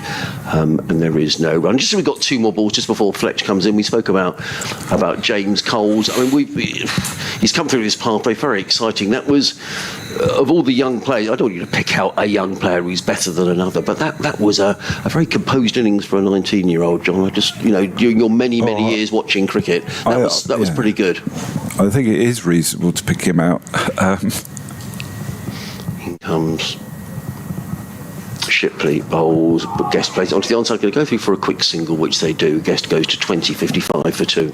and there is no run. Just so we've got two more balls just before Fletch comes in. We spoke about James Coles. I mean, he's come through this pathway, very exciting. That was, of all the young players, I don't want you to pick out a young player who's better than another, but that was a very composed innings for a 19-year-old, John. I just, during your many years watching cricket, that was pretty good. I think it is reasonable to pick him out. In comes Shipley, bowls, but Guest plays onto the onside. Going to go through for a quick single, which they do. Guest goes to 20-55 for 2.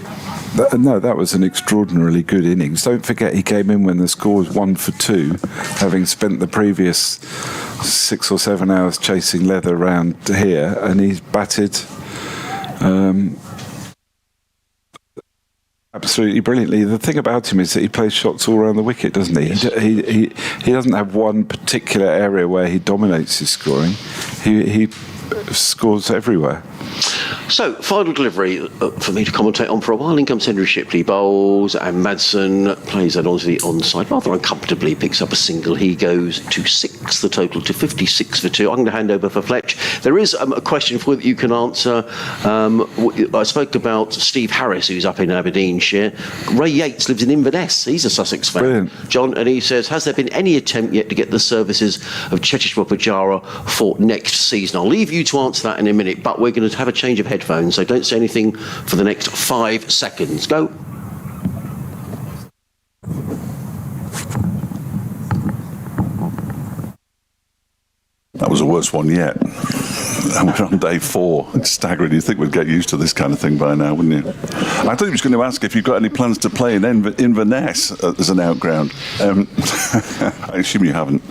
No, that was an extraordinarily good innings. Don't forget he came in when the score was 1 for 2, having spent the previous 6 or 7 hours chasing leather round here, and he's batted absolutely brilliantly. The thing about him is that he plays shots all around the wicket, doesn't he? Yes. He doesn't have one particular area where he dominates his scoring. He scores everywhere. So, final delivery for me to commentate on for a while. In comes Henry Shipley, bowls, and Madsen plays that onto the onside rather uncomfortably, picks up a single. He goes to 6, the total to 56 for 2. I'm going to hand over for Fletch. There is a question for you that you can answer. I spoke about Steve Harris, who's up in Aberdeenshire. Ray Yates lives in Inverness. He's a Sussex fan. Brilliant. John, and he says, has there been any attempt yet to get the services of Cheteshwar Pujara for next season? I'll leave you to answer that in a minute, but we're going to have a change of headphones, so don't say anything for the next 5 seconds. Go. That was the worst one yet. And we're on day 4. It's staggering. You'd think we'd get used to this kind of thing by now, wouldn't you? I thought he was going to ask if you've got any plans to play in Inverness as an outground. I assume you haven't.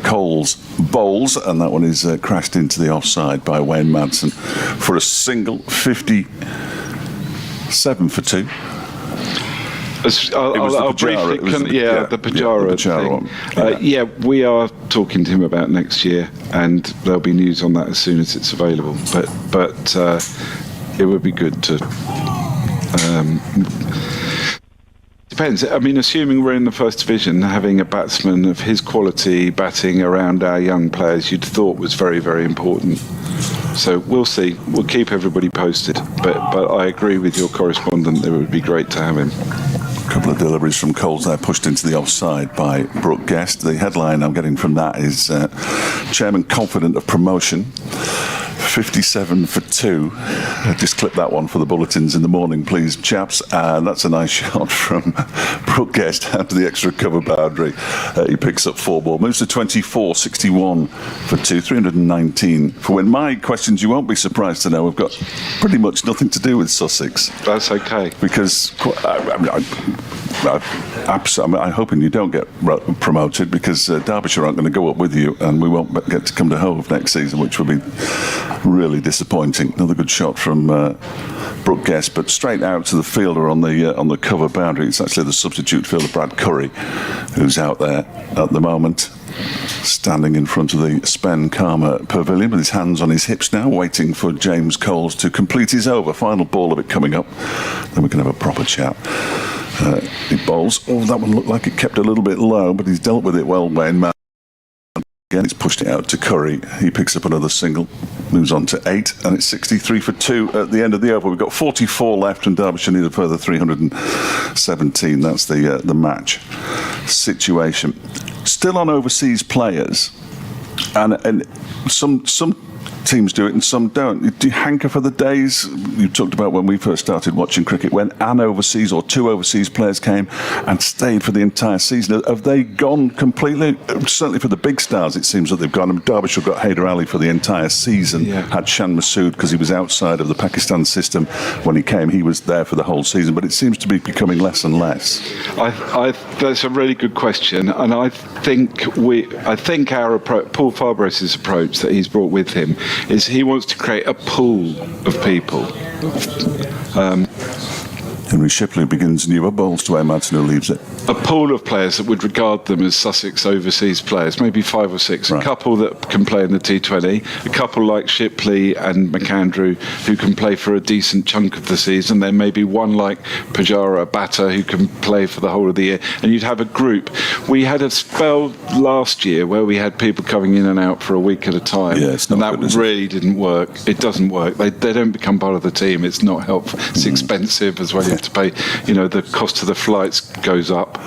Coles bowls, and that one is crashed into the offside by Wayne Madsen for a single, 57 for 2. I'll briefly the Pujara thing. Yeah, we are talking to him about next year, and there'll be news on that as soon as it's available. But it would be good to. Depends. I mean, assuming we're in the first division, having a batsman of his quality batting around our young players, you'd thought was very, very important. So we'll see. We'll keep everybody posted. But I agree with your correspondent. It would be great to have him. A couple of deliveries from Coles there, pushed into the offside by Brooke Guest. The headline I'm getting from that is Chairman confident of promotion. 57 for 2. Just clip that one for the bulletins in the morning, please, chaps. And that's a nice shot from Brooke Guest out to the extra cover boundary. He picks up 4 ball, moves to 24, 61 for 2, 319 for win. My questions, you won't be surprised to know, have got pretty much nothing to do with Sussex. That's okay. Because I'm hoping you don't get promoted, because Derbyshire aren't going to go up with you, and we won't get to come to Hove next season, which would be really disappointing. Another good shot from Brooke Guest, but straight out to the fielder on the cover boundary. It's actually the substitute fielder, Brad Curry, who's out there at the moment, standing in front of the Spen Karma Pavilion with his hands on his hips now, waiting for James Coles to complete his over. Final ball of it coming up, then we can have a proper chat. He bowls. Oh, that one looked like it kept a little bit low, but he's dealt with it well, Wayne. Again, he's pushed it out to Curry. He picks up another single, moves on to 8, and it's 63 for 2 at the end of the over. We've got 44 left, and Derbyshire need a further 317. That's the match situation. Still on overseas players, and some teams do it and some don't. Do you hanker for the days you talked about when we first started watching cricket, when an overseas or 2 overseas players came and stayed for the entire season? Have they gone completely? Certainly for the big stars, it seems that they've gone. Derbyshire got Haider Ali for the entire season. Yeah. Had Shan Masood, because he was outside of the Pakistan system when he came. He was there for the whole season, but it seems to be becoming less and less. That's a really good question, and I think our approach, Paul Farbaros's approach that he's brought with him, is he wants to create a pool of people. Henry Shipley begins newer bowls to Madsen, who leaves it. A pool of players that would regard them as Sussex overseas players, maybe 5 or 6. Right. A couple that can play in the T20, a couple like Shipley and McAndrew who can play for a decent chunk of the season. There may be one like Pujara, a batter, who can play for the whole of the year. And you'd have a group. We had a spell last year where we had people coming in and out for a week at a time. Yeah, it's not and that good, is it? really didn't work. It doesn't work. They don't become part of the team. It's not helpful. It's expensive as well. You have to pay, the cost of the flights goes up.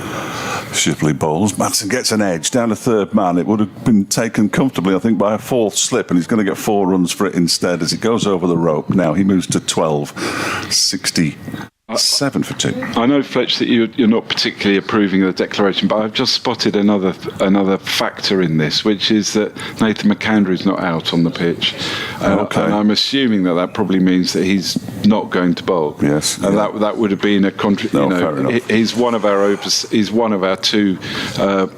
Shipley bowls. Madsen gets an edge down to third man. It would have been taken comfortably, I think, by a fourth slip, and he's going to get 4 runs for it instead as he goes over the rope. Now he moves to 12, 67 for 2. I know, Fletch, that you're not particularly approving of the declaration, but I've just spotted another factor in this, which is that Nathan McAndrew's not out on the pitch. Okay. And I'm assuming that probably means that he's not going to bowl. Yes. And that would have been a fair enough. he's one of our 2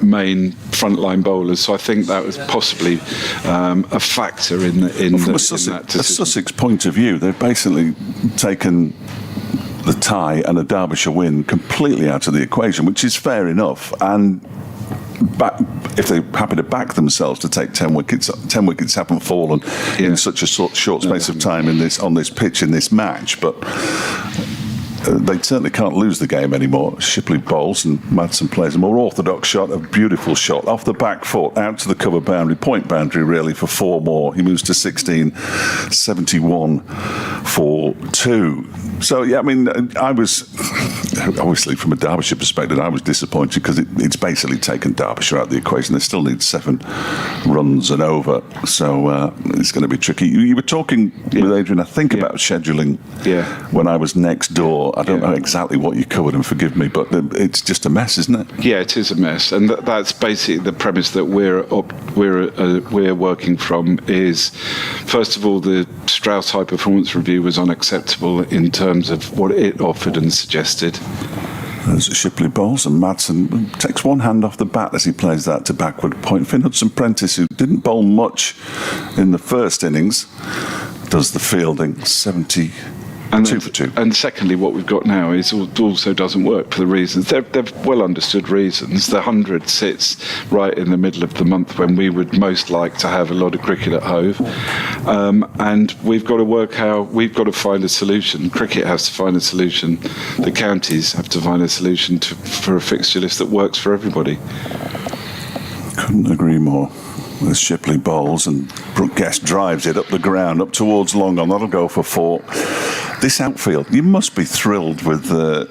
main frontline bowlers, so I think that was possibly a factor in From a that decision. Sussex point of view, they've basically taken the tie and a Derbyshire win completely out of the equation, which is fair enough. And if they're happy to back themselves to take 10 wickets, 10 wickets haven't fallen in such a short space of time on this pitch in this match. But they certainly can't lose the game anymore. Shipley bowls and Madsen plays a more orthodox shot, a beautiful shot off the back foot, out to the cover boundary, point boundary really, for 4 more. He moves to 16, 71 for 2. So, yeah, I mean, I was, obviously from a Derbyshire perspective, I was disappointed because it's basically taken Derbyshire out of the equation. They still need 7 runs and over, so it's going to be tricky. You were talking with Adrian, I think, about scheduling when I was next door. I don't know exactly what you covered, and forgive me, but it's just a mess, isn't it? Yeah, it is a mess, and that's basically the premise that we're working from. Is first of all, the Strauss High Performance Review was unacceptable in terms of what it offered and suggested. There's Shipley bowls, and Madsen takes one hand off the bat as he plays that to backward point. Finn Hudson-Prentice, who didn't bowl much in the first innings, does the fielding, 70. And 2 for 2. And secondly, what we've got now is also doesn't work for the reasons. They're well understood reasons. The 100 sits right in the middle of the month when we would most like to have a lot of cricket at Hove. And we've got to find a solution. Cricket has to find a solution. The counties have to find a solution for a fixture list that works for everybody. Couldn't agree more. There's Shipley bowls and Brooke Guest drives it up the ground, up towards long on. That'll go for 4. This outfield, you must be thrilled with the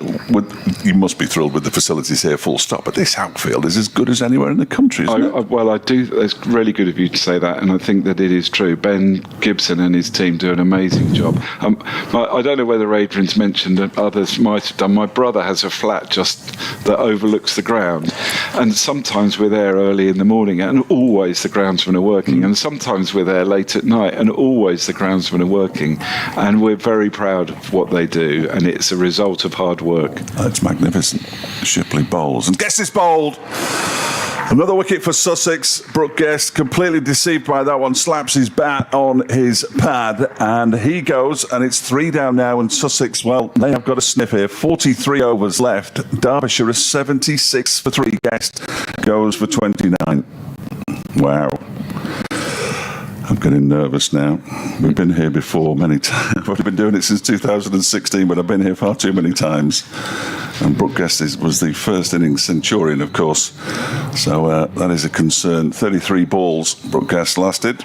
facilities here, full stop. But this outfield is as good as anywhere in the country, isn't it? Well, I do. It's really good of you to say that, and I think that it is true. Ben Gibson and his team do an amazing job. I don't know whether Adrian's mentioned that others might have done. My brother has a flat just that overlooks the ground, and sometimes we're there early in the morning, and always the groundsmen are working, and sometimes we're there late at night, and always the groundsmen are working, and we're very proud of what they do, and it's a result of hard work. That's magnificent. Shipley bowls, and Guest is bowled. Another wicket for Sussex. Brooke Guest, completely deceived by that one, slaps his bat on his pad, and he goes, and it's 3 down now, and Sussex, well, they have got a sniff here. 43 overs left. Derbyshire is 76 for 3. Guest goes for 29. Wow. I'm getting nervous now. We've been here before many times. I've been doing it since 2016, but I've been here far too many times. And Brooke Guest was the first innings centurion, of course. So that is a concern. 33 balls Brooke Guest lasted.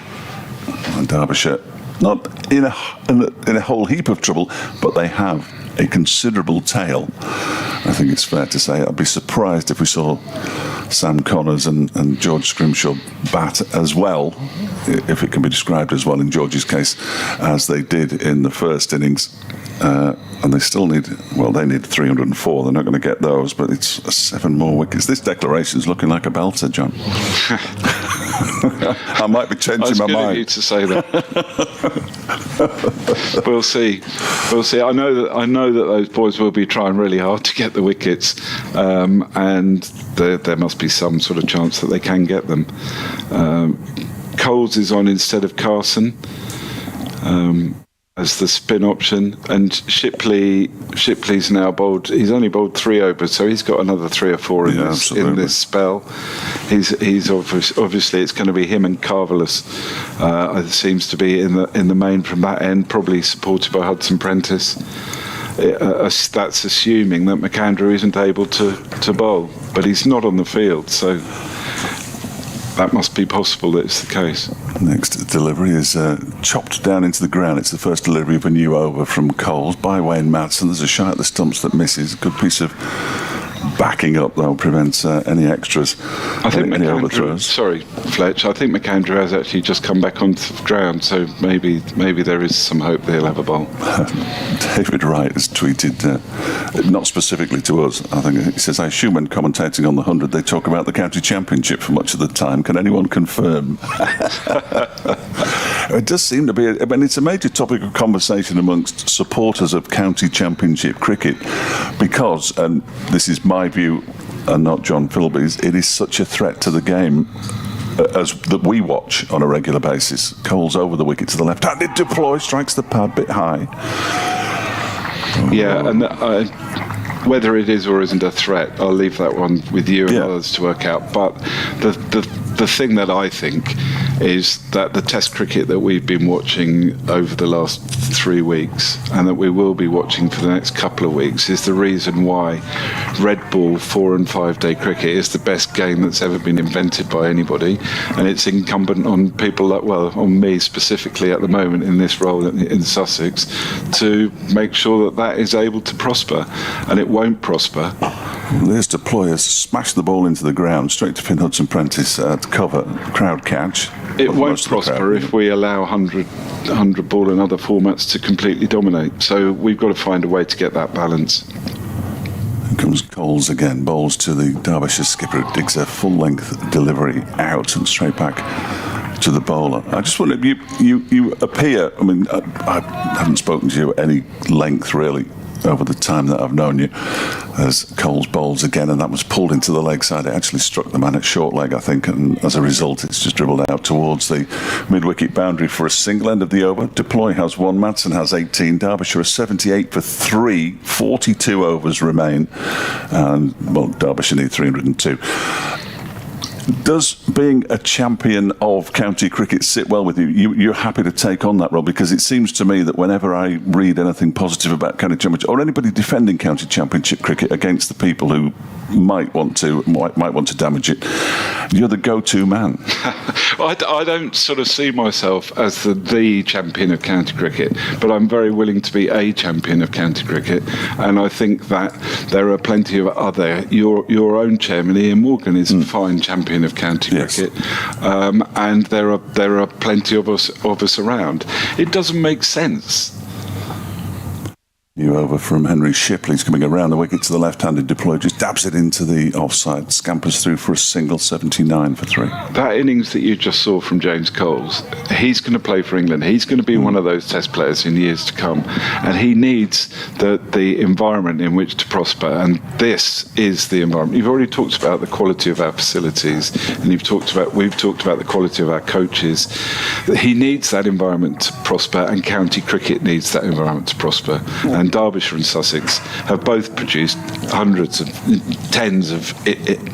And Derbyshire, not in a whole heap of trouble, but they have a considerable tail. I think it's fair to say. I'd be surprised if we saw Sam Connors and George Scrimshaw bat as well, if it can be described as well in George's case, as they did in the first innings. And they still need 304. They're not going to get those, but it's 7 more wickets. This declaration's looking like a belter, John. I might be changing my mind. It's good of you to say that. We'll see. I know that those boys will be trying really hard to get the wickets, and there must be some sort of chance that they can get them. Coles is on instead of Carson. as the spin option, and Shipley's now bowled. He's only bowled 3 overs, so he's got another 3 or 4 in this spell. He's obviously it's going to be him and Carvelous. It seems to be in the main from that end, probably supported by Hudson Prentice. That's assuming that McAndrew isn't able to bowl, but he's not on the field, so that must be possible that it's the case. Next delivery is chopped down into the ground. It's the first delivery of a new over from Coles by Wayne Madsen. There's a shot at the stumps that misses. Good piece of backing up, though, prevents any extras. I think any McAndrew, overthrows. sorry, Fletch, I think McAndrew has actually just come back onto the ground, so maybe there is some hope that he'll have a bowl. David Wright has tweeted, not specifically to us, I think he says, I assume when commentating on the 100 they talk about the county championship for much of the time. Can anyone confirm? It does seem to be, it's a major topic of conversation amongst supporters of county championship cricket because, and this is my view and not John Philby's, it is such a threat to the game as that we watch on a regular basis. Coles over the wicket to the left-handed deploy, strikes the pad bit high. Yeah, and whether it is or isn't a threat, I'll leave that one with you and others to work out. But the thing that I think is that the Test cricket that we've been watching over the last 3 weeks and that we will be watching for the next couple of weeks is the reason why red ball 4 and 5 day cricket is the best game that's ever been invented by anybody, and it's incumbent on people like, well, on me specifically at the moment in this role in Sussex, to make sure that is able to prosper, and it won't prosper. There's deployers, smash the ball into the ground, straight to Finn Hudson Prentice to cover, crowd catch. It won't prosper if we allow 100 ball and other formats to completely dominate. So we've got to find a way to get that balance. Here comes Coles again, bowls to the Derbyshire skipper, who digs a full-length delivery out and straight back to the bowler. I just wonder, you appear, I haven't spoken to you at any length really over the time that I've known you, as Coles bowls again, and that was pulled into the leg side. It actually struck the man at short leg, I think, and as a result it's just dribbled out towards the mid-wicket boundary for a single. End of the over. Deploy has 1, Madsen has 18, Derbyshire is 78 for 3, 42 overs remain, and Derbyshire need 302. Does being a champion of county cricket sit well with you? You're happy to take on that role? Because it seems to me that whenever I read anything positive about county championship or anybody defending county championship cricket against the people who might want to damage it, you're the go-to man. I don't sort of see myself as the champion of county cricket, but I'm very willing to be a champion of county cricket, and I think that there are plenty of other. Your own chairman, Ian Morgan, is a fine champion of county cricket, and there are plenty of us around. It doesn't make sense. New over from Henry Shipley. He's coming around the wicket to the left-handed deploy, just dabs it into the offside, scampers through for a single, 79 for 3. That innings that you just saw from James Coles, he's going to play for England. He's going to be one of those Test players in years to come, and he needs the environment in which to prosper, and this is the environment. You've already talked about the quality of our facilities, and we've talked about the quality of our coaches. He needs that environment to prosper, and county cricket needs that environment to prosper. And Derbyshire and Sussex have both produced hundreds of tens of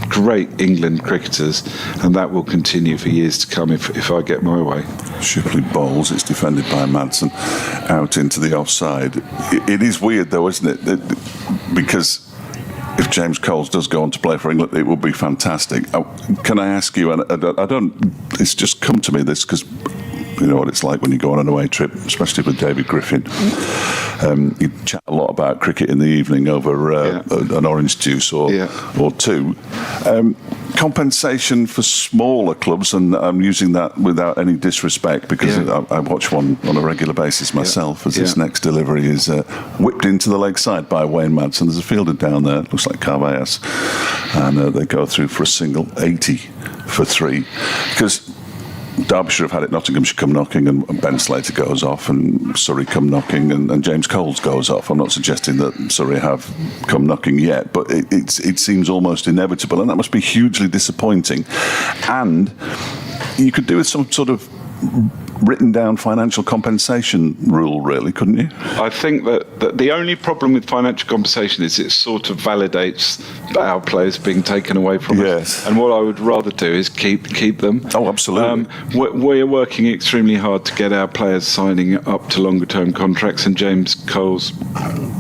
great England cricketers, and that will continue for years to come if I get my way. Shipley bowls, it's defended by Madsen out into the offside. It is weird though, isn't it? Because if James Coles does go on to play for England, it will be fantastic. Can I ask you, and I don't, it's just come to me this because you know what it's like when you go on an away trip, especially with David Griffin. You chat a lot about cricket in the evening over an orange juice or two. Compensation for smaller clubs, and I'm using that without any disrespect because I watch one on a regular basis myself as this next delivery is whipped into the leg side by Wayne Madsen. There's a fielder down there, looks like Carvallas, and they go through for a single, 80 for 3. Because Derbyshire have had it, Nottinghamshire come knocking, and Ben Slater goes off, and Surrey come knocking, and James Coles goes off. I'm not suggesting that Surrey have come knocking yet, but it seems almost inevitable, and that must be hugely disappointing. And you could do with some sort of written down financial compensation rule, really, couldn't you? I think that the only problem with financial compensation is it sort of validates our players being taken away from us. And what I would rather do is keep them. Oh, absolutely. We're working extremely hard to get our players signing up to longer term contracts, and James Cole's...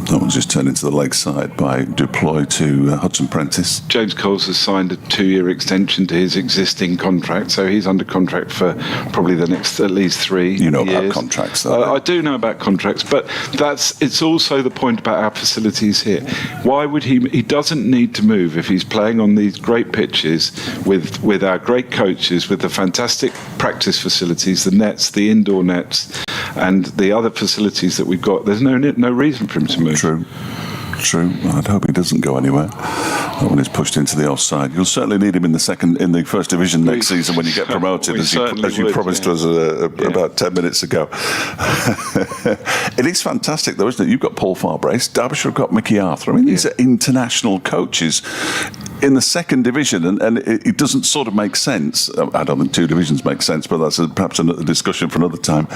That one's just turned into the leg side by Duploy to Hudson Prentice. James Coles has signed a 2-year extension to his existing contract, so he's under contract for probably the next at least 3 years. You know about contracts, though. I do know about contracts, but it's also the point about our facilities here. Why would he doesn't need to move if he's playing on these great pitches with our great coaches, with the fantastic practice facilities, the nets, the indoor nets, and the other facilities that we've got. There's no reason for him to move. True. I'd hope he doesn't go anywhere. That one is pushed into the offside. You'll certainly need him in the first division next season when you get promoted, as you promised us about 10 minutes ago. It is fantastic, though, isn't it? You've got Paul Farbrace, Derbyshire have got Mickey Arthur. I mean, these are international coaches in the second division, and it doesn't sort of make sense. I don't think 2 divisions make sense, but that's perhaps a discussion for another time.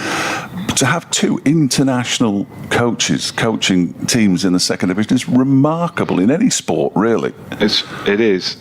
But to have 2 international coaches coaching teams in the second division is remarkable in any sport, really. It is.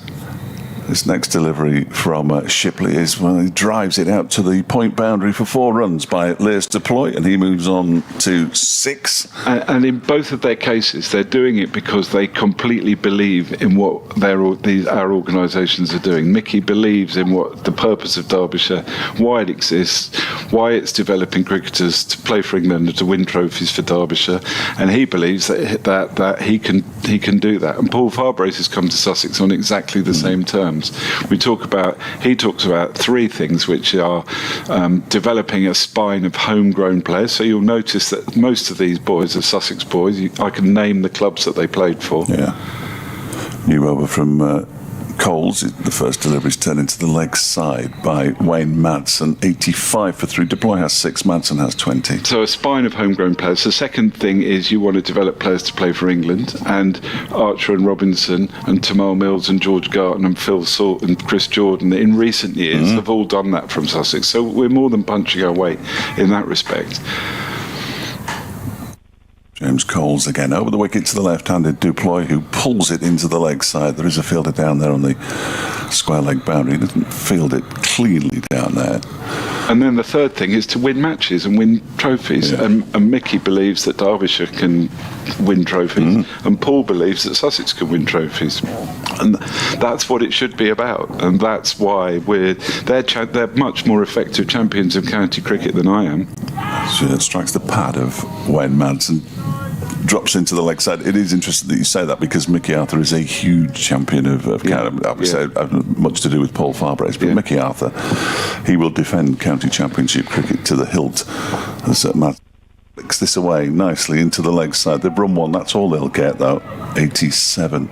This next delivery from Shipley is he drives it out to the point boundary for 4 runs by Lairs Deploy, and he moves on to 6. And in both of their cases, they're doing it because they completely believe in what our organisations are doing. Mickey believes in what the purpose of Derbyshire, why it exists, why it's developing cricketers to play for England and to win trophies for Derbyshire, and he believes that he can do that. And Paul Farbrace has come to Sussex on exactly the same terms. He talks about 3 things, which are developing a spine of homegrown players. So you'll notice that most of these boys are Sussex boys. I can name the clubs that they played for. Yeah. New over from Coles. The first delivery is turned into the leg side by Wayne Madsen, 85 for 3. Deploy has 6, Madsen has 20. So a spine of homegrown players. The second thing is you want to develop players to play for England, and Archer and Robinson and Tamal Mills and George Garton and Phil Salt and Chris Jordan in recent years have all done that from Sussex. So we're more than punching our weight in that respect. James Coles again over the wicket to the left-handed Duploy, who pulls it into the leg side. There is a fielder down there on the square leg boundary. He doesn't field it cleanly down there. And then the third thing is to win matches and win trophies. Yeah. And Mickey believes that Derbyshire can win trophies, and Paul believes that Sussex can win trophies. And that's what it should be about. And that's why they're much more effective champions of county cricket than I am. So it strikes the pad of Wayne Madsen, drops into the leg side. It is interesting that you say that, because Mickey Arthur is a huge champion of county. Obviously, much to do with Paul Farbrace, but Mickey Arthur, he will defend county championship cricket to the hilt. As Matt flicks this away nicely into the leg side. They've run 1. That's all they'll get, though. 87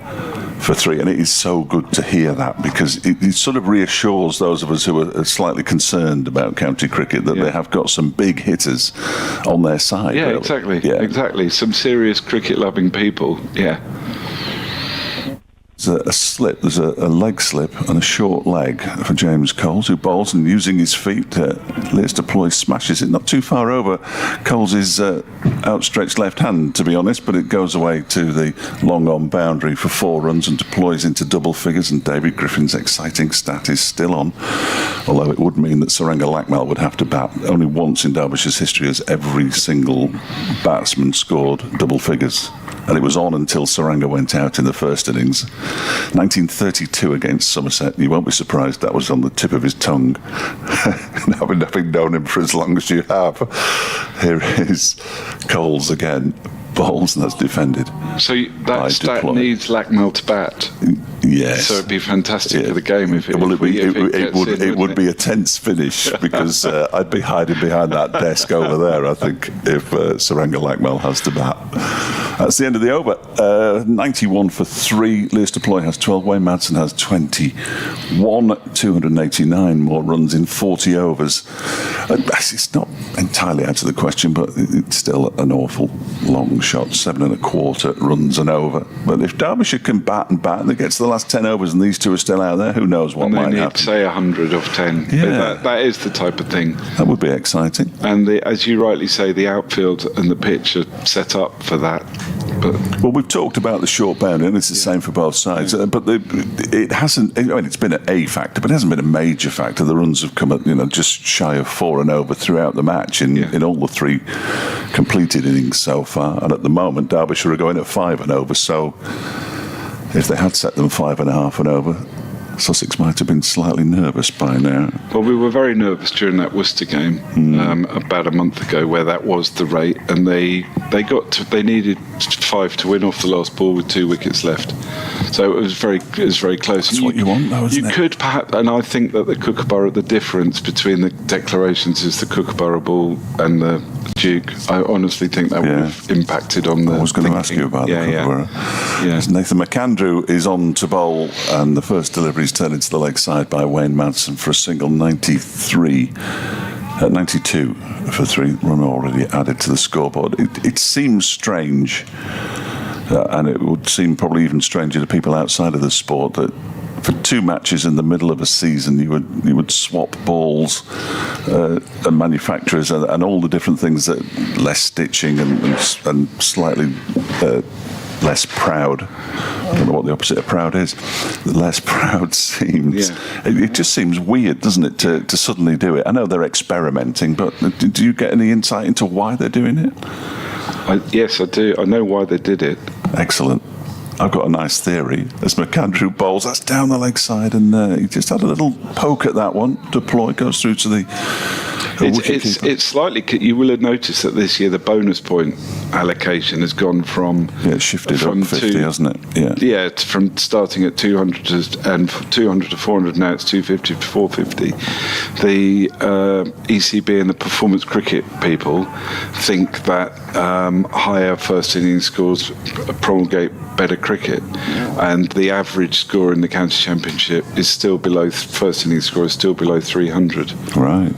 for 3, and it is so good to hear that, because it sort of reassures those of us who are slightly concerned about county cricket that they have got some big hitters on their side. Yeah, really. exactly. Yeah. Exactly. Some serious cricket-loving people. Yeah. There's a leg slip and a short leg for James Coles, who bowls, and using his feet, Lairs Deploy smashes it not too far over Coles' outstretched left hand, to be honest, but it goes away to the long on boundary for 4 runs and deploys into double figures, and David Griffin's exciting stat is still on, although it would mean that Saranga Lakmal would have to bat. Only once in Derbyshire's history has every single batsman scored double figures, and it was on until Saranga went out in the first innings. 1932 against Somerset. You won't be surprised that was on the tip of his tongue. Having known him for as long as you have. Here is Coles again. Bowls, and that's defended. So that stat needs Lakmal to bat. Yes. So it'd be fantastic for the game if it would be a tense finish, because I'd be hiding behind that desk over there, I think, if Saranga Lakmal has to bat. That's the end of the over. 91 for 3. Lewis Deploy has 12. Wayne Madsen has 21. 289 more runs in 40 overs. It's not entirely out of the question, but it's still an awful long shot. 7 1/4 runs and over. But if Derbyshire can bat and it gets to the last 10 overs and these two are still out there, who knows what might happen. Say 100 of 10. Yeah. But that is the type of thing. That would be exciting. And as you rightly say, the outfield and the pitch are set up for that. Well, we've talked about the short boundary, and it's the same for both sides. But it hasn't. I mean, it's been a factor, but it hasn't been a major factor. The runs have come at just shy of 4 and over throughout the match in all the 3 completed innings so far. And at the moment, Derbyshire are going at 5 and over. So if they had set them 5.5 and over, Sussex might have been slightly nervous by now. Well, we were very nervous during that Worcester game about a month ago, where that was the rate, and they needed 5 to win off the last ball with 2 wickets left. So it was very close. That's what you want, though, isn't it? You could perhaps, and I think that the Kookaburra, the difference between the declarations is the Kookaburra ball and the Duke. I honestly think that would have impacted on the. I was going to ask you about the Kookaburra. Yeah. Nathan McAndrew is on to bowl, and the first delivery is turned into the leg side by Wayne Madsen for a single 92 for 3. Run already added to the scoreboard. It seems strange, and it would seem probably even stranger to people outside of the sport, that for 2 matches in the middle of a season you would swap balls and manufacturers and all the different things, that less stitching and slightly less proud. I don't know what the opposite of proud is. Less proud seems. Yeah. It just seems weird, doesn't it, to suddenly do it? I know they're experimenting, but do you get any insight into why they're doing it? Yes, I do. I know why they did it. Excellent. I've got a nice theory. As McAndrew bowls, that's down the leg side, and he just had a little poke at that one. Deploy goes through to the It's slightly. You will have noticed that this year the bonus point allocation has gone from. Yeah, it's shifted up 50, hasn't it? Yeah. Yeah, from starting at 200 to 400, now it's 250 to 450. The ECB and the performance cricket people think that higher first innings scores promulgate better cricket, and the average score in the county championship is still below. First innings score is still below 300. Right.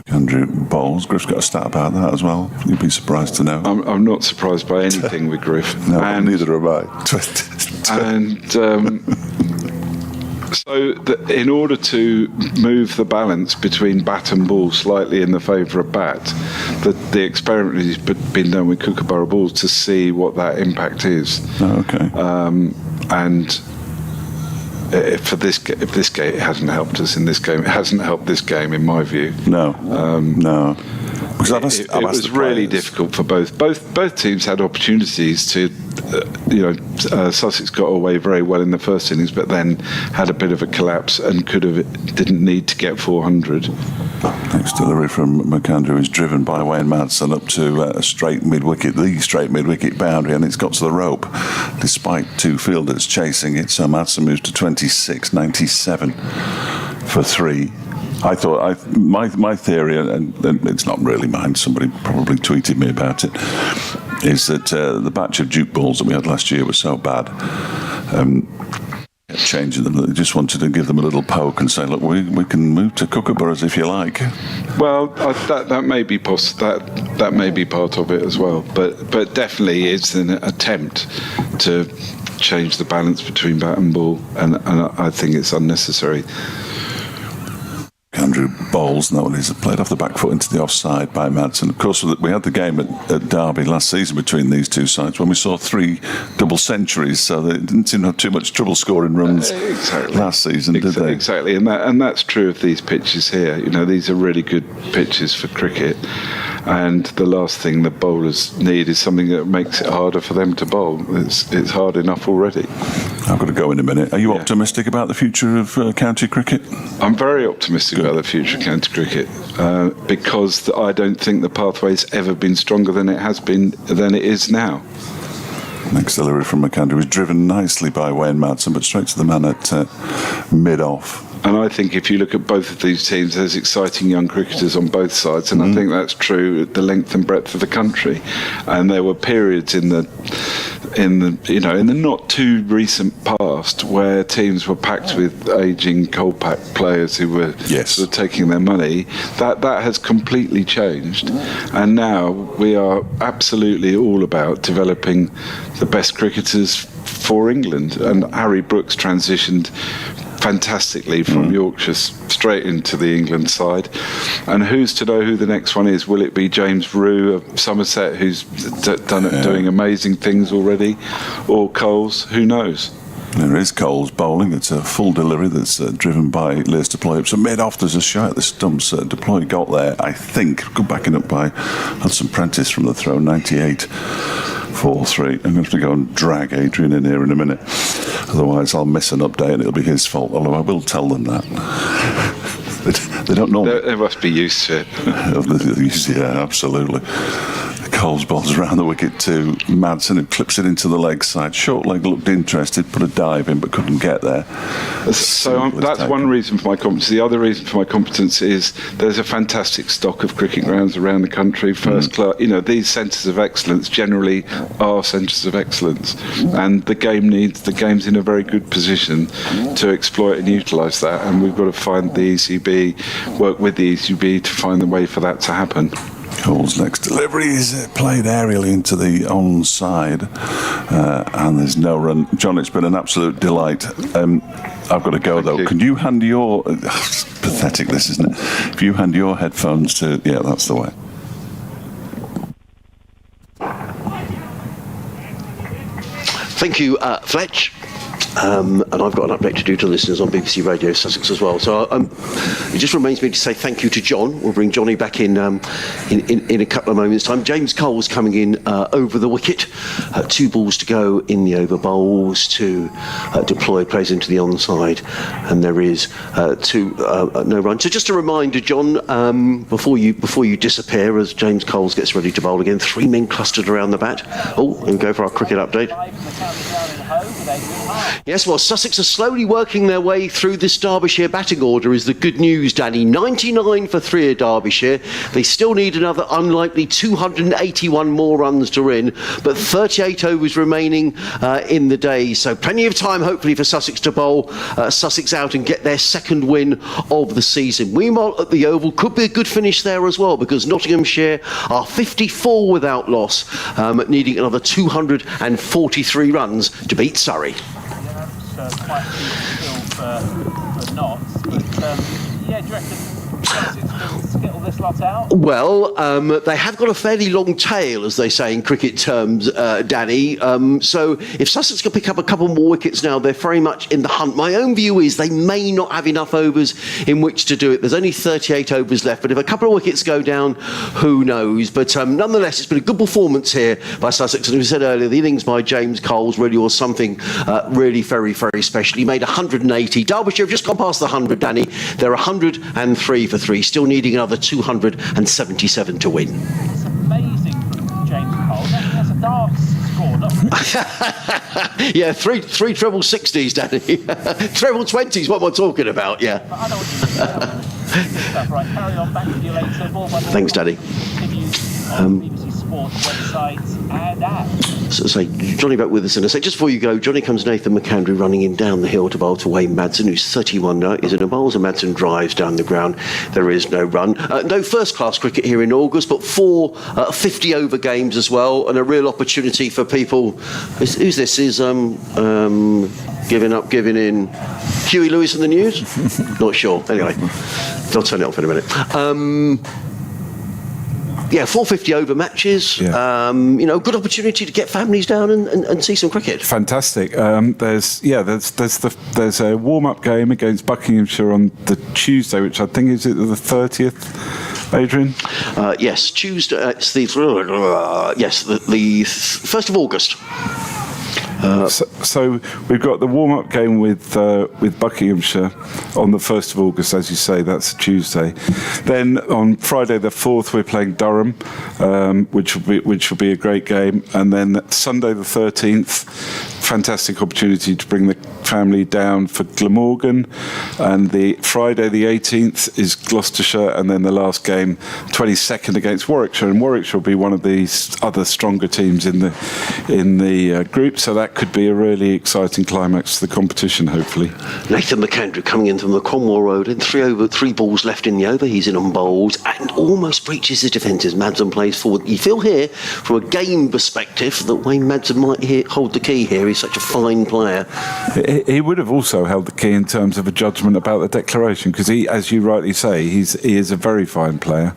Andrew Bowles. Griff's got a stat about that as well. You'd be surprised to know. I'm not surprised by anything with Griff. No, neither am I. So in order to move the balance between bat and ball slightly in the favour of bat, the experiment has been done with Kookaburra balls to see what that impact is. Oh, okay. And if this game, it hasn't helped us in this game. It hasn't helped this game, in my view. No. Because it was really difficult for both. Both teams had opportunities to. Sussex got away very well in the first innings, but then had a bit of a collapse and didn't need to get 400. Next delivery from McAndrew is driven by Wayne Madsen up to the straight mid-wicket boundary, and it's got to the rope despite 2 fielders chasing it. So Madsen moves to 26, 97 for 3. I thought my theory, and it's not really mine, somebody probably tweeted me about it, is that the batch of Duke balls that we had last year was so bad, changing them, that they just wanted to give them a little poke and say, look, we can move to Kookaburras if you like. Well, that may be that may be part of it as well, but definitely it's an attempt to change the balance between bat and ball, and I think it's unnecessary. Andrew Bowles, and that one is played off the back foot into the offside by Madsen. Of course, we had the game at Derby last season between these two sides when we saw 3 double centuries, so they didn't seem to have too much trouble scoring runs last season, did they? Exactly, and that's true of these pitches here. These are really good pitches for cricket, and the last thing the bowlers need is something that makes it harder for them to bowl. It's hard enough already. I've got to go in a minute. Are you optimistic about the future of county cricket? I'm very optimistic about the future of county cricket because I don't think the pathway's ever been stronger than it is now. Next delivery from McAndrew is driven nicely by Wayne Madsen, but straight to the man at mid-off. And I think if you look at both of these teams, there's exciting young cricketers on both sides, and I think that's true at the length and breadth of the country. And there were periods in the not too recent past where teams were packed with aging cold pack players who were sort of taking their money. That has completely changed, and now we are absolutely all about developing the best cricketers for England. And Harry Brooks transitioned fantastically from Yorkshire straight into the England side, and who's to know who the next one is? Will it be James Rue of Somerset, who's doing amazing things already, or Coles? Who knows? There is Coles bowling. It's a full delivery that's driven by Leicester Play. So made off, there's a shot at the stumps. Deploy got there, I think, good backing up by Hudson Prentice from the throw, 98. 4-3. I'm going to have to go and drag Adrian in here in a minute. Otherwise, I'll miss an update and it'll be his fault. Although I will tell them that. They don't know. They must be used to it. Yeah, absolutely. Coles bowls around the wicket to Madsen, who clips it into the leg side. Short leg looked interested, put a dive in, but couldn't get there. So that's one reason for my competence. The other reason for my competence is there's a fantastic stock of cricket grounds around the country, first class. These centres of excellence generally are centres of excellence, and the game's in a very good position to exploit and utilise that. And we've got to find the ECB, work with the ECB to find the way for that to happen. Cole's next delivery is played aerially into the onside, and there's no run. John, it's been an absolute delight. I've got to go, though. Can you hand your... It's pathetic, this, isn't it? If you hand your headphones to... Yeah, that's the way. Thank you, Fletch. And I've got an update to do to listeners on BBC Radio Sussex as well. So it just remains me to say thank you to John. We'll bring Johnny back in a couple of moments' time. James Cole's coming in over the wicket. 2 balls to go in the over bowls to deploy plays into the onside, and there is no run. So just a reminder, John, before you disappear as James Coles gets ready to bowl again, 3 men clustered around the bat. And we go for our cricket update. Yes, well, Sussex are slowly working their way through this Derbyshire batting order is the good news, Danny. 99 for 3 at Derbyshire. They still need another unlikely 281 more runs to win, but 38 overs remaining in the day. So plenty of time, hopefully, for Sussex to bowl Sussex out and get their second win of the season. Meanwhile, at the Oval, could be a good finish there as well, because Nottinghamshire are 54 without loss, needing another 243 runs to beat Surrey. Quite a few still for knots, but do you reckon Sussex can skittle this lot out? Well, they have got a fairly long tail, as they say in cricket terms, Danny. So if Sussex can pick up a couple more wickets now, they're very much in the hunt. My own view is they may not have enough overs in which to do it. There's only 38 overs left, but if a couple of wickets go down, who knows? But nonetheless, it's been a good performance here by Sussex. And as we said earlier, the innings by James Coles really was something really very, very special. He made 180. Derbyshire have just gone past the 100, Danny. They're 103 for 3, still needing another 277 to win. It's amazing from James Cole. That's a darts score, not Yeah, three treble 60s, Danny. Treble 20s, what am I talking about? Yeah. I know what you mean. Stuff. Right, carry on, back to you later. Ball by ball. Thanks, Danny. Continues on BBC Sports website and app. So say Johnny back with us in a sec. Just before you go, Johnny comes Nathan McAndrew running in down the hill to bowl to Wayne Madsen, who's 31 now. He's in a bowls and Madsen drives down the ground. There is no run. No first-class cricket here in August, but 4 50-over games as well, and a real opportunity for people. Who's this? Is giving up, giving in. Huey Lewis in the news? Not sure. Anyway, they'll turn it off in a minute. Yeah, 450 over matches. Yeah. Good opportunity to get families down and see some cricket. Fantastic. There's a warm-up game against Buckinghamshire on the Tuesday, which I think is the 30th. Adrian? Yes, Tuesday. It's the 1st of August. So we've got the warm-up game with Buckinghamshire on the 1st of August, as you say. That's Tuesday. Then on Friday the 4th, we're playing Durham, which will be a great game. And then Sunday the 13th, fantastic opportunity to bring the family down for Glamorgan, and the Friday the 18th is Gloucestershire, and then the last game 22nd against Warwickshire, and Warwickshire will be one of the other stronger teams in the group, so that could be a really exciting climax to the competition, hopefully. Nathan McAndrew coming in from the Cromwell Road, and three balls left in the over. He's in on bowls and almost breaches his defences. Madsen plays forward. You feel here, from a game perspective, that Wayne Madsen might hold the key here. He's such a fine player. He would have also held the key in terms of a judgment about the declaration, because he, as you rightly say, he is a very fine player.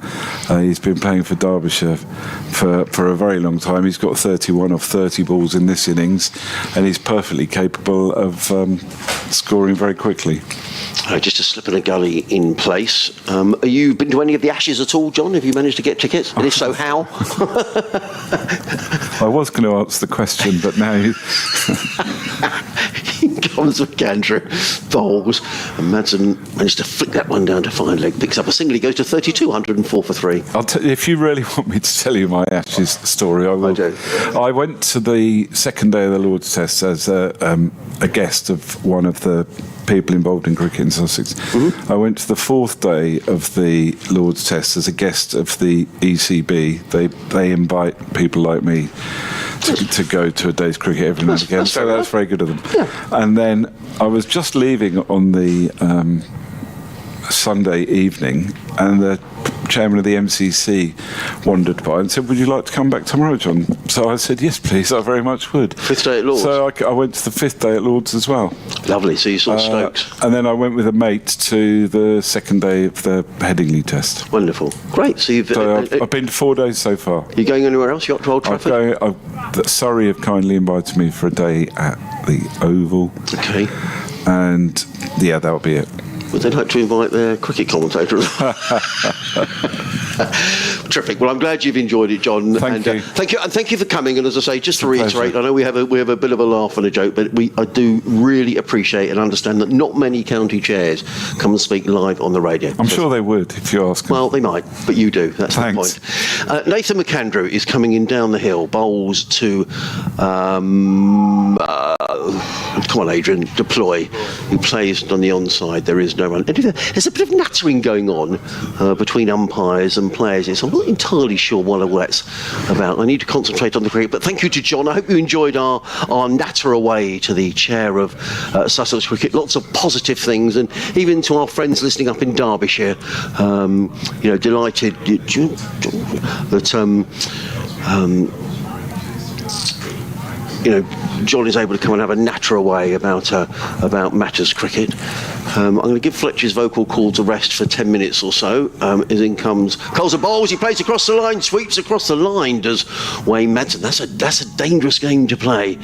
He's been playing for Derbyshire for a very long time. He's got 31 off 30 balls in this innings, and he's perfectly capable of scoring very quickly. Just a slip and a gully in place. Have you been to any of the Ashes at all, John? Have you managed to get tickets? And if so, how? I was going to answer the question, but now... Comes McAndrew, bowls, and Madsen managed to flick that one down to fine leg, picks up a single, he goes to 32, 104 for 3. If you really want me to tell you my Ashes story, I will. I do. I went to the second day of the Lord's Test as a guest of one of the people involved in cricket in Sussex. Mm-hmm. I went to the fourth day of the Lord's Test as a guest of the ECB. They invite people like me to go to a day's cricket every now and again, so that's very good of them. Yeah. And then I was just leaving on the Sunday evening, and the chairman of the MCC wandered by and said, "Would you like to come back tomorrow, John?" So I said, "Yes, please, I very much would." Fifth day at Lord's? So I went to the fifth day at Lord's as well. Lovely, so you saw Stokes. And then I went with a mate to the second day of the Headingley Test. Wonderful. Great, so you've... I've been to 4 days so far. You going anywhere else? You're up to Old Trafford? Surrey have kindly invited me for a day at the Oval. Okay. And, yeah, that'll be it. Would they like to invite their cricket commentator? Terrific. Well, I'm glad you've enjoyed it, John. Thank you. Thank you for coming. And as I say, just to reiterate, I know we have a bit of a laugh and a joke, but I do really appreciate and understand that not many county chairs come and speak live on the radio. I'm sure they would if you ask them. Well, they might, but you do. That's Thanks. the point. Nathan McAndrew is coming in down the hill. Bowls to come on, Adrian, deploy. He plays on the onside. There is no run. There's a bit of nattering going on between umpires and players. I'm not entirely sure what all that's about. I need to concentrate on the cricket. But thank you to John. I hope you enjoyed our natter away to the chair of Sussex Cricket. Lots of positive things, and even to our friends listening up in Derbyshire. Delighted that John is able to come and have a natter away about matters cricket. I'm going to give Fletcher's vocal cords a rest for 10 minutes or so. As in comes Coles and bowls. He plays across the line, sweeps across the line. Does Wayne Madsen? That's a dangerous game to play.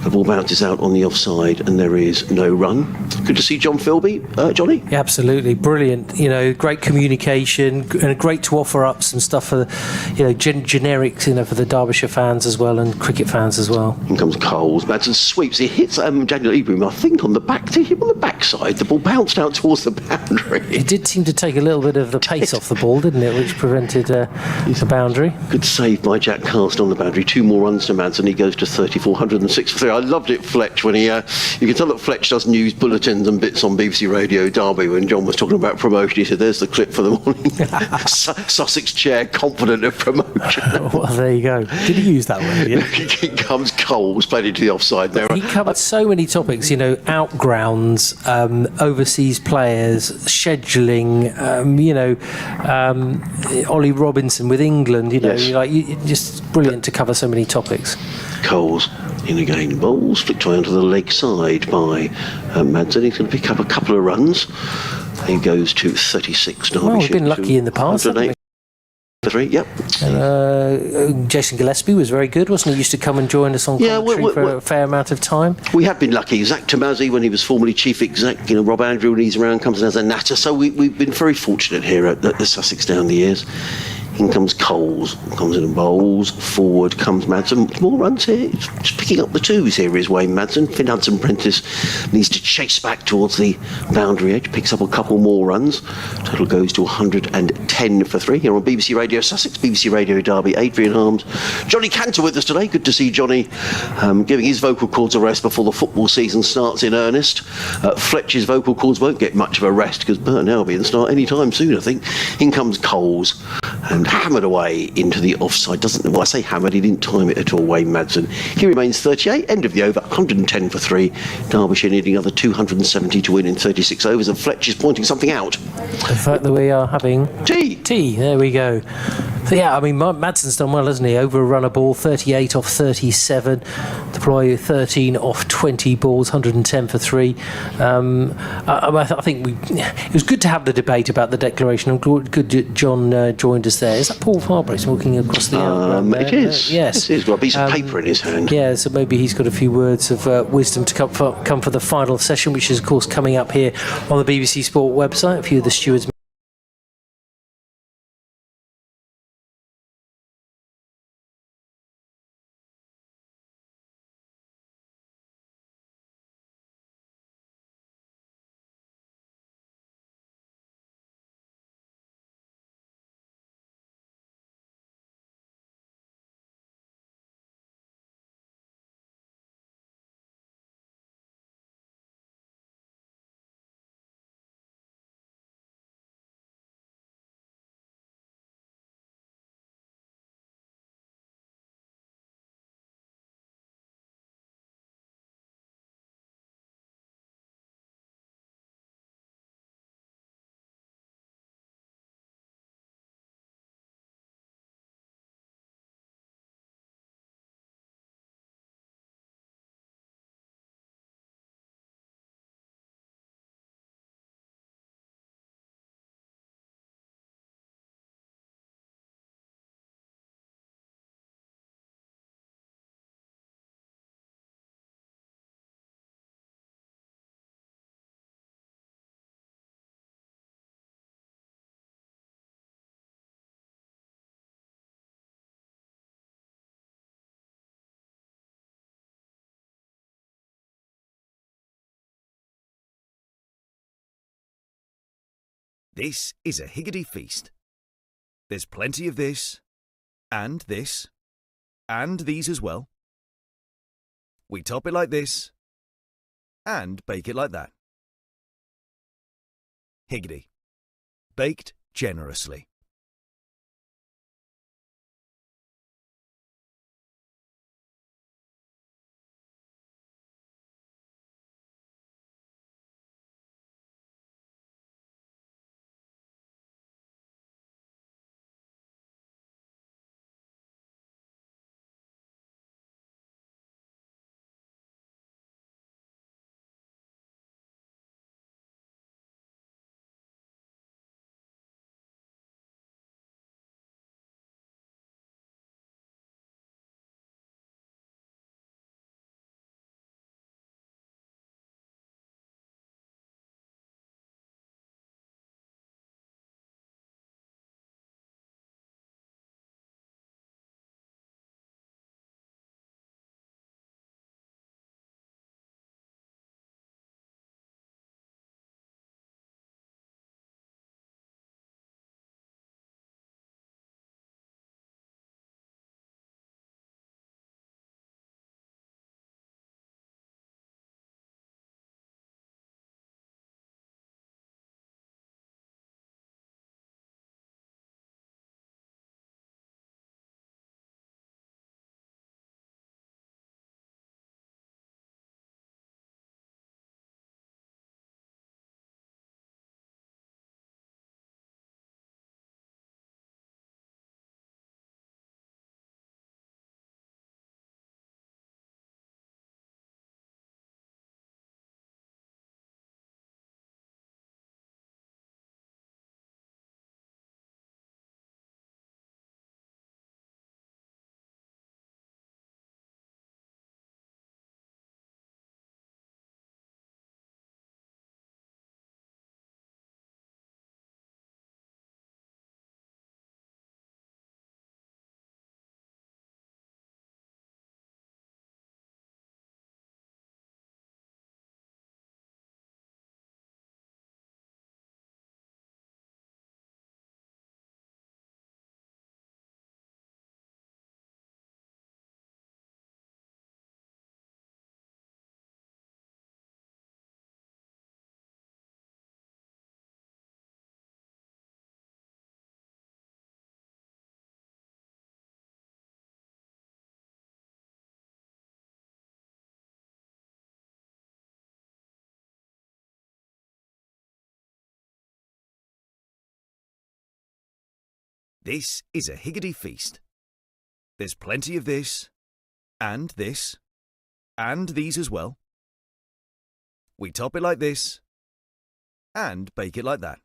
The ball bounces out on the offside, and there is no run. Good to see John Philby, Johnny. Yeah, absolutely brilliant. Great communication, and great to offer up some stuff for generics, for the Derbyshire fans as well and cricket fans as well. In comes Coles. Madsen sweeps. He hits Daniel Ibrahim, I think, on the back. Did he hit him on the backside? The ball bounced out towards the boundary. It did seem to take a little bit of the pace off the ball, didn't it, which prevented the boundary. Good save by Jack Cast on the boundary. 2 more runs to Madsen. He goes to 34, 106 for 3. I loved it, Fletch, when he... you can tell that Fletch does news bulletins and bits on BBC Radio Derby. When John was talking about promotion, he said, "There's the clip for the morning." Sussex chair, confident of promotion. Well, there you go. Did he use that word? Yeah? Here comes Coles, played into the offside there. He covered so many topics, outgrounds, overseas players, scheduling, Ollie Robinson with England, Yes. just brilliant to cover so many topics. Coles in again, bowls flicked away onto the leg side by Madsen. He's going to pick up a couple of runs. He goes to 36. Well, we've been lucky in the past, haven't we? 3, yep. Jason Gillespie was very good, wasn't he? He used to come and join us on commentary for a fair amount of time. We have been lucky. Zach Tomazzi, when he was formerly chief exec, Rob Andrew, when he's around, comes in as a natter. So we've been very fortunate here at the Sussex down the years. In comes Coles, comes in and bowls. Forward comes Madsen. More runs here. Just picking up the twos here is Wayne Madsen. Finn Hudson-Prentice needs to chase back towards the boundary edge. Picks up a couple more runs. Total goes to 110 for 3 here on BBC Radio Sussex, BBC Radio Derby. Adrian Harms, Johnny Cantor with us today. Good to see Johnny giving his vocal cords a rest before the football season starts in earnest. Fletcher's vocal cords won't get much of a rest because Burton Albion start any time soon, I think. In comes Coles and hammered away into the offside. I say hammered, he didn't time it at all, Wayne Madsen. He remains 38, end of the over, 110 for 3. Derbyshire needing another 270 to win in 36 overs, and Fletcher's pointing something out. The fact that we are having tea, there we go. So yeah, I mean, Madsen's done well, hasn't he? Over a run of ball, 38 off 37. Deploy 13 off 20 balls, 110 for 3. I think it was good to have the debate about the declaration. I'm good John joined us there. Is that Paul Farbrace walking across the it is. Yes. He's got a piece of paper in his hand. Yeah, so maybe he's got a few words of wisdom to come for the final session, which is, of course, coming up here on the BBC Sport website. A few of the stewards This is a Higgity feast. There's plenty of this, and these as well. We top it like this, and bake it like that. Higgity. Baked generously. This is a higgity feast. There's plenty of this, and these as well. We top it like this, and bake it like that.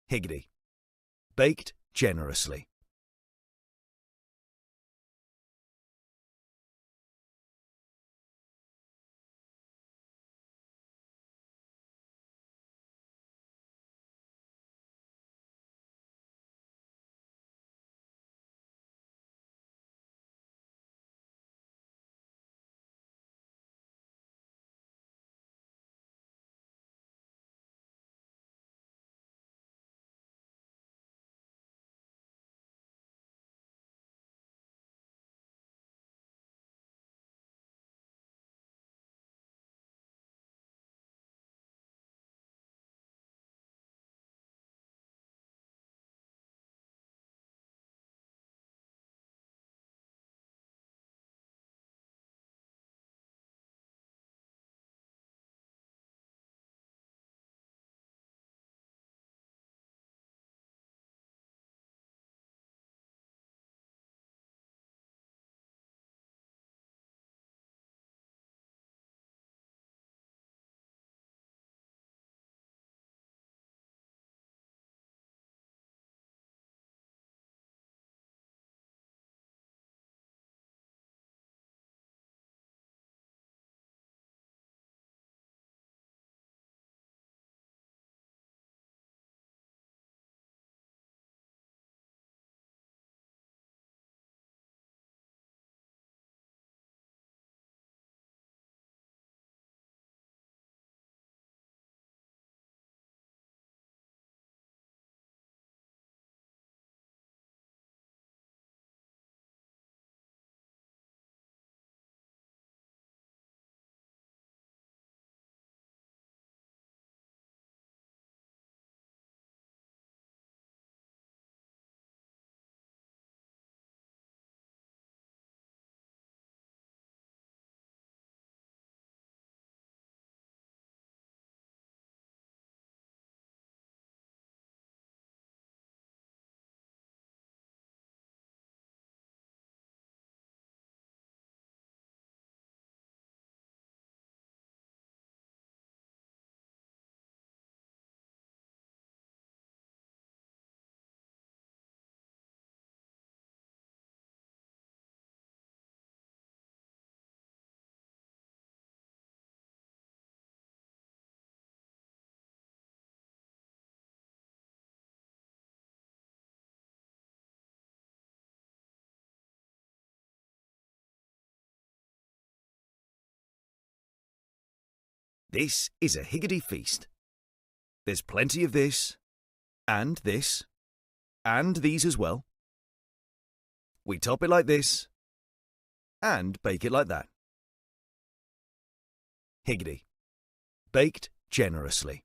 Higgity. Baked generously. This is a higgity feast. There's plenty of this, and these as well. We top it like this, and bake it like that. Higgity. Baked generously.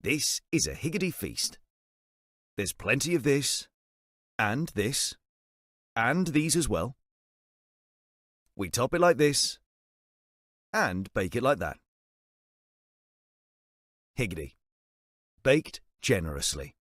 This is a Higgity feast. There's plenty of this, and this, and these as well. We top it like this, and bake it like that. Higgity. Baked generously.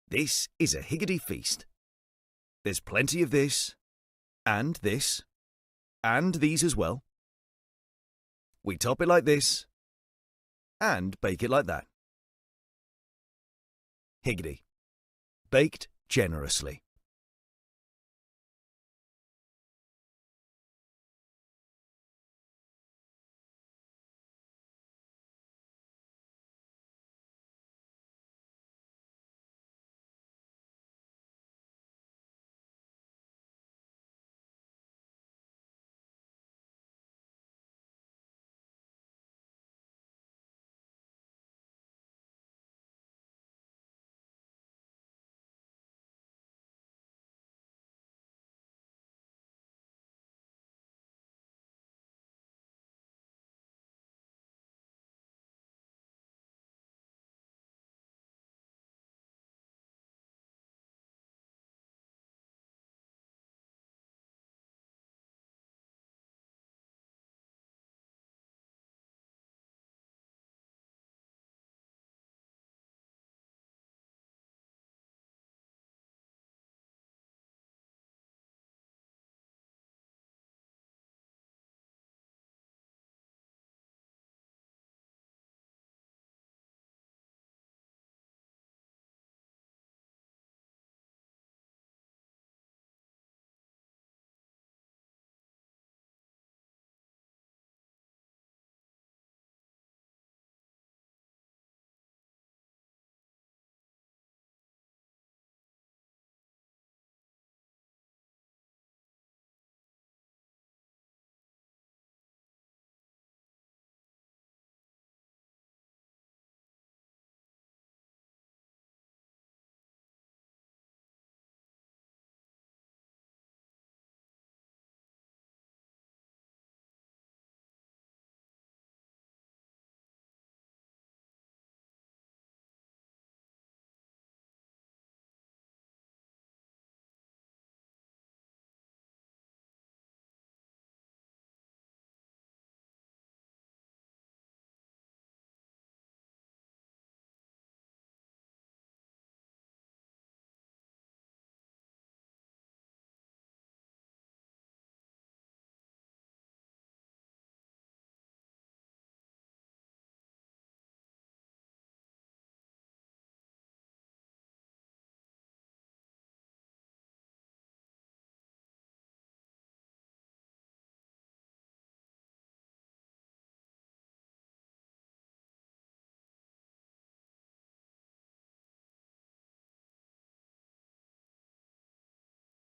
This is a Higgity feast. There's plenty of this, and this, and these as well. We top it like this, and bake it like that. Higgity. Baked generously.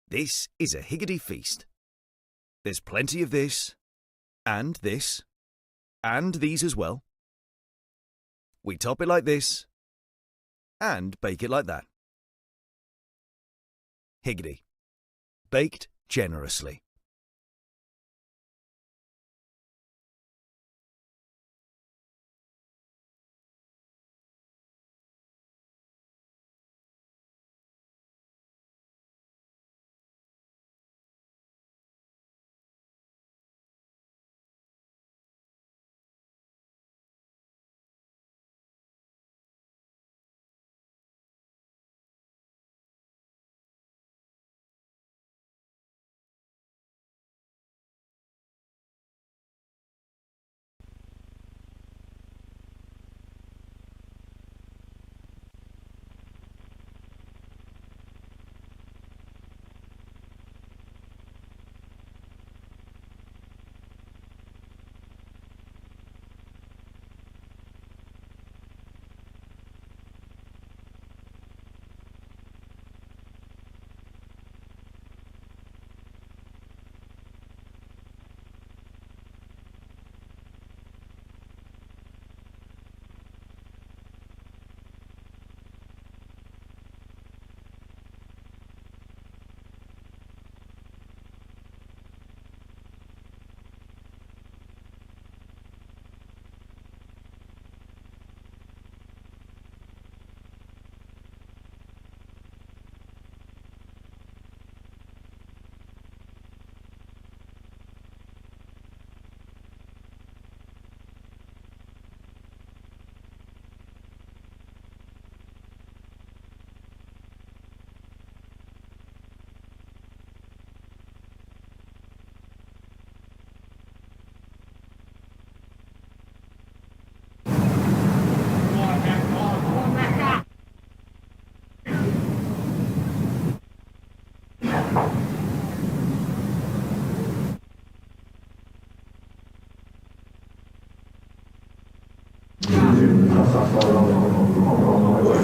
This is a Higgity feast. There's plenty of this, and this, and these as well. We top it like this, and bake it like that. Higgity. Baked generously.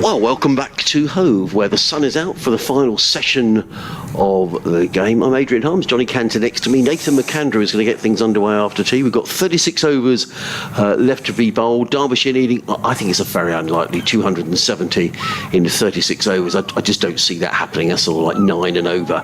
Well, welcome back to Hove, where the sun is out for the final session of the game. I'm Adrian Harms, Johnny Cantor next to me. Nathan McAndrew is going to get things underway after tea. We've got 36 overs left to be bowled. Derbyshire needing, I think it's a very unlikely 270 in 36 overs. I just don't see that happening. That's sort of like 9 and over.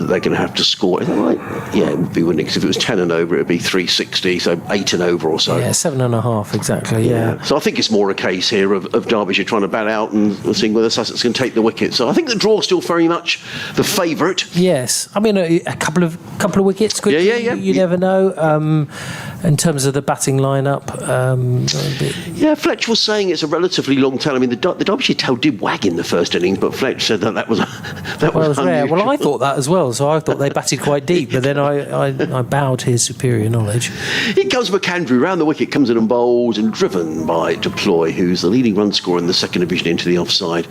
They're going to have to score. Is that right? Yeah, it would be, wouldn't it? Because if it was 10 and over, it would be 360, so 8 and over or so. Yeah, 7.5 exactly. Yeah. So I think it's more a case here of Derbyshire trying to bat out and seeing whether Sussex can take the wicket. So I think the draw's still very much the favourite. Yes, I mean a couple of wickets. Quickly, yeah. You never know. In terms of the batting lineup, yeah, Fletch was saying it's a relatively long tail. I mean, the Derbyshire tail did wag in the first innings, but Fletch said that was rare. Well, I thought that as well, so I thought they batted quite deep, but then I bowed his superior knowledge. In comes McAndrew, round the wicket, comes in and bowls, and driven by Deploy, who's the leading run scorer in the second division, into the offside,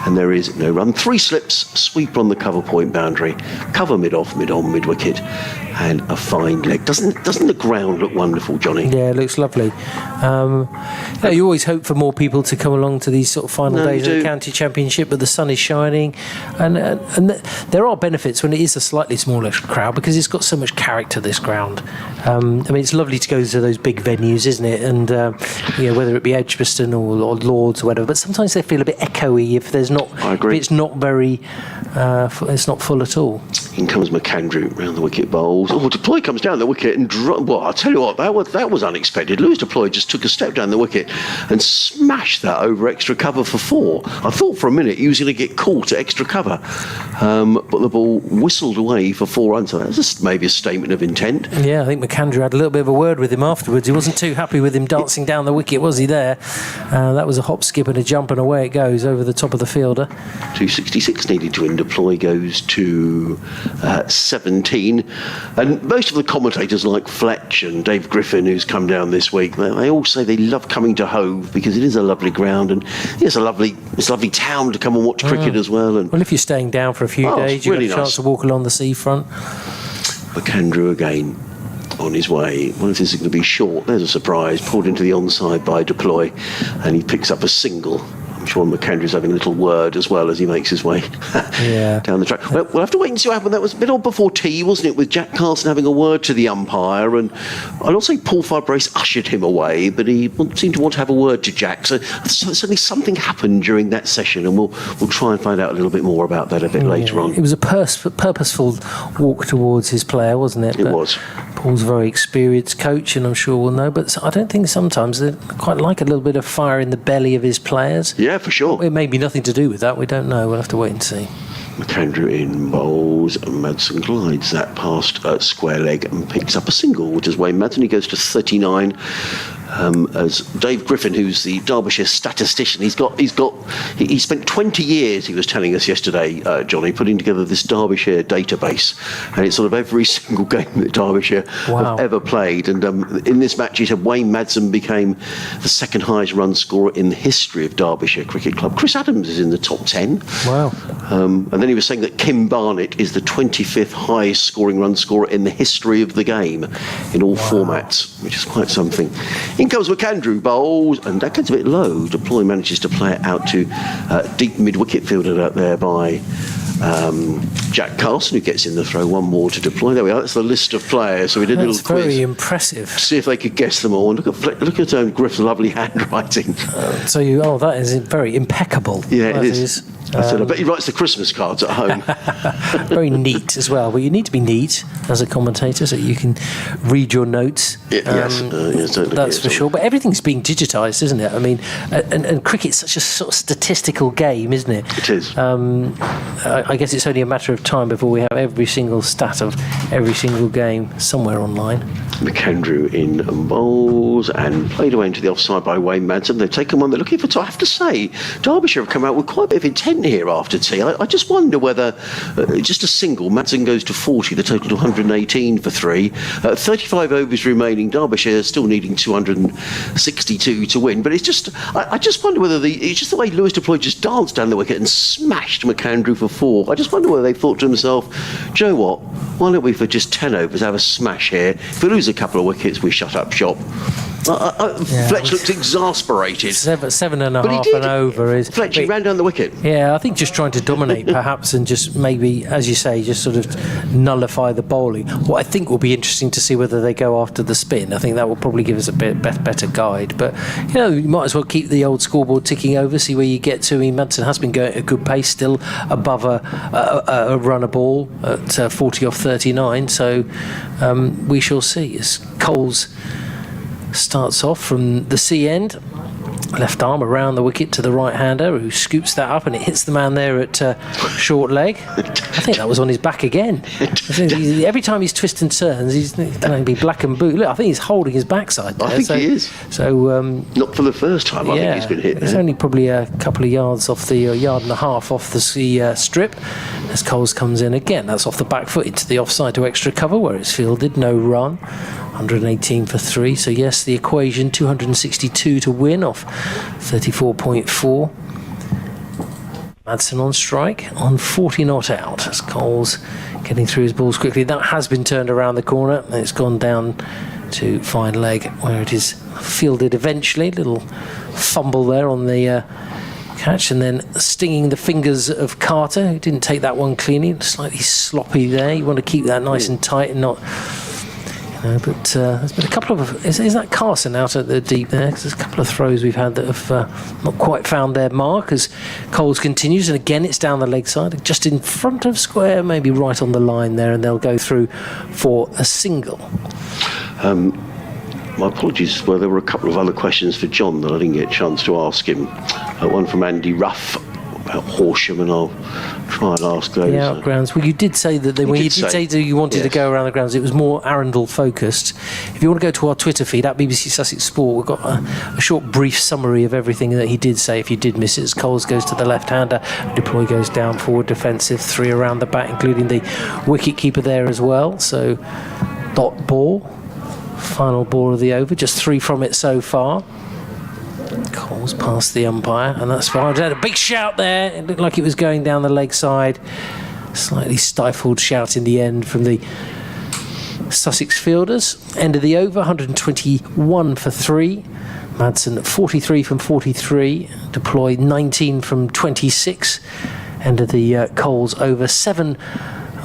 and there is no run. 3 slips, sweep on the cover point boundary, cover mid-off, mid-on, mid-wicket, and a fine leg. Doesn't the ground look wonderful, Johnny? Yeah, it looks lovely. You always hope for more people to come along to these sort of final days of the county championship, but the sun is shining, and there are benefits when it is a slightly smaller crowd because it's got so much character, this ground. I mean, it's lovely to go to those big venues, isn't it? And whether it be Edgbaston or Lords or whatever, but sometimes they feel a bit echoey if there's not. I agree. If it's not very. It's not full at all. In comes McAndrew round the wicket bowls. Oh, Deploy comes down the wicket and well, I'll tell you what, that was unexpected. Lewis Deploy just took a step down the wicket and smashed that over extra cover for 4. I thought for a minute he was going to get caught at extra cover, but the ball whistled away for 4 runs. So that was maybe a statement of intent. Yeah, I think McAndrew had a little bit of a word with him afterwards. He wasn't too happy with him dancing down the wicket, was he there? That was a hop, skip and a jump, and away it goes over the top of the fielder. 266 needed to win. Deploy goes to 17, and most of the commentators like Fletch and Dave Griffin, who's come down this week, they all say they love coming to Hove because it is a lovely ground and it's a lovely town to come and watch cricket as well. And well, if you're staying down for a few days, you've got a chance to walk along the seafront. McAndrew again on his way. What if this is going to be short? There's a surprise, pulled into the onside by Deploy, and he picks up a single. I'm sure McAndrew's having a little word as well as he makes his way down the track. Well, we'll have to wait and see what happened. That was a bit on before tea, wasn't it, with Jack Carlson having a word to the umpire, and I don't say Paul Fibrace ushered him away, but he seemed to want to have a word to Jack. So certainly something happened during that session, and we'll try and find out a little bit more about that a bit later on. It was a purposeful walk towards his player, wasn't it? It was. Paul's a very experienced coach, and I'm sure we'll know, but I don't think sometimes they quite like a little bit of fire in the belly of his players. Yeah, for sure. It may be nothing to do with that. We don't know. We'll have to wait and see. McAndrew in bowls, Madsen glides that past square leg and picks up a single, which is Wayne Madsen. He goes to 39. As Dave Griffin, who's the Derbyshire statistician, he spent 20 years, he was telling us yesterday, Johnny, putting together this Derbyshire database, and it's sort of every single game that Derbyshire have ever played. And in this match, he said Wayne Madsen became the second highest run scorer in the history of Derbyshire Cricket Club. Chris Adams is in the top 10. Wow. And then he was saying that Kim Barnett is the 25th highest scoring run scorer in the history of the game in all formats, which is quite something. In comes McAndrew, bowls, and that gets a bit low. Deploy manages to play it out to deep mid-wicket, fielded out there by Jack Carlson, who gets in the throw. One more to Deploy. There we are. That's the list of players. So we did a little quiz. Very impressive. See if they could guess them all. And look at Griff's lovely handwriting. That is very impeccable. Yeah, it is. I bet he writes the Christmas cards at home. Very neat as well. Well, you need to be neat as a commentator so you can read your notes. Yes, that's for sure. But everything's being digitised, isn't it? I mean, and cricket's such a sort of statistical game, isn't it? It is. I guess it's only a matter of time before we have every single stat of every single game somewhere online. McAndrew in bowls and played away into the offside by Wayne Madsen. They've taken one they're looking for. I have to say, Derbyshire have come out with quite a bit of intent here after tea. I just wonder whether just a single, Madsen goes to 40, the total to 118 for 3. 35 overs remaining. Derbyshire still needing 262 to win. But it's just, I just wonder whether it's just the way Lewis Deploy just danced down the wicket and smashed McAndrew for 4. I just wonder whether they thought to themselves, do you know what? Why don't we, for just 10 overs, have a smash here? If we lose a couple of wickets, we shut up shop. Fletch looked exasperated. 7.5 and over is... Fletch, he ran down the wicket. Yeah, I think just trying to dominate perhaps and just maybe, as you say, just sort of nullify the bowling. What I think will be interesting to see whether they go after the spin. I think that will probably give us a bit better guide. But, you might as well keep the old scoreboard ticking over, see where you get to. I mean, Madsen has been going at a good pace, still above a runner ball at 40 off 39. So we shall see as Coles starts off from the C end, left arm around the wicket to the right-hander, who scoops that up and it hits the man there at short leg. I think that was on his back again. Every time he's twists and turns, he's going to be black and blue. Look, I think he's holding his backside there. I think he is. So not for the first time. I think he's been hit there. It's only probably a couple of yards off the yard and a half off the strip as Coles comes in again. That's off the back foot into the offside to extra cover where it's fielded. No run. 118 for 3. So yes, the equation 262 to win off 34.4. Madsen on strike on 40 not out as Coles getting through his balls quickly. That has been turned around the corner and it's gone down to fine leg where it is fielded eventually. Little fumble there on the catch and then stinging the fingers of Carter, who didn't take that one cleanly. Slightly sloppy there. You want to keep that nice and tight and not... but there's been a couple of... Is that Carson out at the deep there? Because there's a couple of throws we've had that have not quite found their mark as Coles continues. And again, it's down the leg side, just in front of square, maybe right on the line there, and they'll go through for a single. My apologies, well, there were a couple of other questions for John that I didn't get a chance to ask him. One from Andy Ruff about Horsham, and I'll try and ask those. The outgrounds. Well, you did say that when you did say that you wanted to go around the grounds, it was more Arundel focused. If you want to go to our Twitter feed at BBC Sussex Sport, we've got a short brief summary of everything that he did say if you did miss it. As Coles goes to the left-hander, Deploy goes down forward defensive, 3 around the bat, including the wicket-keeper there as well. So dot ball, final ball of the over, just 3 from it so far. Coles past the umpire, and that's fine. A big shout there. It looked like it was going down the leg side. Slightly stifled shout in the end from the Sussex fielders. End of the over, 121 for 3. Madsen 43 from 43, deployed 19 from 26. Ended the Coles over 7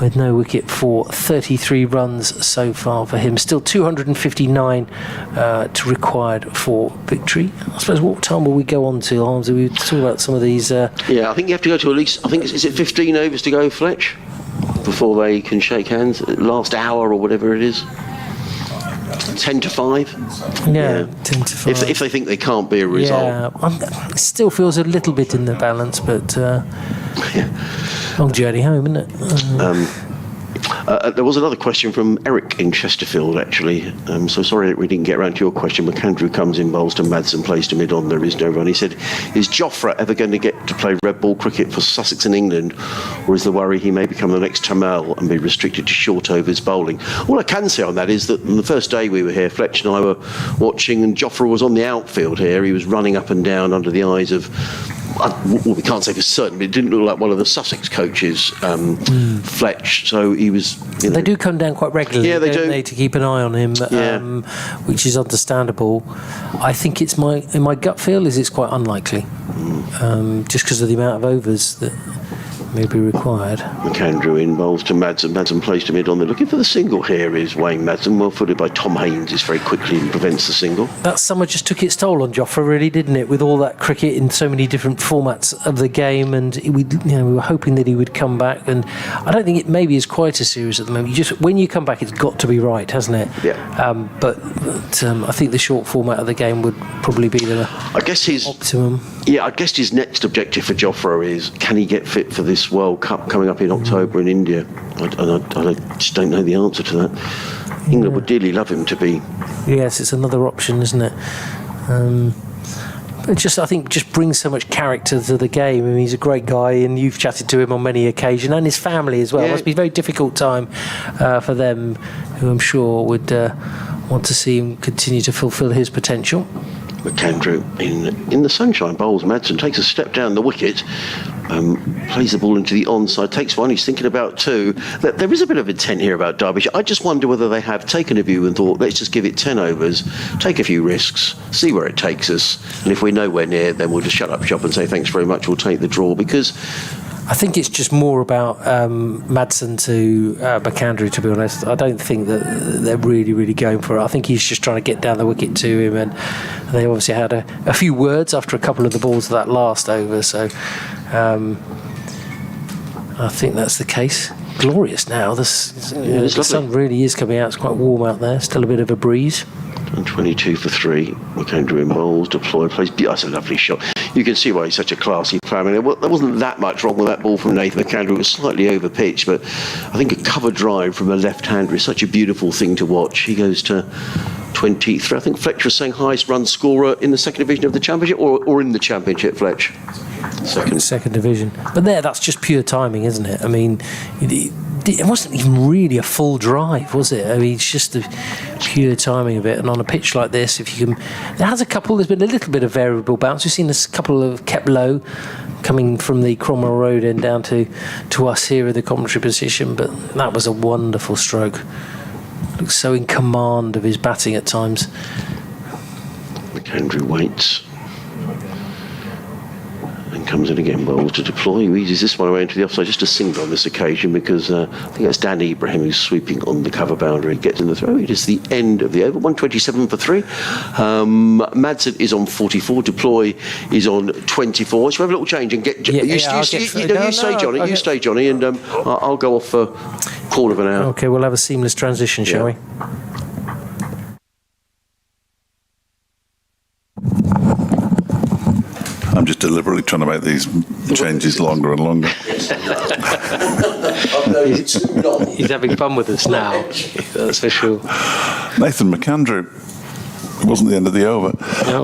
with no wicket for 33 runs so far for him. Still 259 to required for victory. I suppose, what time will we go on to, Arms? We talk about some of these... Yeah, I think you have to go to at least, I think, is it 15 overs to go, Fletch? Before they can shake hands, last hour or whatever it is. 10 to 5? Yeah, 10 to 5. If they think they can't be a result. Yeah, it still feels a little bit in the balance, but long journey home, isn't it? There was another question from Eric in Chesterfield, actually. So sorry that we didn't get around to your question. McAndrew comes in, bowls to Madsen, plays to mid-on, there is no run. He said, is Jofra ever going to get to play red ball cricket for Sussex and England, or is the worry he may become the next Tamal and be restricted to short overs bowling? All I can say on that is that on the first day we were here, Fletch and I were watching, and Jofra was on the outfield here. He was running up and down under the eyes of... well, we can't say for certain, but it didn't look like one of the Sussex coaches, Fletch. So he was. They do come down quite regularly. Yeah, they do. To keep an eye on him, which is understandable. I think it's in my gut feel is it's quite unlikely, just because of the amount of overs that may be required. McAndrew in, bowls to Madsen. Madsen plays to mid-on. They're looking for the single here. Is Wayne Madsen, well footed by Tom Haynes, is very quickly and prevents the single. That summer just took its toll on Jofra, really, didn't it? With all that cricket in so many different formats of the game, and we were hoping that he would come back. And I don't think it maybe is quite as serious at the moment. When you come back, it's got to be right, hasn't it? Yeah. But I think the short format of the game would probably be the optimum. Yeah, I guess his next objective for Jofra is, can he get fit for this World Cup coming up in October in India? I just don't know the answer to that. England would dearly love him to be. Yes, it's another option, isn't it? I think just brings so much character to the game. I mean, he's a great guy, and you've chatted to him on many occasions, and his family as well. It must be a very difficult time for them, who I'm sure would want to see him continue to fulfil his potential. McAndrew in the sunshine, bowls Madsen, takes a step down the wicket, plays the ball into the onside, takes one, he's thinking about two. There is a bit of intent here about Derbyshire. I just wonder whether they have taken a view and thought, let's just give it 10 overs, take a few risks, see where it takes us, and if we're nowhere near, then we'll just shut up shop and say thanks very much, we'll take the draw. Because I think it's just more about Madsen to McAndrew, to be honest. I don't think that they're really going for it. I think he's just trying to get down the wicket to him, and they obviously had a few words after a couple of the balls of that last over, so I think that's the case. Glorious now. The sun really is coming out. It's quite warm out there. Still a bit of a breeze. And 22 for 3. McAndrew in bowls, deployed, plays. That's a lovely shot. You can see why he's such a classy player. I mean, there wasn't that much wrong with that ball from Nathan McAndrew. It was slightly over pitch, but I think a cover drive from a left-hander is such a beautiful thing to watch. He goes to 23. I think Fletcher was saying highest run scorer in the second division of the Championship, or in the Championship, Fletch? Second division. But that's just pure timing, isn't it? I mean, it wasn't even really a full drive, was it? I mean, it's just the pure timing of it. And on a pitch like this, if you can... There's been a little bit of variable bounce. We've seen a couple of kept low coming from the Cromwell Road end down to us here in the commentary position, but that was a wonderful stroke. Looks so in command of his batting at times. McAndrew waits and comes in again, bowls to deploy. He eases this one away into the offside, just a single on this occasion, because I think that's Dan Ibrahim who's sweeping on the cover boundary, gets in the throw. It is the end of the over. 127 for 3. Madsen is on 44. Deploy is on 24. Should we have a little change and get... You stay, Johnny, and I'll go off for a quarter of an hour. Okay, we'll have a seamless transition, shall we? I'm just deliberately trying to make these changes longer and longer. He's having fun with us now, that's for sure. Nathan McAndrew, it wasn't the end of the over. No.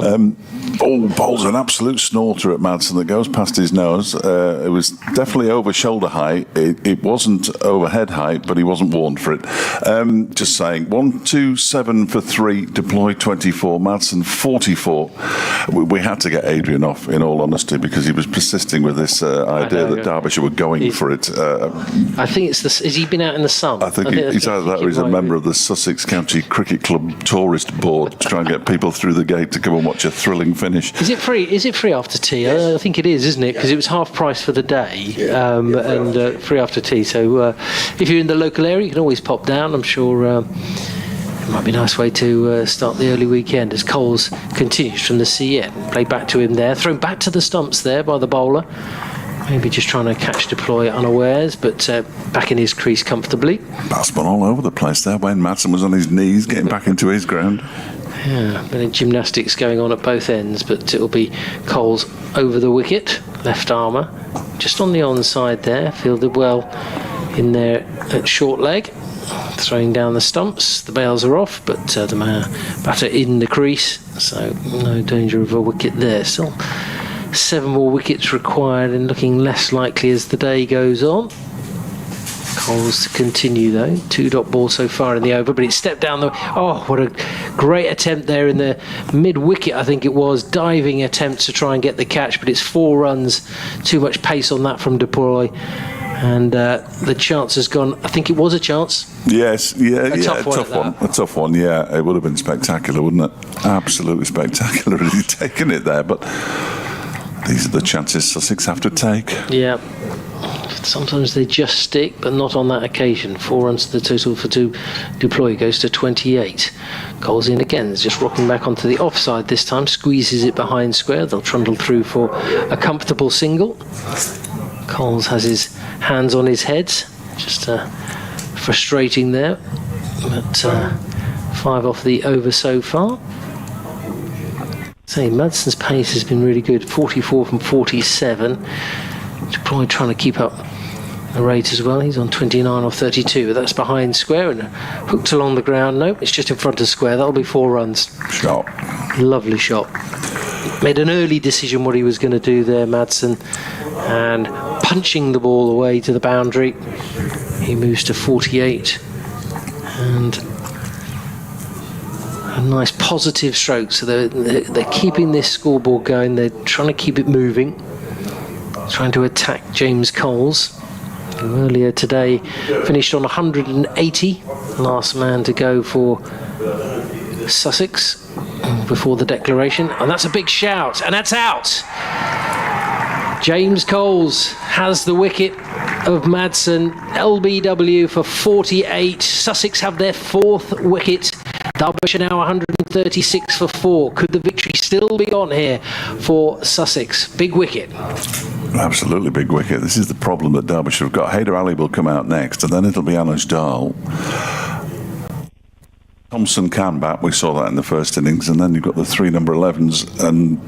Oh, bowls an absolute snorter at Madsen that goes past his nose. It was definitely over shoulder height. It wasn't overhead height, but he wasn't warned for it. Just saying, 1-2-7 for 3, deploy 24, Madsen 44. We had to get Adrian off, in all honesty, because he was persisting with this idea that Derbyshire were going for it. I think it's the. Has he been out in the sun? I think he's either that or he's a member of the Sussex County Cricket Club tourist board to try and get people through the gate to come and watch a thrilling finish. Is it free? Is it free after tea? I think it is, isn't it? Because it was half price for the day and free after tea. So if you're in the local area, you can always pop down. I'm sure it might be a nice way to start the early weekend as Coles continues from the CN. Play back to him there, thrown back to the stumps there by the bowler. Maybe just trying to catch deploy unawares, but back in his crease comfortably. Batsman all over the place there when Madsen was on his knees getting back into his ground. Yeah, a bit of gymnastics going on at both ends, but it'll be Coles over the wicket, left armour, just on the onside there, fielded well in there at short leg, throwing down the stumps. The bails are off, but the batter in the crease, so no danger of a wicket there. Still 7 more wickets required and looking less likely as the day goes on. Coles to continue though. 2-dot ball so far in the over, but it stepped down the. Oh, what a great attempt there in the mid-wicket, I think it was. Diving attempt to try and get the catch, but it's 4 runs. Too much pace on that from deploy. And the chance has gone. I think it was a chance. Yes, a tough one. A tough one, yeah. It would have been spectacular, wouldn't it? Absolutely spectacular had he taken it there, but these are the chances Sussex have to take. Yeah. Sometimes they just stick, but not on that occasion. 4 runs to the total for 2. Deploy goes to 28. Coles in again, just rocking back onto the offside this time. Squeezes it behind square. They'll trundle through for a comfortable single. Coles has his hands on his head. Just frustrating there. But 5 off the over so far. Say, Madsen's pace has been really good. 44 from 47. Probably trying to keep up the rate as well. He's on 29 or 32, but that's behind square and hooked along the ground. Nope, it's just in front of square. That'll be 4 runs. Shot. Lovely shot. Made an early decision what he was going to do there, Madsen, and punching the ball away to the boundary. He moves to 48 and a nice positive stroke. So they're keeping this scoreboard going. They're trying to keep it moving. Trying to attack James Coles, who earlier today finished on 180. Last man to go for Sussex before the declaration. And that's a big shout, and that's out. James Coles has the wicket of Madsen. LBW for 48. Sussex have their 4th wicket. Derbyshire now 136 for 4. Could the victory still be on here for Sussex? Big wicket. Absolutely big wicket. This is the problem that Derbyshire have got. Haider Ali will come out next, and then it'll be Anuj Dahl. Thompson can bat. We saw that in the first innings, and then you've got the 3 number 11s. And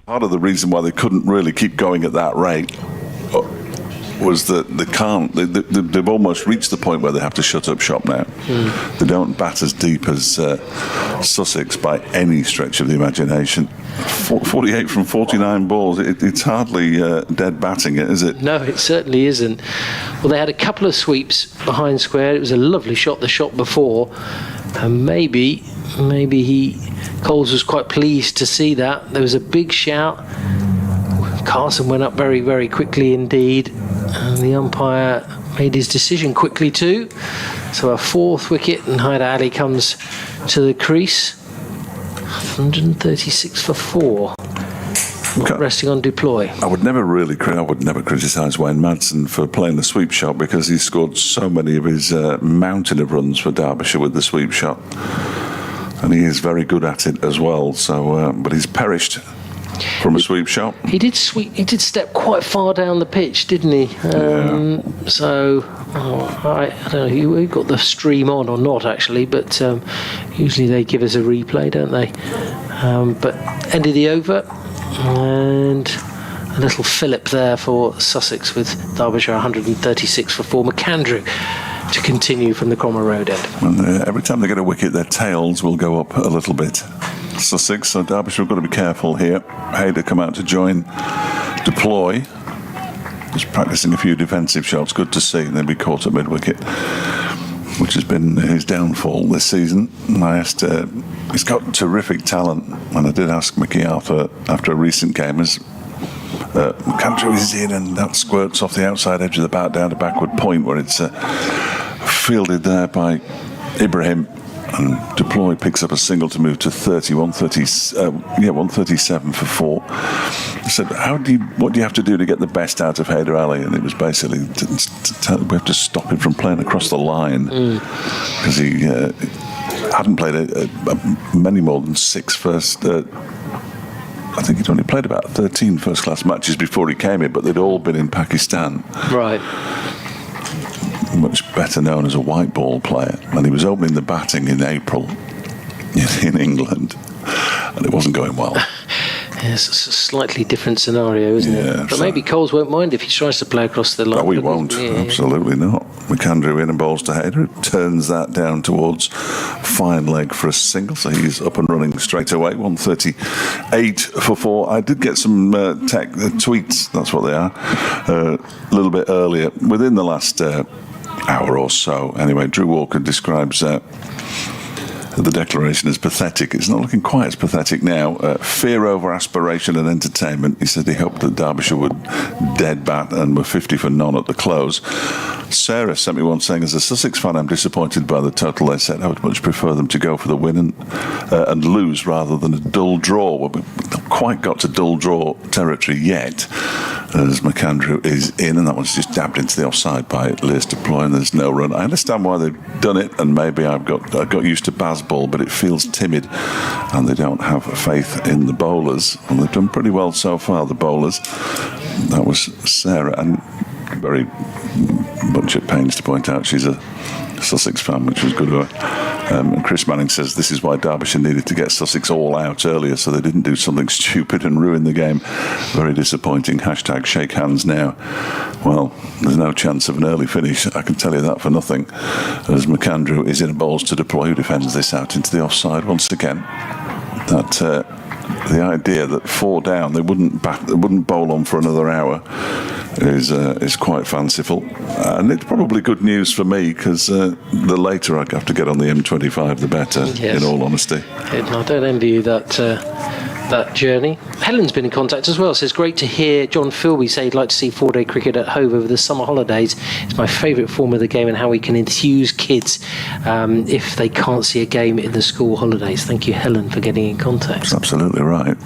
part of the reason why they couldn't really keep going at that rate was that they can't. They've almost reached the point where they have to shut up shop now. They don't bat as deep as Sussex by any stretch of the imagination. 48 from 49 balls. It's hardly dead batting it, is it? No, it certainly isn't. Well, they had a couple of sweeps behind square. It was a lovely shot the shot before, and maybe Coles was quite pleased to see that. There was a big shout. Carson went up very, very quickly indeed, and the umpire made his decision quickly too. So a 4th wicket, and Haider Ali comes to the crease. 136 for 4. Not resting on deploy. I would never criticise Wayne Madsen for playing the sweep shot, because he scored so many of his mountain of runs for Derbyshire with the sweep shot, and he is very good at it as well. So, but he's perished from a sweep shot. He did step quite far down the pitch, didn't he? So I don't know. He got the stream on or not actually, but usually they give us a replay, don't they? But ended the over, and a little fillip there for Sussex with Derbyshire 136 for 4. McAndrew to continue from the Cromer Road end. And every time they get a wicket, their tails will go up a little bit. Sussex, so Derbyshire have got to be careful here. Hayder come out to join Deploy. Just practicing a few defensive shots. Good to see. And they'll be caught at mid-wicket, which has been his downfall this season. And I asked, he's got terrific talent. And I did ask Mickey Arthur after a recent game, as McAndrew is in and that squirts off the outside edge of the bat down to backward point, where it's fielded there by Ibrahim, and Deploy picks up a single to move to 137 for 4. I said, what do you have to do to get the best out of Hyder Ali? And it was basically we have to stop him from playing across the line, because he hadn't played many more than 6 first. I think he'd only played about 13 first-class matches before he came in, but they'd all been in Pakistan. Right. Much better known as a white ball player, and he was opening the batting in April in England, and it wasn't going well. Yes, it's a slightly different scenario, isn't it? But maybe Coles won't mind if he tries to play across the line. No, he won't. Absolutely not. McAndrew in and bowls to Hayder. Turns that down towards fine leg for a single, so he's up and running straight away. 138 for 4. I did get some tweets, that's what they are, a little bit earlier, within the last hour or so. Anyway, Drew Walker describes the declaration as pathetic. It's not looking quite as pathetic now. Fear over aspiration and entertainment. He said he hoped that Derbyshire would dead bat and were 50 for none at the close. Sarah sent me one saying, as a Sussex fan, I'm disappointed by the total they set. I would much prefer them to go for the win and lose rather than a dull draw. Well, we've not quite got to dull draw territory yet, as McAndrew is in, and that one's just dabbed into the offside by Lewis Deploy, and there's no run. I understand why they've done it, and maybe I got used to Baz ball, but it feels timid, and they don't have faith in the bowlers, and they've done pretty well so far, the bowlers. That was Sarah, and very much at pains to point out she's a Sussex fan, which was good of her. And Chris Manning says this is why Derbyshire needed to get Sussex all out earlier, so they didn't do something stupid and ruin the game. Very disappointing. Hashtag shake hands now. Well, there's no chance of an early finish, I can tell you that for nothing, as McAndrew is in bowls to Deploy, who defends this out into the offside once again. That the idea that 4 down they wouldn't bowl on for another hour is quite fanciful, and it's probably good news for me, because the later I have to get on the M25, the better. Yes. In all honesty, I don't envy you that journey. Helen's been in contact as well. Says great to hear John Philby say he'd like to see 4-day cricket at Hove over the summer holidays. It's my favourite form of the game, and how we can enthuse kids if they can't see a game in the school holidays. Thank you, Helen, for getting in contact. That's absolutely right.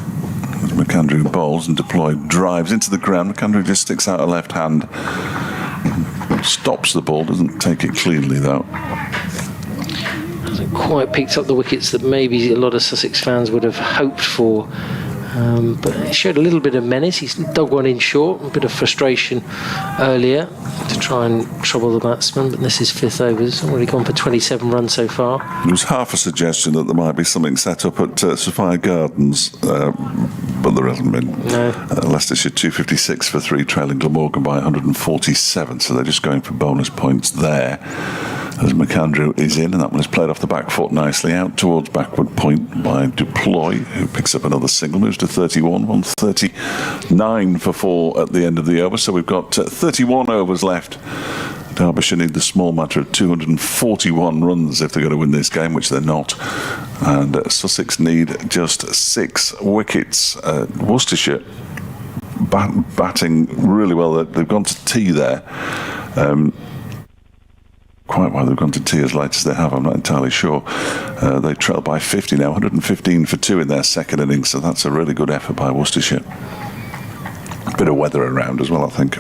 McAndrew bowls and Deploy drives into the ground. McAndrew just sticks out a left hand, stops the ball, doesn't take it cleanly though. Hasn't quite picked up the wickets that maybe a lot of Sussex fans would have hoped for. But it showed a little bit of menace. He's dug one in short, a bit of frustration earlier to try and trouble the batsman, but this is 5th over. He's already gone for 27 runs so far. There was half a suggestion that there might be something set up at Sophia Gardens, but there hasn't been. No. Leicestershire 256 for 3, trailing Glamorgan by 147, so they're just going for bonus points there. As McAndrew is in, and that one is played off the back foot nicely out towards backward point by Deploy, who picks up another single, moves to 31, 139 for 4 at the end of the over. So we've got 31 overs left. Derbyshire need the small matter of 241 runs if they're going to win this game, which they're not. And Sussex need just 6 wickets. Worcestershire batting really well. They've gone to tea there. Quite why they've gone to tea as late as they have, I'm not entirely sure. They trail by 50 now, 115 for 2 in their second innings, so that's a really good effort by Worcestershire. A bit of weather around as well, I think.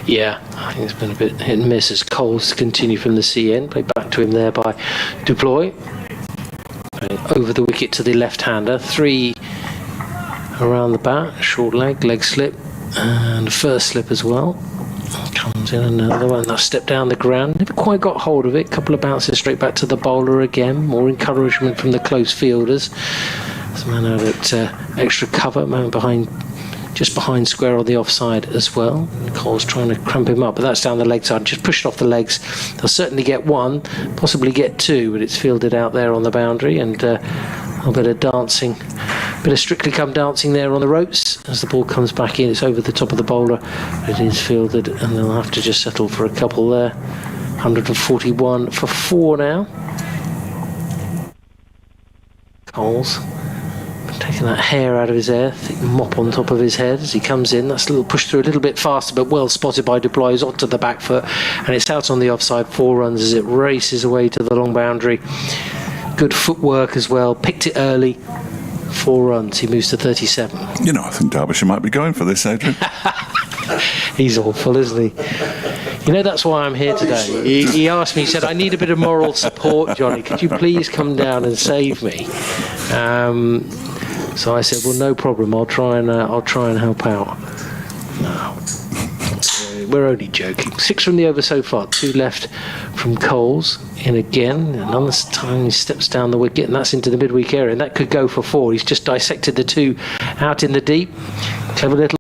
Yeah, I think it's been a bit hit and miss as Coles continue from the CN. Play back to him there by Deploy. Over the wicket to the left-hander. 3 around the bat, short leg slip, and a first slip as well. Comes in another one. That step down the ground. Never quite got hold of it. Couple of bounces straight back to the bowler again. More encouragement from the close fielders. This man out at extra cover. Man just behind square on the offside as well. Cole's trying to cramp him up, but that's down the leg side. Just push it off the legs. They'll certainly get 1, possibly get 2, but it's fielded out there on the boundary, and A bit of dancing, a bit of Strictly Come Dancing there on the ropes. As the ball comes back in, it's over the top of the bowler. It is fielded, and they'll have to just settle for a couple there. 141 for 4 now. Coles taking that hair out of his hair, thick mop on top of his head as he comes in. That's a little push through a little bit faster, but well spotted by Dubois onto the back foot, and it's out on the offside. 4 runs as it races away to the long boundary. Good footwork as well, picked it early. 4 runs, he moves to 37. You know, I think Derbyshire might be going for this, Adrian. He's awful, isn't he? You know, that's why I'm here today. He asked me, he said, I need a bit of moral support, Johnny. Could you please come down and save me? So I said, well, no problem. I'll try and help out. No. We're only joking. 6 from the over so far. 2 left from Coles. In again. Another time he steps down the wicket, and that's into the midweek area. And that could go for 4. He's just dissected the 2 out in the deep. Clever little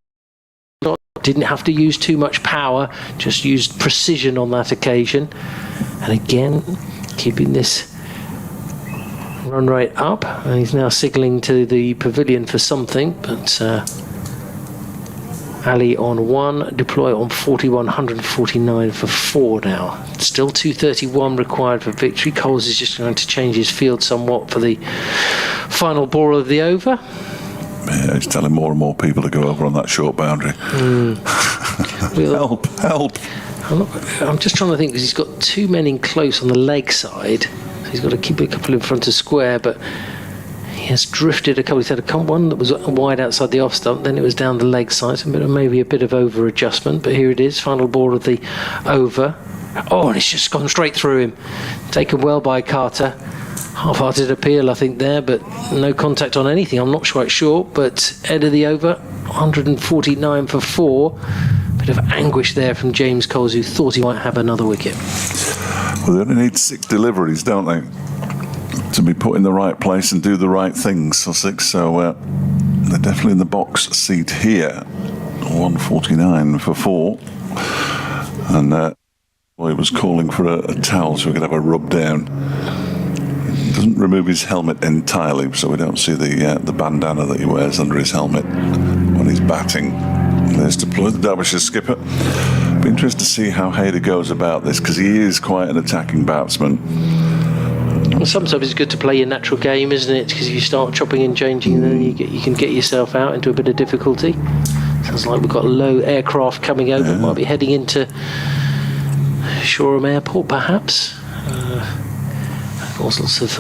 shot. Didn't have to use too much power. Just used precision on that occasion. And again, keeping this run rate up. And he's now signalling to the pavilion for something. But Ali on 1, Deploy on 41, 149 for 4 now. Still 231 required for victory. Coles is just going to change his field somewhat for the final ball of the over. Yeah, he's telling more and more people to go over on that short boundary. Help. I'm just trying to think, because he's got 2 men in close on the leg side. So he's got to keep a couple in front of square, but he has drifted a couple. He's had one that was wide outside the off stump, then it was down the leg side, so maybe a bit of over adjustment. But here it is, final ball of the over. Oh, and it's just gone straight through him. Taken well by Carter. Half-hearted appeal, I think, there, but no contact on anything. I'm not quite sure, but head of the over, 149 for 4. Bit of anguish there from James Coles, who thought he might have another wicket. Well, they only need 6 deliveries, don't they, to be put in the right place and do the right things, Sussex. So they're definitely in the box seat here. 149 for 4. And he was calling for a towel so we could have a rub down. He doesn't remove his helmet entirely, so we don't see the bandana that he wears under his helmet when he's batting. There's Deploy, the Derbyshire skipper. Be interested to see how Hayder goes about this, because he is quite an attacking batsman. Well, sometimes it's good to play your natural game, isn't it? Because if you start chopping and changing, then you can get yourself out into a bit of difficulty. Sounds like we've got low aircraft coming over. Might be heading into Shoreham Airport, perhaps. All sorts of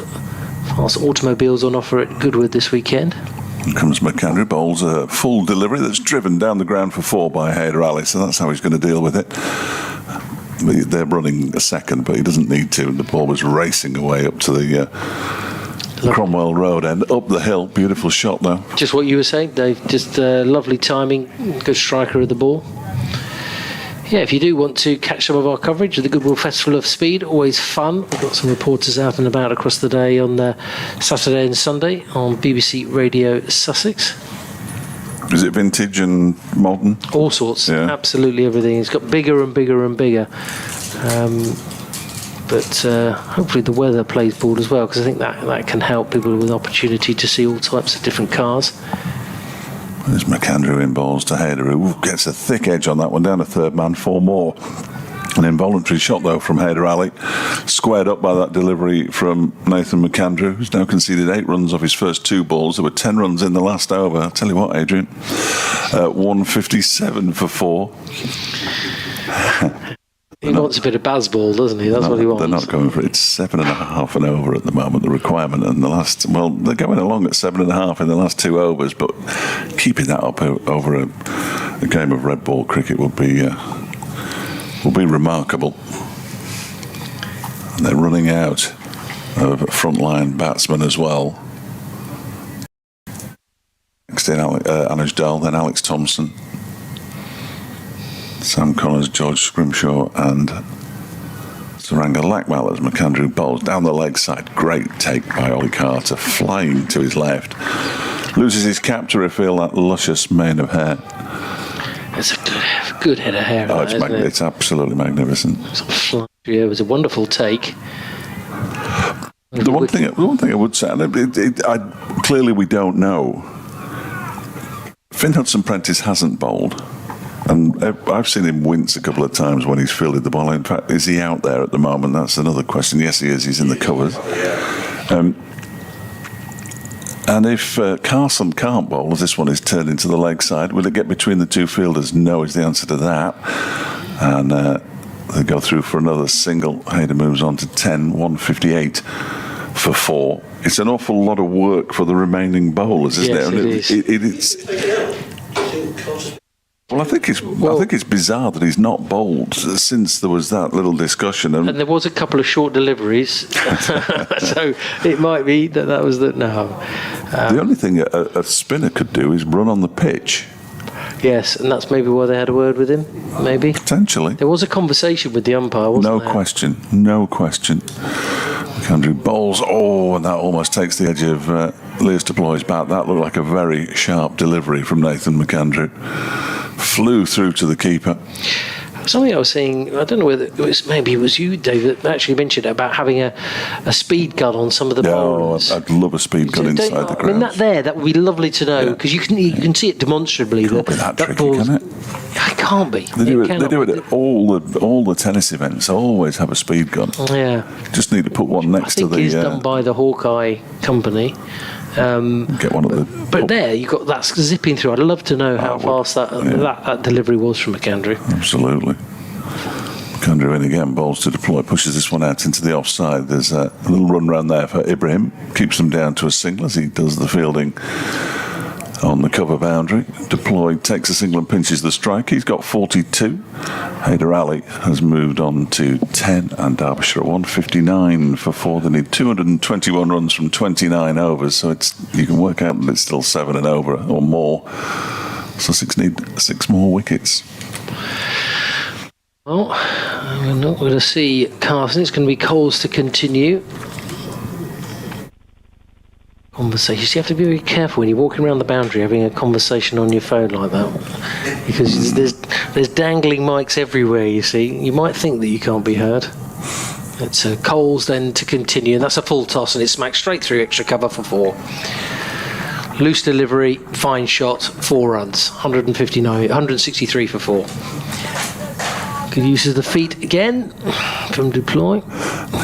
fast automobiles on offer at Goodwood this weekend. Here comes McAndrew, bowls a full delivery that's driven down the ground for 4 by Hayder Ali, so that's how he's going to deal with it. They're running a second, but he doesn't need to, and the ball was racing away up to the Cromwell Road end, up the hill. Beautiful shot, though. Just what you were saying, Dave. Just lovely timing, good striker of the ball. Yeah, if you do want to catch some of our coverage of the Goodwood Festival of Speed, always fun. We've got some reporters out and about across the day on Saturday and Sunday on BBC Radio Sussex. Is it vintage and modern? All sorts, absolutely everything. It's got bigger and bigger and bigger. But hopefully the weather plays ball as well, because I think that can help people with opportunity to see all types of different cars. There's McAndrew in balls to Hayder, who gets a thick edge on that one, down to third man, 4 more. An involuntary shot, though, from Hayder Ali, squared up by that delivery from Nathan McAndrew, who's now conceded 8 runs off his first 2 balls. There were 10 runs in the last over. I'll tell you what, Adrian, 157 for 4. He wants a bit of baseball, doesn't he? That's what he wants. They're not going for it. It's 7.5 and over at the moment, the requirement. And they're going along at 7.5 in the last 2 overs, but keeping that up over a game of red ball cricket will be remarkable. And they're running out of frontline batsmen as well. Next in Anuj Dal, then Alex Thompson, Sam Connors, George Scrimshaw and Saranga Lakmal as McAndrew bowls down the leg side. Great take by Ollie Carter, flying to his left. Loses his cap to reveal that luscious mane of hair. It's a good head of hair. Oh, it's absolutely magnificent. It was a wonderful take. The one thing I would say, and clearly we don't know. Finn Hudson-Prentice hasn't bowled, and I've seen him wince a couple of times when he's fielded the ball. In fact, is he out there at the moment? That's another question. Yes, he is. He's in the covers. And if Carson can't bowl, as this one is turned into the leg side, will it get between the two fielders? No is the answer to that. And they go through for another single. Hayder moves on to 10, 158 for 4. It's an awful lot of work for the remaining bowlers, isn't it? It is. Well, I think it's bizarre that he's not bowled since there was that little discussion, and there was a couple of short deliveries, so it might be that was the no. The only thing a spinner could do is run on the pitch. Yes, and that's maybe why they had a word with him. Maybe potentially there was a conversation with the umpire, wasn't there? No question. McAndrew bowls, and that almost takes the edge of Lewis Deploy's bat. That looked like a very sharp delivery from Nathan McAndrew. Flew through to the keeper. Something I was saying, I don't know whether it was you, David, that actually mentioned about having a speed gun on some of the bowlers. I'd love a speed gun inside the ground. I mean, that would be lovely to know, because you can see it demonstrably. Can't be that tricky, can it? It can't be. They do it at all the tennis events. Always have a speed gun. Yeah. Just need to put one next to the. I think it's done by the Hawkeye company. Get one of the. But there you got that zipping through. I'd love to know how fast that delivery was from McAndrew. Absolutely. McAndrew in again, bowls to Deploy, pushes this one out into the offside. There's a little run round there for Ibrahim, keeps them down to a single as he does the fielding on the cover boundary. Deploy takes a single and pinches the strike. He's got 42. Hayder Ali has moved on to 10, and Derbyshire at 159 for 4. They need 221 runs from 29 overs, so you can work out that it's still 7 and over or more. Sussex need 6 more wickets. Well, we're not going to see Carson. It's going to be Coles to continue. Conversations. You have to be very careful when you're walking around the boundary having a conversation on your phone like that, because there's dangling mics everywhere. You see, you might think that you can't be heard. It's Coles then to continue, and that's a full toss, and it smacks straight through extra cover for 4. Loose delivery, fine shot, 4 runs, 163 for 4. Good use of the feet again from Deploy.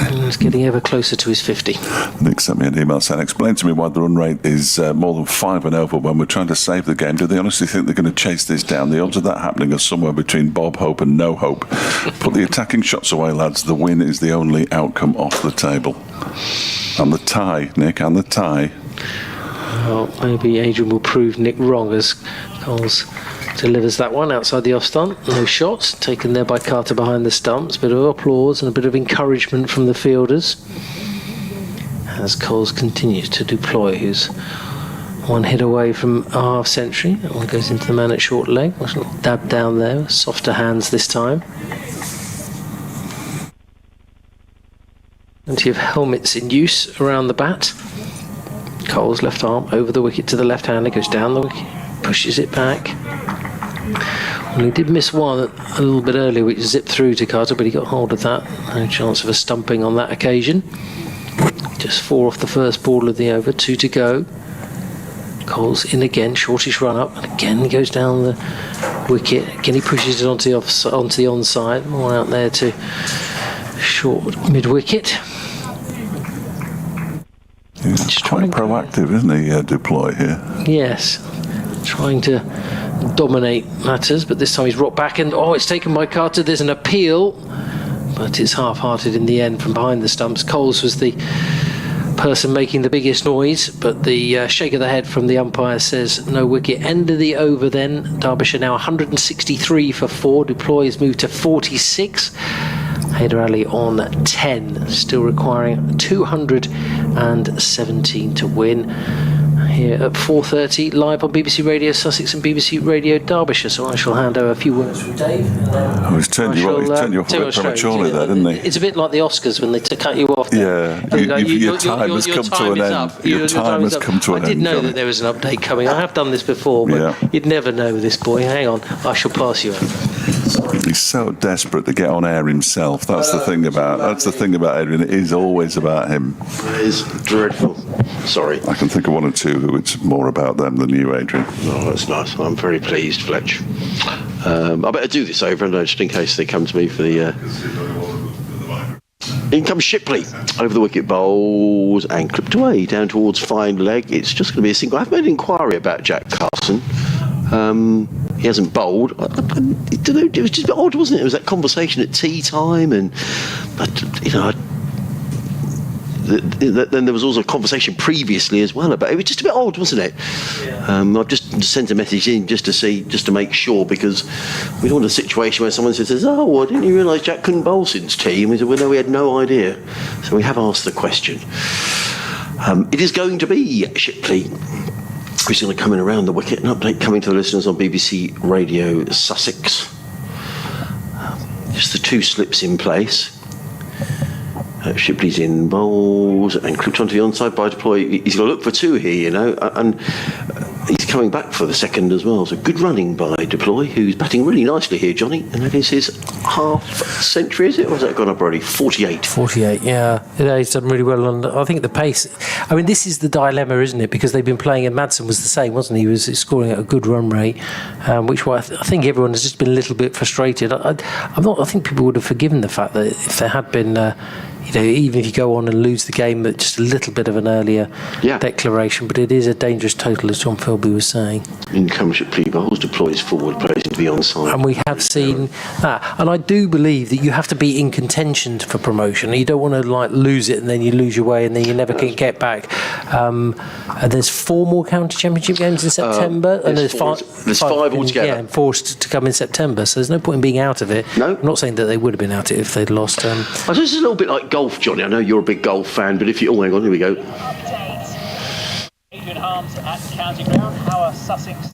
He's getting ever closer to his 50. Nick sent me an email saying, explain to me why the run rate is more than 5 and over when we're trying to save the game. Do they honestly think they're going to chase this down? The odds of that happening are somewhere between Bob Hope and no hope. Put the attacking shots away, lads. The win is the only outcome off the table. And the tie, Nick, and the tie. Well, maybe Adrian will prove Nick wrong as Coles delivers that one outside the off stump. No shots taken there by Carter behind the stumps. Bit of applause and a bit of encouragement from the fielders as Coles continues to Deploy, who's 1 hit away from a half century. That one goes into the man at short leg. A little dab down there, softer hands this time. Plenty of helmets in use around the bat. Coles left arm over the wicket to the left hander, goes down the wicket, pushes it back. Well, he did miss one a little bit earlier, which zipped through to Carter, but he got hold of that. No chance of a stumping on that occasion. Just 4 off the first ball of the over, 2 to go. Coles in again, shortish run up, and again he goes down the wicket. Again he pushes it onto the onside, more out there to short mid wicket. He's quite proactive, isn't he, Deploy here? Yes, trying to dominate matters, but this time he's rocked back and it's taken by Carter. There's an appeal, but it's half-hearted in the end from behind the stumps. Coles was the person making the biggest noise, but the shake of the head from the umpire says no wicket. End of the over then. Derbyshire now 163 for 4. Deploy has moved to 46. Hayder Ali on 10, still requiring 217 to win. Here at 4:30, live on BBC Radio Sussex and BBC Radio Derbyshire. So I shall hand over a few words from Dave. He's turned you off a bit prematurely there, didn't he? It's a bit like the Oscars when they cut you off. Yeah, your time has come to an end. Your time has come to an end. I did know that there was an update coming. I have done this before, but you'd never know this boy. Hang on, I shall pass you over. He's so desperate to get on air himself. That's the thing about Adrian. It is always about him. It is dreadful. Sorry. I can think of one or two who it's more about them than you, Adrian. Oh, that's nice. I'm very pleased, Fletch. I better do this over, just in case they come to me for the... In comes Shipley, over the wicket, bowls and clipped away down towards fine leg. It's just going to be a single. I've made an inquiry about Jack Carson. He hasn't bowled. I don't know, it was just a bit odd, wasn't it? It was that conversation at tea time, and then there was also a conversation previously as well about it. It was just a bit odd, wasn't it? Yeah. I've just sent a message in just to make sure, because we don't want a situation where someone says, "Oh, well, didn't you realise Jack couldn't bowl since tea?" And we said, "Well, no, we had no idea." So we have asked the question. It is going to be Shipley who's going to come in around the wicket. An update coming to the listeners on BBC Radio Sussex. Just the two slips in place. Shipley's in bowls and clipped onto the onside by Deploy. He's got to look for two here, and he's coming back for the second as well. So good running by Deploy, who's batting really nicely here, Johnny. And that is his half century, is it? Or has that gone up already? 48. 48, yeah. He's done really well on, I think, the pace. I mean, this is the dilemma, isn't it? Because they've been playing, and Madsen was the same, wasn't he? He was scoring at a good run rate, which I think everyone has just been a little bit frustrated. I think people would have forgiven the fact that if there had been... even if you go on and lose the game, but just a little bit of an earlier declaration. But it is a dangerous total, as John Philby was saying. In comes Shipley, bowls, deploys forward, plays into the onside. And we have seen that. And I do believe that you have to be in contention for promotion. You don't want to lose it and then you lose your way and then you never can get back. And there's 4 more county championship games in September. And there's 5 altogether. Yeah, and forced to come in September. So there's no point in being out of it. No. I'm not saying that they would have been out of it if they'd lost. I suppose it's a little bit like golf, Johnny. I know you're a big golf fan, but if you... Oh, hang on, here we go. Adrian Harms at County Ground. How are Sussex?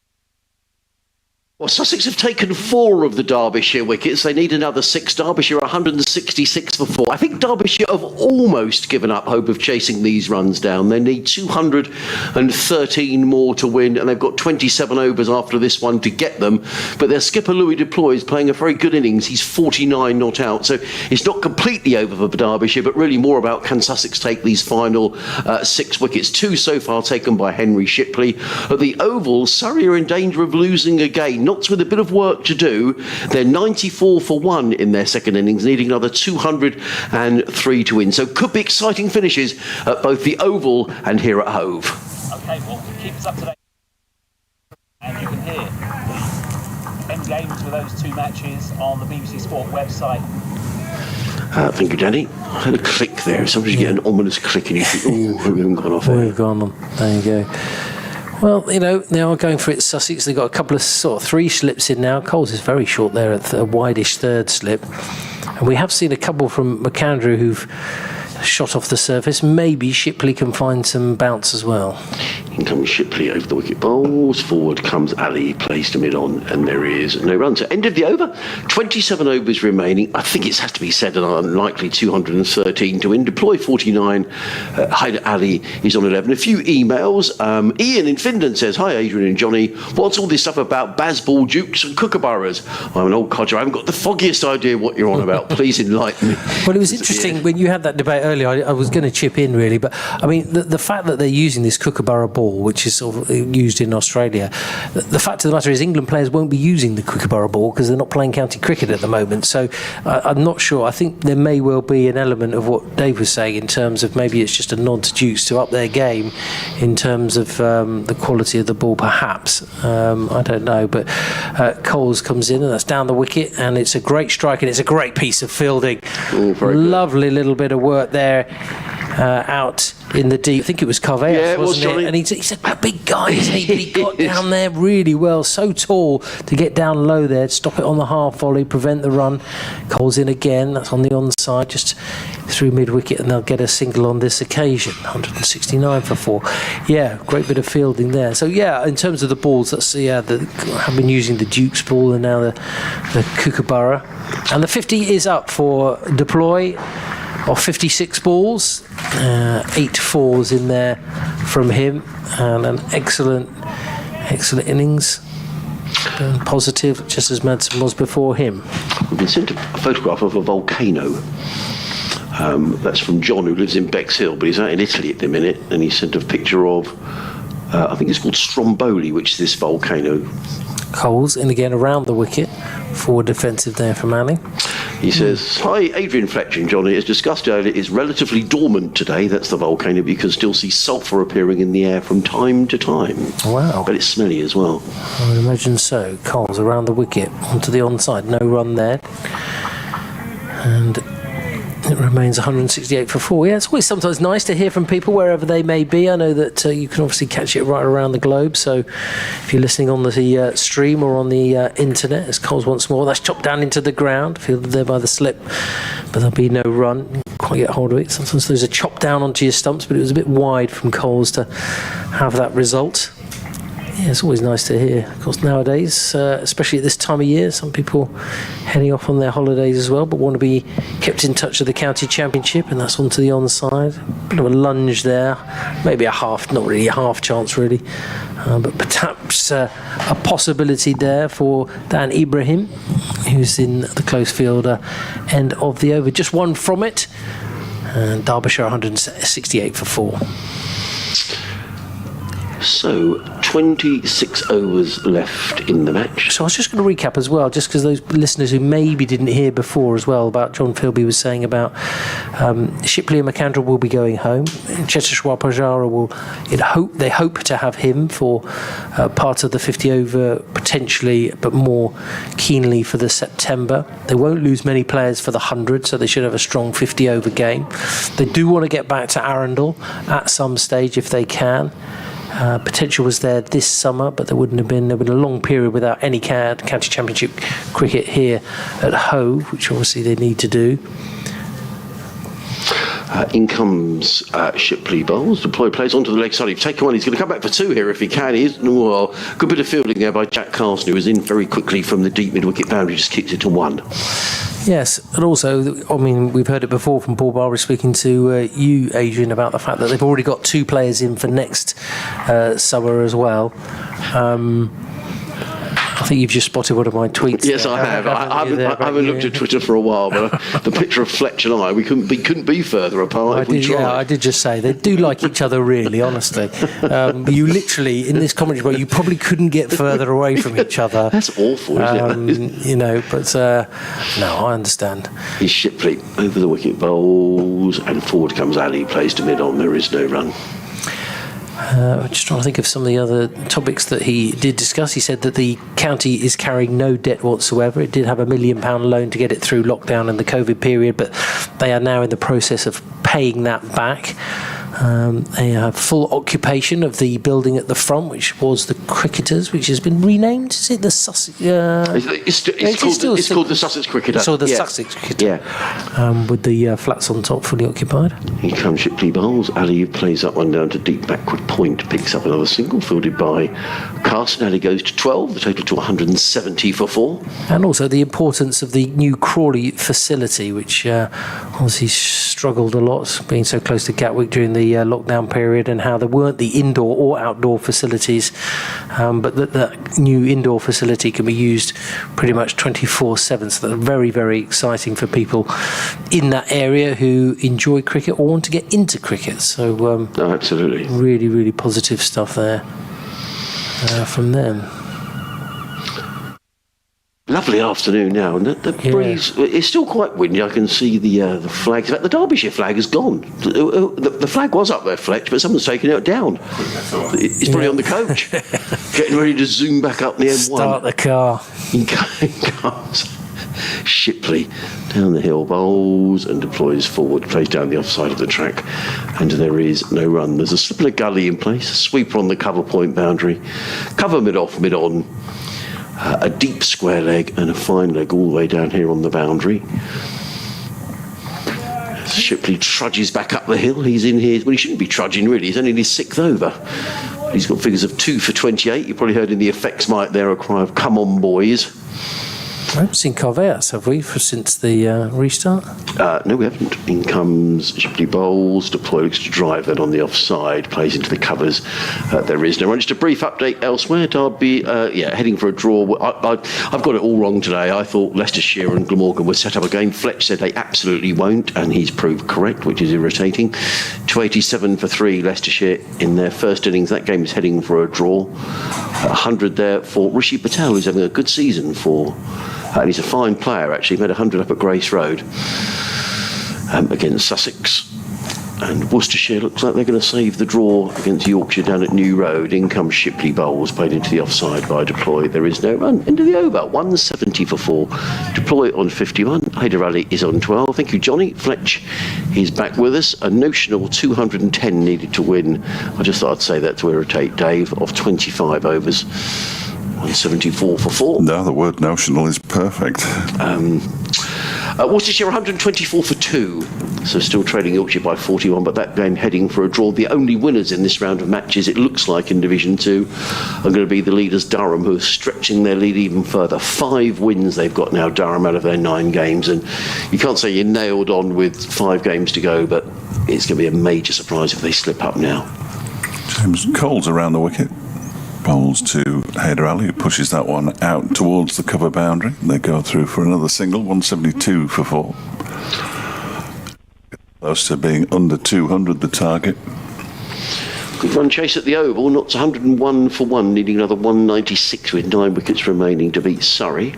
Well, Sussex have taken 4 of the Derbyshire wickets. They need another 6. Derbyshire 166 for 4. I think Derbyshire have almost given up hope of chasing these runs down. They need 213 more to win, and they've got 27 overs after this one to get them. But their skipper, Louis Deploy, is playing a very good innings. He's 49 not out. So it's not completely over for Derbyshire, but really more about can Sussex take these final 6 wickets. 2 so far taken by Henry Shipley. At the Oval, Surrey are in danger of losing again. Notts with a bit of work to do. They're 94 for 1 in their second innings, needing another 203 to win. So could be exciting finishes at both the Oval and here at Hove. Okay, well, keep us up to date. And you can hear the end games for those 2 matches on the BBC Sport website. Thank you, Danny. I heard a click there. Somebody's getting an ominous click and you think, oh, we haven't gone off. We've gone on. There you go. Well, they are going for it, Sussex. They've got a couple of 3 slips in now. Coles is very short there at a wideish third slip. And we have seen a couple from McAndrew who've shot off the surface. Maybe Shipley can find some bounce as well. In comes Shipley over the wicket, bowls. Forward comes Ali, plays to mid-on, and there is no run. So end of the over, 27 overs remaining. I think it has to be said an unlikely 213 to win. Deploy 49. Hyder Ali is on 11. A few emails. Ian in Finland says, "Hi Adrian and Johnny. What's all this stuff about Bazball, Dukes and Kookaburras? I'm an old codger. I haven't got the foggiest idea what you're on about. Please enlighten me." Well, it was interesting when you had that debate earlier. I was going to chip in really, but I mean the fact that they're using this Kookaburra ball, which is sort of used in Australia, the fact of the matter is England players won't be using the Kookaburra ball because they're not playing county cricket at the moment. So I'm not sure. I think there may well be an element of what Dave was saying in terms of maybe it's just a nod to Dukes to up their game in terms of the quality of the ball, perhaps. I don't know, but Coles comes in and that's down the wicket, and it's a great strike and it's a great piece of fielding. Lovely little bit of work there. Out in the deep, I think it was Carveus, wasn't it? And he's a big guy, isn't he? But he got down there really well, so tall to get down low there, stop it on the half volley, prevent the run. Cole's in again, that's on the onside, just through mid-wicket, and they'll get a single on this occasion. 169 for 4. Yeah, great bit of fielding there. So yeah, in terms of the balls, that's have been using the Duke's ball and now the Kookaburra. And the 50 is up for Deploy. Of 56 balls, 8 fours in there from him, and an excellent innings. Been positive, just as Madsen was before him. We've been sent a photograph of a volcano. That's from John, who lives in Bexhill, but he's out in Italy at the minute, and he sent a picture of, I think it's called Stromboli, which is this volcano. Coles in again around the wicket. Forward defensive there for Manning. He says, hi, Adrian Fletcher and Johnny. As discussed earlier, is relatively dormant today. That's the volcano, but you can still see sulphur appearing in the air from time to time. Wow. But it's smelly as well. I would imagine so. Coles around the wicket, onto the onside. No run there. And it remains 168 for 4. Yeah, it's always sometimes nice to hear from people wherever they may be. I know that you can obviously catch it right around the globe. So if you're listening on the stream or on the internet, as Coles once more, that's chopped down into the ground, fielded there by the slip, but there'll be no run. Quite get hold of it. Sometimes those are chopped down onto your stumps, but it was a bit wide from Coles to have that result. Yeah, it's always nice to hear. Of course, nowadays, especially at this time of year, some people heading off on their holidays as well, but want to be kept in touch with the county championship, and that's onto the onside. Bit of a lunge there, maybe a half, not really a half chance really, but perhaps a possibility there for Dan Ibrahim, who's in the close fielder end of the over. Just one from it, and Derbyshire 168 for 4. So, 26 overs left in the match. So I was just going to recap as well, just because those listeners who maybe didn't hear before as well, about John Philby was saying about Shipley and McAndrew will be going home. Cheteshwar Pujara they hope to have him for part of the 50 over potentially, but more keenly for the September. They won't lose many players for the 100, so they should have a strong 50 over game. They do want to get back to Arundel at some stage if they can. Potential was there this summer, but there would have been a long period without any county championship cricket here at Hove, which obviously they need to do. In comes Shipley bowls. Deploy plays onto the leg side. He's taken one. He's going to come back for 2 here if he can. Good bit of fielding there by Jack Carson, who was in very quickly from the deep mid-wicket boundary, just kicked it to 1. Yes, and also, I mean, we've heard it before from Paul Barber speaking to you, Adrian, about the fact that they've already got 2 players in for next summer as well. I think you've just spotted one of my tweets. Yes, I have. I haven't looked at Twitter for a while, but the picture of Fletcher and I, we couldn't be further apart if we tried. Yeah, I did just say they do like each other, really, honestly. You literally, in this commentary break, you probably couldn't get further away from each other. That's awful, isn't it? You know, but no, I understand. He's Shipley over the wicket, bowls, and forward comes Ali, plays to mid-on. There is no run. Just trying to think of some of the other topics that he did discuss. He said that the county is carrying no debt whatsoever. It did have £1 million loan to get it through lockdown and the COVID period, but they are now in the process of paying that back. They have full occupation of the building at the front, which was the Cricketers, which has been renamed. Is it the Sussex? It's called the Sussex Cricketer. So the Sussex Cricketer. Yeah. With the flats on top fully occupied. Here comes Shipley bowls. Ali plays that one down to deep backward point, picks up another single fielded by Carson. Ali goes to 12, the total to 170 for 4. And also the importance of the new Crawley facility, which obviously struggled a lot, being so close to Gatwick during the lockdown period, and how there weren't the indoor or outdoor facilities, but that new indoor facility can be used pretty much 24/7, so that's very, very exciting for people in that area who enjoy cricket or want to get into cricket. So absolutely, really, really positive stuff there from them. Lovely afternoon now, and the breeze is still quite windy. I can see the flags. In fact, the Derbyshire flag is gone. The flag was up there, Fletch, but someone's taken it down. It's probably on the coach, getting ready to zoom back up the M1. Start the car. In comes Shipley down the hill, bowls and deploys forward, plays down the offside of the track, and there is no run. There's a slip of a gully in place, a sweeper on the cover point boundary, cover mid-off, mid-on. A deep square leg and a fine leg all the way down here on the boundary. Shipley trudges back up the hill. He's in here. Well, he shouldn't be trudging, really. He's only in his 6th over. He's got figures of 2 for 28. You probably heard in the effects mic there a cry of "Come on, boys." haven't seen Carveas, have we, since the restart? No, we haven't. In comes Shipley Bowles, deploys to drive that on the offside, plays into the covers. There is no run. Just a brief update elsewhere. Derby, heading for a draw. I've got it all wrong today. I thought Leicestershire and Glamorgan would set up a game. Fletch said they absolutely won't, and he's proved correct, which is irritating. 287 for 3, Leicestershire in their first innings. That game is heading for a draw. 100 there for Rishi Patel, who's having a good season for... and he's a fine player, actually. He made 100 up at Grace Road against Sussex. And Worcestershire looks like they're going to save the draw against Yorkshire down at New Road. In comes Shipley Bowles, played into the offside by Deploy. There is no run. Into the over, 170 for 4. Deploy on 51. Hyder Ali is on 12. Thank you, Johnny. Fletch is back with us. A notional 210 needed to win. I just thought I'd say that to irritate Dave, of 25 overs. 174 for 4. No, the word notional is perfect. Worcestershire 124 for 2. So still trailing Yorkshire by 41, but that game heading for a draw. The only winners in this round of matches, it looks like, in Division 2 are going to be the leaders Durham, who are stretching their lead even further. 5 wins they've got now, Durham, out of their 9 games. And you can't say you're nailed on with 5 games to go, but it's going to be a major surprise if they slip up now. James Cole's around the wicket. Bowls to Hyder Ali, who pushes that one out towards the cover boundary. They go through for another single, 172 for 4. Close to being under 200, the target. Good run chase at the Oval, knots 101 for 1, needing another 196 with 9 wickets remaining to beat Surrey.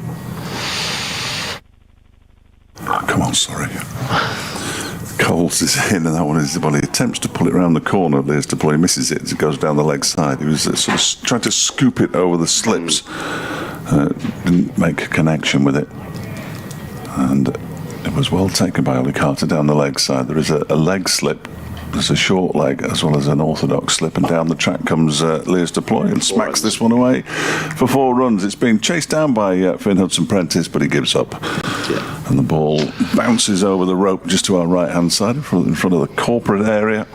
Come on, Surrey. Coles is in, and that one is, well, he attempts to pull it around the corner. There's to play, misses it as it goes down the leg side. He was sort of trying to scoop it over the slips. Didn't make a connection with it. And it was well taken by Ollie Carter down the leg side. There is a leg slip. There's a short leg as well as an orthodox slip, and down the track comes Lears Deploy and smacks this one away for 4 runs. It's being chased down by Finn Hudson-Prentice, but he gives up. Yeah. And the ball bounces over the rope just to our right-hand side in front of the corporate area.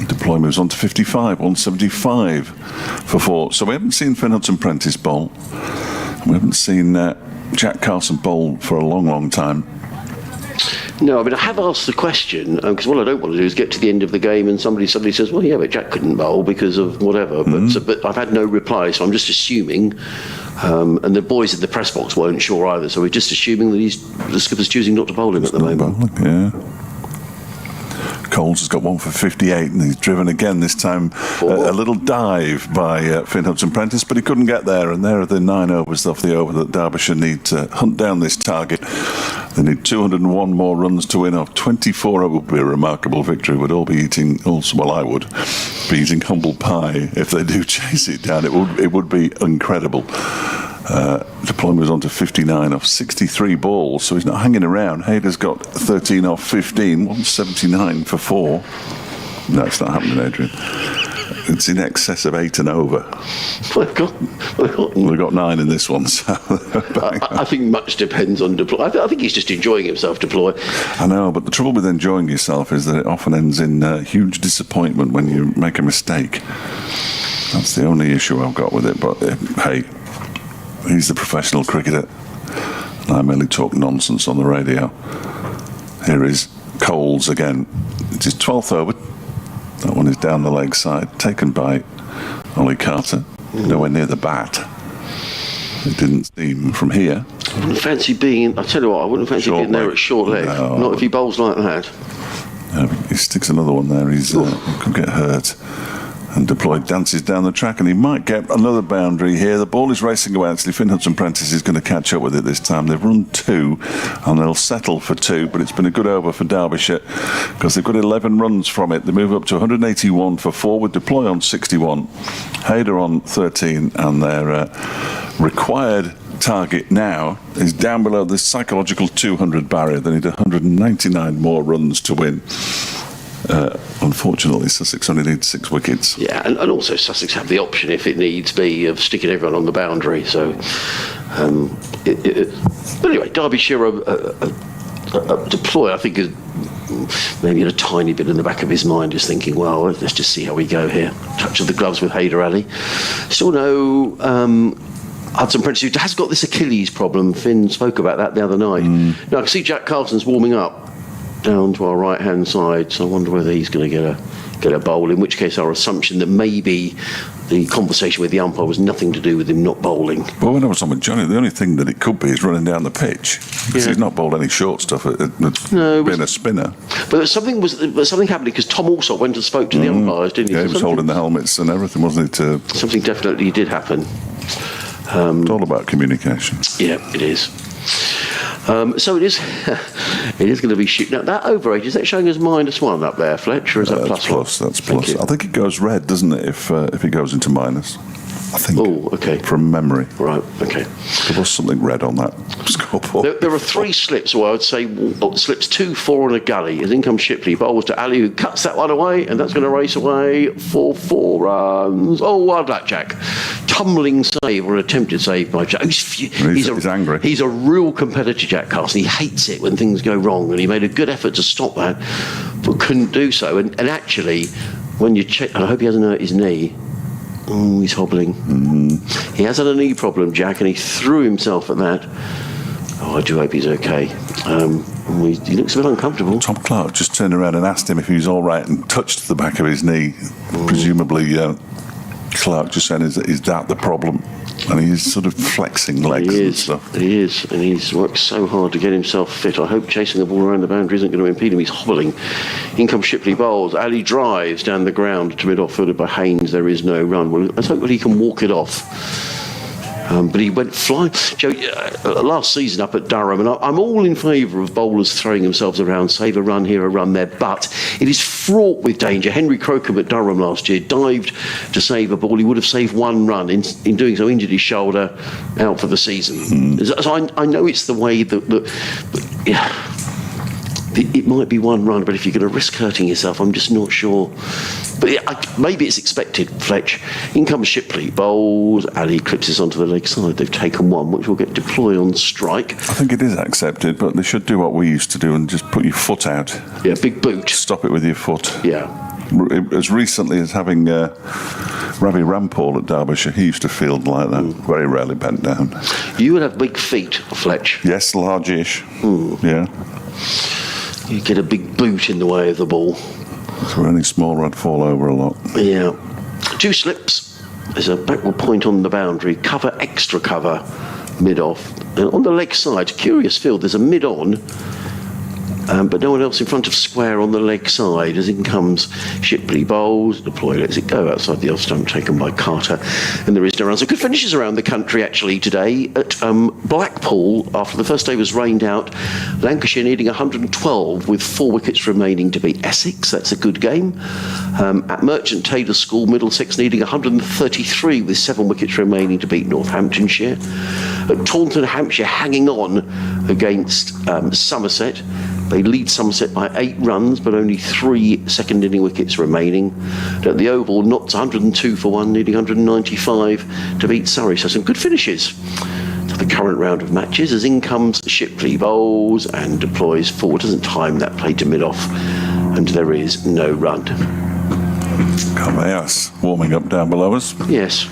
Deploy moves on to 55, 175 for 4. So we haven't seen Finn Hudson-Prentice bowl. We haven't seen Jack Carson bowl for a long, long time. No, I mean, I have asked the question, because what I don't want to do is get to the end of the game and somebody suddenly says, well, yeah, but Jack couldn't bowl because of whatever. But I've had no reply, so I'm just assuming, and the boys in the press box weren't sure either, so we're just assuming that the skipper's choosing not to bowl him at the moment. Bowling, yeah. Coles has got one for 58, and he's driven again, this time a little dive by Finn Hudson-Prentice, but he couldn't get there, and there are the 9 overs off the over that Derbyshire need to hunt down this target. They need 201 more runs to win off 24. It would be a remarkable victory. We'd all be eating, I would be eating humble pie if they do chase it down. It would be incredible. Deploy was on to 59 off 63 balls, so he's not hanging around. Hayder's got 13 off 15, 179 for 4. No, it's not happening, Adrian. It's in excess of 8 and over. We've got 9 in this one. So I think much depends on Deploy. I think he's just enjoying himself, Deploy. I know, but the trouble with enjoying yourself is that it often ends in huge disappointment when you make a mistake. That's the only issue I've got with it. But hey, he's the professional cricketer, and I merely talk nonsense on the radio. Here is Coles again. It's his 12th over. That one is down the leg side, taken by Ollie Carter. Nowhere near the bat. It didn't seem from here. I wouldn't fancy being, I tell you what, I wouldn't fancy being there at short leg. No. Not if he bowls like that. He sticks another one there. He could get hurt. And Deploy dances down the track, and he might get another boundary here. The ball is racing away. Actually, Finn Hudson-Prentice is going to catch up with it this time. They've run 2, and they'll settle for 2, but it's been a good over for Derbyshire because they've got 11 runs from it. They move up to 181 for 4 with Deploy on 61, Hayder on 13, and their required target now is down below the psychological 200 barrier. They need 199 more runs to win. Unfortunately, Sussex only needs 6 wickets. Yeah, and also Sussex have the option, if it needs be, of sticking everyone on the boundary. So, but anyway, Derbyshire Deploy, I think, is maybe a tiny bit in the back of his mind, is thinking, well, let's just see how we go here. Touch of the gloves with Hyder Ali. Still no Hudson Prentice, who has got this Achilles problem. Finn spoke about that the other night. Now, I can see Jack Carlson's warming up down to our right-hand side, so I wonder whether he's going to get a bowl, in which case our assumption that maybe the conversation with the umpire was nothing to do with him not bowling. Well, when I was on with Johnny, the only thing that it could be is running down the pitch, because he's not bowled any short stuff at being a spinner. But something happened, because Tom also went and spoke to the umpires, didn't he? Yeah, he was holding the helmets and everything, wasn't it? Something definitely did happen. It's all about communication. Yeah, it is. So it is. It is going to be shoot. Now that over age, is that showing as -1 up there, Fletch, or is that That's plus. That's Thank plus. you. I think it goes red, doesn't it? If it goes into minus, I think. Oh, okay. From memory, Right. Okay. there was something red on that scoreboard. There are 3 slips, or I would say slips 2, 4 and a gully. As in comes Shipley, bowls to Ali, who cuts that one away, and that's going to race away for 4 runs. Oh, wild luck, Jack. Tumbling save, or an attempted save by Jack. He's angry. He's a real competitor, Jack Carson. He hates it when things go wrong, and he made a good effort to stop that, but couldn't do so. And actually, when you check, and I hope he hasn't hurt his knee. Oh, he's hobbling. He has had a knee problem, Jack, and he threw himself at that. Oh, I do hope he's okay. He looks a bit uncomfortable. Tom Clark just turned around and asked him if he was all right and touched the back of his knee. Presumably, Clark just said, is that the problem? And he's sort of flexing legs and stuff. He is, and he's worked so hard to get himself fit. I hope chasing the ball around the boundary isn't going to impede him. He's hobbling. In comes Shipley bowls. Ali drives down the ground to mid-off, fielded by Haynes. There is no run. Well, let's hope that he can walk it off. But he went flying. Joe, last season up at Durham, and I'm all in favour of bowlers throwing themselves around, save a run here, a run there, but it is fraught with danger. Henry Crocombe at Durham last year dived to save a ball. He would have saved 1 run. In doing so, injured his shoulder, out for the season. So I know it's the way that it might be 1 run, but if you're going to risk hurting yourself, I'm just not sure. But maybe it's expected, Fletch. In comes Shipley, bowls, Ali clips this onto the leg side. They've taken 1, which will get deployed on strike. I think it is accepted, but they should do what we used to do and just put your foot out. Yeah, big boot. Stop it with your foot. Yeah. As recently as having Ravi Rampal at Derbyshire, he used to field like that, very rarely bent down. You would have big feet, Fletch. Yes, large-ish. Yeah. You get a big boot in the way of the ball. So anything smaller, I'd fall over a lot. Yeah. 2 slips. There's a backward point on the boundary. Cover, extra cover, mid-off. And on the leg side, curious field, there's a mid-on, but no one else in front of square on the leg side. As in comes Shipley bowls, deploy, lets it go outside the off stump, taken by Carter, and there is no run. So good finishes around the country actually today. At Blackpool, after the first day was rained out, Lancashire needing 112 with 4 wickets remaining to beat Essex. That's a good game. At Merchant Taylor School, Middlesex needing 133 with 7 wickets remaining to beat Northamptonshire. At Taunton, Hampshire, hanging on against Somerset. They lead Somerset by 8 runs, but only 3 second inning wickets remaining. At the Oval, Notts 102 for 1, needing 195 to beat Surrey. So some good finishes to the current round of matches. As in comes Shipley bowls and deploys forward. Doesn't time that play to mid-off, and there is no run. Carveas warming up down below us. Yes.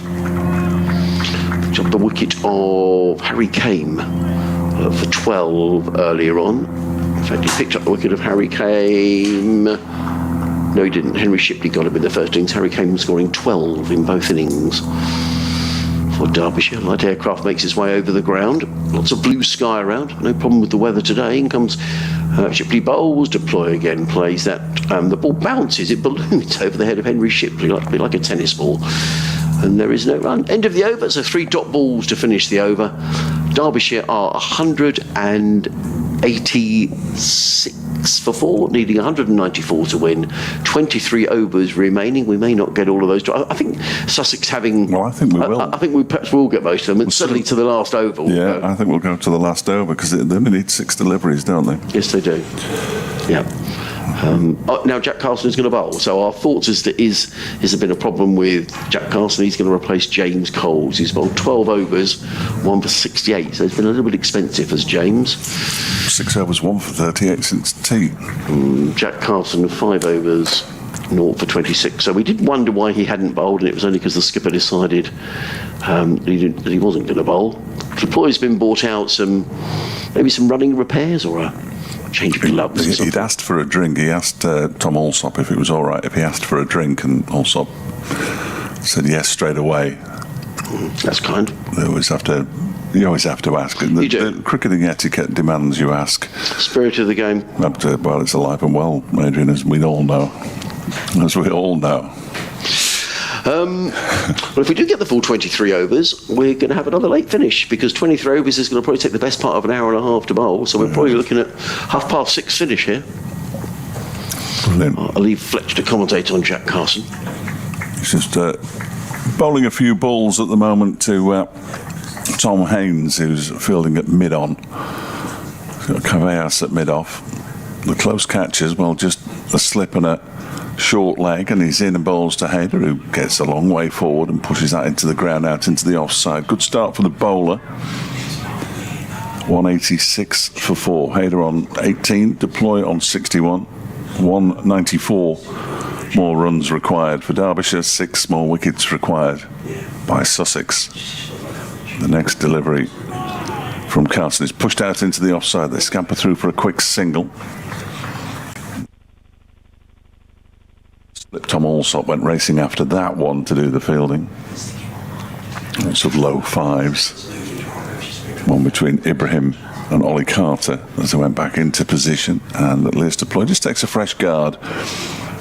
Dropped the wicket of Harry Kame for 12 earlier on. In fact, he picked up the wicket of Harry Kame. No, he didn't. Henry Shipley got him in the first innings. Harry Kame scoring 12 in both innings for Derbyshire. Light aircraft makes its way over the ground. Lots of blue sky around. No problem with the weather today. In comes Shipley bowls, deploy again, plays that. The ball bounces. It balloons over the head of Henry Shipley, like a tennis ball. And there is no run. End of the over, so 3 dot balls to finish the over. Derbyshire are 186 for 4, needing 194 to win. 23 overs remaining. We may not get all of those. I think Sussex having... Well, I think we will. I think we perhaps will get most of them, and certainly to the last over. Yeah, I think we'll go to the last over, because they only need 6 deliveries, don't they? Yes, they do. Yeah. Now Jack Carlson is going to bowl, so our thoughts is there been a problem with Jack Carlson. He's going to replace James Coles. He's bowled 12 overs, 1 for 68, so it's been a little bit expensive as James. 6 overs, 1 for 38 since tea. Jack Carlson, 5 overs, 0 for 26. So we did wonder why he hadn't bowled, and it was only because the skipper decided that he wasn't going to bowl. Deploy's been bought out, maybe some running repairs or a change of gloves. He'd asked for a drink. He asked Tom Alsop if it was all right if he asked for a drink, and Alsop said yes straight away. That's kind. You always have to ask. The cricketing etiquette demands you ask. Spirit of the game. Well, it's alive and well, Adrian, as we all know. Well, if we do get the full 23 overs, we're going to have another late finish, because 23 overs is going to probably take the best part of an hour and a half to bowl. So we're probably looking at 6:30 finish here. Brilliant. I'll leave Fletcher to commentate on Jack Carson. He's just bowling a few balls at the moment to Tom Haynes, who's fielding at mid-on. He's got Caveas at mid-off. The close catches, well, just a slip and a short leg, and he's in and bowls to Hayder, who gets a long way forward and pushes that into the ground, out into the offside. Good start for the bowler. 186 for 4. Hayder on 18, Deploy on 61. 194 more runs required for Derbyshire, 6 more wickets required by Sussex. The next delivery from Carson is pushed out into the offside. They scamper through for a quick single. Tom Alsop went racing after that one to do the fielding. Lots of low fives. One between Ibrahim and Ollie Carter as they went back into position. And Lewis Deploy just takes a fresh guard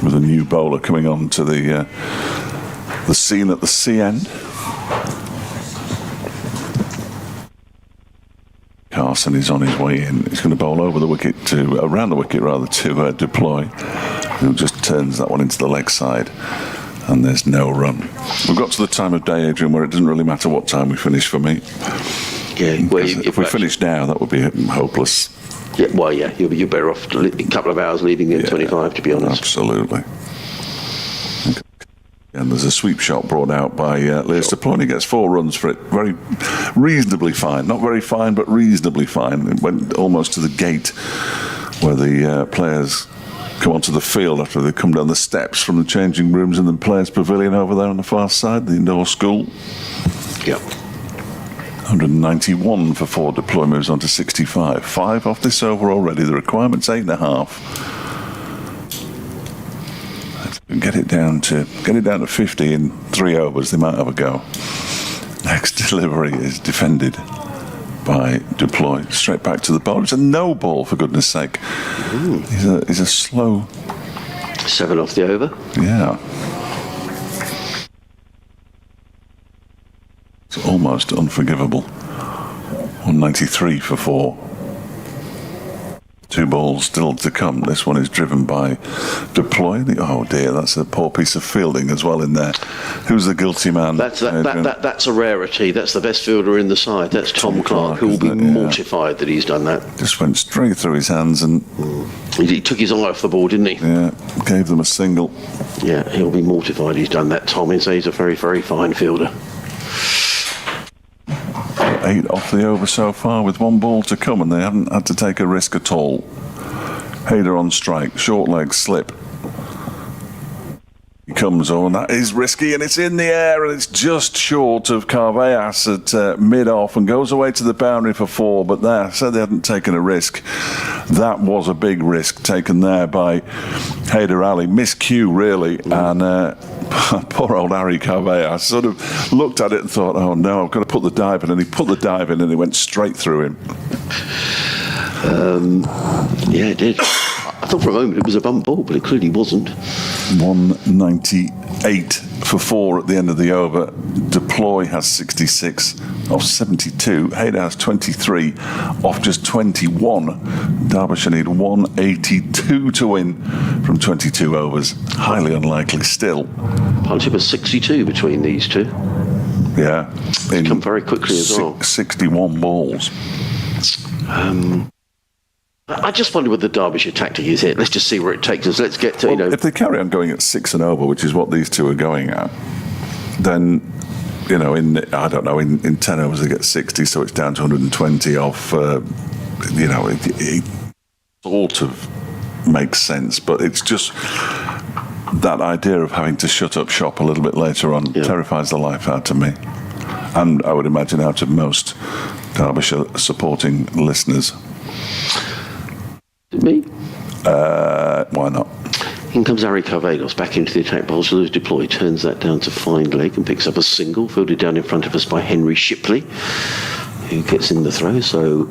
with a new bowler coming on to the scene at the sea end. Carson is on his way in. He's going to bowl around the wicket to Deploy, who just turns that one into the leg side, and there's no run. We've got to the time of day, Adrian, where it doesn't really matter what time we finish for me. Yeah, well, if we finish now, that would be hopeless. Yeah, well, yeah, you're better off a couple of hours leaving at 25, to be honest. Absolutely. And there's a sweep shot brought out by Lewis Deploy, and he gets 4 runs for it. Very reasonably fine. Not very fine, but reasonably fine. It went almost to the gate where the players come onto the field after they come down the steps from the changing rooms in the players' pavilion over there on the far side, the indoor school. Yep. 191 for 4. Deploy moves on to 65. 5 off this over already. The requirement's 8.5. Get it down to 50 in 3 overs. They might have a go. Next delivery is defended by Deploy. Straight back to the bowler. It's a no ball, for goodness sake. He's a slow 7 off the over. Yeah. It's almost unforgivable. 193 for 4. 2 balls still to come. This one is driven by Deploy. Oh dear, that's a poor piece of fielding as well in there. Who's the guilty man? That's a rarity. That's the best fielder in the side. That's Tom Clark, who will be mortified that he's done that. Just went straight through his hands and... He took his eye off the ball, didn't he? Yeah, gave them a single. Yeah, he'll be mortified he's done that, Tom. He's a very, very fine fielder. 8 off the over so far with 1 ball to come, and they haven't had to take a risk at all. Hayder on strike, short leg slip. He comes on, that is risky, and it's in the air, and it's just short of Carveas at mid-off, and goes away to the boundary for 4, but there, I said they hadn't taken a risk. That was a big risk taken there by Hayder Ali. Miscue, really, and poor old Harry Carveas sort of looked at it and thought, oh no, I've got to put the dive in, and he put the dive in, and it went straight through him. Yeah, it did. I thought for a moment it was a bump ball, but it clearly wasn't. 198 for 4 at the end of the over. Deploy has 66 off 72. Hayder has 23 off just 21. Derbyshire need 182 to win from 22 overs. Highly unlikely still. Partnership of 62 between these two. Yeah. It's come very quickly as well. 61 balls. I just wonder what the Derbyshire tactic is here. Let's just see where it takes us. Let's get to, If they carry on going at 6 and over, which is what these two are going at, then, in 10 overs they get 60, so it's down to 120 off, it sort of makes sense, but it's just, that idea of having to shut up shop a little bit later on terrifies the life out of me. And I would imagine out of most Derbyshire supporting listeners. Me? Why not? In comes Harry Carvados back into the attack. Bowls Lewis deploy, turns that down to find leg and picks up a single, fielded down in front of us by Henry Shipley, who gets in the throw. So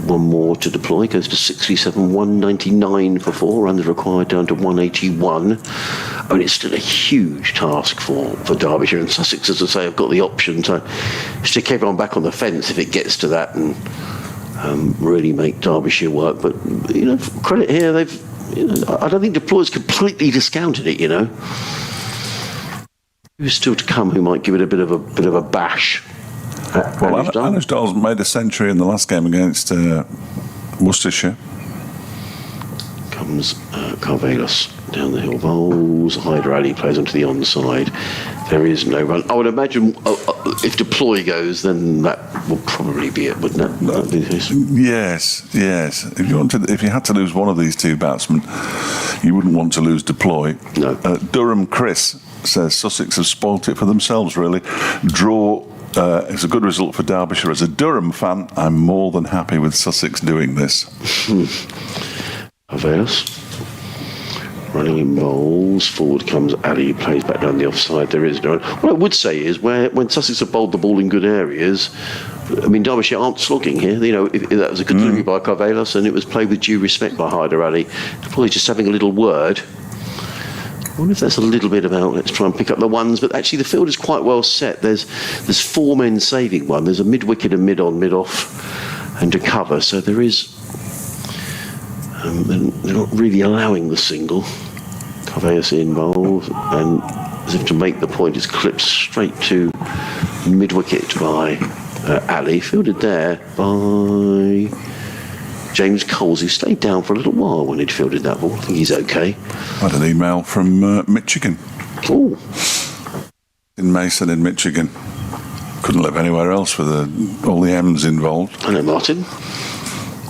one more to deploy, goes to 67, 199 for 4, runs required down to 181. I mean, it's still a huge task for Derbyshire, and Sussex, as I say, have got the option to stick everyone back on the fence if it gets to that, and really make Derbyshire work. But, credit here, I don't think Deploy's completely discounted it, Who's still to come who might give it a bit of a bash? Well, Anasdale's made a century in the last game against Worcestershire. Comes Carvalos down the hill. Bowls. Hyder Ali plays onto the onside. There is no run. I would imagine if Deploy goes, then that will probably be it, wouldn't it? That'd be the case. Yes. If you had to lose one of these two batsmen, you wouldn't want to lose Deploy. No. Durham Chris says Sussex have spoilt it for themselves, really. Draw. It's a good result for Derbyshire. As a Durham fan, I'm more than happy with Sussex doing this. Carvalos. Running in bowls, forward comes Ali, plays back down the offside. There is no. What I would say is, when Sussex have bowled the ball in good areas, I mean, Derbyshire aren't slogging here. If that was a good delivery by Carvalos, and it was played with due respect by Hyder Ali. Probably just having a little word. I wonder if that's a little bit about let's try and pick up the ones, but actually the field is quite well set. There's 4 men saving one. There's a mid-wicket and mid-on, mid-off, and a cover. So there is. They're not really allowing the single. Carvalos in bowls, and as if to make the point, it's clipped straight to mid-wicket by Ali, fielded there by James Coles, who stayed down for a little while when he'd fielded that ball. I think he's okay. I had an email from Michigan. Oh. In Mason in Michigan. Couldn't live anywhere else with all the M's involved. I know Martin.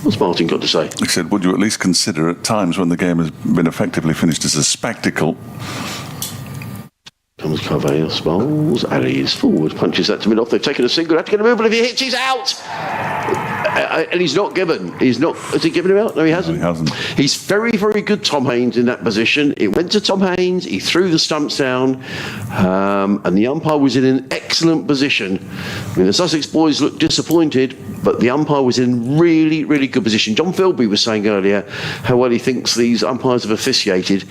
What's Martin got to say? He said, would you at least consider at times when the game has been effectively finished as a spectacle? Comes Carvalos, bowls. Ali is forward, punches that to mid-off. They've taken a single, have to get a move, but if he hits, he's out! And he's not given. Has he given him out? No, he hasn't. No, he hasn't. He's very, very good, Tom Haynes, in that position. It went to Tom Haynes. He threw the stumps down, and the umpire was in an excellent position. I mean, the Sussex boys looked disappointed, but the umpire was in really, really good position. John Philby was saying earlier how well he thinks these umpires have officiated.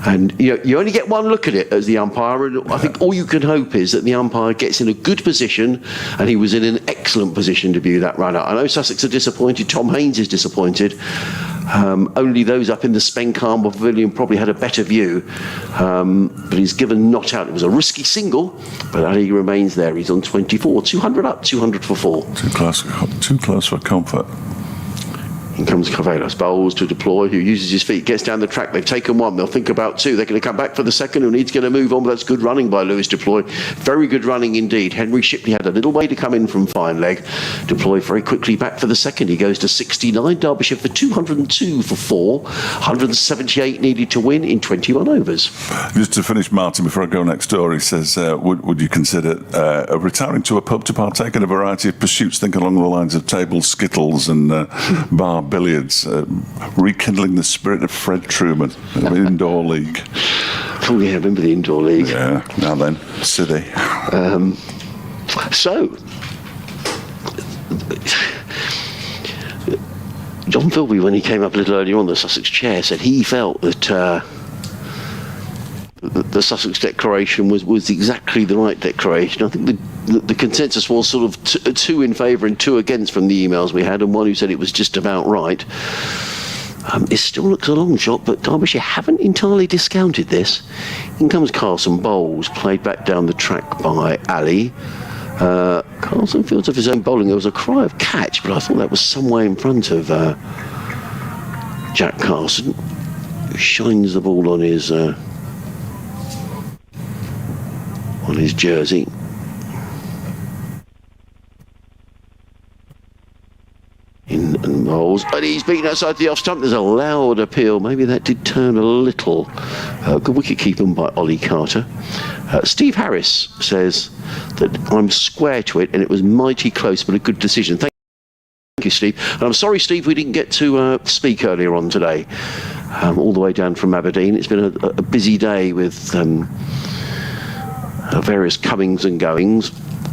And you only get one look at it as the umpire, and I think all you can hope is that the umpire gets in a good position, and he was in an excellent position to view that run out. I know Sussex are disappointed, Tom Haynes is disappointed. Only those up in the Spencarmel Pavilion probably had a better view, but he's given not out. It was a risky single, but Ali remains there. He's on 24, 200 up, 200 for 4. Too close for comfort. In comes Carvalos, bowls to Deploy, who uses his feet, gets down the track. They've taken one. They'll think about 2. They're going to come back for the second, who needs to get a move on, but that's good running by Lewis Deploy. Very good running indeed. Henry Shipley had a little way to come in from fine leg. Deploy very quickly back for the second. He goes to 69. Derbyshire for 202 for 4. 178 needed to win in 21 overs. Just to finish, Martin, before I go next door, he says, would you consider retiring to a pub to partake in a variety of pursuits, think along the lines of table skittles and bar billiards, rekindling the spirit of Fred Truman, indoor league. Oh yeah, I remember the indoor league. Yeah, now then, City. So, John Philby, when he came up a little earlier on the Sussex chair, said he felt that the Sussex declaration was exactly the right declaration. I think the consensus was sort of 2 in favour and 2 against from the emails we had, and one who said it was just about right. It still looks a long shot, but Derbyshire haven't entirely discounted this. In comes Carson Bowles, played back down the track by Ali. Carson fields of his own bowling. There was a cry of catch, but I thought that was some way in front of Jack Carson, who shines the ball on his jersey. And Knowles, and he's beaten outside the off stump. There's a loud appeal. Maybe that did turn a little. Good wicket keeping by Ollie Carter. Steve Harris says that I'm square to it, and it was mighty close, but a good decision. Thank you, Steve. And I'm sorry, Steve, we didn't get to speak earlier on today. All the way down from Aberdeen. It's been a busy day with various comings and goings.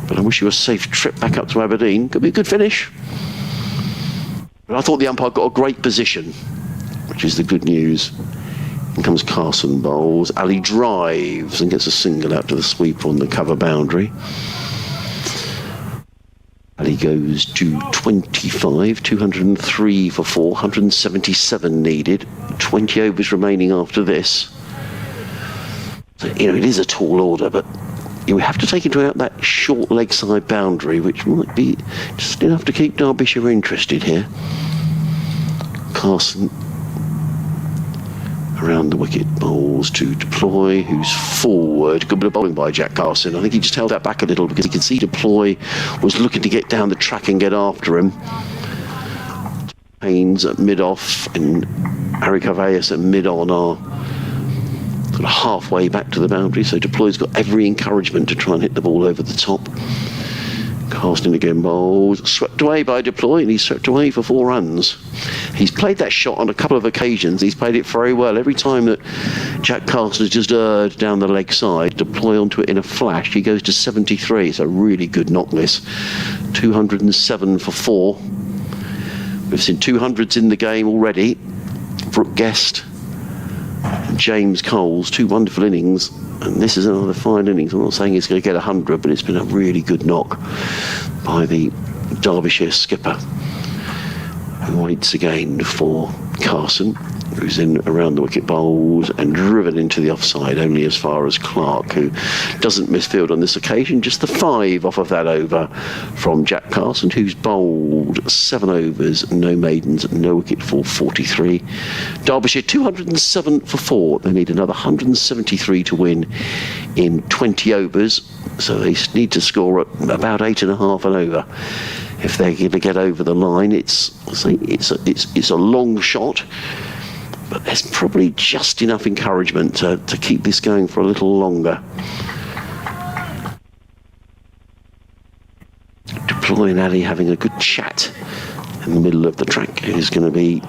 But I wish you a safe trip back up to Aberdeen. Could be a good finish. But I thought the umpire got a great position, which is the good news. In comes Carson bowls. Ali drives and gets a single out to the sweeper on the cover boundary. Ali goes to 25, 203 for 4, 177 needed. 20 overs remaining after this. So, it is a tall order, but we have to take into account that short leg side boundary, which might be just enough to keep Derbyshire interested here. Carson around the wicket, bowls to Deploy, who's forward. Good bit of bowling by Jack Carson. I think he just held that back a little because he could see Deploy was looking to get down the track and get after him. Haynes at mid-off and Harry Cavallis at mid-on are sort of halfway back to the boundary, so Deploy's got every encouragement to try and hit the ball over the top. Carson again bowls, swept away by Deploy, and he's swept away for 4 runs. He's played that shot on a couple of occasions. He's played it very well. Every time that Jack Carson has just erred down the leg side, Deploy onto it in a flash, he goes to 73. It's a really good knock this. 207 for 4. We've seen 200s in the game already. Brooke Guest, James Coles, 2 wonderful innings, and this is another fine innings. I'm not saying it's going to get 100, but it's been a really good knock by the Derbyshire skipper, who waits again for Carson, who's in around the wicket, bowls and driven into the offside only as far as Clark, who doesn't misfield on this occasion. Just the 5 off of that over from Jack Carson, who's bowled 7 overs, no maidens, no wicket for 43. Derbyshire 207 for 4. They need another 173 to win in 20 overs, so they need to score at about 8.5 and over. If they're going to get over the line, it's a long shot, but there's probably just enough encouragement to keep this going for a little longer. Deploy and Ali having a good chat in the middle of the track. It is going to be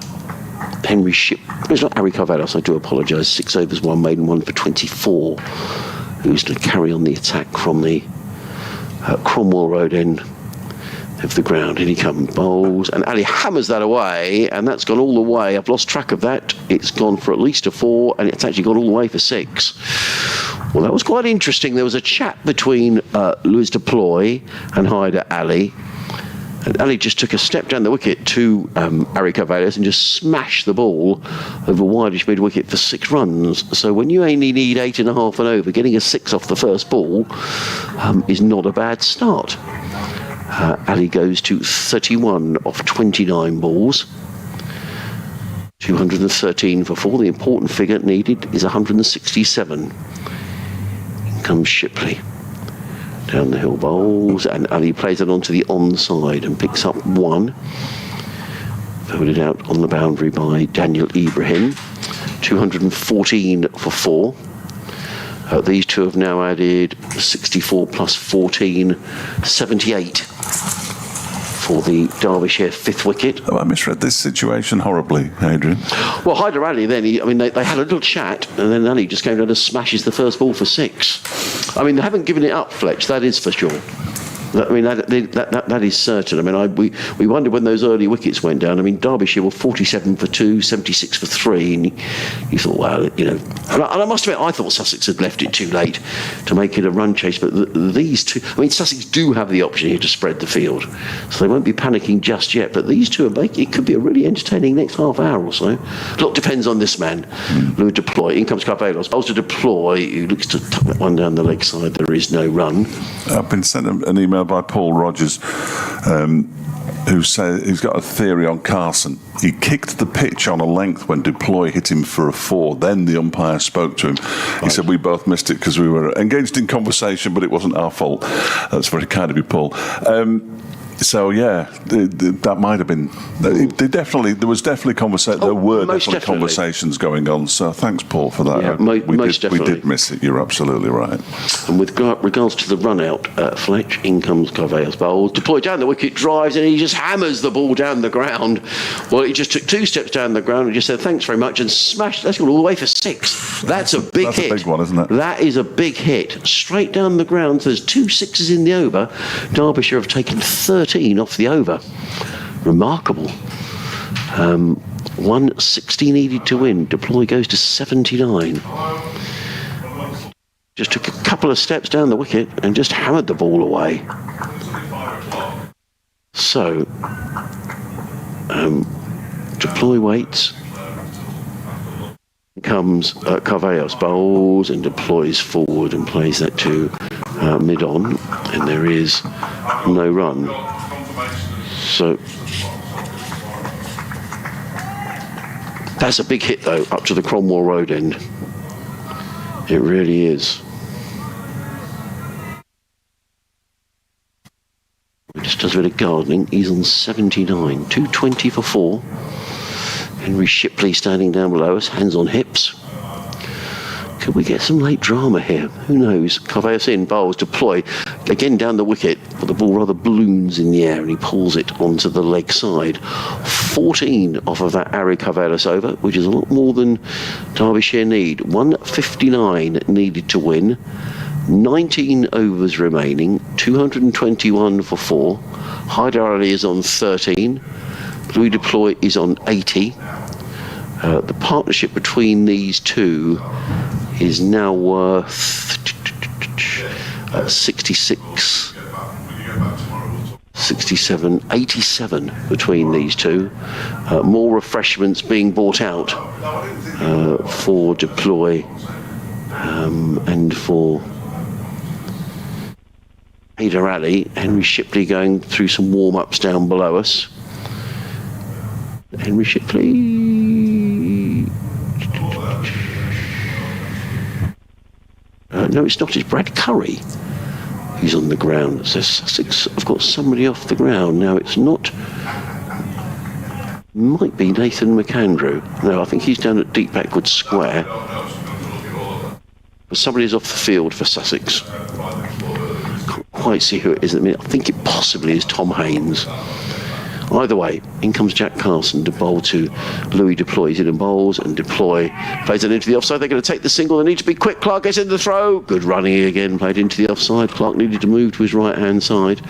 Henry Ship. It's not Harry Carvallis, I do apologise. 6 overs, 1 maiden, 1 for 24. Who's going to carry on the attack from the Cromwell Road end of the ground. In he comes, bowls, and Ali hammers that away, and that's gone all the way. I've lost track of that. It's gone for at least a 4, and it's actually gone all the way for 6. Well, that was quite interesting. There was a chat between Lewis Deploy and Hyder Ali. And Ali just took a step down the wicket to Harry Cavallis and just smashed the ball over wideish mid-wicket for 6 runs. So when you only need 8.5 and over, getting a 6 off the first ball is not a bad start. Ali goes to 31 off 29 balls. 213 for 4. The important figure needed is 167. In comes Shipley. Down the hill bowls, and Ali plays it onto the onside and picks up 1. Voted out on the boundary by Daniel Ibrahim. 214 for 4. These two have now added 64 plus 14, 78 for the Derbyshire 5th wicket. Oh, I misread this situation horribly, Adrian. Well, Hyder Ali then, they had a little chat, and then Ali just came down and smashes the first ball for 6. I mean, they haven't given it up, Fletch, that is for sure. I mean, that is certain. I mean, we wondered when those early wickets went down. I mean, Derbyshire were 47 for 2, 76 for 3, and you thought, well, And I must admit, I thought Sussex had left it too late to make it a run chase. But these two, I mean, Sussex do have the option here to spread the field, so they won't be panicking just yet. But these two are making it could be a really entertaining next half hour or so. A lot depends on this man, Louis Deploy. In comes Carvallis. Bowls to Deploy, who looks to tuck that one down the leg side. There is no run. I've been sent an email by Paul Rogers, who said he's got a theory on Carson. He kicked the pitch on a length when Deploy hit him for a 4. Then the umpire spoke to him. He said we both missed it because we were engaged in conversation, but it wasn't our fault. That's very kind of you, Paul. So that might have been. There was definitely conversations going on. So thanks, Paul, for that. Yeah, we did miss it. You're absolutely right. And with regards to the run out, Fletch, in comes Carvalho's bowl, deployed down the wicket, drives, and he just hammers the ball down the ground. Well, he just took 2 steps down the ground and just said thanks very much and smashed. That's gone all the way for 6. That's a big hit. That's a big one, isn't it? That is a big hit. Straight down the ground. So there's 2 6s in the over. Derbyshire have taken 13 off the over. Remarkable. 160 needed to win. Deploy goes to 79. Just took a couple of steps down the wicket and just hammered the ball away. So, Deploy waits. Comes Carvalho's bowls and deploys forward and plays that to mid-on, and there is no run. So that's a big hit though, up to the Cromwell Road end. It really is. He just does a bit of gardening. He's on 79, 220 for 4. Henry Shipley standing down below us, hands on hips. Could we get some late drama here? Who knows? Carvalho's in, bowls, deploy. Again down the wicket, but the ball rather balloons in the air and he pulls it onto the leg side. 14 off of that Ari Carvalho's over, which is a lot more than Derbyshire need. 159 needed to win. 19 overs remaining, 221 for 4. Hyder Ali is on 13. Louis Deploy is on 80. The partnership between these two is now worth 66, 67, 87 between these two. More refreshments being bought out for Deploy and for Hyder Ali. Henry Shipley going through some warm-ups down below us. Henry Shipley. No, it's not. It's Brad Curry who's on the ground. So Sussex have got somebody off the ground. Now it's not. Might be Nathan McAndrew. No, I think he's down at deep backward square. But somebody's off the field for Sussex. Can't quite see who it is at the minute. I think it possibly is Tom Haynes. Either way, in comes Jack Carson to bowl to Louis Deploy. He's in and bowls, and Deploy plays it into the offside. They're going to take the single. They need to be quick. Clark gets in the throw. Good running again, played into the offside. Clark needed to move to his right-hand side.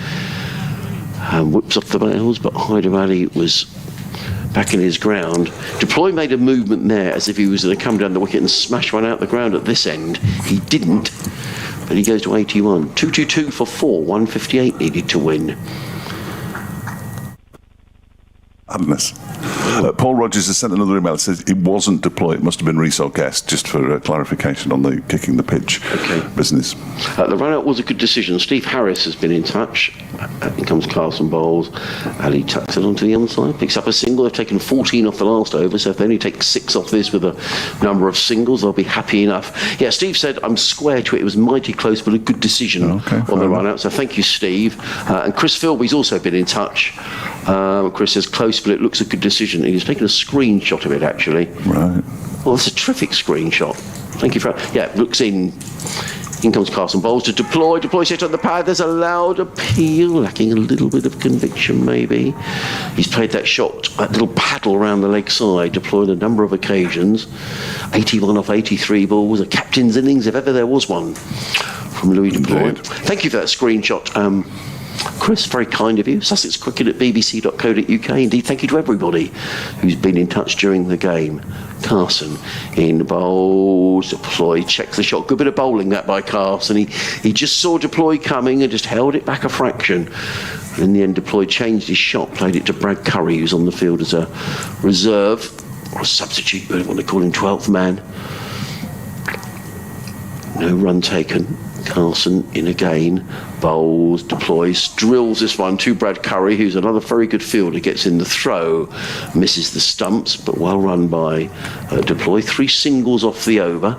Whips off the bails, but Hyder Ali was back in his ground. Deploy made a movement there as if he was going to come down the wicket and smash one out the ground at this end. He didn't, but he goes to 81. 222 for 4. 158 needed to win. Madness. Paul Rogers has sent another email that says it wasn't Deploy, it must have been Rees or Guest, just for clarification on the kicking the pitch business. The run out was a good decision. Steve Harris has been in touch. In comes Carson bowls. Ali tucks it onto the inside, picks up a single. They've taken 14 off the last over, so if they only take 6 off this with a number of singles, they'll be happy enough. Yeah, Steve said, I'm square to it. It was mighty close, but a good decision on the run out. So thank you, Steve. And Chris Philby's also been in touch. Chris says close, but it looks a good decision. He's taken a screenshot of it, actually. Right. Well, it's a terrific screenshot. Thank you for... Yeah, looks in. In comes Carson bowls to Deploy. Deploy set on the pad. There's a loud appeal, lacking a little bit of conviction, maybe. He's played that shot, that little paddle around the leg side, deployed a number of occasions. 81 off 83 balls, a captain's innings, if ever there was one, from Louis Deploy. Thank you for that screenshot. Chris, very kind of you. Sussex Cricket at bbc.co.uk. Indeed, thank you to everybody who's been in touch during the game. Carson in bowls. Deploy checks the shot. Good bit of bowling that by Carson. He just saw Deploy coming and just held it back a fraction. In the end, Deploy changed his shot, played it to Brad Curry, who's on the field as a reserve or a substitute, whatever you want to call him, 12th man. No run taken. Carson in again, bowls, deploys, drills this one to Brad Curry, who's another very good fielder, gets in the throw, misses the stumps, but well run by Deploy. 3 singles off the over.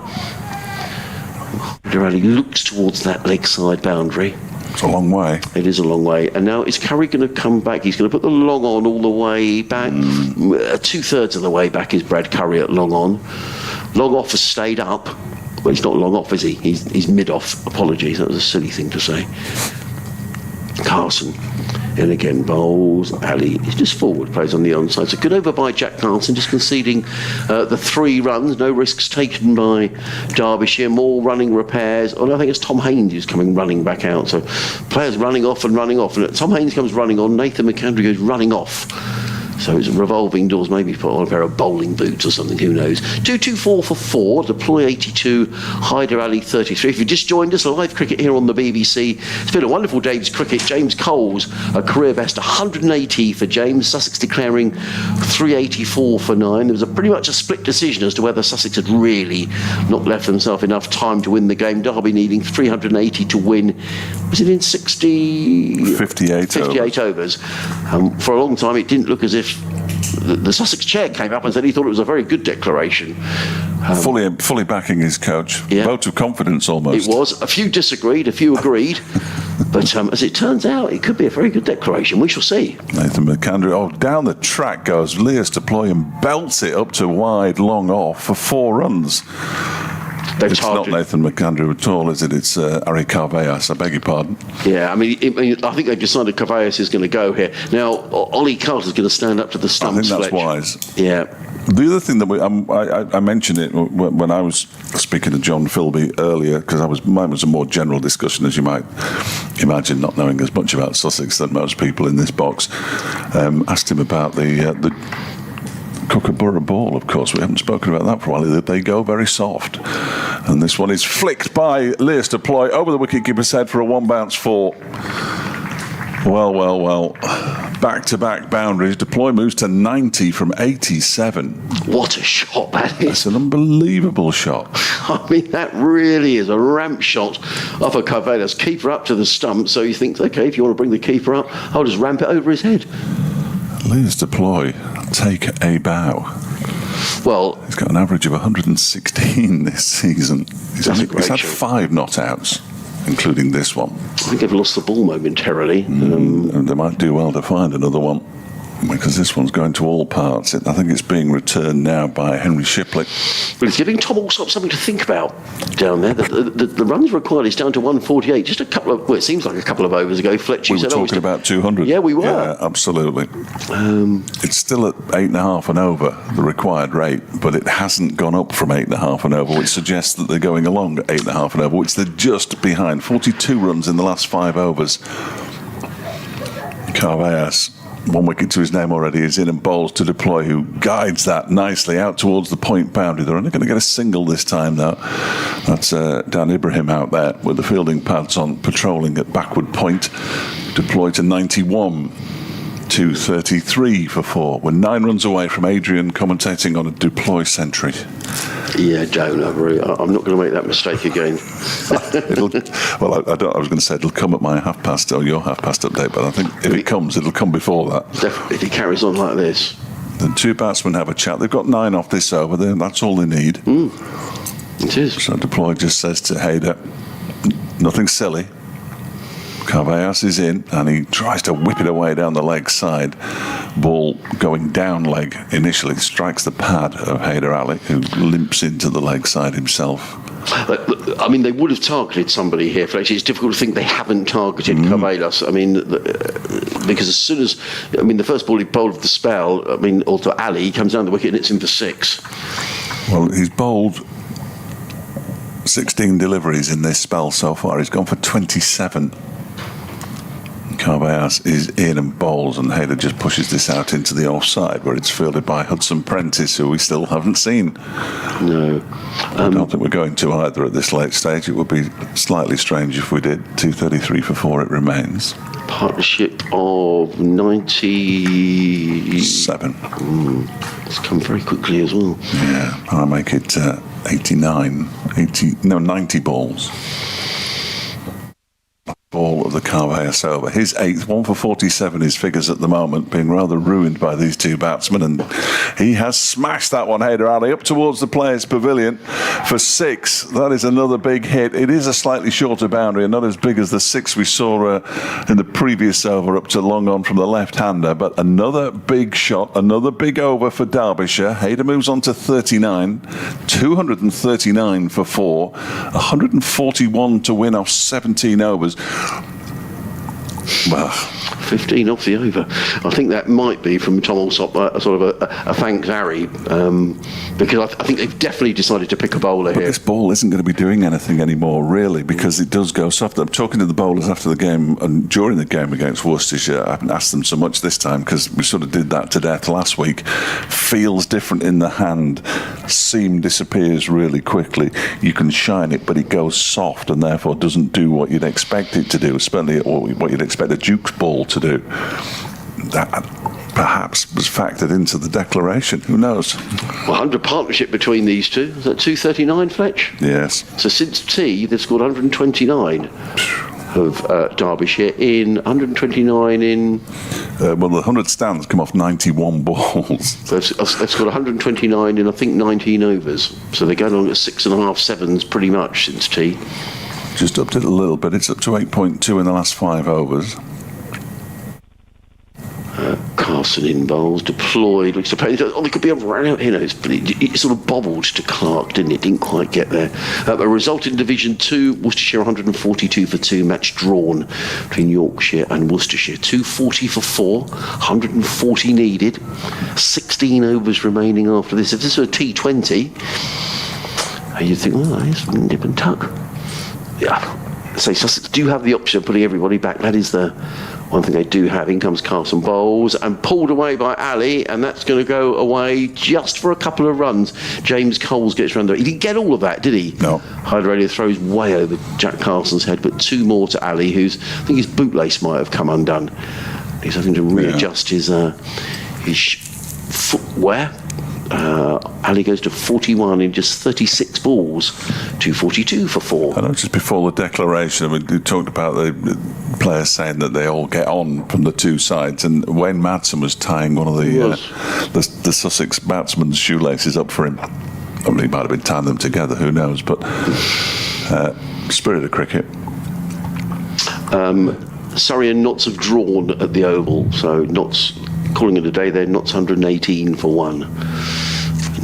Hyder Ali looks towards that leg side boundary. It's a long way. It is a long way. And now is Curry going to come back? He's going to put the long on all the way back. 2/3 of the way back is Brad Curry at long on. Long off has stayed up. Well, he's not long off, is he? He's mid off. Apologies, that was a silly thing to say. Carson. And again, bowls. Ali is just forward, plays on the onside. So good over by Jack Carlson, just conceding the 3 runs. No risks taken by Derbyshire. More running repairs. Oh, no, I think it's Tom Haynes who's coming running back out. So players running off. And Tom Haynes comes running on. Nathan McAndrew goes running off. So it's revolving doors, maybe put on a pair of bowling boots or something, who knows. 2-2-4 for 4, deploy 82, Hyder Ali 33. If you've just joined us, live cricket here on the BBC. It's been a wonderful day's cricket. James Cole's a career best 180 for James, Sussex declaring 384 for 9. There was pretty much a split decision as to whether Sussex had really not left themselves enough time to win the game. Derby needing 380 to win. Was it in 58 overs? For a long time, it didn't look as if the Sussex chair came up and said he thought it was a very good declaration. Fully backing his coach. Yeah. Vote of confidence almost. It was. A few disagreed, a few agreed. But as it turns out, it could be a very good declaration. We shall see. Nathan McAndrew, down the track goes Leas deploy and belts it up to wide, long off for 4 runs. It's not Nathan McAndrew at all, is it? It's Ari Carveas, I beg your pardon. Yeah, I think they've decided Carveas is going to go here. Now, Ollie Carter's going to stand up to the stumps. I think that's Fletch. wise. Yeah. The other thing that I mentioned it when I was speaking to John Philby earlier, because mine was a more general discussion, as you might imagine, not knowing as much about Sussex than most people in this box. Asked him about the Kookaburra ball, of course. We haven't spoken about that for a while. They go very soft. And this one is flicked by Leas deploy over the wicketkeeper's head for a 1-bounce 4. Well. Back-to-back boundaries. Deploy moves to 90 from 87. What a shot that is. It's an unbelievable shot. That really is a ramp shot off a Carvelas. Keeper up to the stump, so you think, OK, if you want to bring the keeper up, I'll just ramp it over his head. Leas deploy, take a bow. Well, he's got an average of 116 this season. He's had 5 not-outs, including this one. I think they've lost the ball momentarily. And they might do well to find another one, because this one's going to all parts. I think it's being returned now by Henry Shipley. Well, it's giving Tom Alsop something to think about down there. The runs required is down to 148. Just it seems like a couple of overs ago, Fletcher said... We were talking about 200. Yeah, we were. Yeah, absolutely. It's still at 8.5 and over, the required rate, but it hasn't gone up from 8.5 and over, which suggests that they're going along at 8.5 and over, which they're just behind. 42 runs in the last 5 overs. Carveas, 1 wicket to his name already, is in and bowls to deploy, who guides that nicely out towards the point boundary. They're only going to get a single this time, though. That's Dan Ibrahim out there with the fielding pads on, patrolling at backward point. Deploy to 91. 233 for 4. We're 9 runs away from Adrian commentating on a deploy century. Yeah, don't. I'm not going to make that mistake again. I was going to say it'll come at my half-past or your half-past update, but I think if it comes, it'll come before that. Definitely, if he carries on like this. The 2 batsmen have a chat. They've got 9 off this over. That's all they need. It is. So deploy just says to Hayder, nothing silly. Carveas is in, and he tries to whip it away down the leg side. Ball going down leg initially, strikes the pad of Hyder Ali, who limps into the leg side himself. They would have targeted somebody here, Fletcher. It's difficult to think they haven't targeted Carvelas. Because as soon as, the first ball he bowled of the spell, or to Ali, he comes down the wicket and it's in for 6. Well, he's bowled 16 deliveries in this spell so far. He's gone for 27. Carveas is in and bowls, and Hayder just pushes this out into the offside, where it's fielded by Hudson Prentice, who we still haven't seen. No. I don't think we're going to either at this late stage. It would be slightly strange if we did. 233 for 4 it remains. Partnership of 97. It's come very quickly as well. Yeah, I make it 90 balls. Ball of the Carvalhais over. His 8th, 1 for 47, his figures at the moment, being rather ruined by these two batsmen, and he has smashed that one, Haider Ali, up towards the Players' Pavilion for 6. That is another big hit. It is a slightly shorter boundary and not as big as the 6 we saw in the previous over up to long on from the left-hander, but another big shot, another big over for Derbyshire. Haider moves on to 39, 239 for 4, 141 to win off 17 overs. Well, 15 off the over. I think that might be from Tom Alsop sort of a thanks Harry, because I think they've definitely decided to pick a bowler but here. this ball isn't going to be doing anything anymore, really, because it does go soft. I'm talking to the bowlers after the game and during the game against Worcestershire. I haven't asked them so much this time because we sort of did that to death last week. Feels different in the hand. Seam disappears really quickly. You can shine it, but it goes soft and therefore doesn't do what you'd expect it to do, especially what you'd expect a Duke's ball to do. That perhaps was factored into the declaration. Who knows? 100 partnership between these two. Is that 239, Fletch? Yes. So since tea, they've scored 129 of Derbyshire in 129 in... well, the 100 stands come off 91 balls. They've scored 129 in, I think, 19 overs. So they're going on at 6.5, 7s pretty much since tea. Just upped it a little bit. It's up to 8.2 in the last 5 overs. Carson in bowls, deployed. Looks to play. Oh, there could be a run out here. It sort of bobbled to Clark, didn't it? Didn't quite get there. A result in Division 2, Worcestershire 142 for 2, match drawn between Yorkshire and Worcestershire. 240 for 4, 140 needed, 16 overs remaining after this. If this were a T20, you'd think, well, it's nip and tuck. Yeah. So Sussex do have the option of putting everybody back. That is the one thing they do have. In comes Carson bowls and pulled away by Ali, and that's going to go away just for a couple of runs. James Coles gets round there. He didn't get all of that, did he? No. Haider Ali throws way over Jack Carson's head, but 2 more to Ali, I think his bootlace might have come undone. He's having to readjust his footwear. Ali goes to 41 in just 36 balls, 242 for 4. I know just before the declaration, we talked about the players saying that they all get on from the two sides, and Wayne Madsen was tying one of the Sussex batsmen's shoelaces up for him. I mean, he might have been tying them together, who knows, but spirit of cricket. Surrey and Notts have drawn at the Oval, so Notts calling it a day there. Notts 118 for 1.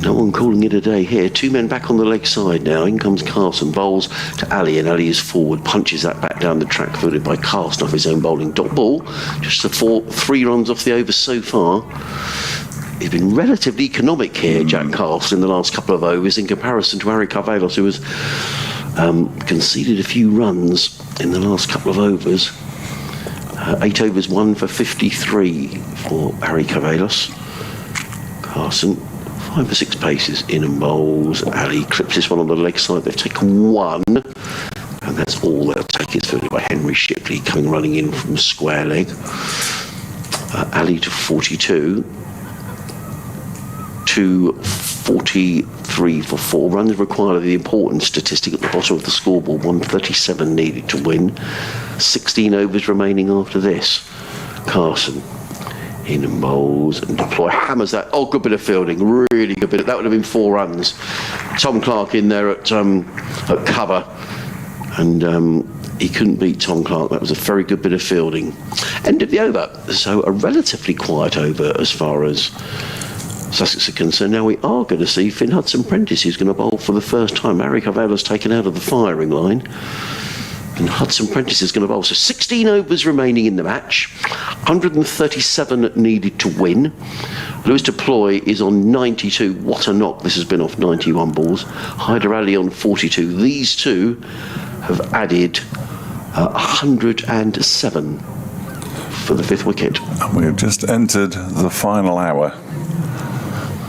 No one calling it a day here. 2 men back on the leg side now. In comes Carson, bowls to Ali, and Ali is forward, punches that back down the track, fielded by Carson off his own bowling dot ball. Just the 3 runs off the over so far. He's been relatively economic here, Jack Carson, in the last couple of overs in comparison to Harry Carvalhais, who has conceded a few runs in the last couple of overs. 8 overs, 1 for 53 for Harry Carvalhais. Carson, 5 for 6 paces, in and bowls. Ali clips this one on the leg side. They've taken 1, and that's all they'll take. It's fielded by Henry Shipley, coming running in from square leg. Ali to 42. 243 for 4. Runs required, the important statistic at the bottom of the scoreboard. 137 needed to win. 16 overs remaining after this. Carson in and bowls and deploy, hammers that. Oh, good bit of fielding, really good bit. That would have been 4 runs. Tom Clark in there at cover, and he couldn't beat Tom Clark. That was a very good bit of fielding. End of the over. So a relatively quiet over as far as Sussex are concerned. Now we are going to see Finn Hudson-Prentice, who's going to bowl for the first time. Harry Carvalhais taken out of the firing line, and Hudson-Prentice is going to bowl. So 16 overs remaining in the match, 137 needed to win. Lewis Deploy is on 92. What a knock. This has been off 91 balls. Haider Ali on 42. These two have added 107 for the 5th wicket. And we have just entered the final hour,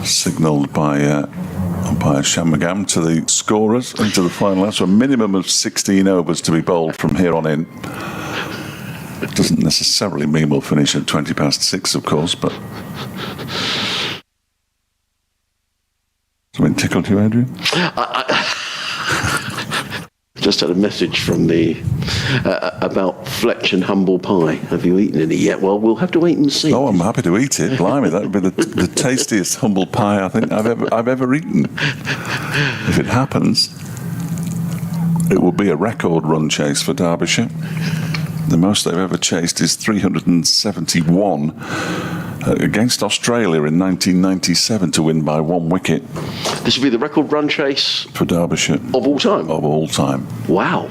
signalled by Shanmugam to the scorers into the final hour. So a minimum of 16 overs to be bowled from here on in. It doesn't necessarily mean we'll finish at 20 past 6, of course, but... Something tickled you, Adrian? Just had a message from the about Fletch and humble pie. Have you eaten any yet? Well, we'll have to wait and see. Oh, I'm happy to eat it. Blimey, that would be the tastiest humble pie I think I've ever eaten. If it happens, it will be a record run chase for Derbyshire. The most they've ever chased is 371 against Australia in 1997 to win by 1 wicket. This will be the record run chase for Derbyshire of all time. Of all time. Wow.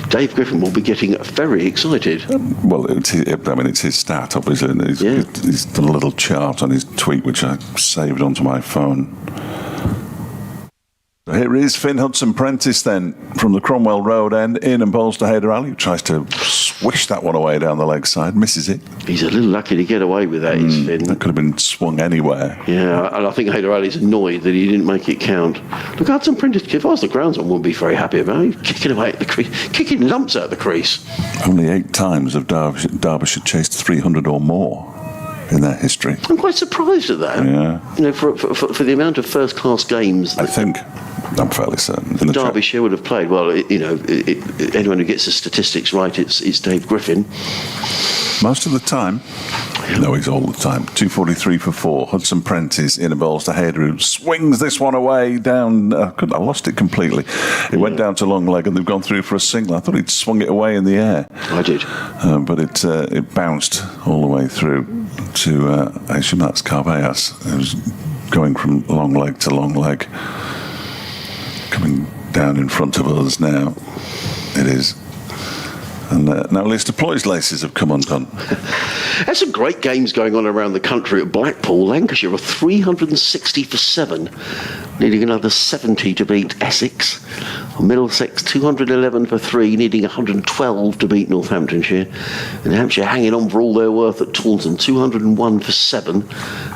Dave Griffin will be getting very excited. Well, it's his stat, obviously. And he's done a little chart on his tweet, which I saved onto my phone. Here is Finn Hudson-Prentice then from the Cromwell Road end in and bowls to Haider Ali, who tries to swish that one away down the leg side, misses it. He's a little lucky to get away with that, is Finn. That could have been swung anywhere. Yeah, and I think Haider Ali's annoyed that he didn't make it count. Look, Hudson-Prentice, if I was the groundsman, wouldn't be very happy about it. Kicking away at the crease, kicking lumps out the crease. Only 8 times have Derbyshire chased 300 or more in their history. I'm quite surprised at that. Yeah. You know, for the amount of first-class games. I think, I'm fairly certain. Derbyshire would have played. Well, anyone who gets the statistics right, it's Dave Griffin. Most of the time. No, he's all the time. 243 for 4. Hudson-Prentice in a bowls to Haider, who swings this one away down. I lost it completely. It went down to long leg, and they've gone through for a single. I thought he'd swung it away in the air. I did. But it bounced all the way through to, I assume that's Carbeas. It was going from long leg to long leg. Coming down in front of us now. It is. And now Lewis Deploy's laces have come undone. There's some great games going on around the country at Blackpool. Lancashire are 360 for 7, needing another 70 to beat Essex. Middlesex 211 for 3, needing 112 to beat Northamptonshire. And Hampshire hanging on for all their worth at Taunton, 201 for 7.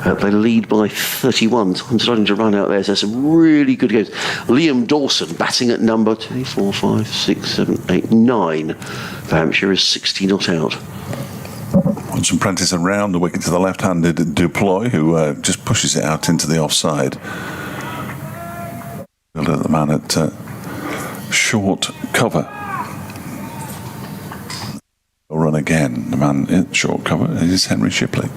They lead by 31. So I'm starting to run out there. So there's some really good games. Liam Dawson batting at number 2, 4, 5, 6, 7, 8, 9. For Hampshire is 60 not out. Hudson-Prentice around the wicket to the left-handed Duploy, who just pushes it out into the offside. The man at short cover. He'll run again. The man at short cover is Henry Shipley.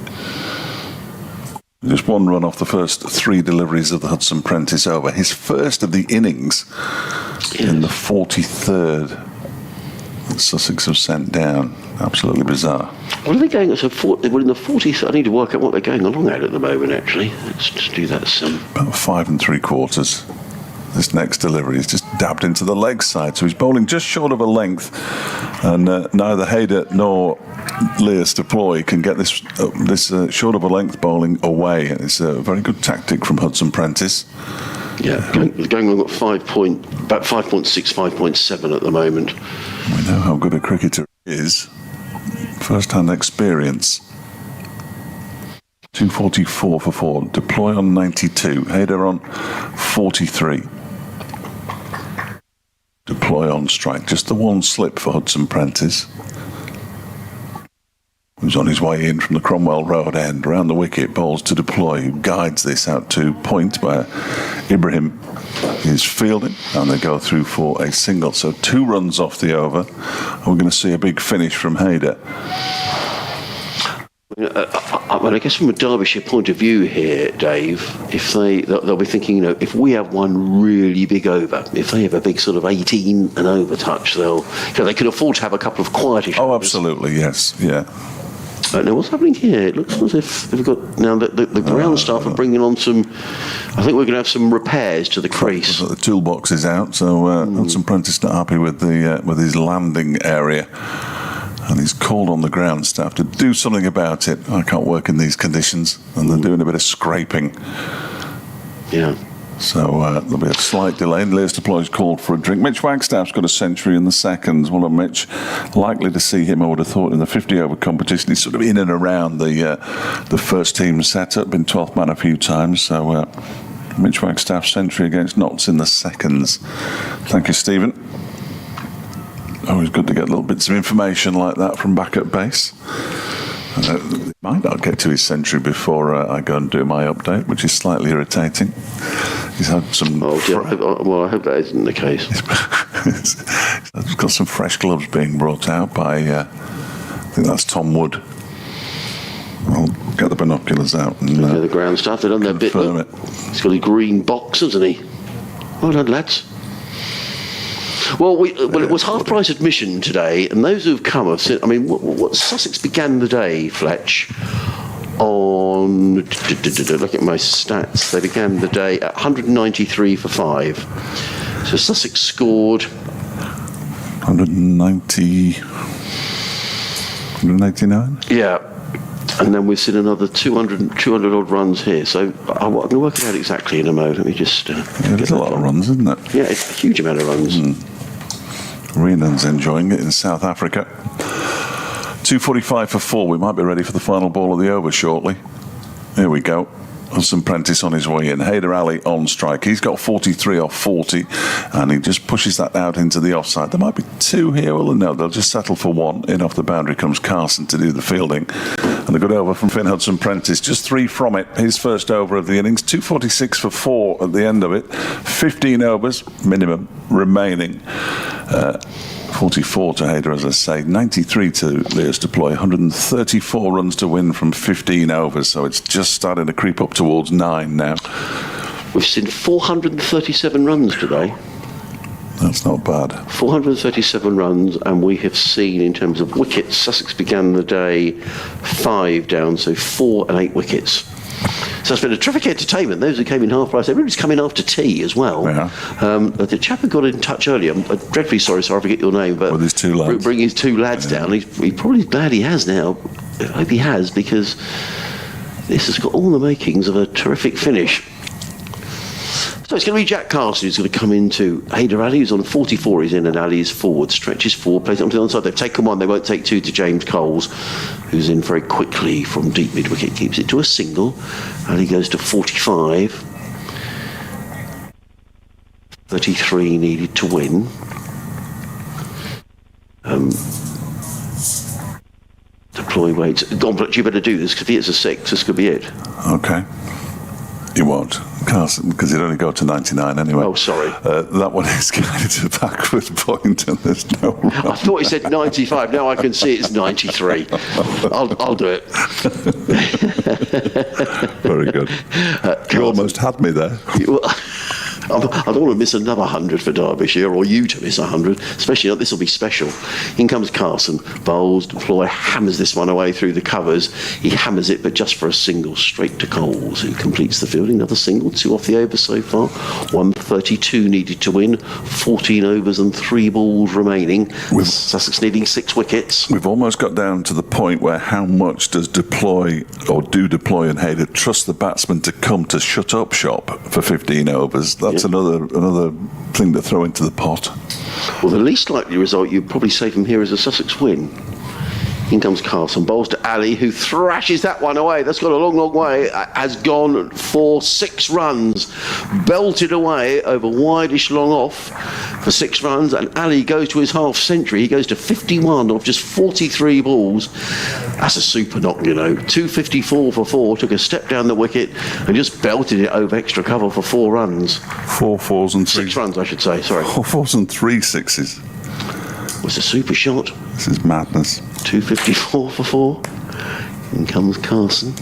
Just 1 run off the first 3 deliveries of the Hudson-Prentice over. His first of the innings in the 43rd. Sussex have sent down. Absolutely bizarre. What are they going at? So we're in the 40th. I need to work out what they're going along at the moment, actually. Let's just do that some. About 5 3/4. This next delivery is just dabbed into the leg side, so he's bowling just short of a length, and neither Haider nor Lewis Deploy can get this short of a length bowling away. It's a very good tactic from Hudson-Prentice. Yeah, going along at about 5.6, 5.7 at the moment. We know how good a cricketer he is. First-hand experience. 244 for 4. Deploy on 92. Haider on 43. Deploy on strike. Just the 1 slip for Hudson-Prentice. Who's on his way in from the Cromwell Road end, around the wicket, bowls to Deploy, who guides this out to point where Ibrahim is fielding, and they go through for a single. So 2 runs off the over, and we're going to see a big finish from Haider. I guess from a Derbyshire point of view here, Dave, if they'll be thinking, if we have one really big over, if they have a big sort of 18 and over touch, they can afford to have a couple of quietish. Oh, absolutely, yes, yeah. Now, what's happening here? It looks as if they've got now the ground staff are bringing on some. I think we're going to have some repairs to the crease. The toolbox is out, so Hudson-Prentice not happy with his landing area, and he's called on the ground staff to do something about it. I can't work in these conditions, and they're doing a bit of scraping. Yeah. So there'll be a slight delay. Lewis Deploy's called for a drink. Mitch Wagstaff's got a century in the seconds. Well, Mitch, likely to see him, I would have thought, in the 50-over competition. He's sort of in and around the first team setup, been 12th man a few times. So Mitch Wagstaff's century against Notts in the seconds. Thank you, Stephen. Always good to get little bits of information like that from back at base. Might not get to his century before I go and do my update, which is slightly irritating. He's had some. I hope that isn't the case. It's got some fresh gloves being brought out by, I think that's Tom Wood. I'll get the binoculars out and the ground stuff. They've done their bit. confirm He's got a green box, hasn't he? Well done, lads. Well, it was half price admission today, and those who've come have said, I mean, what Sussex began the day, Fletch, on, look at my stats, they began the day at 193 for 5. So Sussex scored 189? Yeah. And then we've seen another 200 odd runs here. So I'm going to work it out exactly in a moment. Let me just... There's a lot of runs, isn't it? Yeah, it's a huge amount of runs. Renan's enjoying it in South Africa. 2:45 for 4. We might be ready for the final ball of the over shortly. Here we go. Hudson Prentice on his way in. Haider Ali on strike. He's got 43 off 40, and he just pushes that out into the offside. There might be 2 here. Well, no, they'll just settle for 1. In off the boundary comes Carson to do the fielding. And a good over from Finn Hudson Prentice. Just 3 from it. His first over of the innings. 2:46 for 4 at the end of it. 15 overs minimum remaining. 44 to Haider, as I say, 93 to Leos Deploy, 134 runs to win from 15 overs, so it's just starting to creep up towards 9 now. We've seen 437 runs today. That's not bad. 437 runs, and we have seen, in terms of wickets, Sussex began the day 5 down, so 4 and 8 wickets. So it's been a terrific entertainment. Those who came in half price, everybody's coming after tea as well. Yeah. The chap who got in touch earlier, I'm dreadfully sorry I forget your name, but with his 2 lads. Bring his 2 lads down. He's probably glad he has now. I hope he has, because this has got all the makings of a terrific finish. So it's going to be Jack Carson who's going to come into Haider Ali, who's on 44. He's in, and Ali is forward, stretches forward, plays it onto the onside. They've taken 1, they won't take 2 to James Coles, who's in very quickly from deep mid-wicket, keeps it to a single. Ali goes to 45. 33 needed to win. Deploy waits. Go on, but you better do this, because if he hits a 6, this could be it. Okay. He won't. Carson, because he'd only go to 99 anyway. Oh, sorry. That one is guided to the backward point, and there's no run. I thought he said 95. Now I can see it's 93. I'll do it. Very good. You almost had me there. I don't want to miss another 100 for Derbyshire, or you to miss 100, especially this will be special. In comes Carson, bowls, Deploy, hammers this one away through the covers. He hammers it, but just for a single, straight to Coles, who completes the fielding. Another single, 2 off the over so far. 132 needed to win, 14 overs and 3 balls remaining. With Sussex needing 6 wickets. We've almost got down to the point where how much does Deploy and Haider trust the batsman to come to shut up shop for 15 overs? That's another thing to throw into the pot. Well, the least likely result you'd probably say from here is a Sussex win. In comes Carson, bowls to Ali, who thrashes that one away. That's gone a long, long way. Has gone for 6 runs. Belted away over wideish long off for 6 runs, and Ali goes to his half century. He goes to 51 off just 43 balls. That's a super knock, 254 for 4, took a step down the wicket and just belted it over extra cover for 4 runs. 4 fours and 3... 6 runs, I should say, sorry. 4 fours and 3 sixes. Was a super shot. This is madness. 254 for 4. In comes Carson.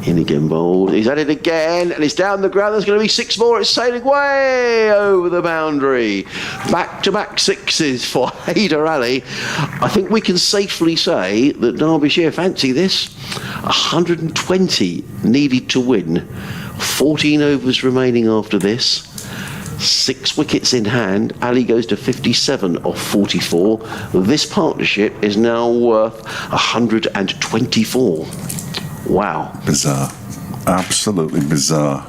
In again, bowled. He's at it again, and it's down the ground. There's going to be 6 more. It's sailing way over the boundary. Back-to-back 6s for Haider Ali. I think we can safely say that Derbyshire fancy this. 120 needed to win. 14 overs remaining after this. 6 wickets in hand. Ali goes to 57 off 44. This partnership is now worth 124. Wow. Bizarre. Absolutely bizarre.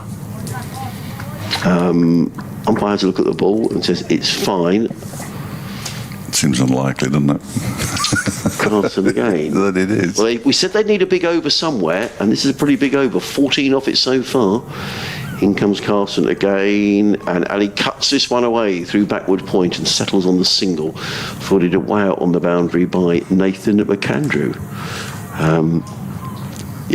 Umpire has a look at the ball and says it's fine. Seems unlikely, doesn't it? Carson again. That it is. Well, we said they'd need a big over somewhere, and this is a pretty big over. 14 off it so far. In comes Carson again, and Ali cuts this one away through backward point and settles on the single, footed away out on the boundary by Nathan McAndrew.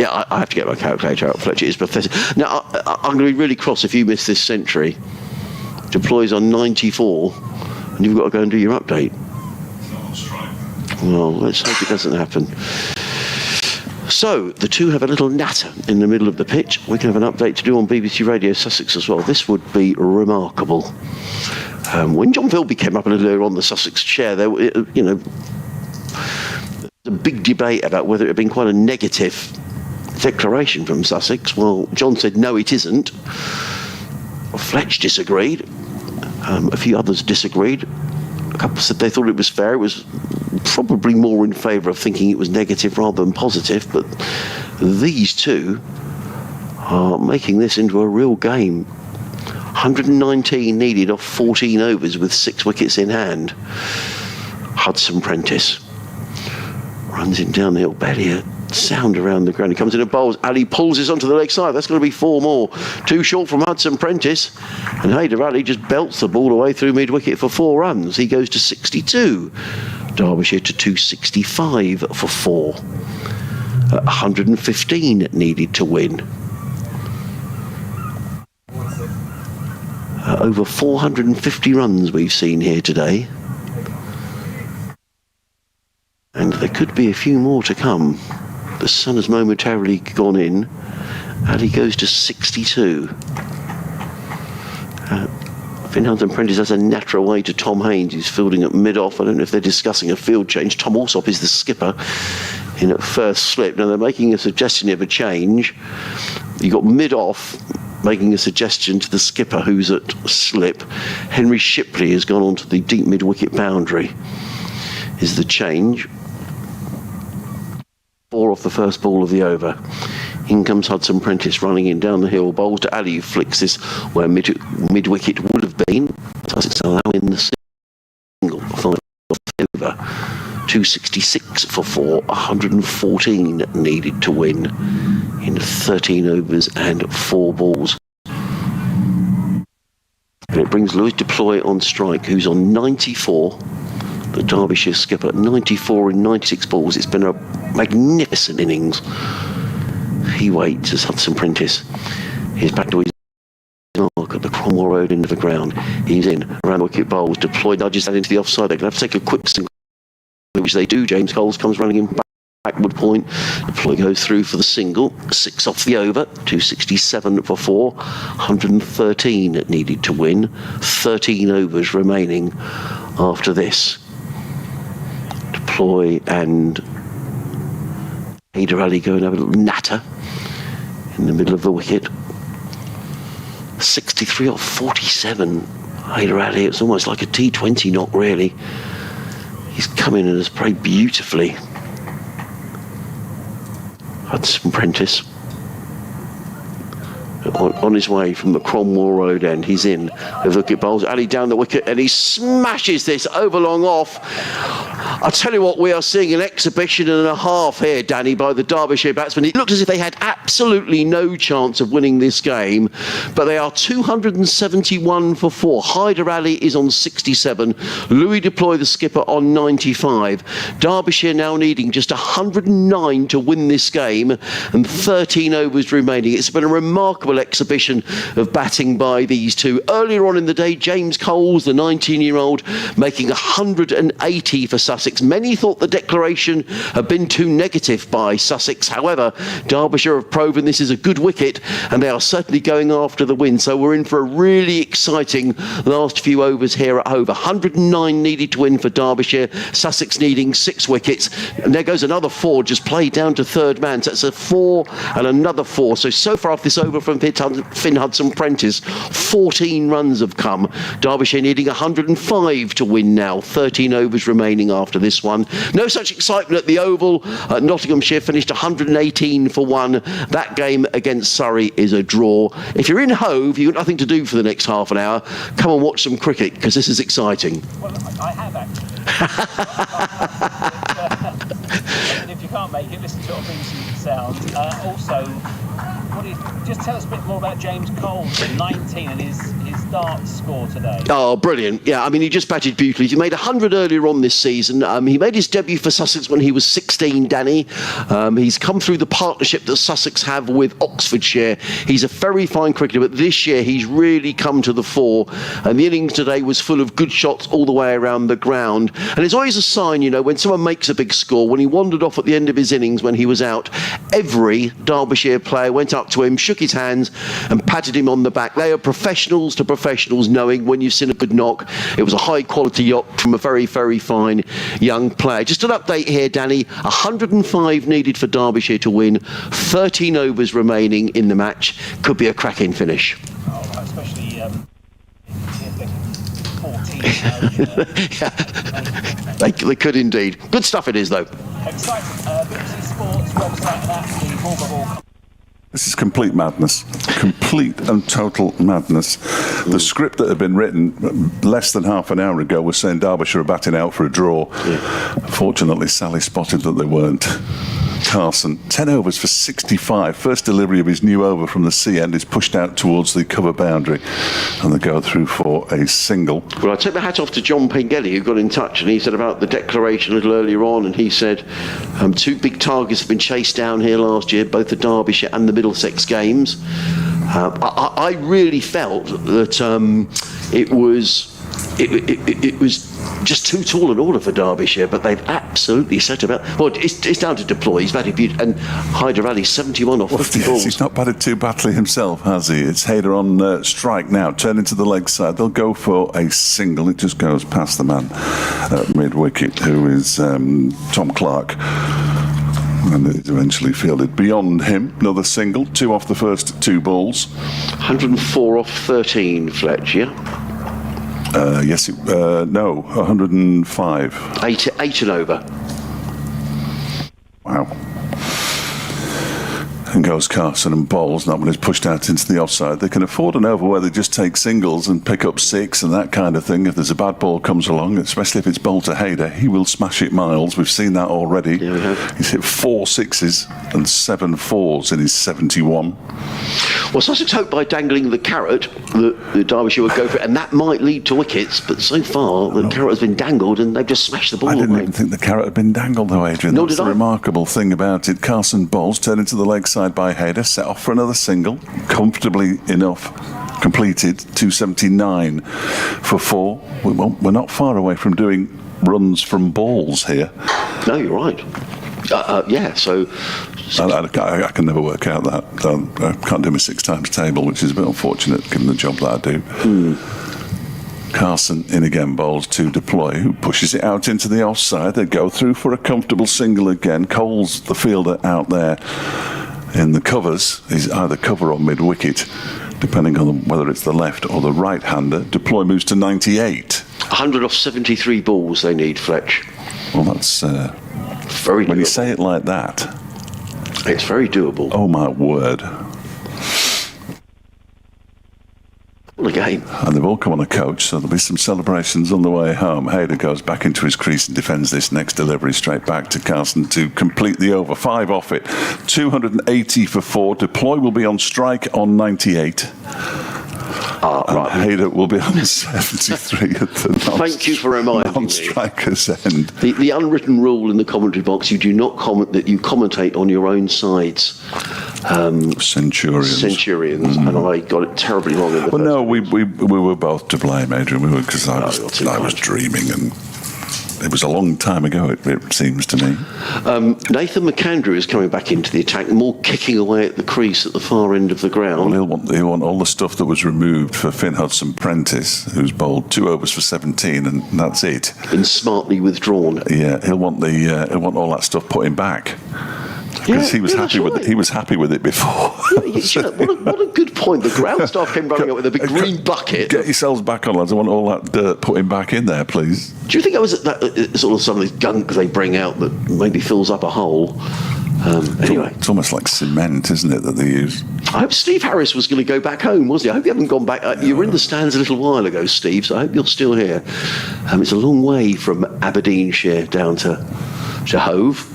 I have to get my calculator out, Fletcher. It's pathetic. Now, I'm going to be really cross if you miss this century. Deploys on 94, and you've got to go and do your update. Well, let's hope it doesn't happen. So, the two have a little natter in the middle of the pitch. We can have an update to do on BBC Radio Sussex as well. This would be remarkable. When John Philby came up a little earlier on the Sussex chair, there, you know, a big debate about whether it had been quite a negative declaration from Sussex. Well, John said, no, it isn't. Fletch disagreed. A few others disagreed. A couple said they thought it was fair. It was probably more in favour of thinking it was negative rather than positive, but these two are making this into a real game. 119 needed off 14 overs with 6 wickets in hand. Hudson Prentice runs it down the hill. Barely a sound around the ground. He comes in and bowls. Ali pulls this onto the leg side. That's going to be 4 more. 2 short from Hudson Prentice. And Hyder Ali just belts the ball away through mid-wicket for 4 runs. He goes to 62. Derbyshire to 265 for 4. 115 needed to win. Over 450 runs we've seen here today. And there could be a few more to come. The sun has momentarily gone in. Ali goes to 62. Finn Hudson Prentice has a natural way to Tom Haynes, who's fielding at mid-off. I don't know if they're discussing a field change. Tom Alsop is the skipper in at first slip. Now they're making a suggestion of a change. You've got mid-off making a suggestion to the skipper who's at slip. Henry Shipley has gone on to the deep mid-wicket boundary is the change. 4 off the first ball of the over. In comes Hudson Prentice running in down the hill. Bowls to Ali, who flicks this where mid-wicket would have been. Sussex allowing the single 5 off the over. 266 for 4. 114 needed to win in 13 overs and 4 balls. And it brings Lewis Deploy on strike, who's on 94. The Derbyshire skipper, 94 in 96 balls. It's been a magnificent innings. He waits as Hudson Prentice. He's back to his mark at the Cromwell Road end of the ground. He's in, around the wicket bowls. Deploy nudges that into the offside. They're going to have to take a quick single, which they do. James Coles comes running in backward point. Deploy goes through for the single. 6 off the over. 267 for 4. 113 needed to win. 13 overs remaining after this. Deploy and Hyder Ali go and have a little natter in the middle of the wicket. 63 off 47. Hyder Ali, it's almost like a T20 knock, really. He's come in and has played beautifully. Hudson Prentice on his way from the Cromwell Road end. He's in with the wicket bowls. Ali down the wicket and he smashes this over long off. I'll tell you what, we are seeing an exhibition and a half here, Danny, by the Derbyshire batsmen. It looked as if they had absolutely no chance of winning this game, but they are 271 for 4. Hyder Ali is on 67. Louis Deploy, the skipper, on 95. Derbyshire now needing just 109 to win this game and 13 overs remaining. It's been a remarkable exhibition of batting by these two. Earlier on in the day, James Coles, the 19-year-old, making 180 for Sussex. Many thought the declaration had been too negative by Sussex. However, Derbyshire have proven this is a good wicket and they are certainly going after the win. So we're in for a really exciting last few overs here at Hove. 109 needed to win for Derbyshire. Sussex needing 6 wickets. And there goes another 4 just played down to third man. So it's a 4 and another 4. So far off this over from Finn Hudson Prentice, 14 runs have come. Derbyshire needing 105 to win now. 13 overs remaining after this one. No such excitement at the Oval. Nottinghamshire finished 118 for 1. That game against Surrey is a draw. If you're in Hove, you've got nothing to do for the next half an hour. Come and watch some cricket because this is exciting. Well, I have actually. And if you can't make it, listen to it on BBC Sound. Also, just tell us a bit more about James Coles, 19, and his start score today? Oh, brilliant. Yeah, I mean, he just batted beautifully. He made 100 earlier on this season. He made his debut for Sussex when he was 16, Danny. He's come through the partnership that Sussex have with Oxfordshire. He's a very fine cricketer, but this year he's really come to the fore. And the innings today was full of good shots all the way around the ground. And it's always a sign, you know, when someone makes a big score. When he wandered off at the end of his innings when he was out, every Derbyshire player went up to him, shook his hands and patted him on the back. They are professionals to professionals, knowing when you've seen a good knock. It was a high quality yacht from a very, very fine young player. Just an update here, Danny. 105 needed for Derbyshire to win. 13 overs remaining in the match. Could be a cracking finish. Oh, especially 14. Yeah. They could indeed. Good stuff it is, though. Exciting. BBC Sports website and app, the ball by ball. This is complete madness. Complete and total madness. The script that had been written less than half an hour ago was saying Derbyshire are batting out for a draw. Yeah. Fortunately, Sally spotted that they weren't. Carson, 10 overs for 65. First delivery of his new over from the sea end is pushed out towards the cover boundary, and they go through for a single. Well, I take my hat off to John Pengelly, who got in touch, and he said about the declaration a little earlier on, and he said two big targets have been chased down here last year, both the Derbyshire and the Middlesex games. I really felt that it was just too tall an order for Derbyshire, but they've absolutely set about. Well, it's down to deploy. He's batted beautiful, and Hyder Ali 71 off 50 balls. He's not batted too badly himself, has he? It's Hyder on strike now, turning to the leg side. They'll go for a single. It just goes past the man at mid-wicket, who is Tom Clark. And it's eventually fielded beyond him. Another single, 2 off the first 2 balls. 104 off 13, Fletch, yeah? Yes, no, 105. 8 and over. Wow. And goes Carson and bowls. That one is pushed out into the offside. They can afford an over where they just take singles and pick up 6 and that kind of thing. If there's a bad ball comes along, especially if it's bowled to Hyder, he will smash it miles. We've seen that already. Yeah, we have. He's hit 4 6s and 7 4s in his 71. Well, Sussex hoped by dangling the carrot that the Derbyshire would go for it, and that might lead to wickets, but so far the carrot has been dangled and they've just smashed the ball I didn't away. even think the carrot had been dangled though, Adrian. Nor That's did the I. remarkable thing about it. Carson bowls, turned into the leg side by Hyder, set off for another single, comfortably enough, completed, 279 for 4. We're not far away from doing runs from balls here. No, you're right. Yeah, so... I can never work out that. I can't do my 6 times table, which is a bit unfortunate given the job that I do. Carson in again, bowls to deploy, who pushes it out into the offside. They go through for a comfortable single again. Cole's the fielder out there in the covers. He's either cover or mid-wicket, depending on whether it's the left or the right-hander. Deploy moves to 98. 100 off 73 balls they need, Fletch. Well, that's... very doable. When you say it like that... It's very doable. Oh, my word. What a game. And they've all come on a coach, so there'll be some celebrations on the way home. Hyder goes back into his crease and defends this next delivery straight back to Carson to complete the over. 5 off it. 280 for 4. Deploy will be on strike on 98. Right. Hyder will be on 73 at the Thank you for reminding me. Non-striker's end. The unwritten rule in the commentary box, you do not comment, that you commentate on your own side's Centurions, and I got it terribly wrong in the Well, no, we were both to blame, Adrian. We were, because I was dreaming, and it was a long time ago, it seems to me. Nathan McAndrew is coming back into the attack, more kicking away at the crease at the far end of the ground. Well, he'll want all the stuff that was removed for Finn Hudson-Prentice, who's bowled 2 overs for 17, and that's it. Been smartly withdrawn. Yeah, he'll want all that stuff put him back. Because he was happy with it. He was happy with it before. What a good point. The ground staff came running up with a big green bucket. Get yourselves back on, lads. I want all that dirt put him back in there, please. Do you think that was sort of some of this gunk they bring out that maybe fills up a hole? Anyway, it's almost like cement, isn't it, that they use? I hope Steve Harris was going to go back home, wasn't he? I hope you haven't gone back. You were in the stands a little while ago, Steve, so I hope you're still here. It's a long way from Aberdeenshire down to Hove.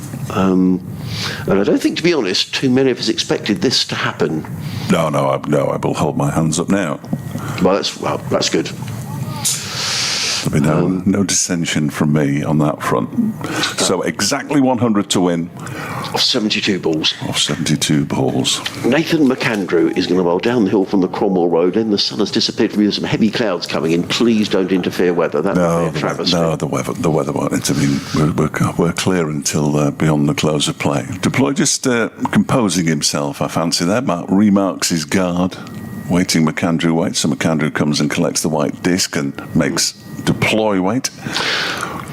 And I don't think, to be honest, too many of us expected this to happen. No, I will hold my hands up now. Well, that's good. There'll be no dissension from me on that front. So exactly 100 to win. Of 72 balls. Of 72 balls. Nathan McAndrew is going to bowl down the hill from the Cromwell Road. Then the sun has disappeared from you. There's some heavy clouds coming in. Please don't interfere weather. That would be a travesty. No, the weather won't intervene. We're clear until beyond the close of play. Deploy just composing himself, I fancy there. Mark remarks his guard. Waiting, McAndrew waits. So McAndrew comes and collects the white disc and makes Deploy wait.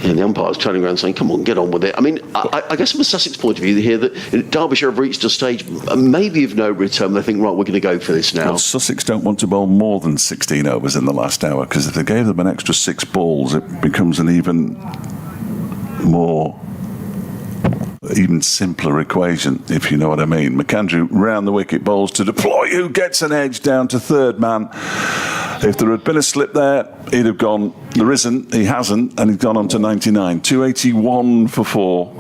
Yeah, the umpire's turning around saying, come on, get on with it. I mean, I guess from a Sussex point of view here, that Derbyshire have reached a stage maybe of no return. They think, right, we're going to go for this now. Well, Sussex don't want to bowl more than 16 overs in the last hour, because if they gave them an extra 6 balls, it becomes an even simpler equation, if you know what I mean. McAndrew round the wicket, bowls to Deploy, who gets an edge down to third man. If there had been a slip there, he'd have gone. There isn't, he hasn't, and he's gone on to 99. 281 for 4.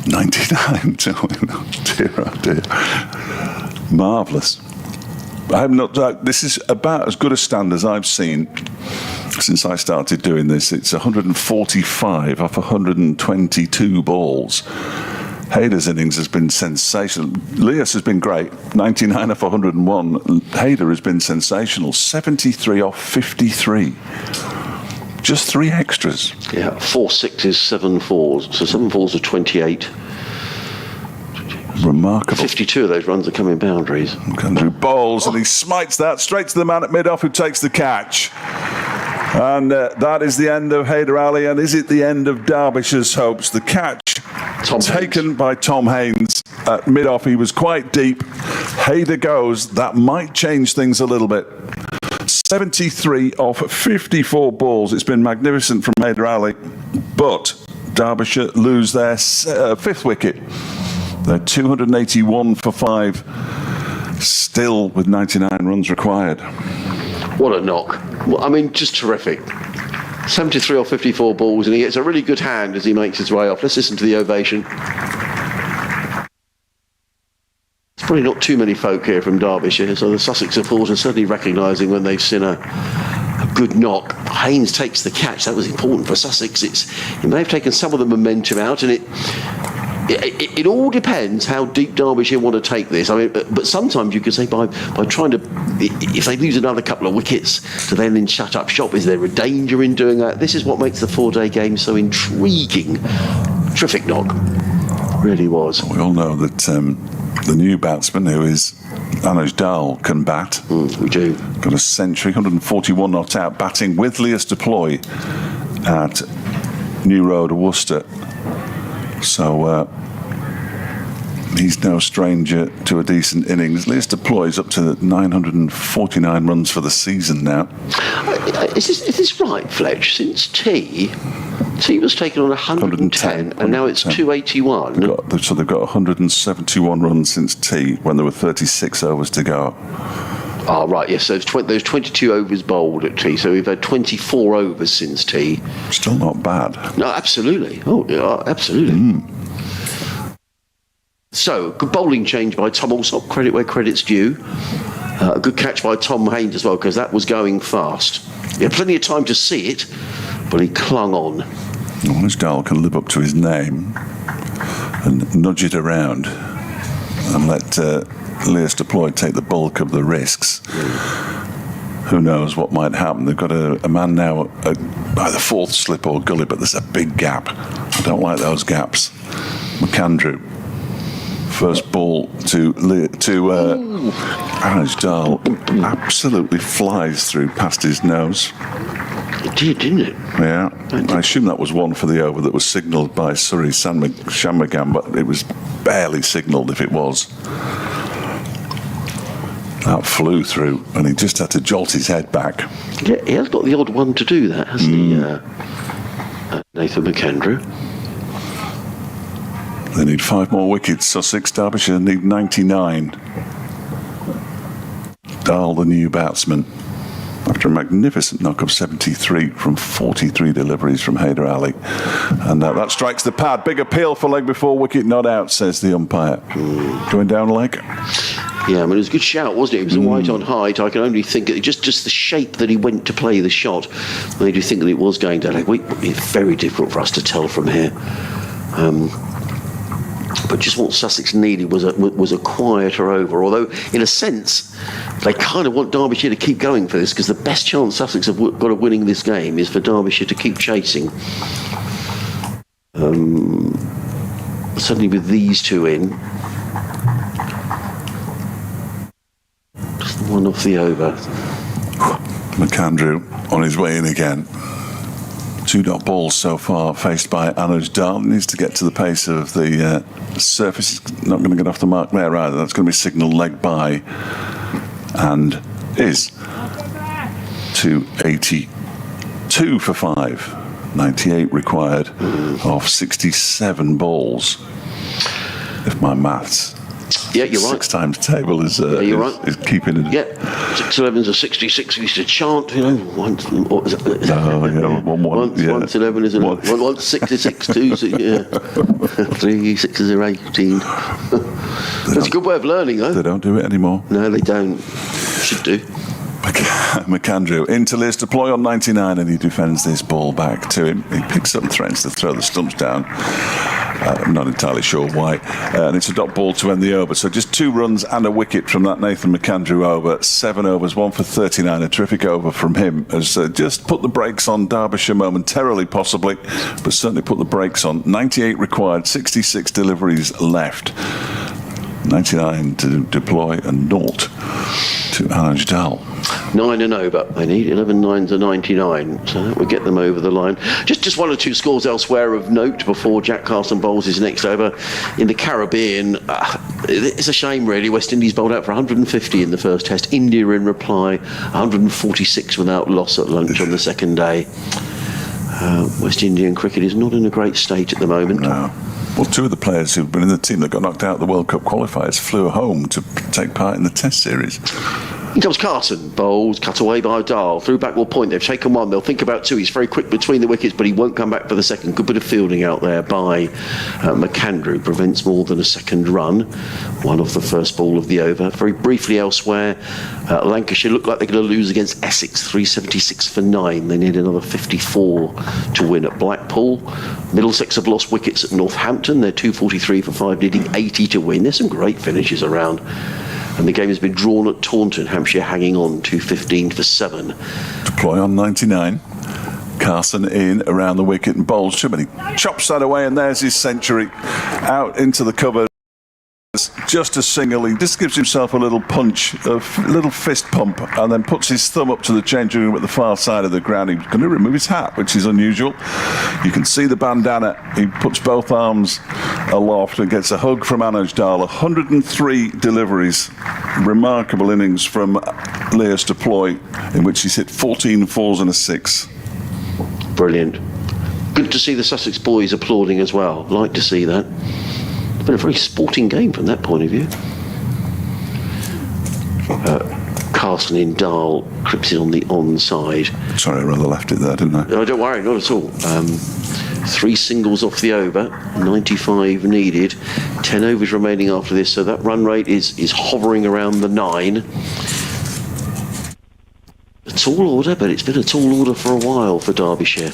99 to win. Oh dear. Marvellous. I have not. This is about as good a stand as I've seen since I started doing this. It's 145 off 122 balls. Hayder's innings has been sensational. Leas has been great, 99 off 101. Hayder has been sensational, 73 off 53. Just 3 extras. Yeah, 4 sixes, 7 fours. So 7 fours are 28. Remarkable. 52 of those runs are coming boundaries. Andrew bowls and he smites that straight to the man at mid-off, who takes the catch. And that is the end of Hyder Ali, and is it the end of Derbyshire's hopes? The catch taken by Tom Haynes at mid-off. He was quite deep. Hyder goes. That might change things a little bit. 73 off 54 balls. It's been magnificent from Hyder Ali, but Derbyshire lose their 5th wicket. They're 281 for 5, still with 99 runs required. What a knock. Well, I mean, just terrific. 73 or 54 balls, and he gets a really good hand as he makes his way off. Let's listen to the ovation. There's probably not too many folk here from Derbyshire, so the Sussex supporters are certainly recognising when they've seen a good knock. Haynes takes the catch. That was important for Sussex. It may have taken some of the momentum out, and it all depends how deep Derbyshire want to take this. I mean, but sometimes you could say by trying to, if they lose another couple of wickets, to then shut up shop, is there a danger in doing that? This is what makes the 4-day game so intriguing. Terrific knock. Really was. We all know that the new batsman, who is Anuj Dal, can bat. We do. Got a century, 141 not out, batting with Leas Deploy at New Road, Worcester. So he's no stranger to a decent innings. Leas Deploy's up to 949 runs for the season now. Is this right, Fletch? Since T was taken on 110 and now it's 281. So they've got 171 runs since T, when there were 36 overs to go. Oh, right, yes, so those 22 overs bowled at T, so we've had 24 overs since T. Still not bad. No, absolutely. Oh, yeah, absolutely. So, good bowling change by Tom Alsop, credit where credit's due. A good catch by Tom Haynes as well, because that was going fast. He had plenty of time to see it, but he clung on. Anuj Dal can live up to his name and nudge it around and let Leas Deploy take the bulk of the risks. Who knows what might happen? They've got a man now by the 4th slip or gully, but there's a big gap. I don't like those gaps. McAndrew. First ball to Anuj Dal. Absolutely flies through past his nose. It did, didn't it? Yeah. I assume that was one for the over that was signalled by Surrey Shanmugam, but it was barely signalled if it was. That flew through, and he just had to jolt his head back. Yeah, he has got the odd one to do that, hasn't he? Nathan McAndrew. They need 5 more wickets. Sussex, Derbyshire need 99. Dahl, the new batsman. after a magnificent knock of 73 from 43 deliveries from Haider Ali. And that strikes the pad. Big appeal for leg before wicket, not out, says the umpire. Going down leg. Yeah, I mean, it was a good shout, wasn't it? It was a white on height. I can only think just the shape that he went to play the shot made you think that it was going down. It's very difficult for us to tell from here. But just what Sussex needed was a quieter over. Although, in a sense, they kind of want Derbyshire to keep going for this, because the best chance Sussex have got of winning this game is for Derbyshire to keep chasing. Suddenly, with these two in, just one off the over. McAndrew on his way in again. 2 dot balls so far faced by Anuj Dal. Needs to get to the pace of the surface. He's not going to get off the mark there either. That's going to be signalled leg by, and is 282 for 5. 98 required off 67 balls. If my maths. Yeah, you're right. 6 times table is you're right. is keeping it. Yeah, 6-11's a 66. We used to chant, once 11 is once 66, 2, 3 6s are 18. That's a good way of learning, though. They don't do it anymore. No, they don't. Should do. McAndrew into Liz deploy on 99, and he defends this ball back to him. He picks up and threatens to throw the stumps down. I'm not entirely sure why. And it's a dot ball to end the over. So just 2 runs and a wicket from that Nathan McAndrew over. 7 overs, 1 for 39. A terrific over from him. Has just put the brakes on Derbyshire momentarily, possibly, but certainly put the brakes on. 98 required, 66 deliveries left. 99 to deploy and 0 to Anuj Dal. 9 and over. They need 11 9s to 99, so that would get them over the line. Just 1 or 2 scores elsewhere of note before Jack Carson bowls his next over. In the Caribbean, it's a shame really. West Indies bowled out for 150 in the first test. India in reply 146 without loss at lunch on the second day. West Indian cricket is not in a great state at the moment. No. Well, 2 of the players who've been in the team that got knocked out of the World Cup qualifiers flew home to take part in the Test series. Here comes Carson, bowls, cut away by Dahl, through backward point, they've taken 1, they'll think about 2, he's very quick between the wickets, but he won't come back for the second. Good bit of fielding out there by McAndrew, prevents more than a second run, 1 off the first ball of the over. Very briefly elsewhere, Lancashire look like they're going to lose against Essex, 376 for 9, they need another 54 to win at Blackpool. Middlesex have lost wickets at Northampton, they're 243 for 5, needing 80 to win. There's some great finishes around. And the game has been drawn at Taunton, Hampshire hanging on 215 for 7. Deploy on 99. Carson in around the wicket and bowls too many. Chops that away, and there's his century. Out into the cover. Just a single. He just gives himself a little punch, a little fist pump, and then puts his thumb up to the changing room at the far side of the ground. He's going to remove his hat, which is unusual. You can see the bandana. He puts both arms aloft and gets a hug from Anuj Dal. 103 deliveries. Remarkable innings from Leas deploy, in which he's hit 14 fours and a 6. Brilliant. Good to see the Sussex boys applauding as well. Like to see that. It's been a very sporting game from that point of view. Carson in Dahl, clips it on the onside. Sorry, I rather left it there, didn't I? No, don't worry, not at all. 3 singles off the over, 95 needed, 10 overs remaining after this, so that run rate is hovering around the 9. A tall order, but it's been a tall order for a while for Derbyshire.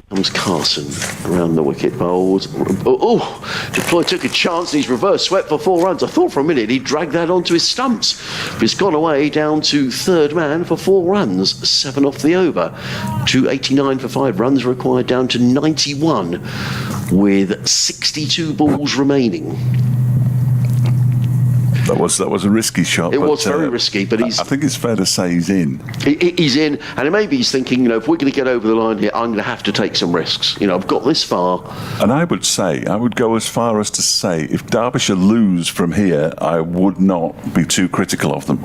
Comes Carson around the wicket, bowled. Deploy took a chance and he's reverse swept for 4 runs. I thought for a minute he'd drag that onto his stumps, but he's gone away down to 3rd man for 4 runs, 7 off the over. 289 for 5 runs required, down to 91 with 62 balls remaining. That was a risky shot. It was very risky, but I think it's fair to say he's in. He's in, and maybe he's thinking, if we're going to get over the line here, I'm going to have to take some risks. I've got this far. And I would go as far as to say, if Derbyshire lose from here, I would not be too critical of them.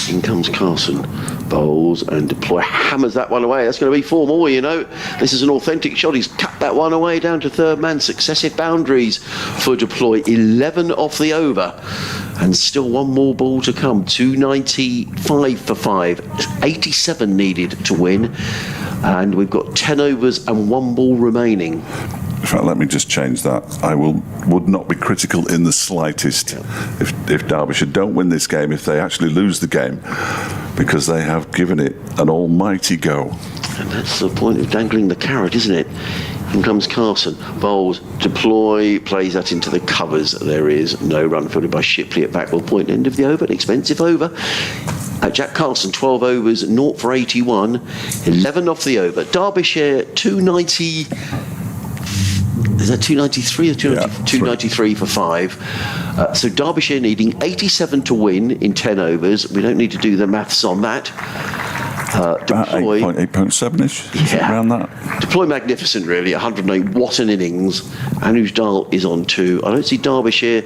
In comes Carson, bowls and Deploy hammers that one away. That's going to be 4 more, you know. This is an authentic shot. He's cut that one away down to third man. Successive boundaries for Deploy. 11 off the over. And still 1 more ball to come. 295 for 5. 87 needed to win. And we've got 10 overs and 1 ball remaining. In fact, let me just change that. I would not be critical in the slightest if Derbyshire don't win this game, if they actually lose the game, because they have given it an almighty go. And that's the point of dangling the carrot, isn't it? In comes Carson, bowls, Deploy, plays that into the covers. There is no run fielded by Shipley at Backwell Point. End of the over, an expensive over. Jack Carlson, 12 overs, 0 for 81, 11 off the over. Derbyshire, 290... Is that 293 or 293 for 5? So Derbyshire needing 87 to win in 10 overs. We don't need to do the maths on that. Deploy 8.7ish, around that. Deploy magnificent, really. 108. What an innings. Anuj Dal is on 2. I don't see Derbyshire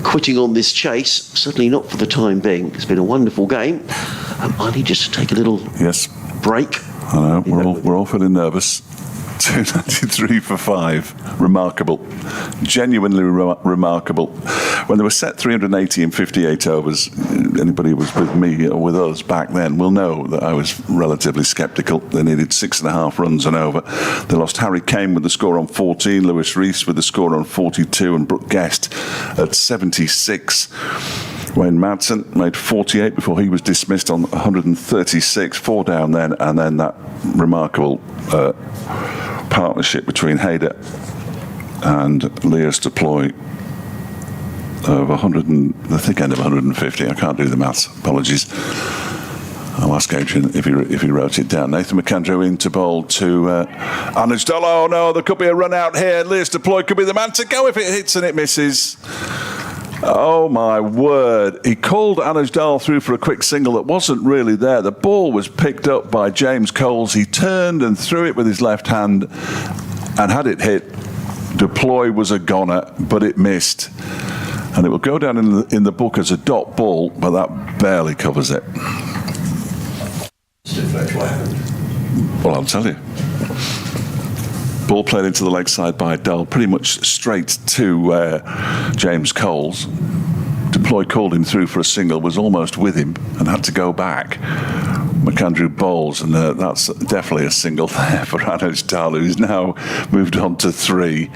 quitting on this chase. Certainly not for the time being. It's been a wonderful game. I need just to take a little break. I know, we're all feeling nervous. 293 for 5. Remarkable. Genuinely remarkable. When they were set 380 in 58 overs, anybody who was with me or with us back then will know that I was relatively sceptical. They needed 6.5 runs and over. They lost Harry Kane with the score on 14, Lewis Rees with the score on 42, and Brooke Guest at 76. Wayne Madsen made 48 before he was dismissed on 136, 4 down then, and then that remarkable partnership between Hayder and Leas Deploy of 100 and the thick end of 150. I can't do the maths. Apologies. I'll ask Adrian if he wrote it down. Nathan McAndrew into bowl to Anuj Dal. Oh no, there could be a run out here. Leas Deploy could be the man to go if it hits and it misses. Oh my word. He called Anuj Dal through for a quick single that wasn't really there. The ball was picked up by James Coles. He turned and threw it with his left hand, and had it hit, Deploy was a goner, but it missed. And it will go down in the book as a dot ball, but that barely covers it. Well, I'll tell you. Ball played into the leg side by Dull, pretty much straight to James Coles. Deploy called him through for a single, was almost with him and had to go back. McAndrew bowls, and that's definitely a single there for Anuj Dal, who's now moved on to 3.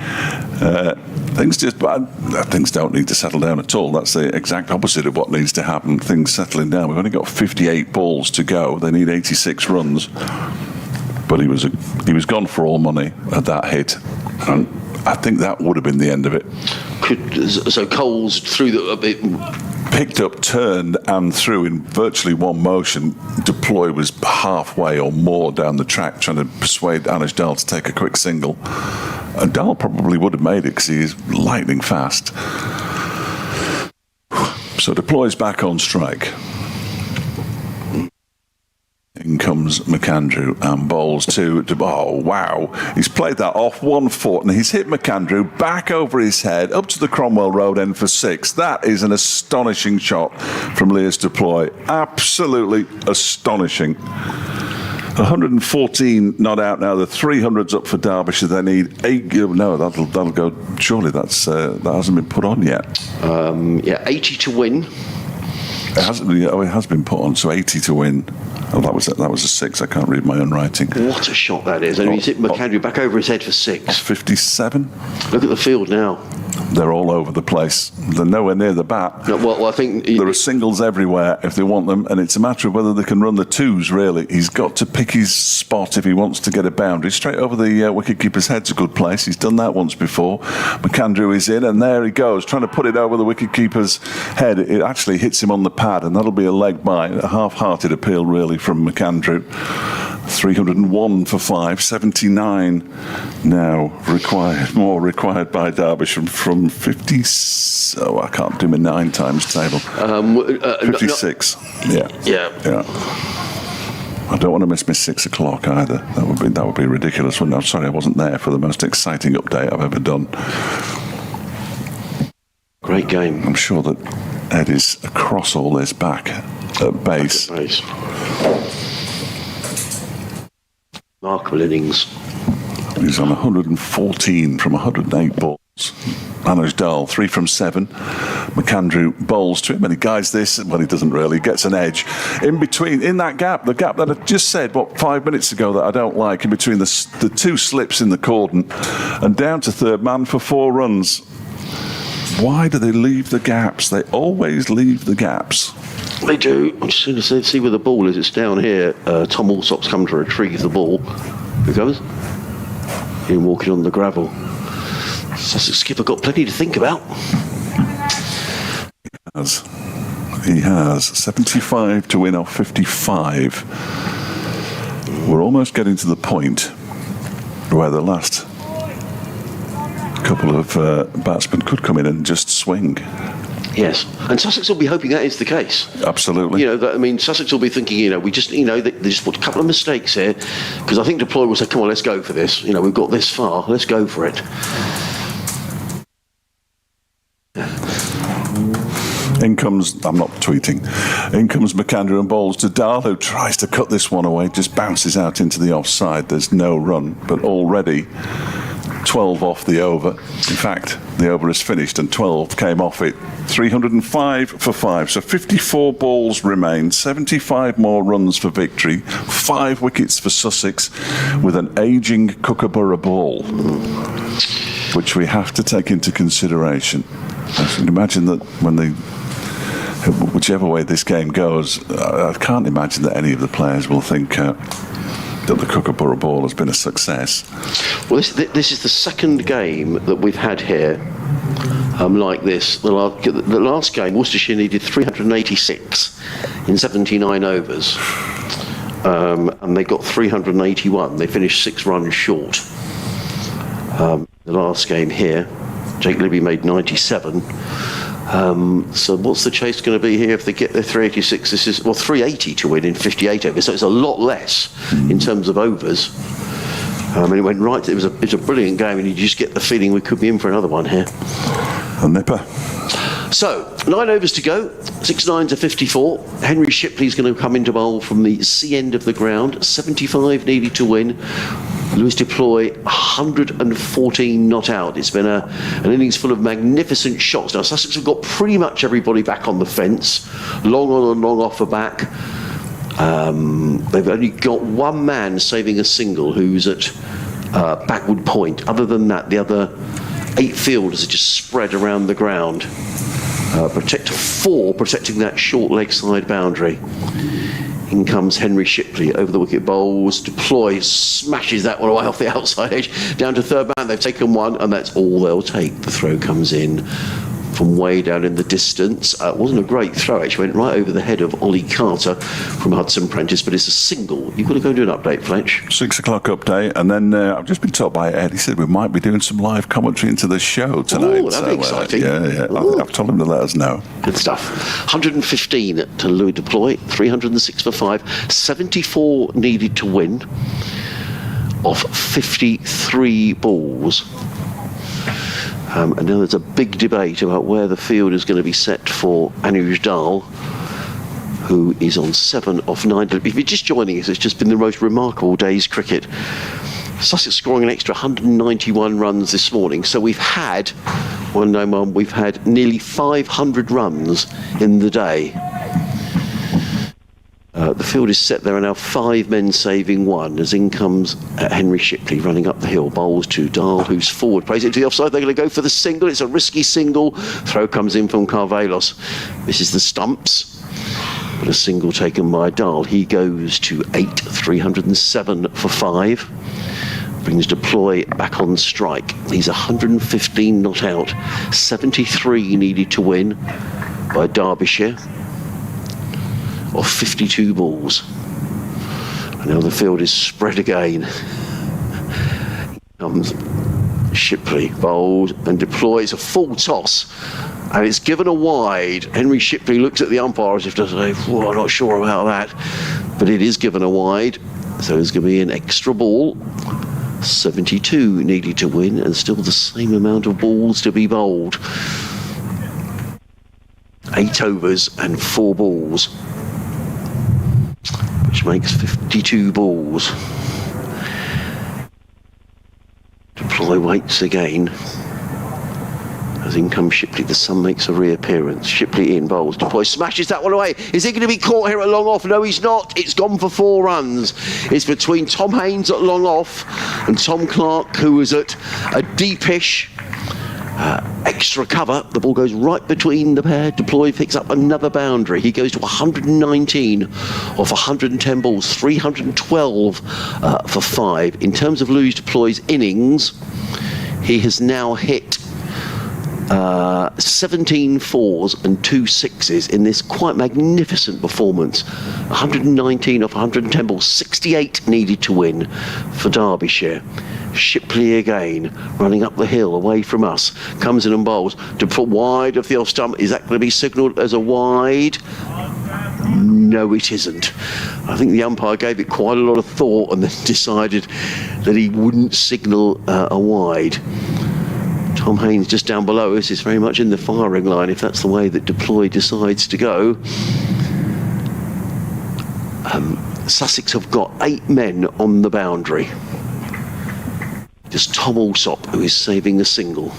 Things don't need to settle down at all. That's the exact opposite of what needs to happen. Things settling down. We've only got 58 balls to go. They need 86 runs. But he was gone for all money at that hit, and I think that would have been the end of it. So Coles threw a bit, picked up, turned, and threw in virtually one motion. Deploy was halfway or more down the track trying to persuade Anuj Dal to take a quick single, and Dal probably would have made it because he is lightning fast. So Deploy's back on strike. In comes McAndrew and bowls to oh wow, he's played that off 1 foot and he's hit McAndrew back over his head up to the Cromwell Road end for 6. That is an astonishing shot from Leas Deploy. Absolutely astonishing. 114 not out now. The 300's up for Derbyshire. They need 8. No, that'll go. Surely that hasn't been put on yet. 80 to win. It has been put on, so 80 to win. Oh, that was a 6. I can't read my own writing. What a shot that is. And he's hit McAndrew back over his head for 6. 57. Look at the field now. They're all over the place. They're nowhere near the bat. No, well, I think there are singles everywhere if they want them, and it's a matter of whether they can run the 2s, really. He's got to pick his spot if he wants to get a boundary. Straight over the wicketkeeper's head's a good place. He's done that once before. McAndrew is in, and there he goes, trying to put it over the wicketkeeper's head. It actually hits him on the pad, and that'll be a leg by. A half-hearted appeal, really, from McAndrew. 301 for 5, 79 now required by Derbyshire from 50. So I can't do my 9 times table. 56. Yeah. I don't want to miss my 6 o'clock either. That would be ridiculous. I'm sorry, I wasn't there for the most exciting update I've ever done. Great game. I'm sure that Ed is across all this back at base. Remarkable innings. He's on 114 from 108 balls. Anuj Dal, 3 from 7. McAndrew bowls to him, and he guides this. Well, he doesn't really. He gets an edge. In between, in that gap, the gap that I just said, 5 minutes ago that I don't like, in between the two slips in the cordon, and down to third man for 4 runs. Why do they leave the gaps? They always leave the gaps. They do. I'm just going to see where the ball is. It's down here. Tom Alsop's come to retrieve the ball. Who goes? Him walking on the gravel. Sussex skipper got plenty to think about. He has 75 to win off 55. We're almost getting to the point where the last couple of batsmen could come in and just swing. Yes, and Sussex will be hoping that is the case. Absolutely. Sussex will be thinking, they just put a couple of mistakes here, because I think Deploy will say, come on, let's go for this. We've got this far, let's go for it. In comes, I'm not tweeting, in comes McAndrew and bowls to Dahl, who tries to cut this one away, just bounces out into the offside. There's no run, but already 12 off the over. In fact, the over is finished and 12 came off it. 305 for 5, so 54 balls remain, 75 more runs for victory, 5 wickets for Sussex with an ageing Kookaburra ball, which we have to take into consideration. I can imagine that whichever way this game goes, I can't imagine that any of the players will think that the Kookaburra ball has been a success. Well, this is the second game that we've had here like this. The last game, Worcestershire needed 386 in 79 overs, and they got 381. They finished 6 runs short. The last game here, Jake Libby made 97. So what's the chase going to be here if they get their 386? This is 380 to win in 58 overs, so it's a lot less in terms of overs. And it went right. It was a brilliant game, and you just get the feeling we could be in for another one here. A nipper. So 9 overs to go, 6-9 to 54. Henry Shipley's going to come into bowl from the C end of the ground. 75 needed to win. Lewis Deploy, 114 not out. It's been an innings full of magnificent shots. Now, Sussex have got pretty much everybody back on the fence. Long on and long off the back. They've only got one man saving a single who's at backward point. Other than that, the other 8 fielders are just spread around the ground. 4 protecting that short leg side boundary. In comes Henry Shipley over the wicket, bowls, Deploy, smashes that one away off the outside edge, down to third man. They've taken one, and that's all they'll take. The throw comes in from way down in the distance. It wasn't a great throw, actually, went right over the head of Ollie Carter from Hudson Prentice, but it's a single. You've got to go and do an update, Fletch. 6 o'clock update, and then I've just been told by Ed, he said we might be doing some live commentary into the show tonight. Oh, that'd be exciting. Yeah. I've told him to let us know. Good stuff. 115 to Louis Deploy, 306 for 5, 74 needed to win off 53 balls. And now there's a big debate about where the field is going to be set for Anuj Dal, who is on 7 off 9. If you're just joining us, it's just been the most remarkable day's cricket. Sussex scoring an extra 191 runs this morning. So we've had nearly 500 runs in the day. The field is set. There are now 5 men saving 1 as in comes Henry Shipley running up the hill. Bowls to Dahl, who's forward, plays it to the offside. They're going to go for the single. It's a risky single. Throw comes in from Carvelos. This is the stumps. But a single taken by Dahl. He goes to 8, 307 for 5. Brings Deploy back on strike. He's 115 not out. 73 needed to win by Derbyshire. Of 52 balls. And now the field is spread again. Comes Shipley, bowled and deploys a full toss. And it's given a wide. Henry Shipley looks at the umpire as if to say, I'm not sure about that. But it is given a wide. So there's going to be an extra ball. 72 needed to win, and still the same amount of balls to be bowled. 8 overs and 4 balls, which makes 52 balls. Deploy waits again. As in comes Shipley, the sun makes a reappearance. Shipley in, bowls, Deploy smashes that one away. Is he going to be caught here at long off? No, he's not. It's gone for 4 runs. It's between Tom Haynes at long off and Tom Clark, who was at a deepish extra cover. The ball goes right between the pair. Deploy picks up another boundary. He goes to 119 off 110 balls, 312 for 5. In terms of Louis Deploy's innings, he has now hit 17 4s and 2 6s in this quite magnificent performance. 119 off 110 balls, 68 needed to win for Derbyshire. Shipley again, running up the hill away from us, comes in and bowls to put wide of the off stump. Is that going to be signalled as a wide? No, it isn't. I think the umpire gave it quite a lot of thought and then decided that he wouldn't signal a wide. Tom Haynes just down below us is very much in the firing line if that's the way that Deploy decides to go. Sussex have got 8 men on the boundary. Just Tom Alsop, who is saving a single.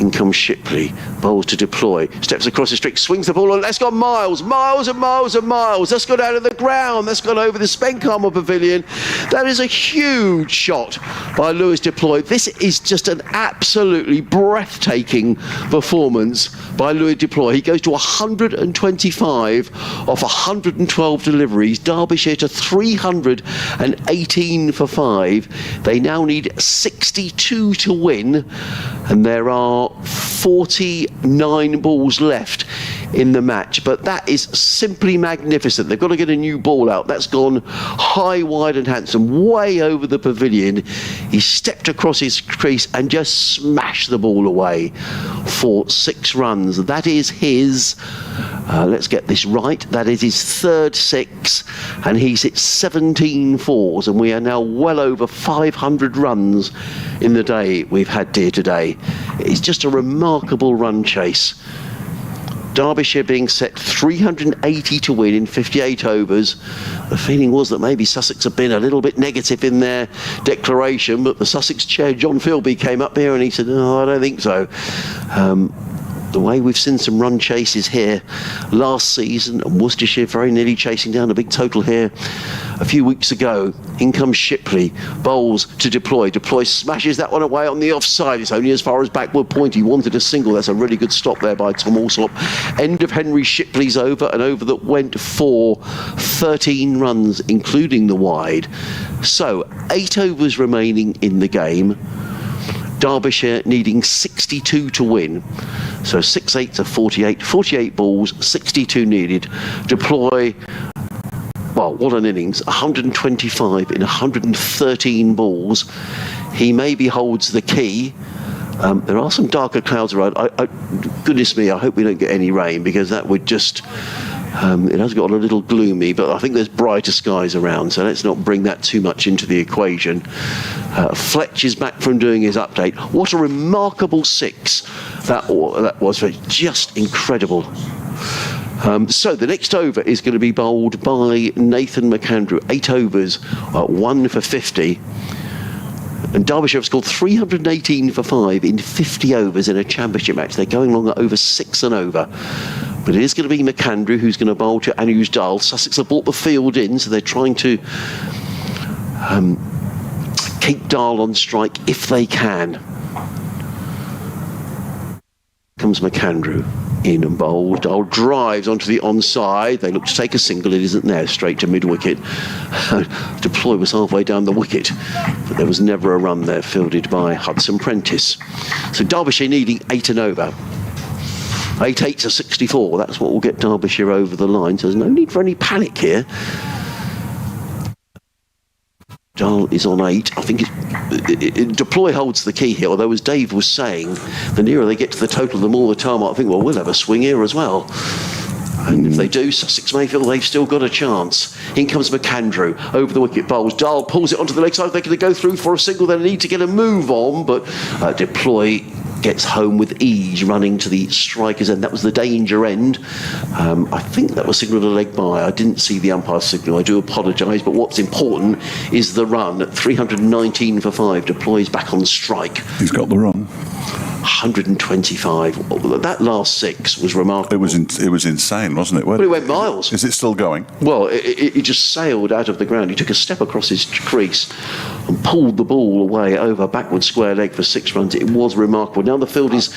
In comes Shipley, bowls to Deploy, steps across the street, swings the ball on. That's gone miles and miles and miles. That's gone out of the ground. That's gone over the Spencarmer Pavilion. That is a huge shot by Louis Deploy. This is just an absolutely breathtaking performance by Louis Deploy. He goes to 125 off 112 deliveries. Derbyshire to 318 for 5. They now need 62 to win, and there are 49 balls left in the match, but that is simply magnificent. They've got to get a new ball out. That's gone high, wide and handsome, way over the pavilion. He stepped across his crease and just smashed the ball away for 6 runs. That is his, let's get this right, that is his 3rd 6, and he's hit 17 4s, and we are now well over 500 runs in the day we've had here today. It's just a remarkable run chase. Derbyshire being set 380 to win in 58 overs. The feeling was that maybe Sussex had been a little bit negative in their declaration, but the Sussex chair, John Philby, came up here and he said, "No, I don't think so." The way we've seen some run chases here last season, and Worcestershire very nearly chasing down a big total here a few weeks ago. In comes Shipley, bowls to Deploy. Deploy smashes that one away on the offside. It's only as far as backward point. He wanted a single. That's a really good stop there by Tom Alsop. End of Henry Shipley's over, an over that went for 13 runs, including the wide. So 8 overs remaining in the game. Derbyshire needing 62 to win. So 6 8s are 48. 48 balls, 62 needed. Deploy, well, what an innings. 125 in 113 balls. He maybe holds the key. There are some darker clouds around. Goodness me, I hope we don't get any rain, because that would just... it has got a little gloomy, but I think there's brighter skies around, so let's not bring that too much into the equation. Fletch is back from doing his update. What a remarkable 6 that was. Just incredible. So the next over is going to be bowled by Nathan McAndrew. 8 overs, 1 for 50. And Derbyshire have scored 318 for 5 in 50 overs in a championship match. They're going along at over 6 and over. But it is going to be McAndrew who's going to bowl to Anuj Dal. Sussex have brought the field in, so they're trying to keep Dal on strike if they can. Comes McAndrew in and bowls. Dal drives onto the onside. They look to take a single. It isn't there. Straight to mid-wicket. Deploy was halfway down the wicket, but there was never a run there, fielded by Hudson Prentice. So Derbyshire needing 8 and over. 8 8s are 64. That's what will get Derbyshire over the line. So there's no need for any panic here. Dahl is on 8. I think Deploy holds the key here, although as Dave was saying, the nearer they get to the total, the more the tarmac think, well, we'll have a swing here as well. And if they do, Sussex may feel they've still got a chance. In comes McAndrew, over the wicket, bowls. Dahl pulls it onto the leg side. They're going to go through for a single. They need to get a move on, but Deploy gets home with ease, running to the striker's end. That was the danger end. I think that was signalled a leg by. I didn't see the umpire signal. I do apologise, but what's important is the run at 319 for 5. Deploys back on strike. He's got the run. 125. That last 6 was remarkable. It was insane, wasn't it? But it went miles. Is it still going? Well, it just sailed out of the ground. He took a step across his crease and pulled the ball away over backward square leg for 6 runs. It was remarkable. Now the field is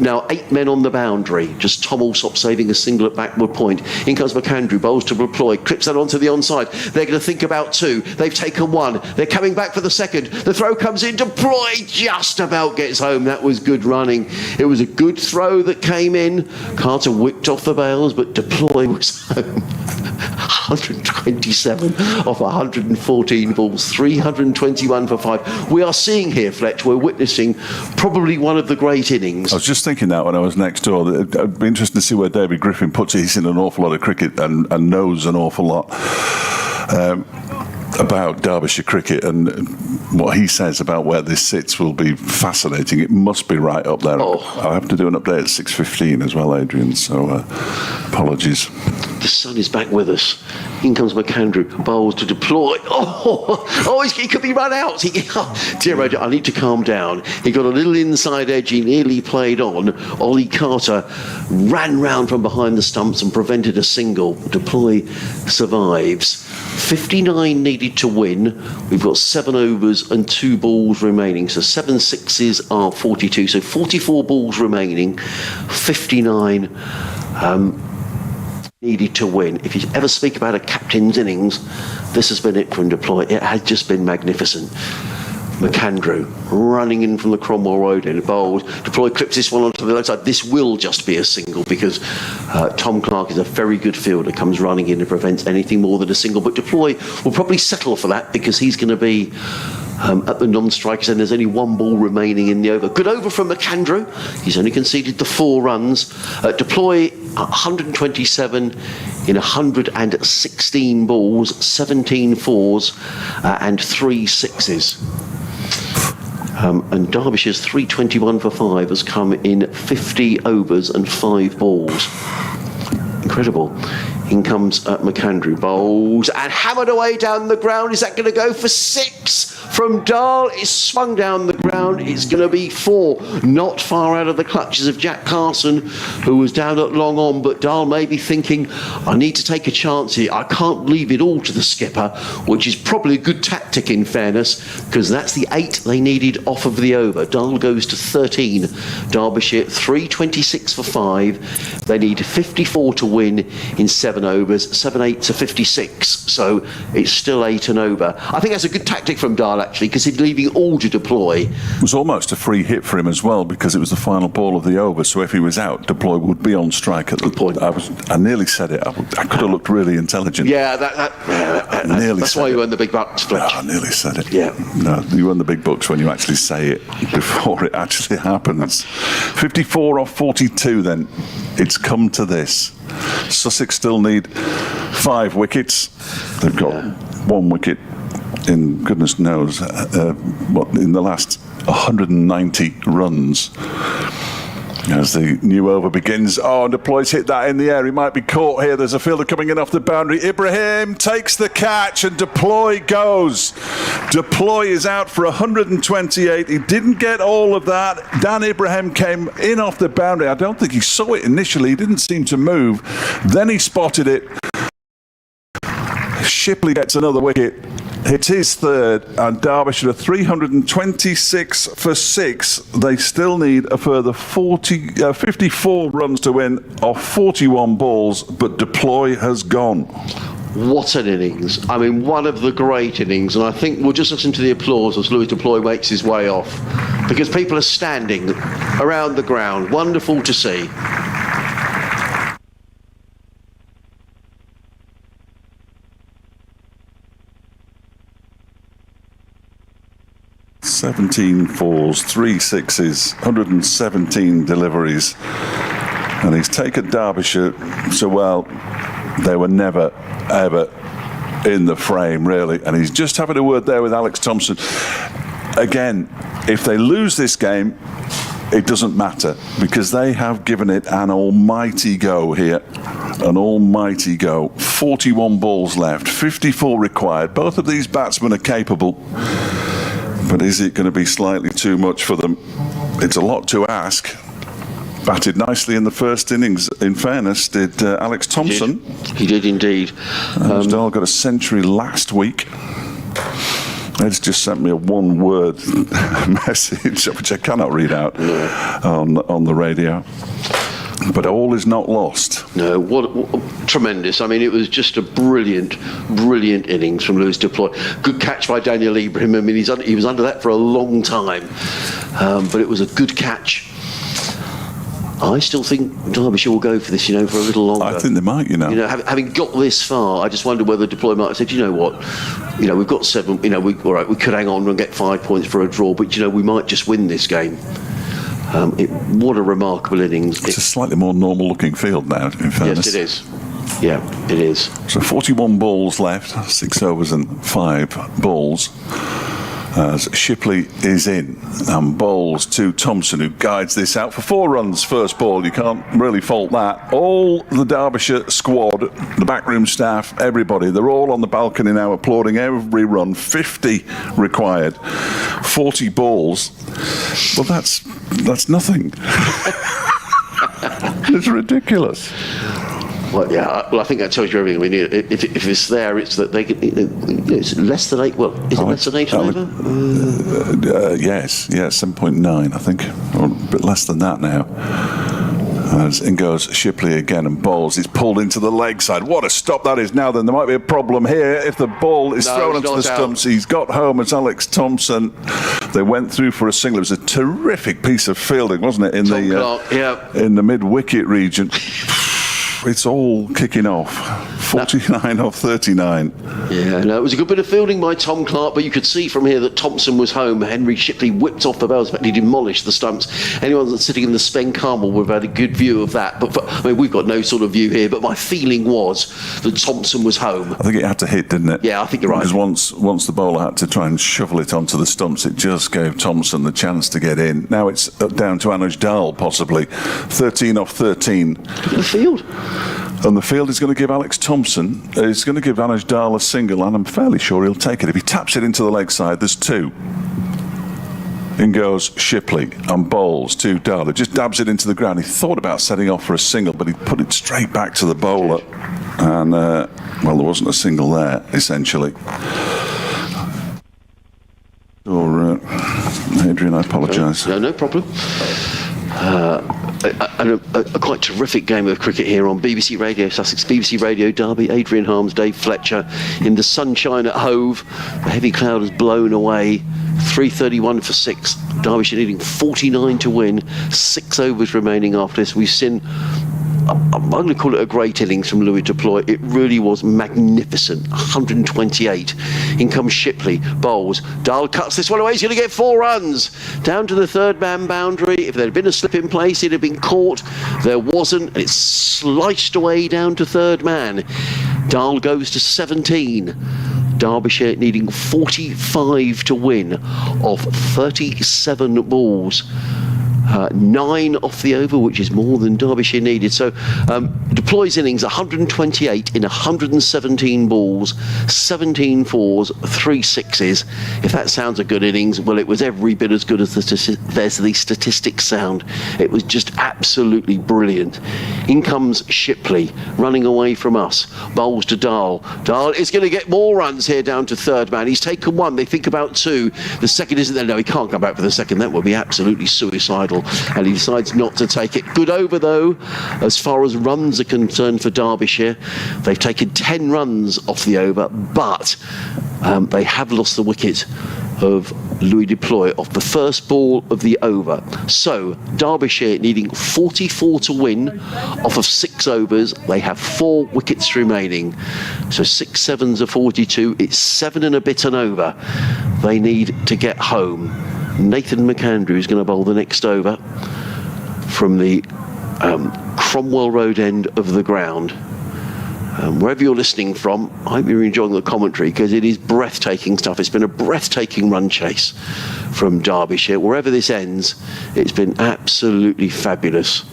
now 8 men on the boundary. Just Tom Alsop saving a single at backward point. In comes McAndrew, bowls to Deploy, clips that onto the onside. They're going to think about 2. They've taken 1. They're coming back for the second. The throw comes in. Deploy just about gets home. That was good running. It was a good throw that came in. Carter whipped off the bails, but Deploy was home. 127 off 114 balls, 321 for 5. We are seeing here, Fletch, we're witnessing probably one of the great innings. I was just thinking that when I was next door. It'd be interesting to see where David Griffin puts it. He's in an awful lot of cricket and knows an awful lot about Derbyshire cricket, and what he says about where this sits will be fascinating. It must be right up there. I have to do an update at 6:15 as well, Adrian, so apologies. The sun is back with us. In comes McAndrew, bowls to Deploy. He could be run out. Dear, I need to calm down. He got a little inside edge. He nearly played on. Ollie Carter ran round from behind the stumps and prevented a single. Deploy survives. 59 needed to win. We've got 7 overs and 2 balls remaining. So 7 sixes are 42. So 44 balls remaining. 59 needed to win. If you ever speak about a captain's innings, this has been it from Deploy. It has just been magnificent. McAndrew running in from the Cromwell Road end, bowled. Deploy clips this one onto the left side. This will just be a single because Tom Clark is a very good fielder, comes running in and prevents anything more than a single. But Deploy will probably settle for that because he's going to be at the non-strikers and there's only 1 ball remaining in the over. Good over from McAndrew. He's only conceded the 4 runs. Deploy 127 in 116 balls, 17 fours and 3 sixes. And Derbyshire's 321 for 5 has come in 50 overs and 5 balls. Incredible. In comes McAndrew, bowls and hammered away down the ground. Is that going to go for 6 from Dahl? It's swung down the ground. It's going to be 4. Not far out of the clutches of Jack Carson, who was down at long on, but Dahl may be thinking, I need to take a chance here. I can't leave it all to the skipper, which is probably a good tactic in fairness, because that's the 8 they needed off of the over. Dahl goes to 13. Derbyshire 326 for 5. They need 54 to win in 7 overs, 7-8 to 56. So it's still 8 and over. I think that's a good tactic from Dahl, actually, because he's leaving all to Deploy. It was almost a free hit for him as well because it was the final ball of the over. So if he was out, Deploy would be on strike at the point. I nearly said it. I could have looked really intelligent. Yeah, that's why you earn the big bucks, Fletch. I nearly said it. Yeah. No, you earn the big bucks when you actually say it before it actually happens. 54 off 42 then. It's come to this. Sussex still need 5 wickets. They've got 1 wicket in goodness knows in the last 190 runs. As the new over begins, Deploy's hit that in the air. He might be caught here. There's a fielder coming in off the boundary. Ibrahim takes the catch and Deploy goes. Deploy is out for 128. He didn't get all of that. Dan Ibrahim came in off the boundary. I don't think he saw it initially. He didn't seem to move. Then he spotted it. Shipley gets another wicket. It's his 3rd, and Derbyshire are 326 for 6. They still need a further 54 runs to win off 41 balls, but Deploy has gone. What an innings. I mean, one of the great innings, and I think we'll just listen to the applause as Louis Deploy makes his way off, because people are standing around the ground. Wonderful to see. 17 fours, 3 sixes, 117 deliveries. And he's taken Derbyshire so well, they were never, ever in the frame, really. And he's just having a word there with Alex Thompson. Again, if they lose this game, it doesn't matter because they have given it an almighty go here. An almighty go. 41 balls left, 54 required. Both of these batsmen are capable, but is it going to be slightly too much for them? It's a lot to ask. Batted nicely in the first innings, in fairness, did Alex Thompson. He did indeed. Dahl got a century last week. Ed's just sent me a one-word message, which I cannot read out on the radio. But all is not lost. No, what tremendous. I mean, it was just a brilliant innings from Lewis Deploy. Good catch by Daniel Ibrahim. I mean, he was under that for a long time. But it was a good catch. I still think Derbyshire will go for this, for a little longer. I think they might, having got this far, I just wonder whether Deploy might have said, you know what, we've got 7, we could hang on and get 5 points for a draw, but, we might just win this game. What a remarkable innings. It's a slightly more normal-looking field now, in fairness. Yes, it is. Yeah, it is. So 41 balls left, 6 overs and 5 balls. As Shipley is in and bowls to Thompson, who guides this out for 4 runs first ball. You can't really fault that. All the Derbyshire squad, the backroom staff, everybody, they're all on the balcony now applauding every run. 50 required, 40 balls. Well, that's nothing. It's ridiculous. Well, yeah. Well, I think that tells you everything we need. If it's there, it's that they can. It's less than 8. Well, is it less than 8 over? Yes, 7.9, I think, or a bit less than that now. As in goes Shipley again and bowls. He's pulled into the leg side. What a stop that is now. Then there might be a problem here if the ball is thrown onto the stumps. He's got home. It's Alex Thompson. They went through for a single. It was a terrific piece of fielding, wasn't it? In the mid-wicket region. It's all kicking off. 49 off 39. Yeah, no, it was a good bit of fielding by Tom Clark, but you could see from here that Thompson was home. Henry Shipley whipped off the bells, but he demolished the stumps. Anyone that's sitting in the Spen Carmel would have had a good view of that. But we've got no sort of view here, but my feeling was that Thompson was home. I think it had to hit, didn't it? Yeah, I think you're right. Because once the bowler had to try and shovel it onto the stumps, it just gave Thompson the chance to get in. Now it's down to Anuj Dahl, possibly. 13 off 13. Look at the field. And the field is going to give Alex Thompson, is going to give Anuj Dahl a single, and I'm fairly sure he'll take it. If he taps it into the leg side, there's 2. In goes Shipley and bowls to Dahl. He just dabs it into the ground. He thought about setting off for a single, but he put it straight back to the bowler. And, well, there wasn't a single there, essentially. Or, Adrian, I apologise. No problem. A quite terrific game of cricket here on BBC Radio Sussex, BBC Radio Derby. Adrian Harms, Dave Fletcher in the sunshine at Hove. The heavy cloud has blown away. 3:31 for 6. Derbyshire needing 49 to win. 6 overs remaining after this. We've seen, I'm going to call it a great innings from Louis Deploy. It really was magnificent. 128. In comes Shipley, bowls. Dahl cuts this one away. He's going to get 4 runs. Down to the third man boundary. If there had been a slip in place, he'd have been caught. There wasn't. And it's sliced away down to third man. Dahl goes to 17. Derbyshire needing 45 to win off 37 balls. 9 off the over, which is more than Derbyshire needed. So Deploy's innings, 128 in 117 balls, 17 fours, 3 sixes. If that sounds a good innings, well, it was every bit as good as the statistics sound. It was just absolutely brilliant. In comes Shipley, running away from us. Bowls to Dahl. Dahl is going to get more runs here down to third man. He's taken 1. They think about 2. The second isn't there. No, he can't come back for the second. That would be absolutely suicidal. And he decides not to take it. Good over, though, as far as runs are concerned for Derbyshire. They've taken 10 runs off the over, but they have lost the wicket of Louis Deploy off the first ball of the over. So Derbyshire needing 44 to win off of 6 overs. They have 4 wickets remaining. So 6 sevens are 42. It's 7 and a bit and over. They need to get home. Nathan McAndrew is going to bowl the next over from the Cromwell Road end of the ground. Wherever you're listening from, I hope you're enjoying the commentary, because it is breathtaking stuff. It's been a breathtaking run chase from Derbyshire. Wherever this ends, it's been absolutely fabulous.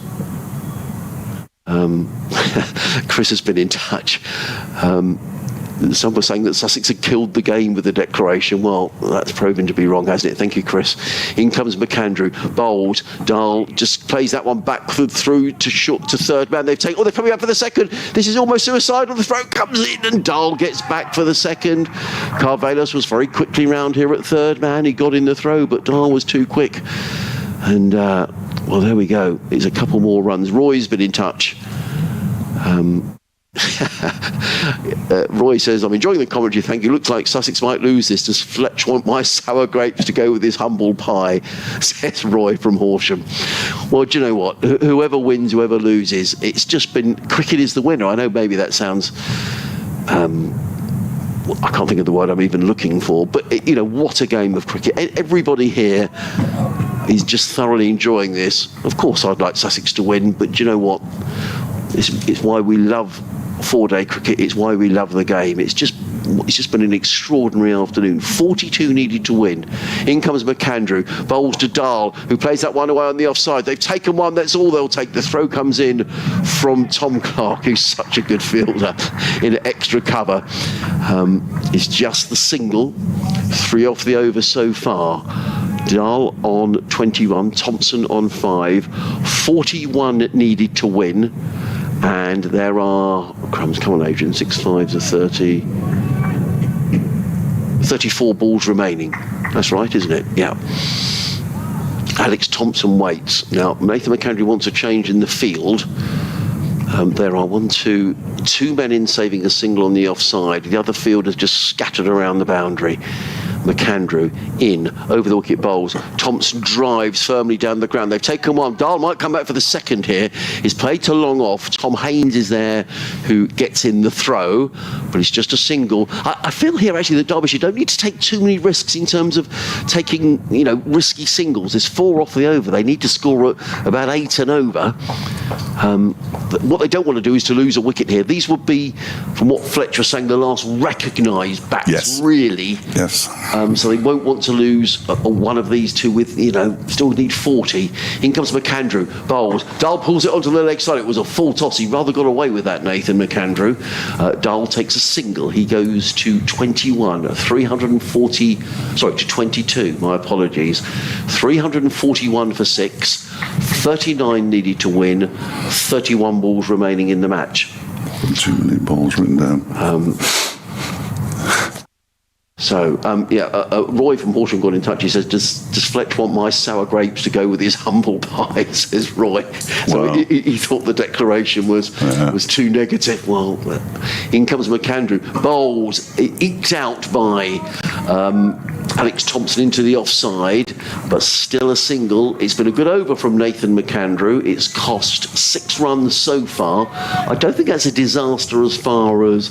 Chris has been in touch. Some were saying that Sussex had killed the game with the declaration. Well, that's proven to be wrong, hasn't it? Thank you, Chris. In comes McAndrew. Bowled. Dahl just plays that one back through to third man. They're coming up for the second. This is almost suicidal. The throw comes in and Dahl gets back for the second. Carvelos was very quickly round here at third man. He got in the throw, but Dahl was too quick. And, well, there we go. It's a couple more runs. Roy's been in touch. Roy says, I'm enjoying the commentary, thank you. Looks like Sussex might lose this. Does Fletch want my sour grapes to go with his humble pie? Says Roy from Horsham. Well, do you know what? Whoever wins, whoever loses, it's just been, cricket is the winner. I know maybe that sounds, I can't think of the word I'm even looking for, but what a game of cricket. Everybody here is just thoroughly enjoying this. Of course I'd like Sussex to win, but do you know what? It's why we love 4-day cricket. It's why we love the game. It's just been an extraordinary afternoon. 42 needed to win. In comes McAndrew. Bowls to Dahl, who plays that one away on the offside. They've taken one. That's all they'll take. The throw comes in from Tom Clark, who's such a good fielder in extra cover. It's just the single. 3 off the over so far. Dahl on 21, Thompson on 5, 41 needed to win, and there are, crumbs, come on Adrian, 6 5s are 30, 34 balls remaining. That's right, isn't it? Yeah. Alex Thompson waits. Now, Nathan McAndrew wants a change in the field. There are two men in saving a single on the offside. The other fielders just scattered around the boundary. McAndrew in, over the wicket bowls. Thompson drives firmly down the ground. They've taken one. Dahl might come back for the second here. He's played to long off. Tom Haynes is there, who gets in the throw, but it's just a single. I feel here actually that Derbyshire don't need to take too many risks in terms of taking, risky singles. There's 4 off the over. They need to score about 8 and over. But what they don't want to do is to lose a wicket here. These would be, from what Fletcher was saying, the last recognised bats, yes. Really. Yes. So they won't want to lose one of these two with, still need 40. In comes McAndrew, bowls. Dahl pulls it onto the leg side. It was a full toss. He rather got away with that, Nathan McAndrew. Dahl takes a single. He goes to 21, to 22, my apologies. 341 for 6, 39 needed to win, 31 balls remaining in the match. Too many balls written down. Roy from Horsham got in touch. He says, does Fletch want my sour grapes to go with his humble pie? Says Roy. So wow. he thought the declaration was too negative. Well, in comes McAndrew. Bowls, eked out by Alex Thompson into the offside, but still a single. It's been a good over from Nathan McAndrew. It's cost 6 runs so far. I don't think that's a disaster as far as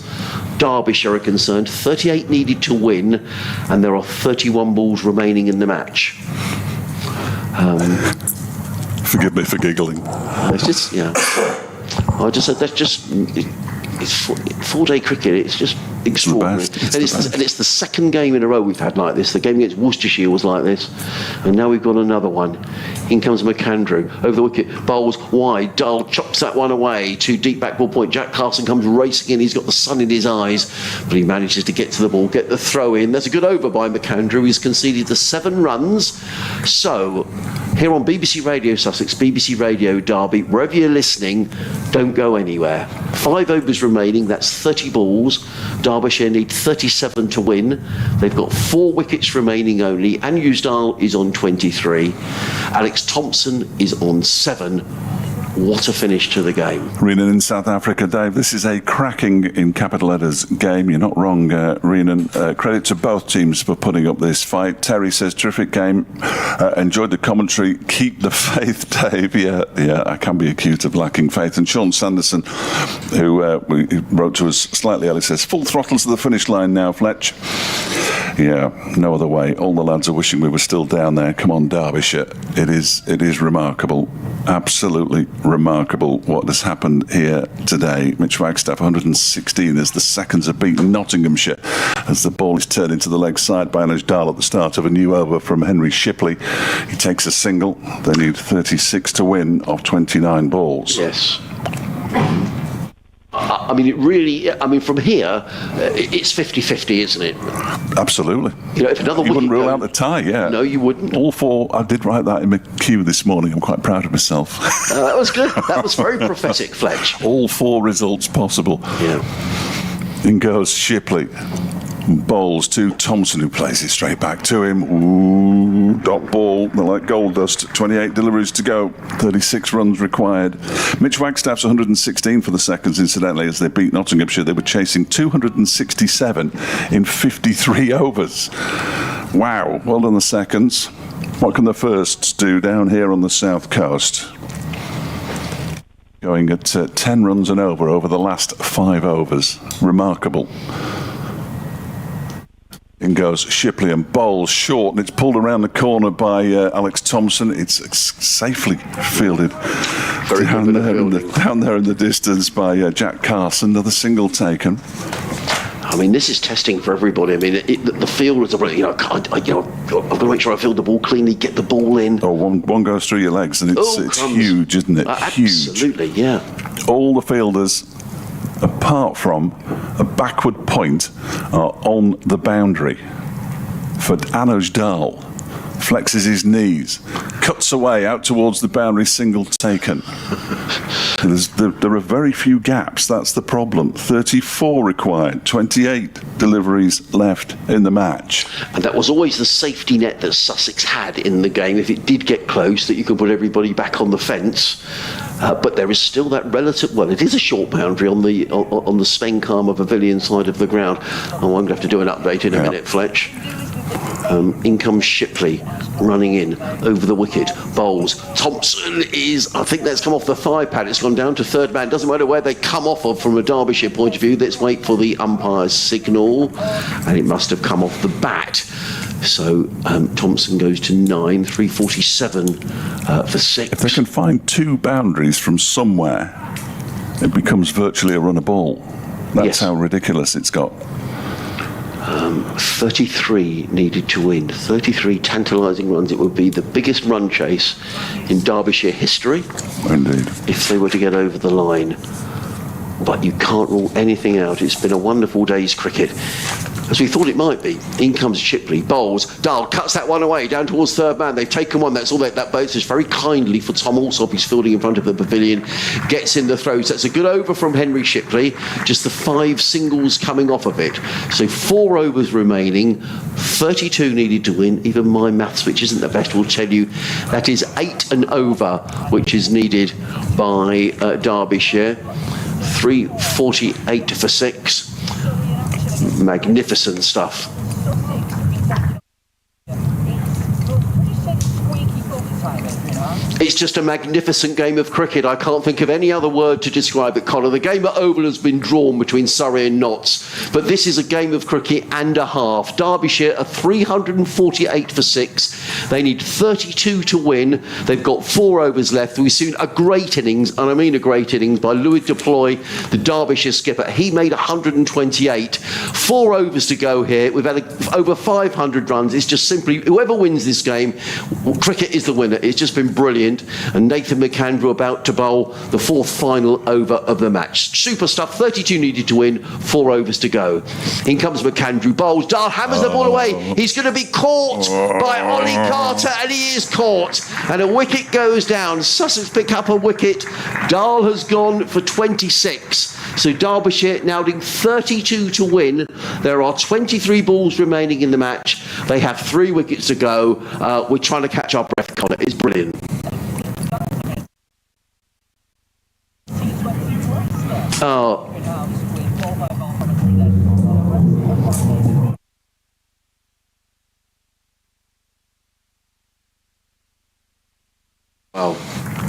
Derbyshire are concerned. 38 needed to win, and there are 31 balls remaining in the match. Forgive me for giggling. It's just, I just said that's just. It's 4-day cricket. It's just extraordinary. And it's the second game in a row we've had like this. The game against Worcestershire was like this, and now we've got another one. In comes McAndrew over the wicket, bowls wide. Dahl chops that one away to deep backball point. Jack Carson comes racing in. He's got the sun in his eyes, but he manages to get to the ball, get the throw in. That's a good over by McAndrew. He's conceded the 7 runs. So here on BBC Radio Sussex, BBC Radio Derby, wherever you're listening, don't go anywhere. 5 overs remaining. That's 30 balls. Derbyshire need 37 to win. They've got 4 wickets remaining only. Anusdal is on 23. Alex Thompson is on 7. What a finish to the game. Rhiannon in South Africa, Dave. This is a cracking, in capital letters, game. You're not wrong, Rhiannon. Credit to both teams for putting up this fight. Terry says, terrific game. Enjoyed the commentary. Keep the faith, Dave. Yeah, I can be accused of lacking faith. And Sean Sanderson, who wrote to us slightly earlier, says, full throttle to the finish line now, Fletch. Yeah, no other way. All the lads are wishing we were still down there. Come on, Derbyshire. It is remarkable. Absolutely remarkable what has happened here today. Mitch Wagstaff, 116, as the seconds have beaten Nottinghamshire as the ball is turned into the leg side by Anuj Dal at the start of a new over from Henry Shipley. He takes a single. They need 36 to win off 29 balls. Yes. I mean, it really, I mean, from here, it's 50-50, isn't it? Absolutely. You know, if another You wouldn't wicket rule goes- out the tie, yeah. No, you wouldn't. All four, I did write that in my queue this morning. I'm quite proud of myself. That was good. That was very prophetic, Fletch. All four results possible. Yeah. In goes Shipley. Bowls to Thompson, who plays it straight back to him. Ooh, dot ball, they're like gold dust. 28 deliveries to go, 36 runs required. Mitch Wagstaff's 116 for the seconds, incidentally, as they beat Nottinghamshire. They were chasing 267 in 53 overs. Wow, well done the seconds. What can the firsts do down here on the south coast? Going at 10 runs and over the last 5 overs. Remarkable. In goes Shipley and bowls short, and it's pulled around the corner by Alex Thompson. It's safely fielded Very down good there in the distance by Jack Carson. Another single taken. I mean, this is testing for everybody. I mean, the fielders are, you know, I've got to make sure I field the ball cleanly, get the ball in. Oh, one goes through your legs, and it's crumbs. huge, isn't it? Huge. Absolutely, yeah. All the fielders, apart from a backward point, are on the boundary. For Anuj Dal, flexes his knees, cuts away out towards the boundary, single taken. There are very few gaps, that's the problem. 34 required, 28 deliveries left in the match. And that was always the safety net that Sussex had in the game. If it did get close, that you could put everybody back on the fence. But there is still that relative. Well, it is a short boundary on the Sven Karma Pavilion side of the ground. I'm going to have to do an update in a minute, Fletch. In comes Shipley, running in over the wicket. Bowls. Thompson is, I think that's come off the thigh pad. It's gone down to third man. Doesn't matter where they come off of from a Derbyshire point of view. Let's wait for the umpire's signal. And it must have come off the bat. So Thompson goes to 9, 347 for 6. If they can find 2 boundaries from somewhere, it becomes virtually a run of ball. That's Yes. how ridiculous it's got. 33 needed to win. 33 tantalising runs. It would be the biggest run chase in Derbyshire history Indeed. if they were to get over the line. But you can't rule anything out. It's been a wonderful day's cricket, as we thought it might be. In comes Shipley, bowls, Dahl cuts that one away down towards third man. They've taken one. That's all that boats is very kindly for Tom Alsop, who's fielding in front of the pavilion, gets in the throws. That's a good over from Henry Shipley. Just the 5 singles coming off of it. So 4 overs remaining, 32 needed to win. Even my maths, which isn't the best, will tell you that is 8 and over, which is needed by Derbyshire. 348 for 6. Magnificent stuff. It's just a magnificent game of cricket. I can't think of any other word to describe it, Connor. The game at Oval has been drawn between Surrey and Notts, but this is a game of cricket and a half. Derbyshire are 348 for 6. They need 32 to win. They've got 4 overs left. We've seen a great innings, and I mean a great innings, by Louis Deploy, the Derbyshire skipper. He made 128. 4 overs to go here. We've had over 500 runs. It's just simply, whoever wins this game, cricket is the winner. It's just been brilliant. And Nathan McAndrew about to bowl the 4th final over of the match. Super stuff. 32 needed to win, 4 overs to go. In comes McAndrew, bowls. Dahl hammers the ball away. He's going to be caught by Ollie Carter, and he is caught. And a wicket goes down. Sussex pick up a wicket. Dahl has gone for 26. So Derbyshire now doing 32 to win. There are 23 balls remaining in the match. They have 3 wickets to go. We're trying to catch our breath, Connor. It's brilliant. Oh. Wow.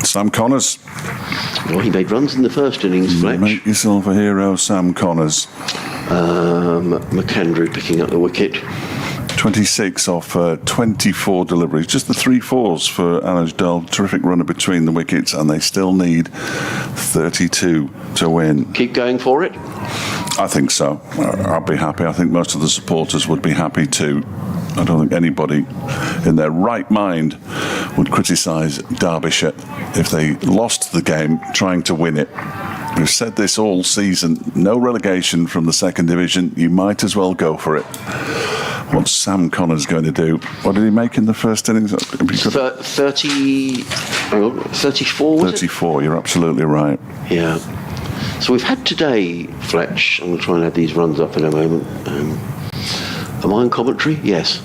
Sam Connors. Well, he made runs in the first innings, Fletch. Make yourself a hero, Sam Connors. McAndrew picking up the wicket. 26 off 24 deliveries. Just the 3 fours for Alej Dahl. Terrific runner between the wickets, and they still need 32 to win. Keep going for it? I think so. I'd be happy. I think most of the supporters would be happy too. I don't think anybody in their right mind would criticise Derbyshire if they lost the game trying to win it. We've said this all season. No relegation from the second division. You might as well go for it. What's Sam Connor's going to do? What did he make in the first innings? 34, was 34, you're absolutely right. Yeah. So we've had today, Fletch, I'm going to try and add these runs up in a moment. Am I on commentary? Yes.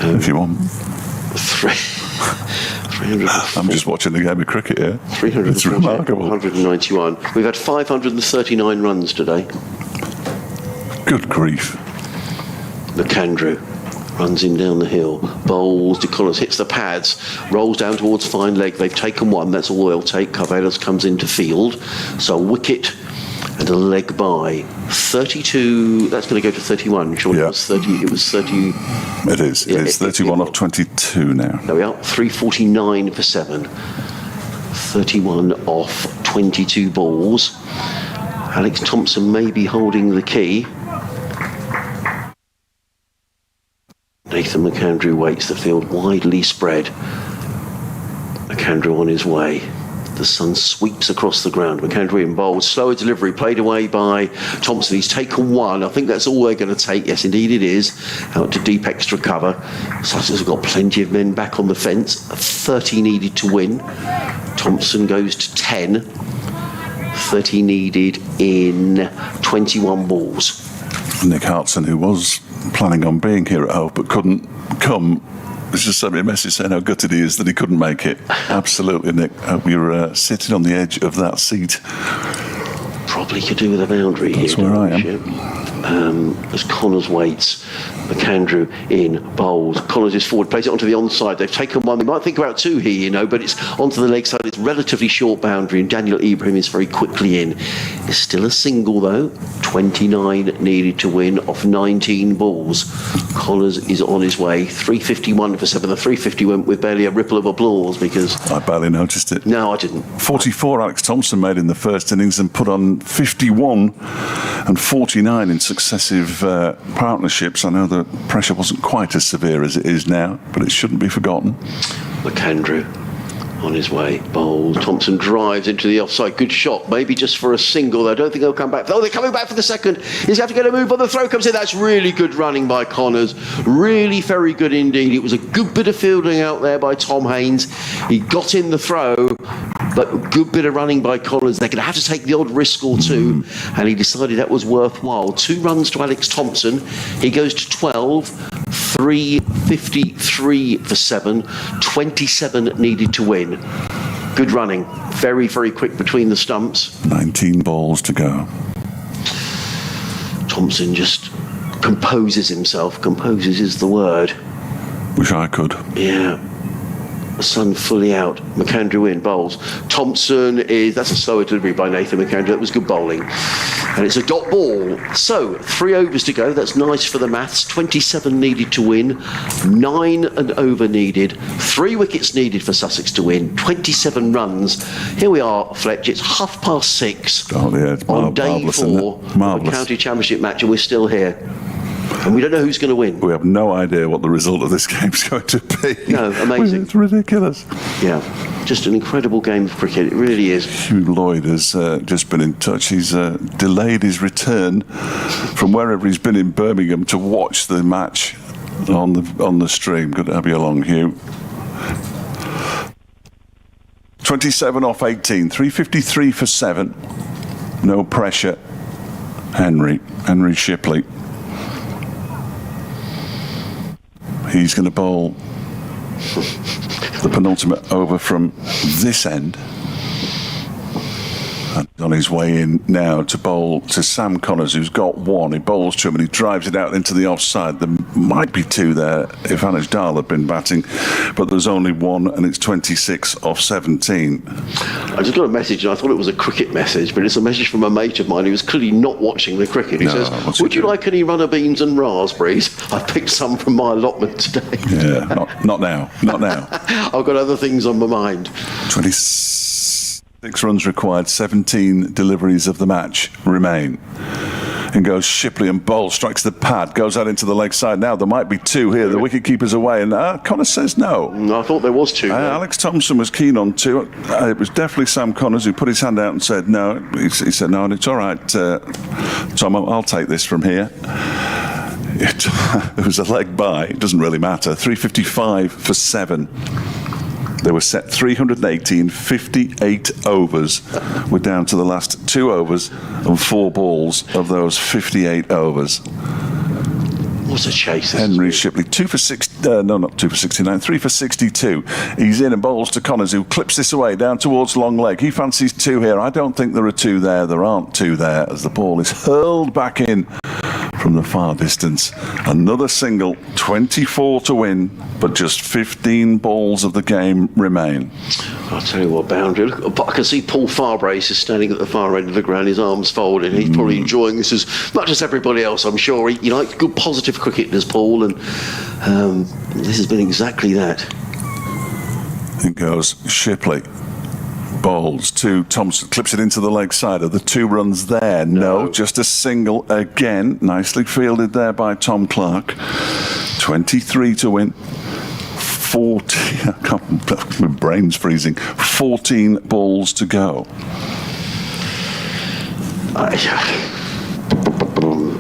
If you want. 300. I'm just watching the game of cricket here. 300. It's remarkable. 191. We've had 539 runs today. Good grief. McAndrew runs in down the hill, bowls to Collins, hits the pads, rolls down towards fine leg. They've taken one, that's all they'll take. Carvelos comes into field, so a wicket and a leg by. 32, that's going to go to 31. Sure, yeah. It was 30. It was 30. It is. Yeah, it's 31 off 22 now. There we are, 349 for 7. 31 off 22 balls. Alex Thompson may be holding the key. Nathan McAndrew waits the field widely spread. McAndrew on his way. The sun sweeps across the ground. McAndrew in bowls. Slower delivery played away by Thompson. He's taken one. I think that's all they're going to take. Yes, indeed it is. Out to deep extra cover. Sussex have got plenty of men back on the fence. 30 needed to win. Thompson goes to 10. 30 needed in 21 balls. Nick Hartson, who was planning on being here at Hove but couldn't come, was just sent me a message saying how gutted he is that he couldn't make it. Absolutely, Nick. We were sitting on the edge of that seat. Probably could do with a boundary. That's here. where I am. As Connors waits, McAndrew in bowls. Connors is forward, plays it onto the onside. They've taken one. They might think about two here, you know, but it's onto the leg side. It's relatively short boundary, and Daniel Ibrahim is very quickly in. It's still a single though. 29 needed to win off 19 balls. Connors is on his way. 351 for 7. The 350 went with barely a ripple of applause because I barely noticed it. No, I didn't. 44 Alex Thompson made in the first innings and put on 51 and 49 in successive partnerships. I know the pressure wasn't quite as severe as it is now, but it shouldn't be forgotten. McAndrew on his way, bowls. Thompson drives into the offside. Good shot, maybe just for a single. I don't think they'll come back. Oh, they're coming back for the second. He's going to have to get a move on the throw. Comes in. That's really good running by Connors. Really very good indeed. It was a good bit of fielding out there by Tom Haynes. He got in the throw, but a good bit of running by Connors. They're going to have to take the odd risk or two, and he decided that was worthwhile. 2 runs to Alex Thompson. He goes to 12. 353 for 7. 27 needed to win. Good running. Very, very quick between the stumps. 19 balls to go. Thompson just composes himself. Composes is the word. Wish I could. Yeah. The sun fully out. McAndrew in, bowls. Thompson is, that's a slower delivery by Nathan McAndrew. That was good bowling. And it's a dot ball. So, 3 overs to go. That's nice for the maths. 27 needed to win. 9 and over needed. 3 wickets needed for Sussex to win. 27 runs. Here we are, Fletch. It's 6:30 Oh, yeah, it's on day marvellous, 4 isn't it? of the Marvellous. county championship match, and we're still here. And we don't know who's going to win. We have no idea what the result of this game's going to be. No, amazing. It's ridiculous. Yeah, just an incredible game of cricket. It really is. Hugh Lloyd has just been in touch. He's delayed his return from wherever he's been in Birmingham to watch the match on the stream. Good to have you along, Hugh. 27 off 18. 353 for 7. No pressure. Henry Shipley. He's going to bowl the penultimate over from this end. And on his way in now to bowl to Sam Connors, who's got one. He bowls to him and he drives it out into the offside. There might be two there if Anish Dahl had been batting, but there's only one, and it's 26 off 17. I just got a message, and I thought it was a cricket message, but it's a message from a mate of mine who was clearly not watching the cricket. He says, would you like any runner beans and raspberries? I've picked some from my allotment today. Yeah, not now. Not now. I've got other things on my mind. 26 runs required, 17 deliveries of the match remain. And goes Shipley and bowls, strikes the pad, goes out into the leg side. Now there might be two here. The wicket keeper's away, and Connors says no. I thought there was two. Alex Thompson was keen on two. It was definitely Sam Connors who put his hand out and said no. He said no, and it's all right, Tom. I'll take this from here. It was a leg by. It doesn't really matter. 355 for 7. They were set 318, 58 overs. We're down to the last 2 overs and 4 balls of those 58 overs. What a chase. Henry Shipley, 3 for 62. He's in and bowls to Connors, who clips this away down towards long leg. He fancies 2 here. I don't think there are 2 there. There aren't 2 there, as the ball is hurled back in from the far distance. Another single, 24 to win, but just 15 balls of the game remain. I'll tell you what, boundary. I can see Paul Farbrace is standing at the far end of the ground, his arms folded. He's probably enjoying this as much as everybody else, I'm sure. He likes good, positive cricket, does Paul, and this has been exactly that. It goes Shipley. Bowls to Thompson, clips it into the leg side. Are the 2 runs there? No, just a single again. Nicely fielded there by Tom Clark. 23 to win. 40. My brain's freezing. 14 balls to go.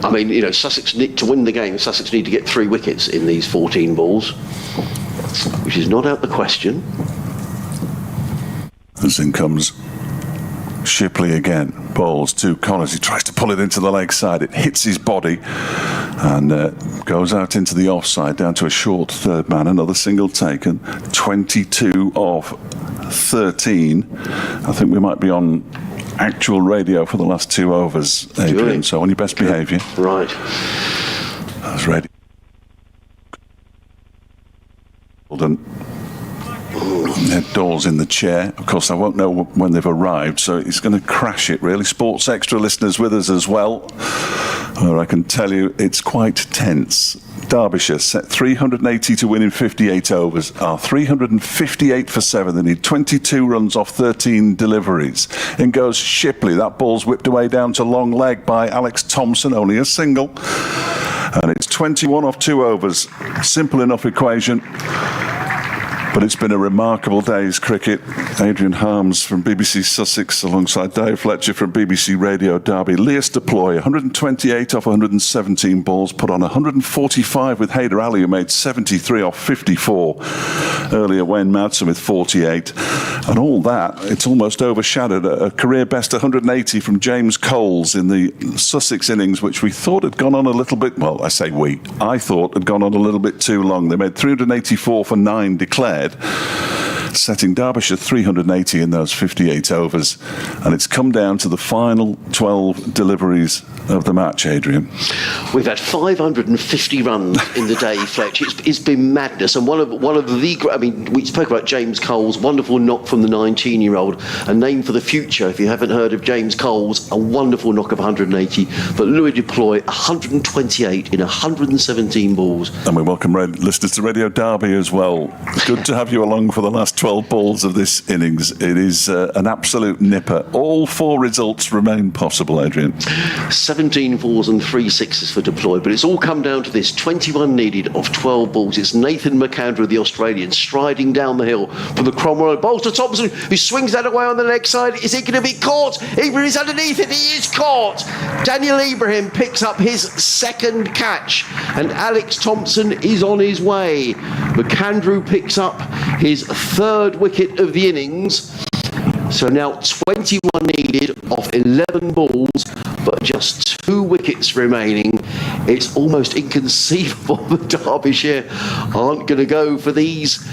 I mean, you know, Sussex need to win the game. Sussex need to get 3 wickets in these 14 balls, which is not out the question. As in comes Shipley again. Bowls to Connors. He tries to pull it into the leg side. It hits his body and goes out into the offside, down to a short third man. Another single taken. 22 off 13. I think we might be on actual radio for the last 2 overs, Adrian. So on your best behaviour. Right. That's ready. Well done. Dawes in the chair. Of course, I won't know when they've arrived, so he's going to crash it, really. Sports Extra listeners with us as well, where I can tell you it's quite tense. Derbyshire set 380 to win in 58 overs, are 358 for 7. They need 22 runs off 13 deliveries. In goes Shipley. That ball's whipped away down to long leg by Alex Thompson, only a single. And it's 21 off 2 overs. Simple enough equation. But it's been a remarkable day's cricket. Adrian Harms from BBC Sussex alongside Dave Fletcher from BBC Radio Derby. Leas Deploy, 128 off 117 balls, put on 145 with Haider Ali, who made 73 off 54. Earlier, Wayne Madsen with 48. And all that, it's almost overshadowed a career best 180 from James Coles in the Sussex innings, which we thought had gone on a little bit, well, I say we, I thought had gone on a little bit too long. They made 384 for 9 declared, setting Derbyshire 380 in those 58 overs. And it's come down to the final 12 deliveries of the match, Adrian. We've had 550 runs in the day, Fletch. It's been madness. And one of the, I mean, we spoke about James Coles, wonderful knock from the 19-year-old, a name for the future. If you haven't heard of James Coles, a wonderful knock of 180. But Louis Deploy, 128 in 117 balls. And we welcome listeners to Radio Derby as well. Good to have you along for the last 12 balls of this innings. It is an absolute nipper. All 4 results remain possible, Adrian. 17 fours and 3 sixes for Deploy, but it's all come down to this. 21 needed of 12 balls. It's Nathan McAndrew, the Australian, striding down the hill from the Cromwell. Bowls to Thompson, who swings that away on the leg side. Is he going to be caught? Ibrahim's underneath it. He is caught. Daniel Ibrahim picks up his 2nd catch, and Alex Thompson is on his way. McAndrew picks up his 3rd wicket of the innings. So now 21 needed off 11 balls, but just 2 wickets remaining. It's almost inconceivable that Derbyshire aren't going to go for these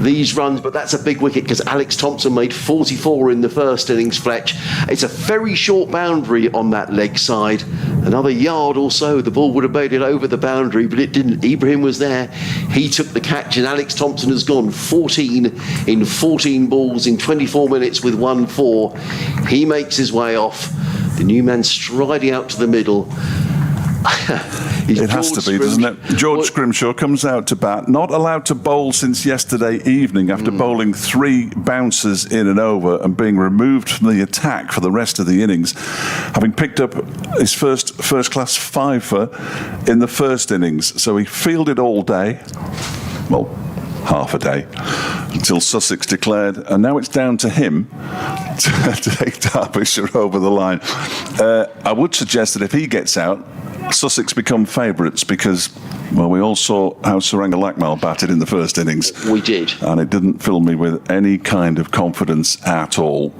these runs, but that's a big wicket because Alex Thompson made 44 in the first innings, Fletch. It's a very short boundary on that leg side. Another yard or so, the ball would have made it over the boundary, but it didn't. Ibrahim was there. He took the catch, and Alex Thompson has gone 14 in 14 balls in 24 minutes with 1-4. He makes his way off. The new man striding out to the middle. It has to be, doesn't it? George Scrimshaw comes out to bat, not allowed to bowl since yesterday evening after bowling 3 bouncers in and over and being removed from the attack for the rest of the innings, having picked up his first-class fifer in the first innings. So he fielded all day, well, half a day, until Sussex declared, and now it's down to him to take Derbyshire over the line. I would suggest that if he gets out, Sussex become favourites because, well, we all saw how Suranga Lakmal batted in the first innings. We did. And it didn't fill me with any kind of confidence at all.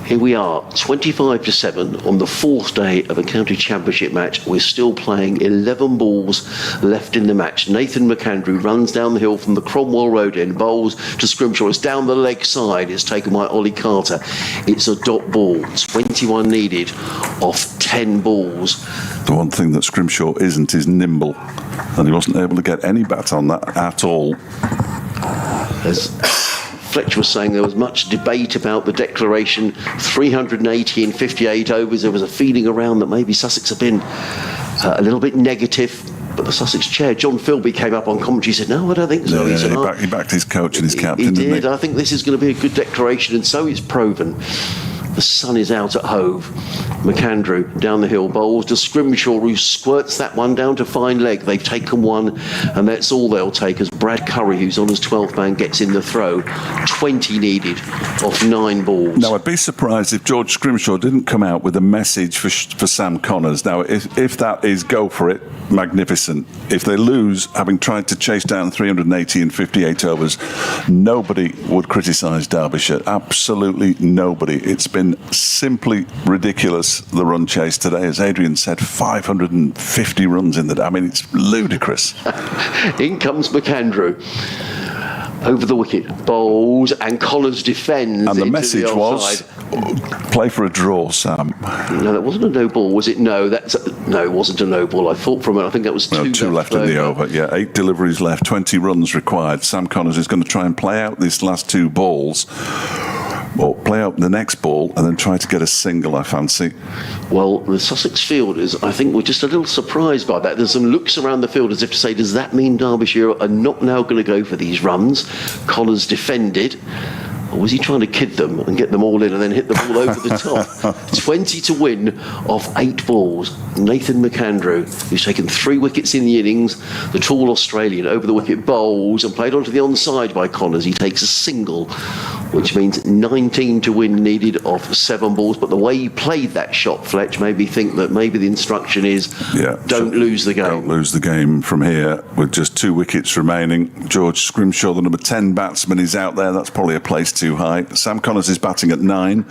Here we are, 25-7 on the 4th day of a county championship match. We're still playing 11 balls left in the match. Nathan McAndrew runs down the hill from the Cromwell Road end, bowls to Scrimshaw. It's down the leg side. It's taken by Ollie Carter. It's a dot ball. 21 needed off 10 balls. The one thing that Scrimshaw isn't is nimble, and he wasn't able to get any bat on that at all. As Fletcher was saying, there was much debate about the declaration, 380 in 58 overs. There was a feeling around that maybe Sussex have been a little bit negative. But the Sussex chair, John Philby, came up on commentary and said, no, I don't think so. He backed his coach and his captain, didn't he? He did. I think this is going to be a good declaration, and so it's proven. The sun is out at Hove. McAndrew down the hill, bowls to Scrimshaw, who squirts that one down to fine leg. They've taken one, and that's all they'll take as Brad Curry, who's on his 12th man, gets in the throw. 20 needed off 9 balls. Now, I'd be surprised if George Scrimshaw didn't come out with a message for Sam Connors. Now, if that is go for it, magnificent. If they lose, having tried to chase down 380 in 58 overs, nobody would criticise Derbyshire. Absolutely nobody. It's been simply ridiculous, the run chase today. As Adrian said, 550 runs in the day. I mean, it's ludicrous. In comes McAndrew. Over the wicket, bowls, and Connors defends. And the message was, play for a draw, Sam. No, that wasn't a no ball, was it? No, no, it wasn't a no ball. I thought from it, I think that was 2 left in the over. Yeah, 8 deliveries left, 20 runs required. Sam Connors is going to try and play out these last 2 balls. Or play out the next ball and then try to get a single, I fancy. Well, the Sussex fielders, I think, were just a little surprised by that. There's some looks around the field as if to say, does that mean Derbyshire are not now going to go for these runs? Connors defended. Or was he trying to kid them and get them all in and then hit the ball over the top? 20 to win off 8 balls. Nathan McAndrew, who's taken 3 wickets in the innings, the tall Australian, over the wicket, bowls and played onto the onside by Connors. He takes a single, which means 19 to win needed off 7 balls. But the way he played that shot, Fletch, made me think that maybe the instruction is don't lose the game. Don't lose the game from here with just 2 wickets remaining. George Scrimshaw, the number 10 batsman, is out there. That's probably a place too high. Sam Connors is batting at 9,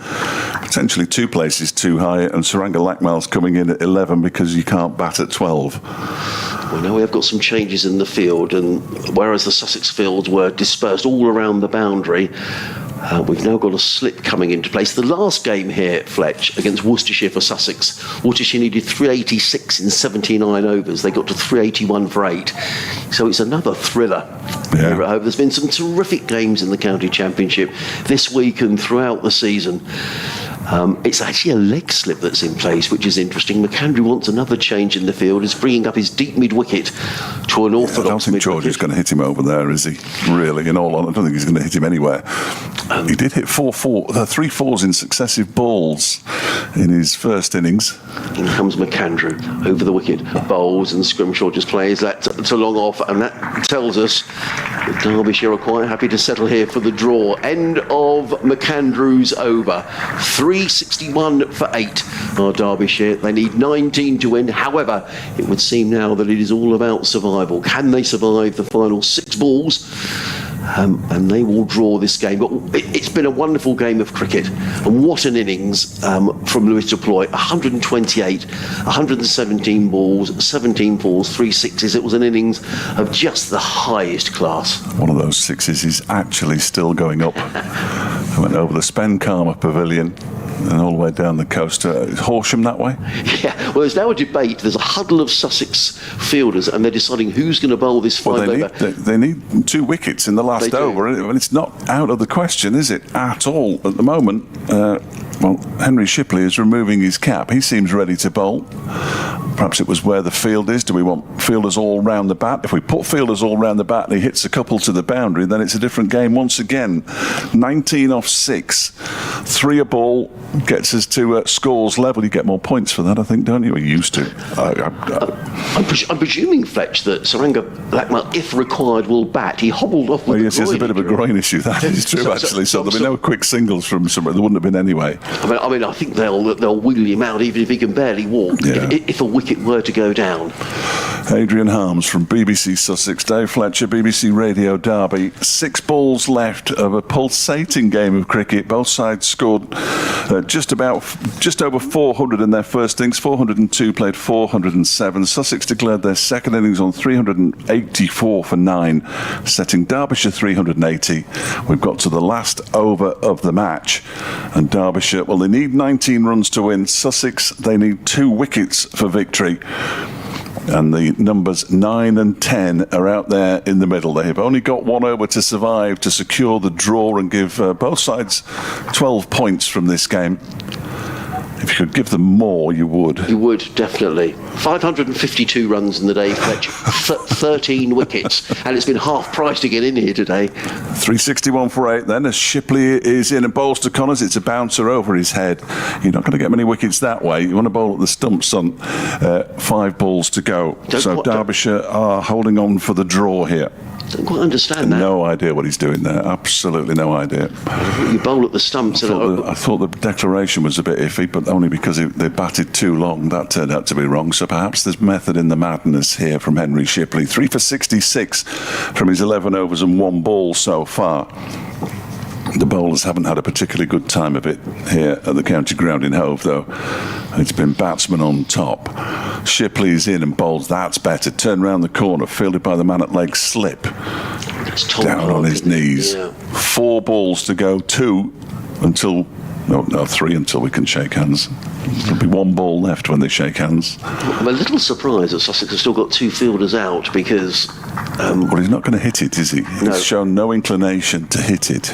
potentially 2 places too high, and Suranga Lakmal's coming in at 11 because you can't bat at 12. Well, now we have got some changes in the field, and whereas the Sussex fields were dispersed all around the boundary, we've now got a slip coming into place. The last game here, Fletch, against Worcestershire for Sussex, Worcestershire needed 386 in 79 overs. They got to 381 for 8. So it's another thriller. Yeah. There's been some terrific games in the county championship this week and throughout the season. It's actually a leg slip that's in place, which is interesting. McAndrew wants another change in the field. He's bringing up his deep mid-wicket to an orthodox I don't think George is going to hit him over there, is he? Really, in all honesty, I don't think he's going to hit him anywhere. He did hit 3 4s in successive balls in his first innings. In comes McAndrew over the wicket, bowls, and Scrimshaw just plays that to long off, and that tells us that Derbyshire are quite happy to settle here for the draw. End of McAndrew's over. 361 for 8 are Derbyshire. They need 19 to win. However, it would seem now that it is all about survival. Can they survive the final 6 balls? and they will draw this game. But it's been a wonderful game of cricket, and what an innings from Lewis Deploy. 128, 117 balls, 17 balls, 3 sixes. It was an innings of just the highest class. One of those sixes is actually still going up. I went over the Spenkarma Pavilion and all the way down the coast to Horsham that way. Yeah, well, there's now a debate. There's a huddle of Sussex fielders, and they're deciding who's going to bowl this over. They need 2 wickets in the last over, and it's not out of the question, is it, at all at the moment? Henry Shipley is removing his cap. He seems ready to bowl. Perhaps it was where the field is. Do we want fielders all round the bat? If we put fielders all round the bat and he hits a couple to the boundary, then it's a different game once again. 19 off 6, 3 a ball gets us to scores level. You get more points for that, I think, don't you? We used to. I'm presuming, Fletch, that Saranga Lakmal, if required, will bat. He hobbled off with yes, it's a bit of a groin issue. That is true, actually. So there'll be no quick singles from somewhere. There wouldn't have been anyway. I mean, I think they'll wheel him out even if he can barely walk. Yeah. If a wicket were to go down. Adrian Harms from BBC Sussex, Dave Fletcher, BBC Radio Derby. 6 balls left of a pulsating game of cricket. Both sides scored just over 400 in their first innings. 402 played 407. Sussex declared their second innings on 384 for 9, setting Derbyshire 380. We've got to the last over of the match, and Derbyshire, well, they need 19 runs to win. Sussex, they need 2 wickets for victory. And the numbers 9 and 10 are out there in the middle. They have only got 1 over to survive, to secure the draw and give both sides 12 points from this game. If you could give them more, you would. You would, definitely. 552 runs in the day, Fletch. 13 wickets. And it's been half price to get in here today. 361 for 8 then, as Shipley is in and bowls to Connors. It's a bouncer over his head. You're not going to get many wickets that way. You want to bowl at the stumps on 5 balls to go. So Derbyshire are holding on for the draw here. Don't quite understand that. No idea what he's doing there. Absolutely no idea. You bowl at the stumps. I thought the declaration was a bit iffy, but only because they batted too long. That turned out to be wrong. So perhaps there's method in the madness here from Henry Shipley. 3 for 66 from his 11 overs and 1 ball so far. The bowlers haven't had a particularly good time of it here at the county ground in Hove, though. It's been batsman on top. Shipley's in and bowls. That's better. Turn round the corner, fielded by the man at leg slip. Down on his knees. Yeah. 4 balls to go. 2 until... No, 3 until we can shake hands. There'll be 1 ball left when they shake hands. I'm a little surprised that Sussex has still got 2 fielders out because... well, he's not going to hit it, is he? No. He's shown no inclination to hit it.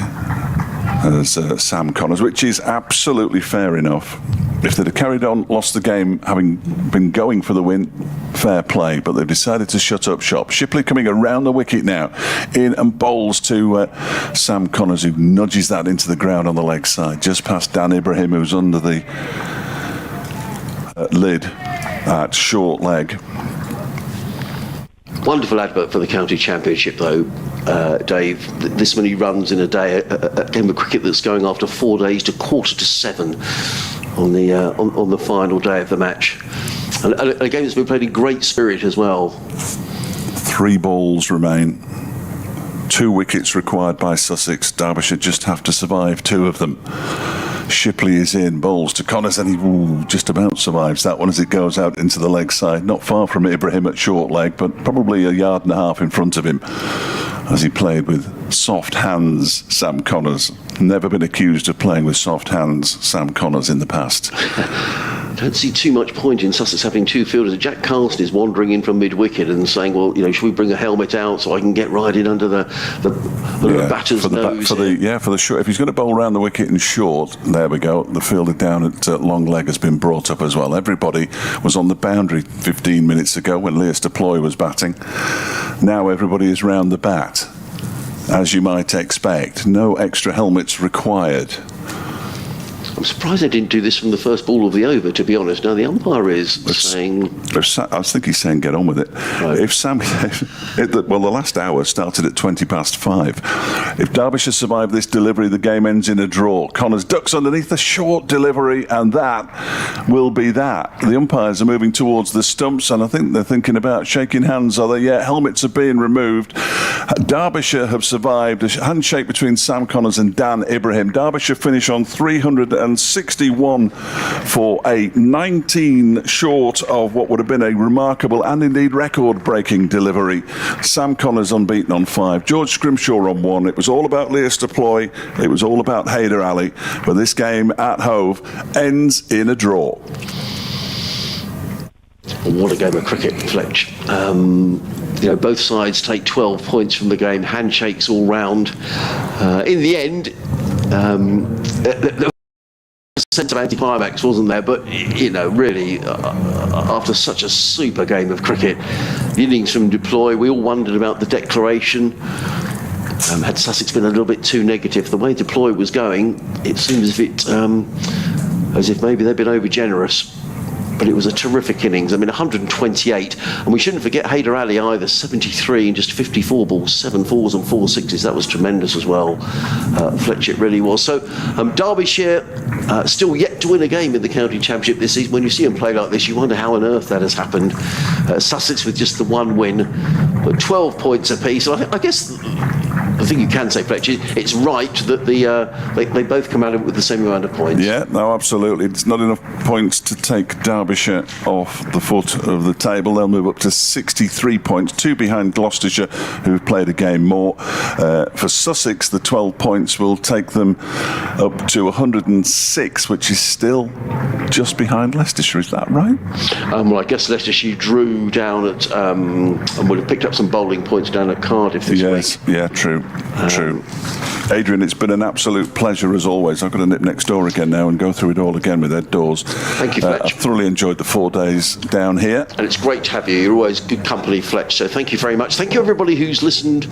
As Sam Connors, which is absolutely fair enough. If they'd have carried on, lost the game, having been going for the win, fair play, but they've decided to shut up shop. Shipley coming around the wicket now, in and bowls to Sam Connors, who nudges that into the ground on the leg side, just past Dan Ibrahim, who's under the lid at short leg. Wonderful advert for the county championship, though, Dave. This many runs in a day, a game of cricket that's going after 4 days to 6:45 on the final day of the match, and a game that's been played in great spirit as well. 3 balls remain. 2 wickets required by Sussex. Derbyshire just have to survive 2 of them. Shipley is in, bowls to Connors, and he just about survives that one as it goes out into the leg side. Not far from Ibrahim at short leg, but probably 1.5 yards in front of him as he played with soft hands, Sam Connors. Never been accused of playing with soft hands, Sam Connors, in the past. Don't see too much point in Sussex having 2 fielders. Jack Carlson is wandering in from mid-wicket and saying, well, should we bring a helmet out so I can get right in under the batter's nose? For the short. If he's going to bowl around the wicket in short, there we go. The fielder down at long leg has been brought up as well. Everybody was on the boundary 15 minutes ago when Lewis Deploy was batting. Now everybody is round the bat, as you might expect. No extra helmets required. I'm surprised they didn't do this from the first ball of the over, to be honest. Now, the umpire is saying... I think he's saying get on with it. Right. If the last hour started at 5:20. If Derbyshire survive this delivery, the game ends in a draw. Connors ducks underneath the short delivery, and that will be that. The umpires are moving towards the stumps, and I think they're thinking about shaking hands. Are they yet? Helmets are being removed. Derbyshire have survived a handshake between Sam Connors and Dan Ibrahim. Derbyshire finish on 361 for 8, 19 short of what would have been a remarkable and indeed record-breaking delivery. Sam Connors unbeaten on 5, George Scrimshaw on 1. It was all about Leas Deploy, it was all about Haider Ali, but this game at Hove ends in a draw. What a game of cricket, Fletch. Both sides take 12 points from the game, handshakes all round. In the end, there was a sense of anticlimax, wasn't there? But, really, after such a super game of cricket, the innings from Deploy, we all wondered about the declaration. Had Sussex been a little bit too negative, the way Deploy was going, it seems as if maybe they'd been over generous. But it was a terrific innings. 128, and we shouldn't forget Haider Ali either. 73 in just 54 balls, 7 fours and 4 sixes. That was tremendous as well. Fletch, it really was. So Derbyshire still yet to win a game in the county championship this season. When you see them play like this, you wonder how on earth that has happened. Sussex with just the one win, but 12 points apiece. So I guess the thing you can say, Fletch, it's right that they both come out with the same amount of points. Yeah, no, absolutely. It's not enough points to take Derbyshire off the foot of the table. They'll move up to 63 points, 2 behind Gloucestershire, who've played a game more. For Sussex, the 12 points will take them up to 106, which is still just behind Leicestershire. Is that right? Well, I guess Leicestershire drew down at and would have picked up some bowling points down at Cardiff this week. Yeah, true. Adrian, it's been an absolute pleasure as always. I've got to nip next door again now and go through it all again with Ed Dawes. Thank you, Fletch. I've thoroughly enjoyed the 4 days down here. And it's great to have you. You're always good company, Fletch. So thank you very much. Thank you, everybody who's listened.